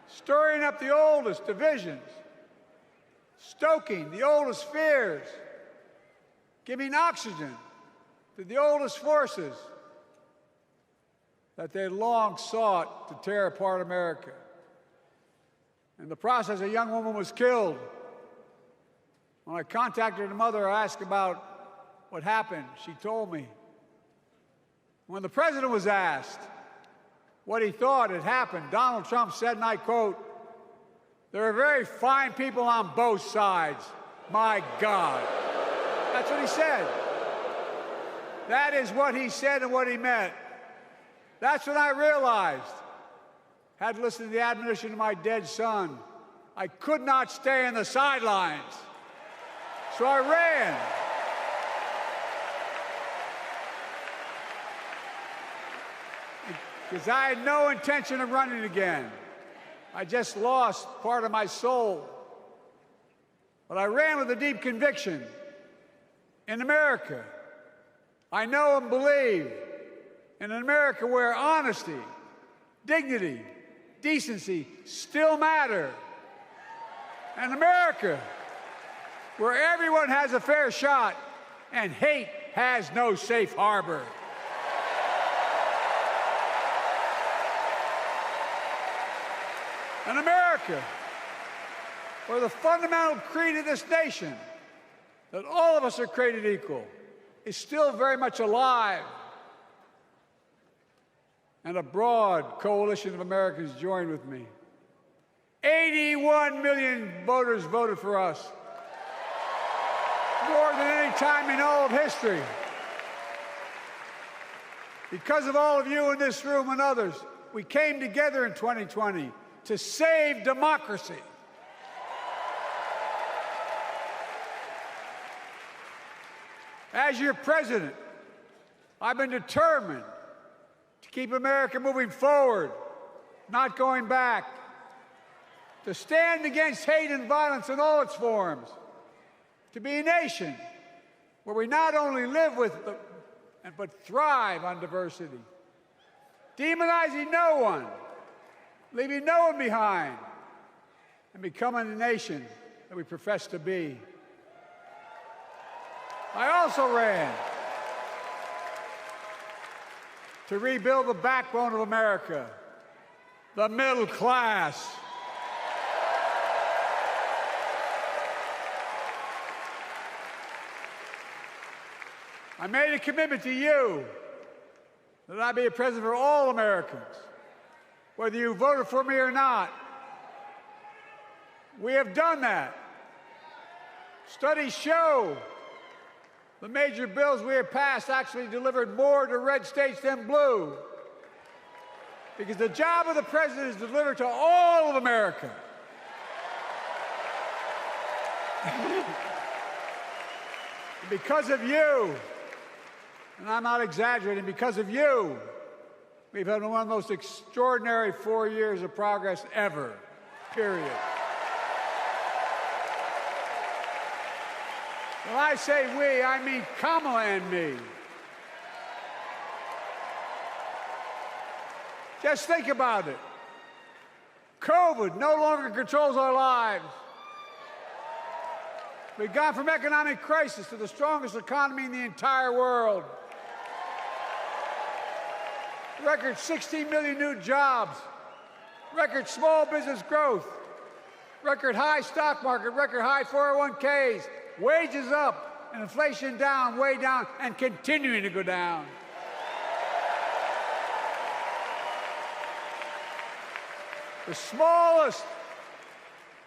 stirring up the oldest divisions, stoking the oldest fears, giving oxygen to the oldest forces that they long sought to tear apart America. In the process, a young woman was killed. When I contacted her mother, I asked about what happened. She told me. When the president was asked what he thought had happened, Donald Trump said, and I quote, "There are very fine people on both sides. My God." That's what he said. That is what he said and what he meant. That's when I realized, had listened to the admonition of my dead son, I could not stay on the sidelines. So I ran. Because I had no intention of running again. I just lost part of my soul. But I ran with a deep conviction. In America, I know and believe in an America where honesty, dignity, decency still matter. An America where everyone has a fair shot and hate has no safe harbor. An America where the fundamental creed of this nation, that all of us are created equal, is still very much alive. And a broad coalition of Americans joined with me. 81 million voters voted for us, more than any time in all of history. Because of all of you in this room and others, we came together in 2020 to save democracy. As your president, I've been determined to keep America moving forward, not going back, to stand against hate and violence in all its forms, to be a nation where we not only live with but thrive on diversity, demonizing no one, leaving no one behind, and becoming the nation that we profess to be. I also ran to rebuild the backbone of America, the middle class. I made a commitment to you that I'd be a president for all Americans, whether you voted for me or not. We have done that. Studies show the major bills we have passed actually delivered more to red states than blue, because the job of the president is to deliver to all of America. And because of you, and I'm not exaggerating, because of you, we've had one of the most extraordinary 4 years of progress ever, period. When I say we, I mean Kamala and me. Just think about it. COVID no longer controls our lives. We've gone from economic crisis to the strongest economy in the entire world. Record 16 million new jobs, record small business growth, record high stock market, record high 401ks, wages up, and inflation down, way down, and continuing to go down. The smallest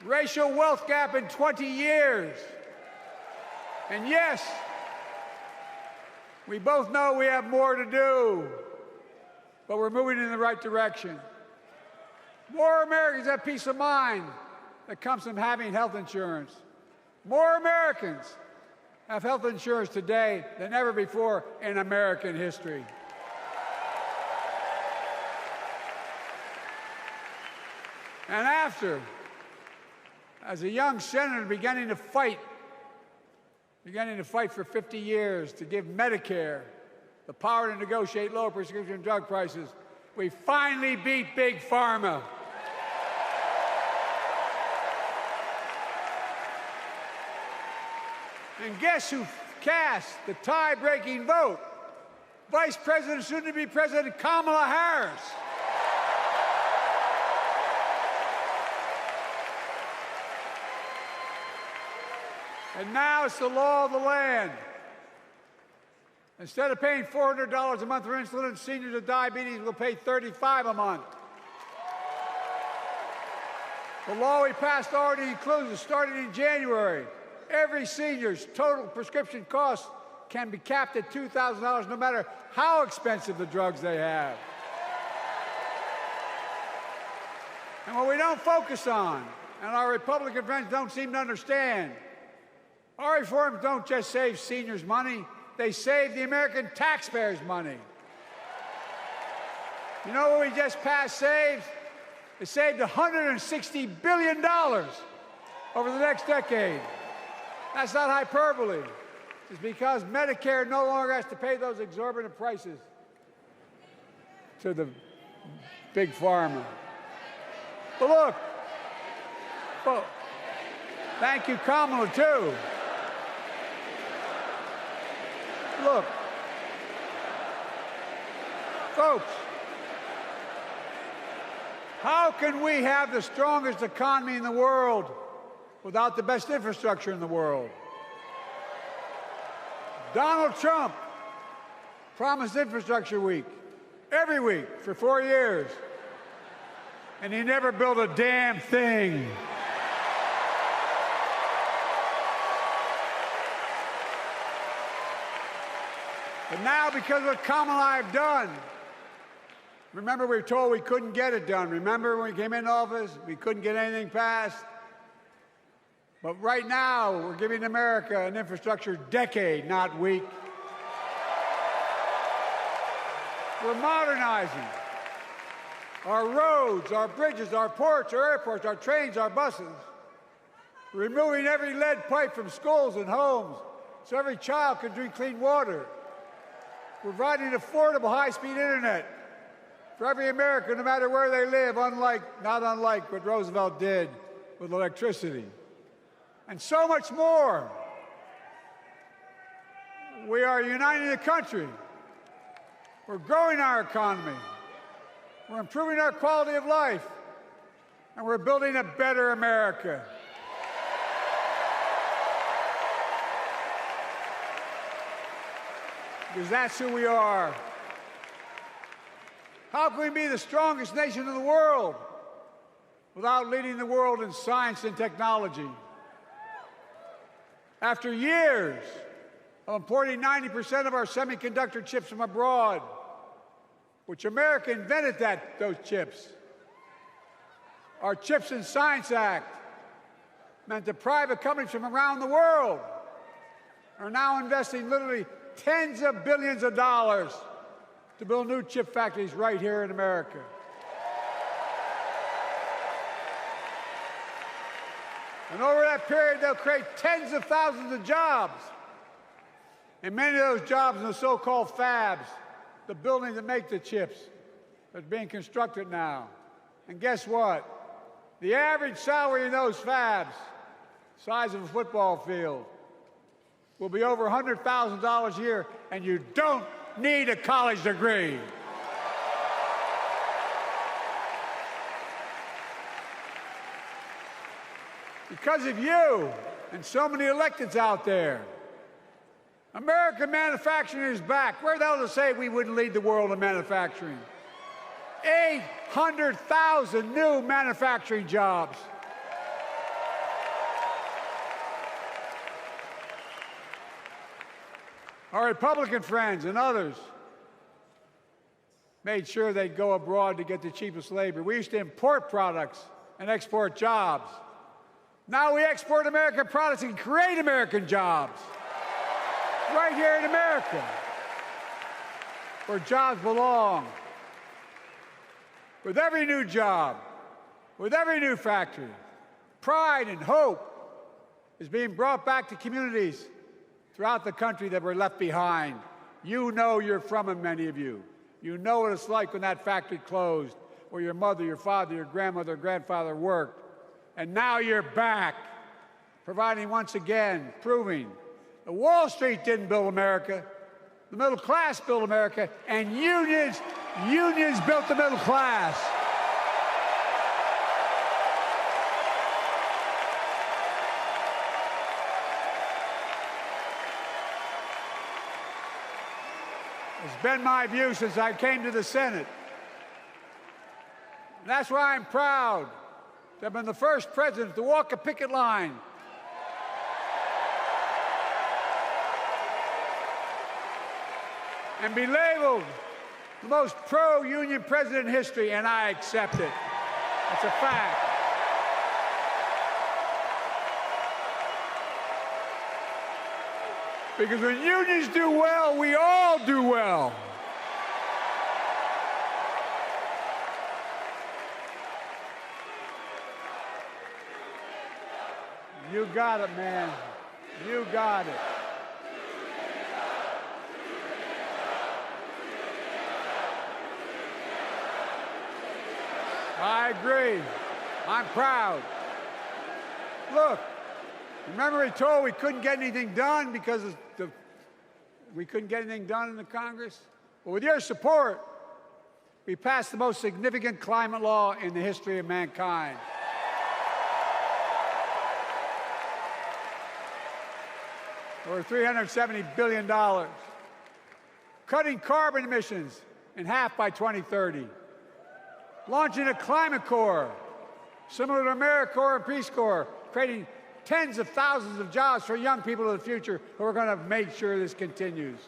racial wealth gap in 20 years. And yes, we both know we have more to do, but we're moving in the right direction. More Americans have peace of mind that comes from having health insurance. More Americans have health insurance today than ever before in American history. And after, as a young senator beginning to fight for 50 years to give Medicare the power to negotiate low prescription drug prices, we finally beat Big Pharma. And guess who cast the tie-breaking vote? Vice President, soon-to-be President Kamala Harris. And now it's the law of the land. Instead of paying $400 a month for insulin, seniors with diabetes will pay $35 a month. The law we passed already includes, starting in January, every senior's total prescription cost can be capped at $2,000 no matter how expensive the drugs they have. And what we don't focus on, and our Republican friends don't seem to understand, our reforms don't just save seniors money, they save the American taxpayers money. You know what we just passed saves? It saved $160 billion over the next decade. That's not hyperbole. It's because Medicare no longer has to pay those exorbitant prices to the Big Pharma. But look, well, thank you, Kamala, too. Look, folks, how can we have the strongest economy in the world without the best infrastructure in the world? Donald Trump promised Infrastructure Week every week for 4 years, and he never built a damn thing. But now, because of what Kamala and I have done, remember we were told we couldn't get it done. Remember when we came into office, we couldn't get anything passed? But right now, we're giving America an infrastructure decade, not week. We're modernizing our roads, our bridges, our ports, our airports, our trains, our buses. Removing every lead pipe from schools and homes so every child can drink clean water. Providing affordable high-speed internet for every American, no matter where they live, not unlike what Roosevelt did with electricity. And so much more. We are uniting the country. We're growing our economy. We're improving our quality of life. And we're building a better America. Because that's who we are. How can we be the strongest nation in the world without leading the world in science and technology? After years of importing 90% of our semiconductor chips from abroad, which America invented those chips, our Chips and Science Act meant that private companies from around the world are now investing literally tens of billions of dollars to build new chip factories right here in America. And over that period, they'll create tens of thousands of jobs. And many of those jobs in the so-called fabs, the buildings that make the chips, that's being constructed now. And guess what? The average salary in those fabs, size of a football field, will be over $100,000 a year, and you don't need a college degree. Because of you and so many electeds out there, American manufacturing is back. Where the hell to say we wouldn't lead the world in manufacturing? 800,000 new manufacturing jobs. Our Republican friends and others made sure they'd go abroad to get the cheapest labor. We used to import products and export jobs. Now we export American products and create American jobs right here in America, where jobs belong. With every new job, with every new factory, pride and hope is being brought back to communities throughout the country that were left behind. You know you're from them, many of you. You know what it's like when that factory closed, where your mother, your father, your grandmother, grandfather worked. And now you're back, providing once again, proving that Wall Street didn't build America, the middle class built America, and unions built the middle class. It's been my view since I came to the Senate. And that's why I'm proud to have been the first president to walk a picket line and be labeled the most pro-union president in history, and I accept it. It's a fact. Because when unions do well, we all do well. You got it, man. You got it. I agree. I'm proud. Look, remember we told we couldn't get anything done because we couldn't get anything done in the Congress? Well, with your support, we passed the most significant climate law in the history of mankind. Over $370 billion. Cutting carbon emissions in half by 2030. Launching a climate corps, similar to AmeriCorps and Peace Corps, creating tens of thousands of jobs for young people of the future who are going to make sure this continues.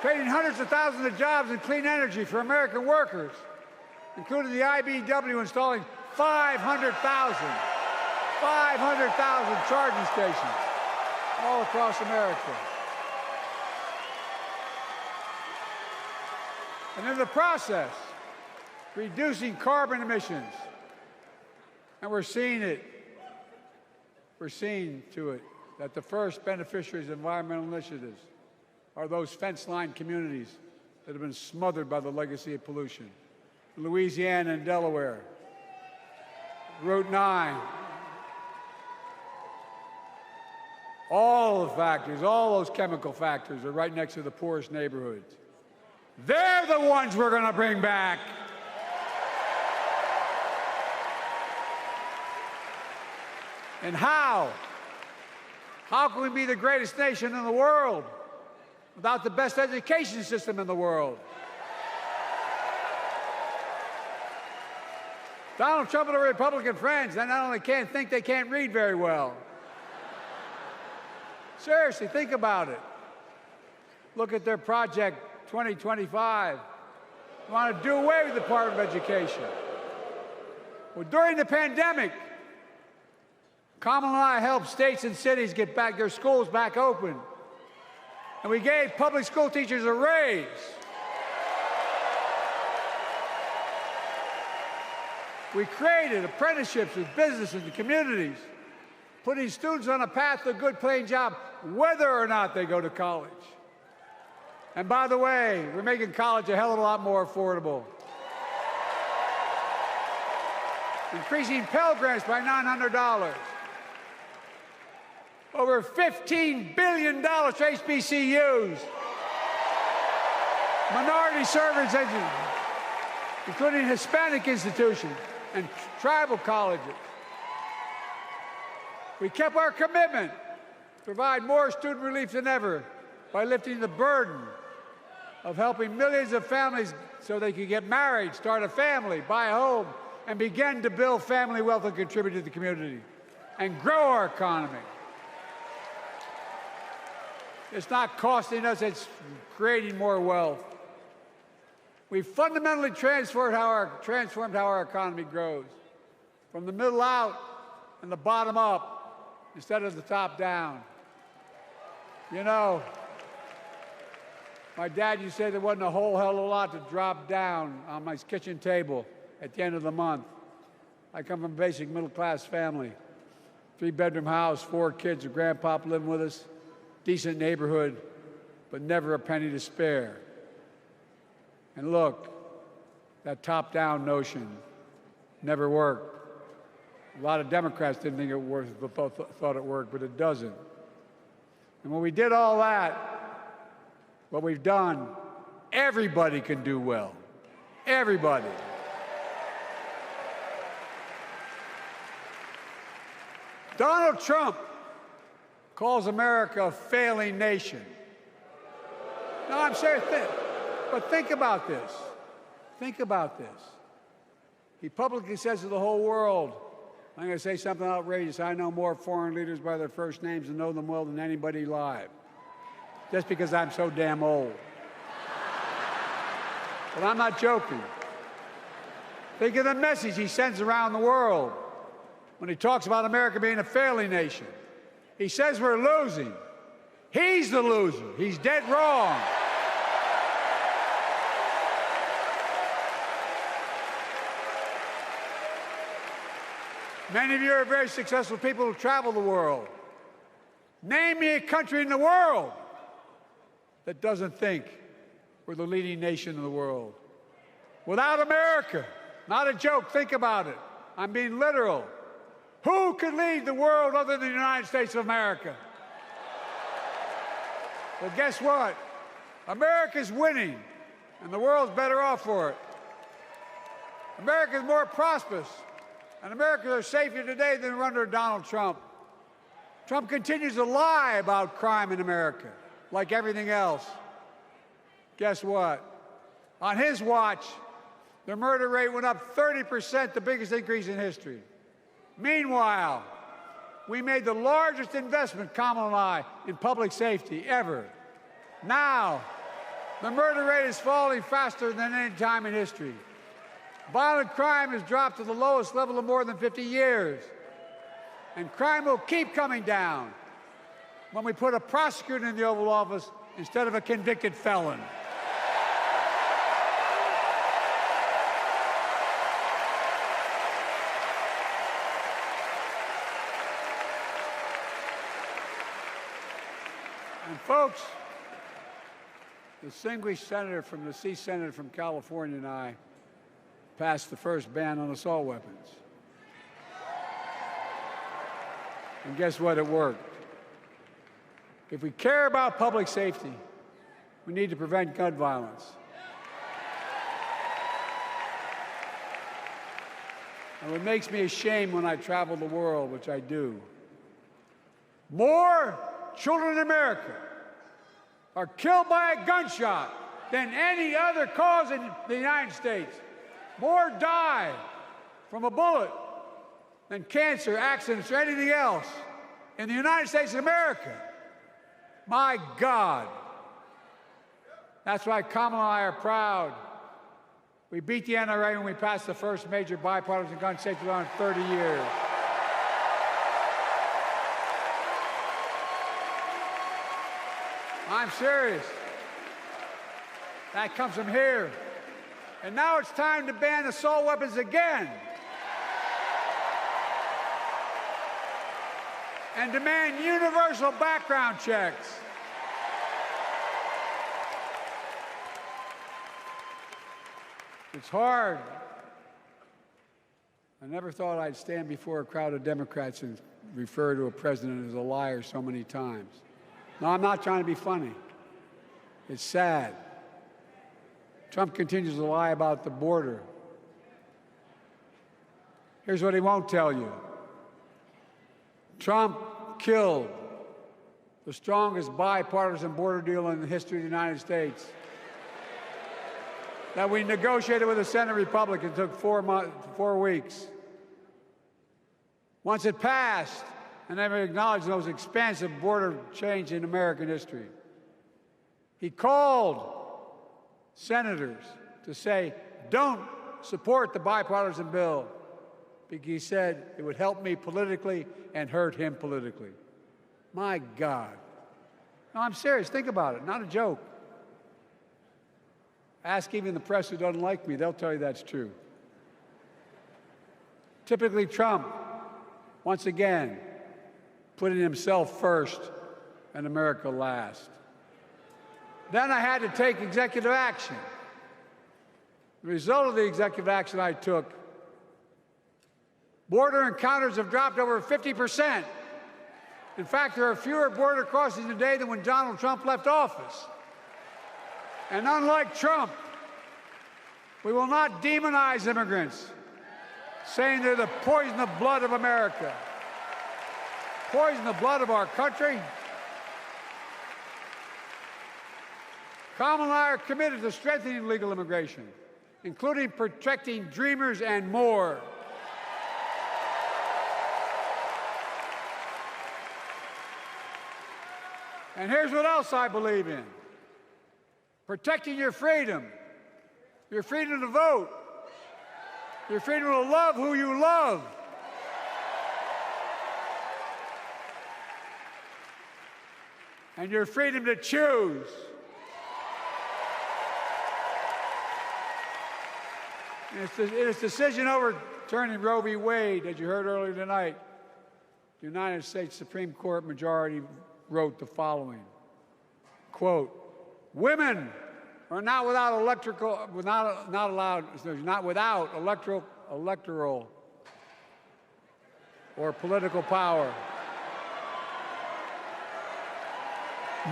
Creating hundreds of thousands of jobs in clean energy for American workers, including the IBEW installing 500,000 charging stations all across America. And in the process, reducing carbon emissions. And we're seeing it. We're seeing to it that the first beneficiaries of environmental initiatives are those fence-lined communities that have been smothered by the legacy of pollution. Louisiana and Delaware, Route 9, all the factories, all those chemical factories are right next to the poorest neighborhoods. They're the ones we're going to bring back. And how? How can we be the greatest nation in the world without the best education system in the world? Donald Trump and the Republican friends, they not only can't think, they can't read very well. Seriously, think about it. Look at their Project 2025. They want to do away with the Department of Education. Well, during the pandemic, Kamala and I helped states and cities get back their schools back open. And we gave public school teachers a raise. We created apprenticeships with businesses and communities, putting students on a path to a good paying job, whether or not they go to college. And by the way, we're making college a hell of a lot more affordable. Increasing Pell Grants by $900. Over $15 billion to HBCUs. Minority service education, including Hispanic institutions and tribal colleges. We kept our commitment to provide more student relief than ever by lifting the burden of helping millions of families so they could get married, start a family, buy a home, and begin to build family wealth and contribute to the community and grow our economy. It's not costing us, it's creating more wealth. We fundamentally transformed how our economy grows, from the middle out and the bottom up instead of the top down. You know, my dad used to say there wasn't a whole hell of a lot to drop down on my kitchen table at the end of the month. I come from a basic middle-class family, 3-bedroom house, 4 kids, a grandpop living with us, decent neighborhood, but never a penny to spare. And look, that top-down notion never worked. A lot of Democrats didn't think it worked, thought it worked, but it doesn't. And when we did all that, what we've done, everybody can do well. Everybody. Donald Trump calls America a failing nation. No, I'm serious. But think about this. Think about this. He publicly says to the whole world, I'm going to say something outrageous. I know more foreign leaders by their first names and know them well than anybody alive. Just because I'm so damn old. But I'm not joking. Think of the message he sends around the world when he talks about America being a failing nation. He says we're losing. He's the loser. He's dead wrong. Many of you are very successful people who travel the world. Name me a country in the world that doesn't think we're the leading nation in the world. Without America, not a joke, think about it. I'm being literal. Who could lead the world other than the United States of America? Well, guess what? America's winning, and the world's better off for it. America's more prosperous, and Americans are safer today than they were under Donald Trump. Trump continues to lie about crime in America, like everything else. Guess what? On his watch, the murder rate went up 30%, the biggest increase in history. Meanwhile, we made the largest investment, Kamala and I, in public safety ever. Now, the murder rate is falling faster than any time in history. Violent crime has dropped to the lowest level of more than 50 years. And crime will keep coming down when we put a prosecutor in the Oval Office instead of a convicted felon. And folks, the distinguished senator from the Senator from California and I passed the first ban on assault weapons. And guess what? It worked. If we care about public safety, we need to prevent gun violence. And what makes me ashamed when I travel the world, which I do, more children in America are killed by a gunshot than any other cause in the United States. More die from a bullet than cancer, accidents, or anything else in the United States of America. My God. That's why Kamala and I are proud. We beat the NRA when we passed the first major bipartisan gun safety law in 30 years. I'm serious. That comes from here. And now it's time to ban assault weapons again. And demand universal background checks. It's hard. I never thought I'd stand before a crowd of Democrats and refer to a president as a liar so many times. No, I'm not trying to be funny. It's sad. Trump continues to lie about the border. Here's what he won't tell you. Trump killed the strongest bipartisan border deal in the history of the United States that we negotiated with the Senate Republicans. Took 4 weeks. Once it passed, and never acknowledged the most expansive border change in American history. He called senators to say, don't support the bipartisan bill, because he said it would help me politically and hurt him politically. My God. No, I'm serious. Think about it. Not a joke. Ask even the press who doesn't like me. They'll tell you that's true. Typically, Trump, once again, putting himself first and America last. Then I had to take executive action. The result of the executive action I took, border encounters have dropped over 50%. In fact, there are fewer border crossings today than when Donald Trump left office. And unlike Trump, we will not demonize immigrants, saying they're the poison of blood of America. Poison the blood of our country. Kamala and I are committed to strengthening legal immigration, including protecting dreamers and more. And here's what else I believe in. Protecting your freedom to vote, your freedom to love who you love. And your freedom to choose. In its decision overturning Roe v. Wade, as you heard earlier tonight, the United States Supreme Court majority wrote the following, quote, women are not without electoral or political power.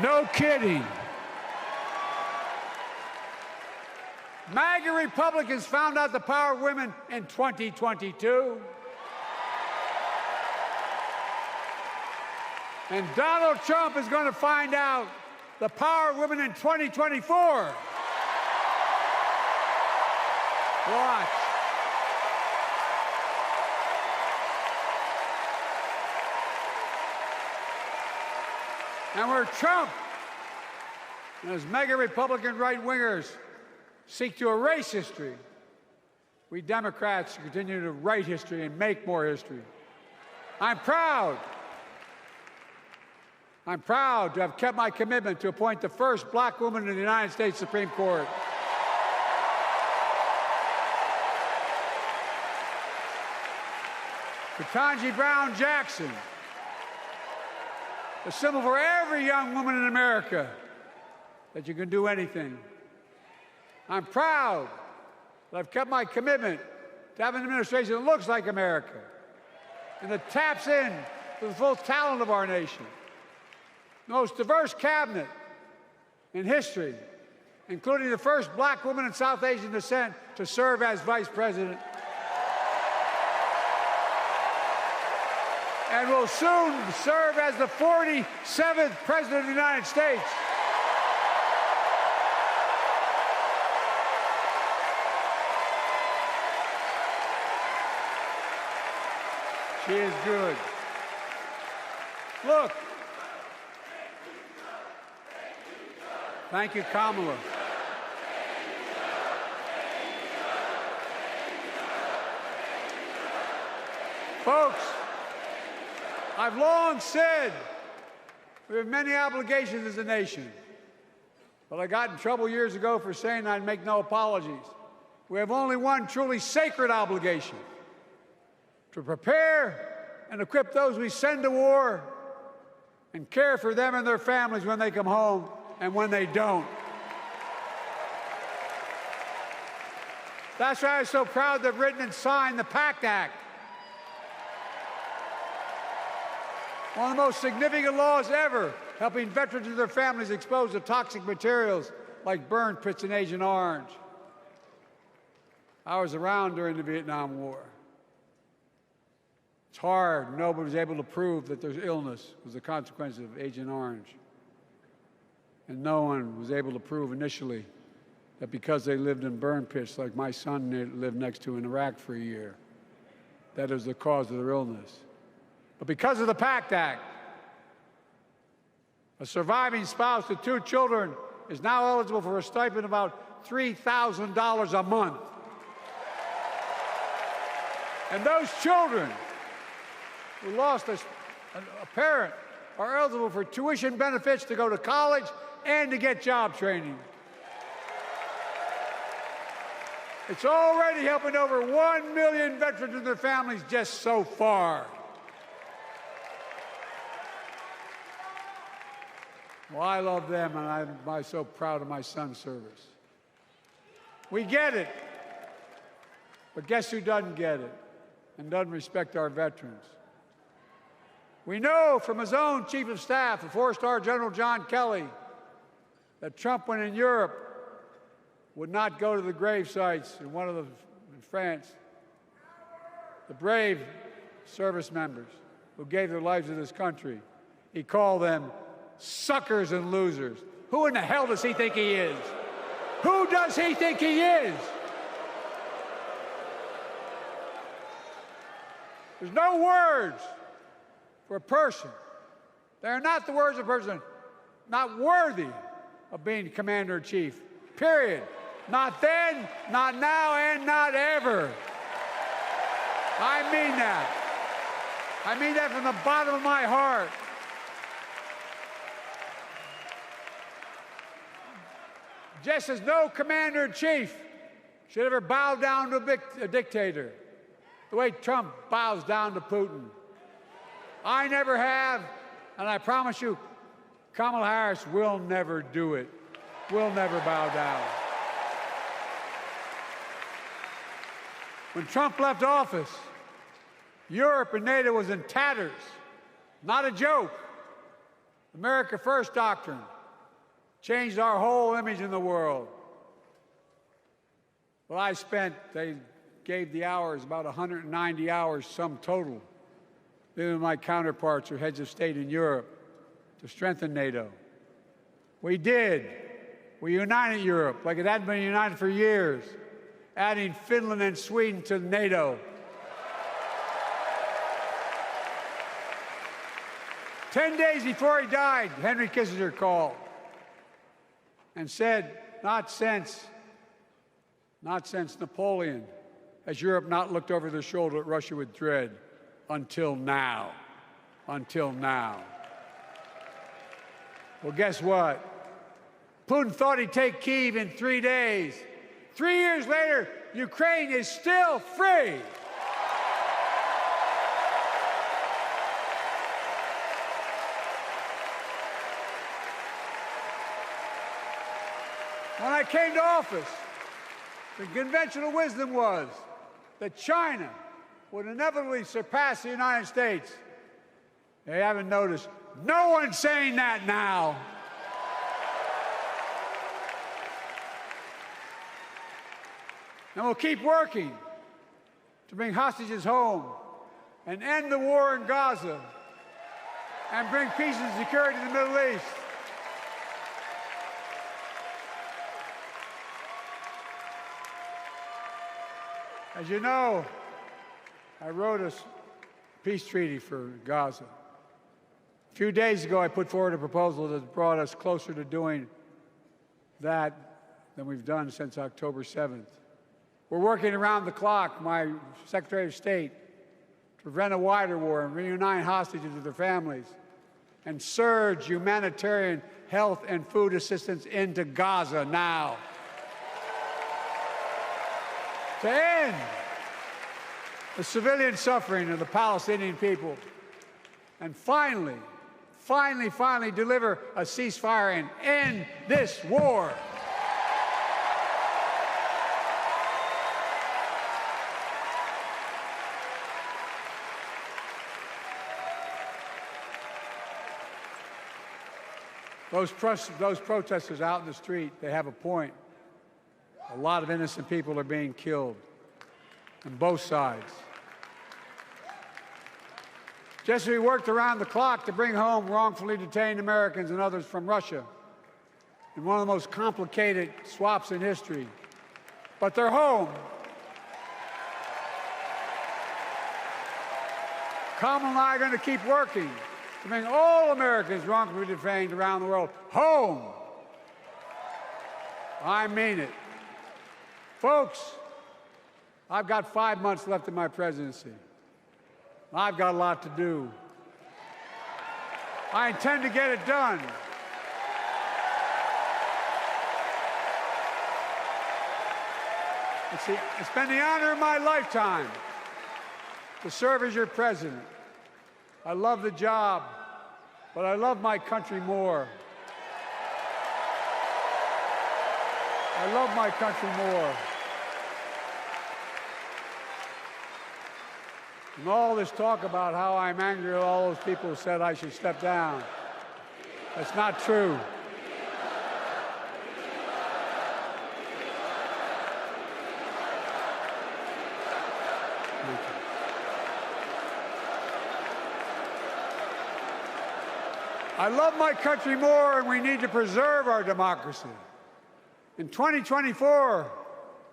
No kidding. MAGA Republicans found out the power of women in 2022. And Donald Trump is going to find out the power of women in 2024. Watch. And where Trump and his mega Republican right-wingers seek to erase history, we Democrats continue to write history and make more history. I'm proud to have kept my commitment to appoint the first black woman in the United States Supreme Court. Ketanji Brown Jackson a symbol for every young woman in America that you can do anything. I'm proud that I've kept my commitment to have an administration that looks like America and that taps in to the full talent of our nation. The most diverse cabinet in history, including the first black woman of South Asian descent to serve as vice president. And will soon serve as the 47th president of the United States. She is good. Look. Thank you, Kamala. Folks, I've long said we have many obligations as a nation, but I got in trouble years ago for saying I'd make no apologies. We have only one truly sacred obligation: to prepare and equip those we send to war and care for them and their families when they come home and when they don't. That's why I'm so proud to have written and signed the PACT Act, one of the most significant laws ever, helping veterans and their families exposed to toxic materials like burn pits in Agent Orange. I was around during the Vietnam War. It's hard. Nobody was able to prove that there's illness was the consequence of Agent Orange. And no one was able to prove initially that because they lived in burn pits like my son lived next to in Iraq for a year, that was the cause of their illness. But because of the PACT Act, a surviving spouse with 2 children is now eligible for a stipend of about $3,000 a month. And those children who lost a parent are eligible for tuition benefits to go to college and to get job training. It's already helping over 1 million veterans and their families just so far. Well, I love them, and I'm so proud of my son's service. We get it. But guess who doesn't get it and doesn't respect our veterans? We know from his own chief of staff, the 4-star General John Kelly, that Trump, when in Europe, would not go to the grave sites in France. The brave service members who gave their lives to this country. He called them suckers and losers. Who in the hell does he think he is? Who does he think he is? There's no words for a person. They are not the words of a person not worthy of being commander-in-chief, period. Not then, not now, and not ever. I mean that. I mean that from the bottom of my heart. Just as no commander-in-chief should ever bow down to a dictator, the way Trump bows down to Putin. I never have, and I promise you, Kamala Harris will never do it. Will never bow down. When Trump left office, Europe and NATO was in tatters. Not a joke. America First doctrine changed our whole image in the world. Well, they gave the hours, about 190 hours sum total, than my counterparts or heads of state in Europe, to strengthen NATO. We did. We united Europe like it hadn't been united for years, adding Finland and Sweden to NATO. 10 days before he died, Henry Kissinger called and said, not since Napoleon has Europe not looked over their shoulder at Russia with dread, until now. Until now. Well, guess what? Putin thought he'd take Kyiv in 3 days. 3 years later, Ukraine is still free. When I came to office, the conventional wisdom was that China would inevitably surpass the United States. They haven't noticed. No one's saying that now. And we'll keep working to bring hostages home and end the war in Gaza and bring peace and security to the Middle East. As you know, I wrote a peace treaty for Gaza. A few days ago, I put forward a proposal that brought us closer to doing that than we've done since October 7th. We're working around the clock, my Secretary of State, to prevent a wider war and reunite hostages with their families and surge humanitarian health and food assistance into Gaza now. To end the civilian suffering of the Palestinian people and finally deliver a ceasefire and end this war. Those protesters out in the street, they have a point. A lot of innocent people are being killed on both sides. Just as we worked around the clock to bring home wrongfully detained Americans and others from Russia in one of the most complicated swaps in history, but they're home. Kamala and I are going to keep working to bring all Americans wrongfully detained around the world home. I mean it. Folks, I've got 5 months left in my presidency. I've got a lot to do. I intend to get it done. It's been the honor of my lifetime to serve as your president. I love the job, but I love my country more. I love my country more. And all this talk about how I'm angry at all those people who said I should step down, that's not true. Thank you. I love my country more, and we need to preserve our democracy. In 2024,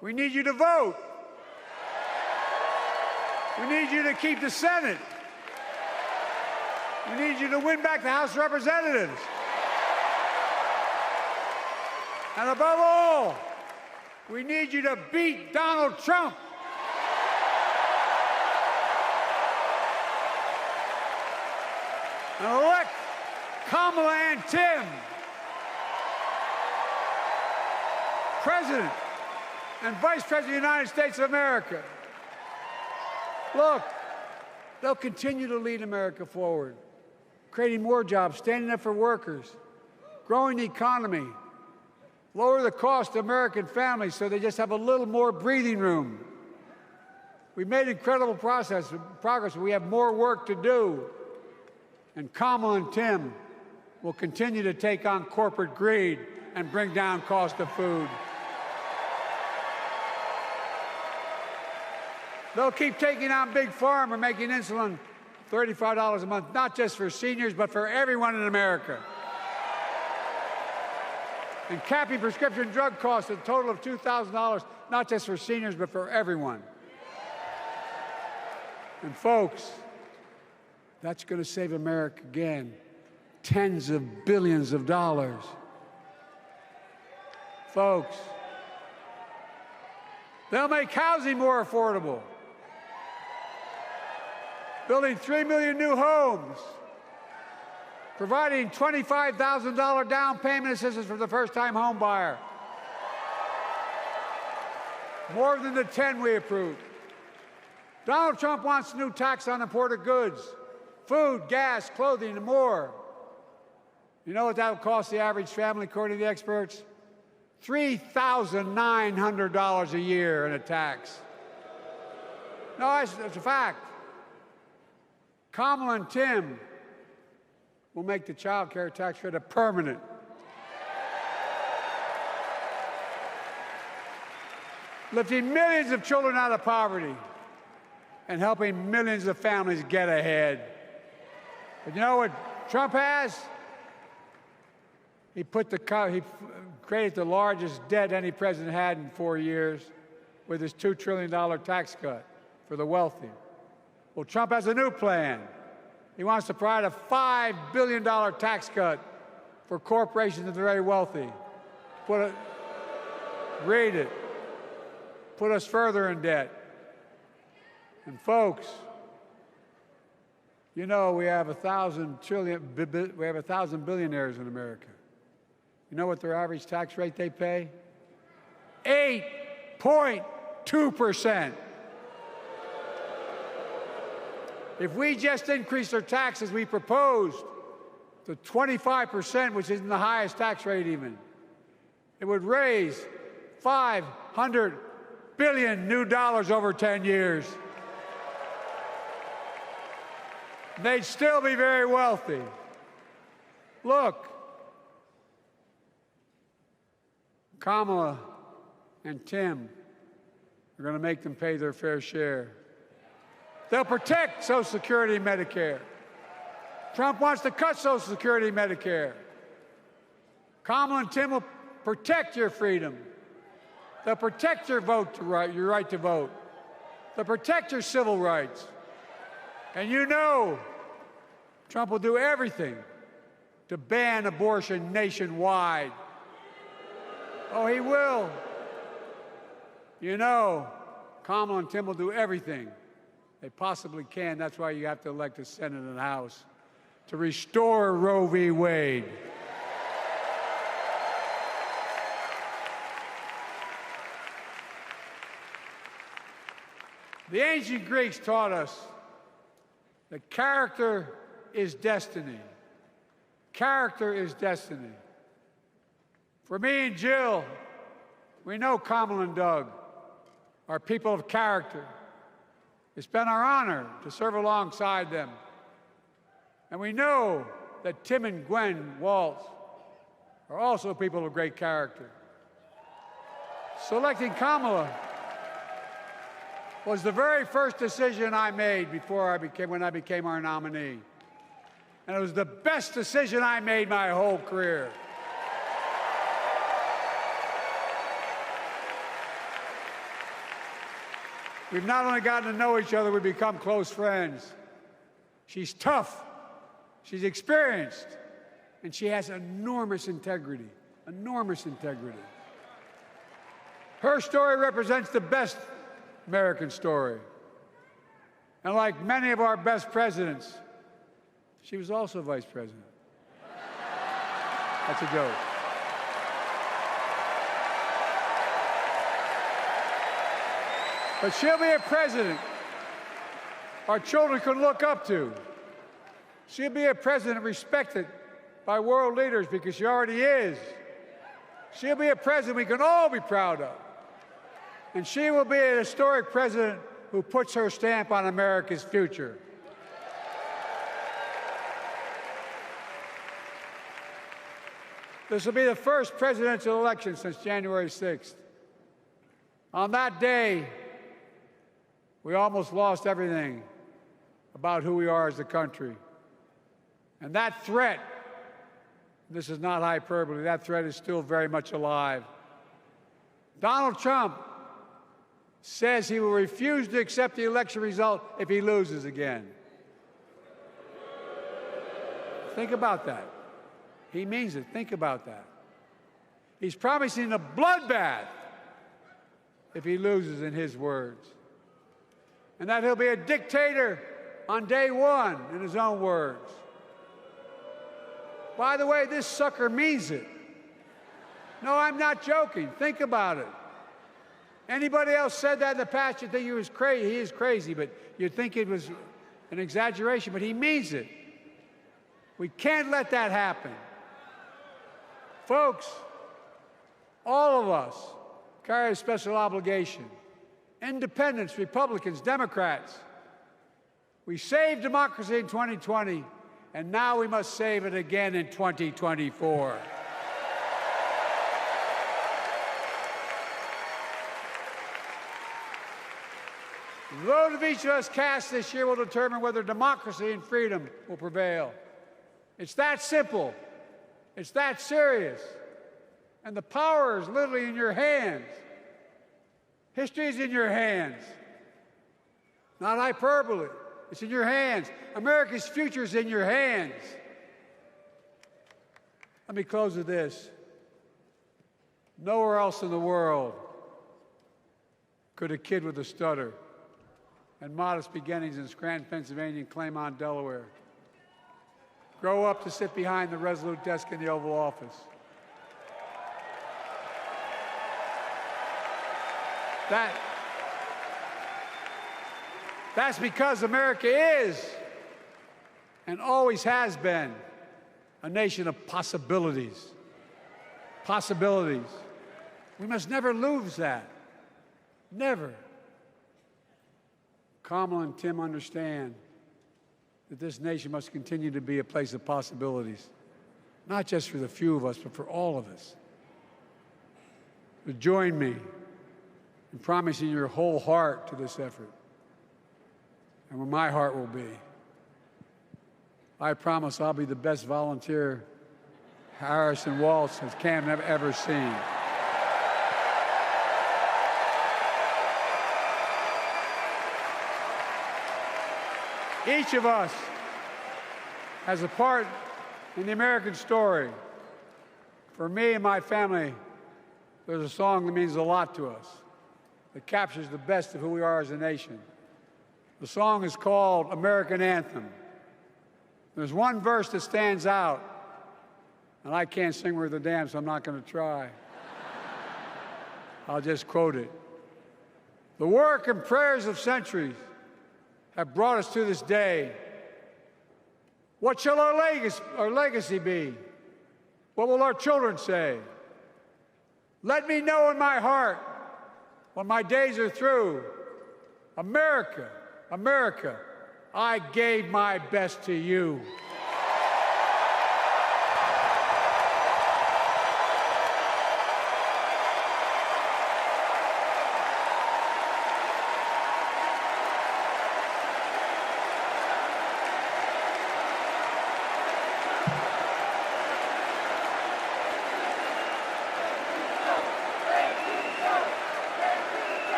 we need you to vote. We need you to keep the Senate. We need you to win back the House of Representatives. And above all, we need you to beat Donald Trump. And elect Kamala and Tim President and Vice President of the United States of America. Look, they'll continue to lead America forward, creating more jobs, standing up for workers, growing the economy, lower the cost to American families so they just have a little more breathing room. We've made incredible progress, but we have more work to do. And Kamala and Tim will continue to take on corporate greed and bring down cost of food. They'll keep taking on Big Pharma, making insulin $35 a month, not just for seniors, but for everyone in America. And capping prescription drug costs at a total of $2,000, not just for seniors, but for everyone. And folks, that's going to save America again tens of billions of dollars. Folks, they'll make housing more affordable, building 3 million new homes, providing $25,000 down payment assistance for the first-time home buyer, more than the 10 we approved. Donald Trump wants a new tax on imported goods, food, gas, clothing, and more. You know what that will cost the average family, according to the experts? $3,900 a year in a tax. No, that's a fact. Kamala and Tim will make the child care tax credit permanent. Lifting millions of children out of poverty and helping millions of families get ahead. But you know what Trump has? He created the largest debt any president had in 4 years with his $2 trillion tax cut for the wealthy. Well, Trump has a new plan. He wants to provide a $5 billion tax cut for corporations and the very wealthy. Read it. Put us further in debt. And folks, you know we have 1,000 billionaires in America. You know what their average tax rate they pay? 8.2%. If we just increase their taxes we proposed to 25%, which isn't the highest tax rate even, it would raise $500 billion new dollars over 10 years. They'd still be very wealthy. Look, Kamala and Tim are going to make them pay their fair share. They'll protect Social Security and Medicare. Trump wants to cut Social Security and Medicare. Kamala and Tim will protect your freedom. They'll protect your your right to vote. They'll protect your civil rights. And you know Trump will do everything to ban abortion nationwide. Oh, he will. You know Kamala and Tim will do everything they possibly can. That's why you have to elect a Senate and House to restore Roe v. Wade. The ancient Greeks taught us that character is destiny. Character is destiny. For me and Jill, we know Kamala and Doug are people of character. It's been our honor to serve alongside them. And we know that Tim and Gwen Walz are also people of great character. Selecting Kamala was the very first decision I made when I became our nominee. And it was the best decision I made my whole career. We've not only gotten to know each other, we've become close friends. She's tough, she's experienced, and she has enormous integrity, enormous integrity. Her story represents the best American story. And like many of our best presidents, she was also vice president. That's a joke. But she'll be a president our children can look up to. She'll be a president respected by world leaders because she already is. She'll be a president we can all be proud of. And she will be a historic president who puts her stamp on America's future. This will be the first presidential election since January 6th. On that day, we almost lost everything about who we are as a country. And that threat, this is not hyperbole, that threat is still very much alive. Donald Trump says he will refuse to accept the election result if he loses again. Think about that. He means it. Think about that. He's promising a bloodbath if he loses, in his words. And that he'll be a dictator on day one, in his own words. By the way, this sucker means it. No, I'm not joking. Think about it. Anybody else said that in the past, you'd think he was crazy. He is crazy, but you'd think it was an exaggeration, but he means it. We can't let that happen. Folks, all of us carry a special obligation. Independents, Republicans, Democrats. We saved democracy in 2020, and now we must save it again in 2024. The vote of each of us cast this year will determine whether democracy and freedom will prevail. It's that simple. It's that serious. And the power is literally in your hands. History is in your hands. Not hyperbole. It's in your hands. America's future is in your hands. Let me close with this. Nowhere else in the world could a kid with a stutter and modest beginnings in Scranton, Pennsylvania, and Claymont, Delaware, grow up to sit behind the resolute desk in the Oval Office. That's because America is and always has been a nation of possibilities. Possibilities. We must never lose that. Never. Kamala and Tim understand that this nation must continue to be a place of possibilities, not just for the few of us, but for all of us. So join me in promising your whole heart to this effort, and where my heart will be. I promise I'll be the best volunteer Harrison Waltz has Cam ever seen. Each of us has a part in the American story. For me and my family, there's a song that means a lot to us, that captures the best of who we are as a nation. The song is called American Anthem. There's one verse that stands out, and I can't sing worth a damn, so I'm not going to try. I'll just quote it. The work and prayers of centuries have brought us to this day. What shall our legacy be? What will our children say? Let me know in my heart, when my days are through, America, America, I gave my best to you.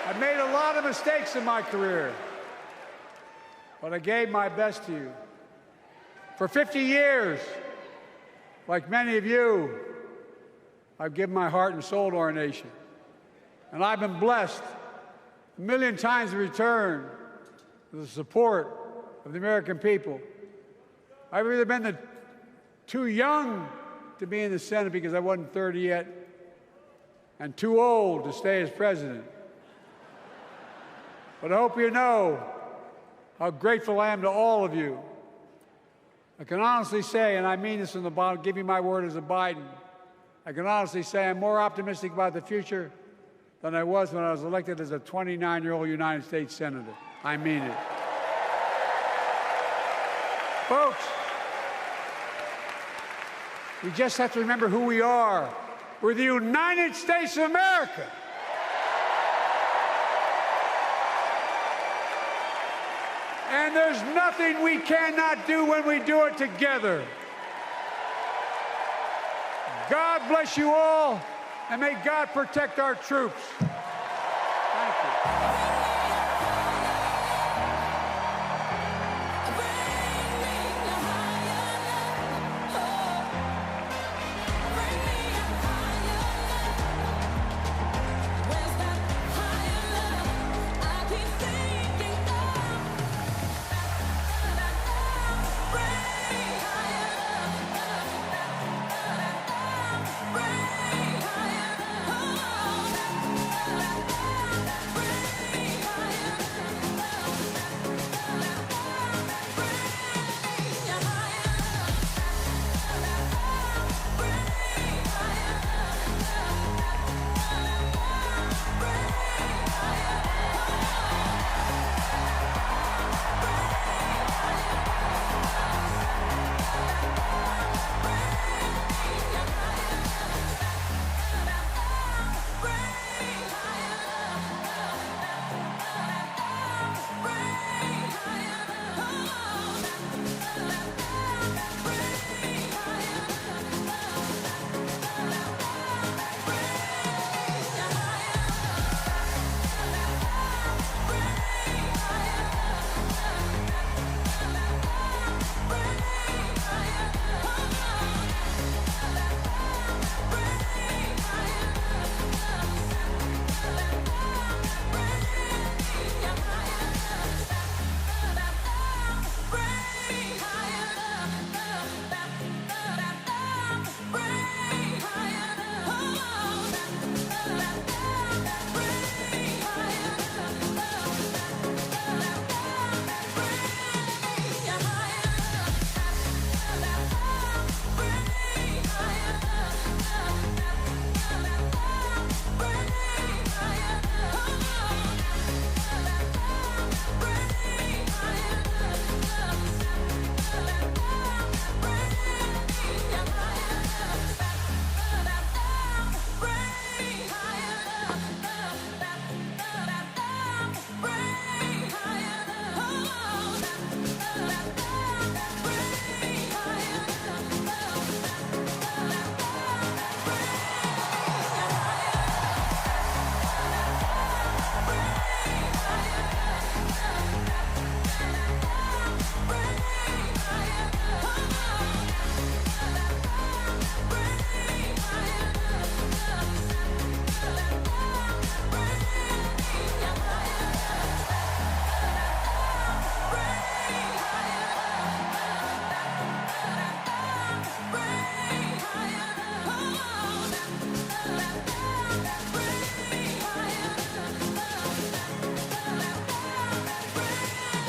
I've made a lot of mistakes in my career, but I gave my best to you. For 50 years, like many of you, I've given my heart and soul to our nation. And I've been blessed a million times in return with the support of the American people. I've either been too young to be in the Senate because I wasn't 30 yet, and too old to stay as president. But I hope you know how grateful I am to all of you. I can honestly say, and I mean this from the bottom, give you my word as a Biden, I can honestly say I'm more optimistic about the future than I was when I was elected as a 29-year-old United States Senator. I mean it. Folks, we just have to remember who we are. We're the United States of America. And there's nothing we cannot do when we do it together. God bless you all, and may God protect our troops.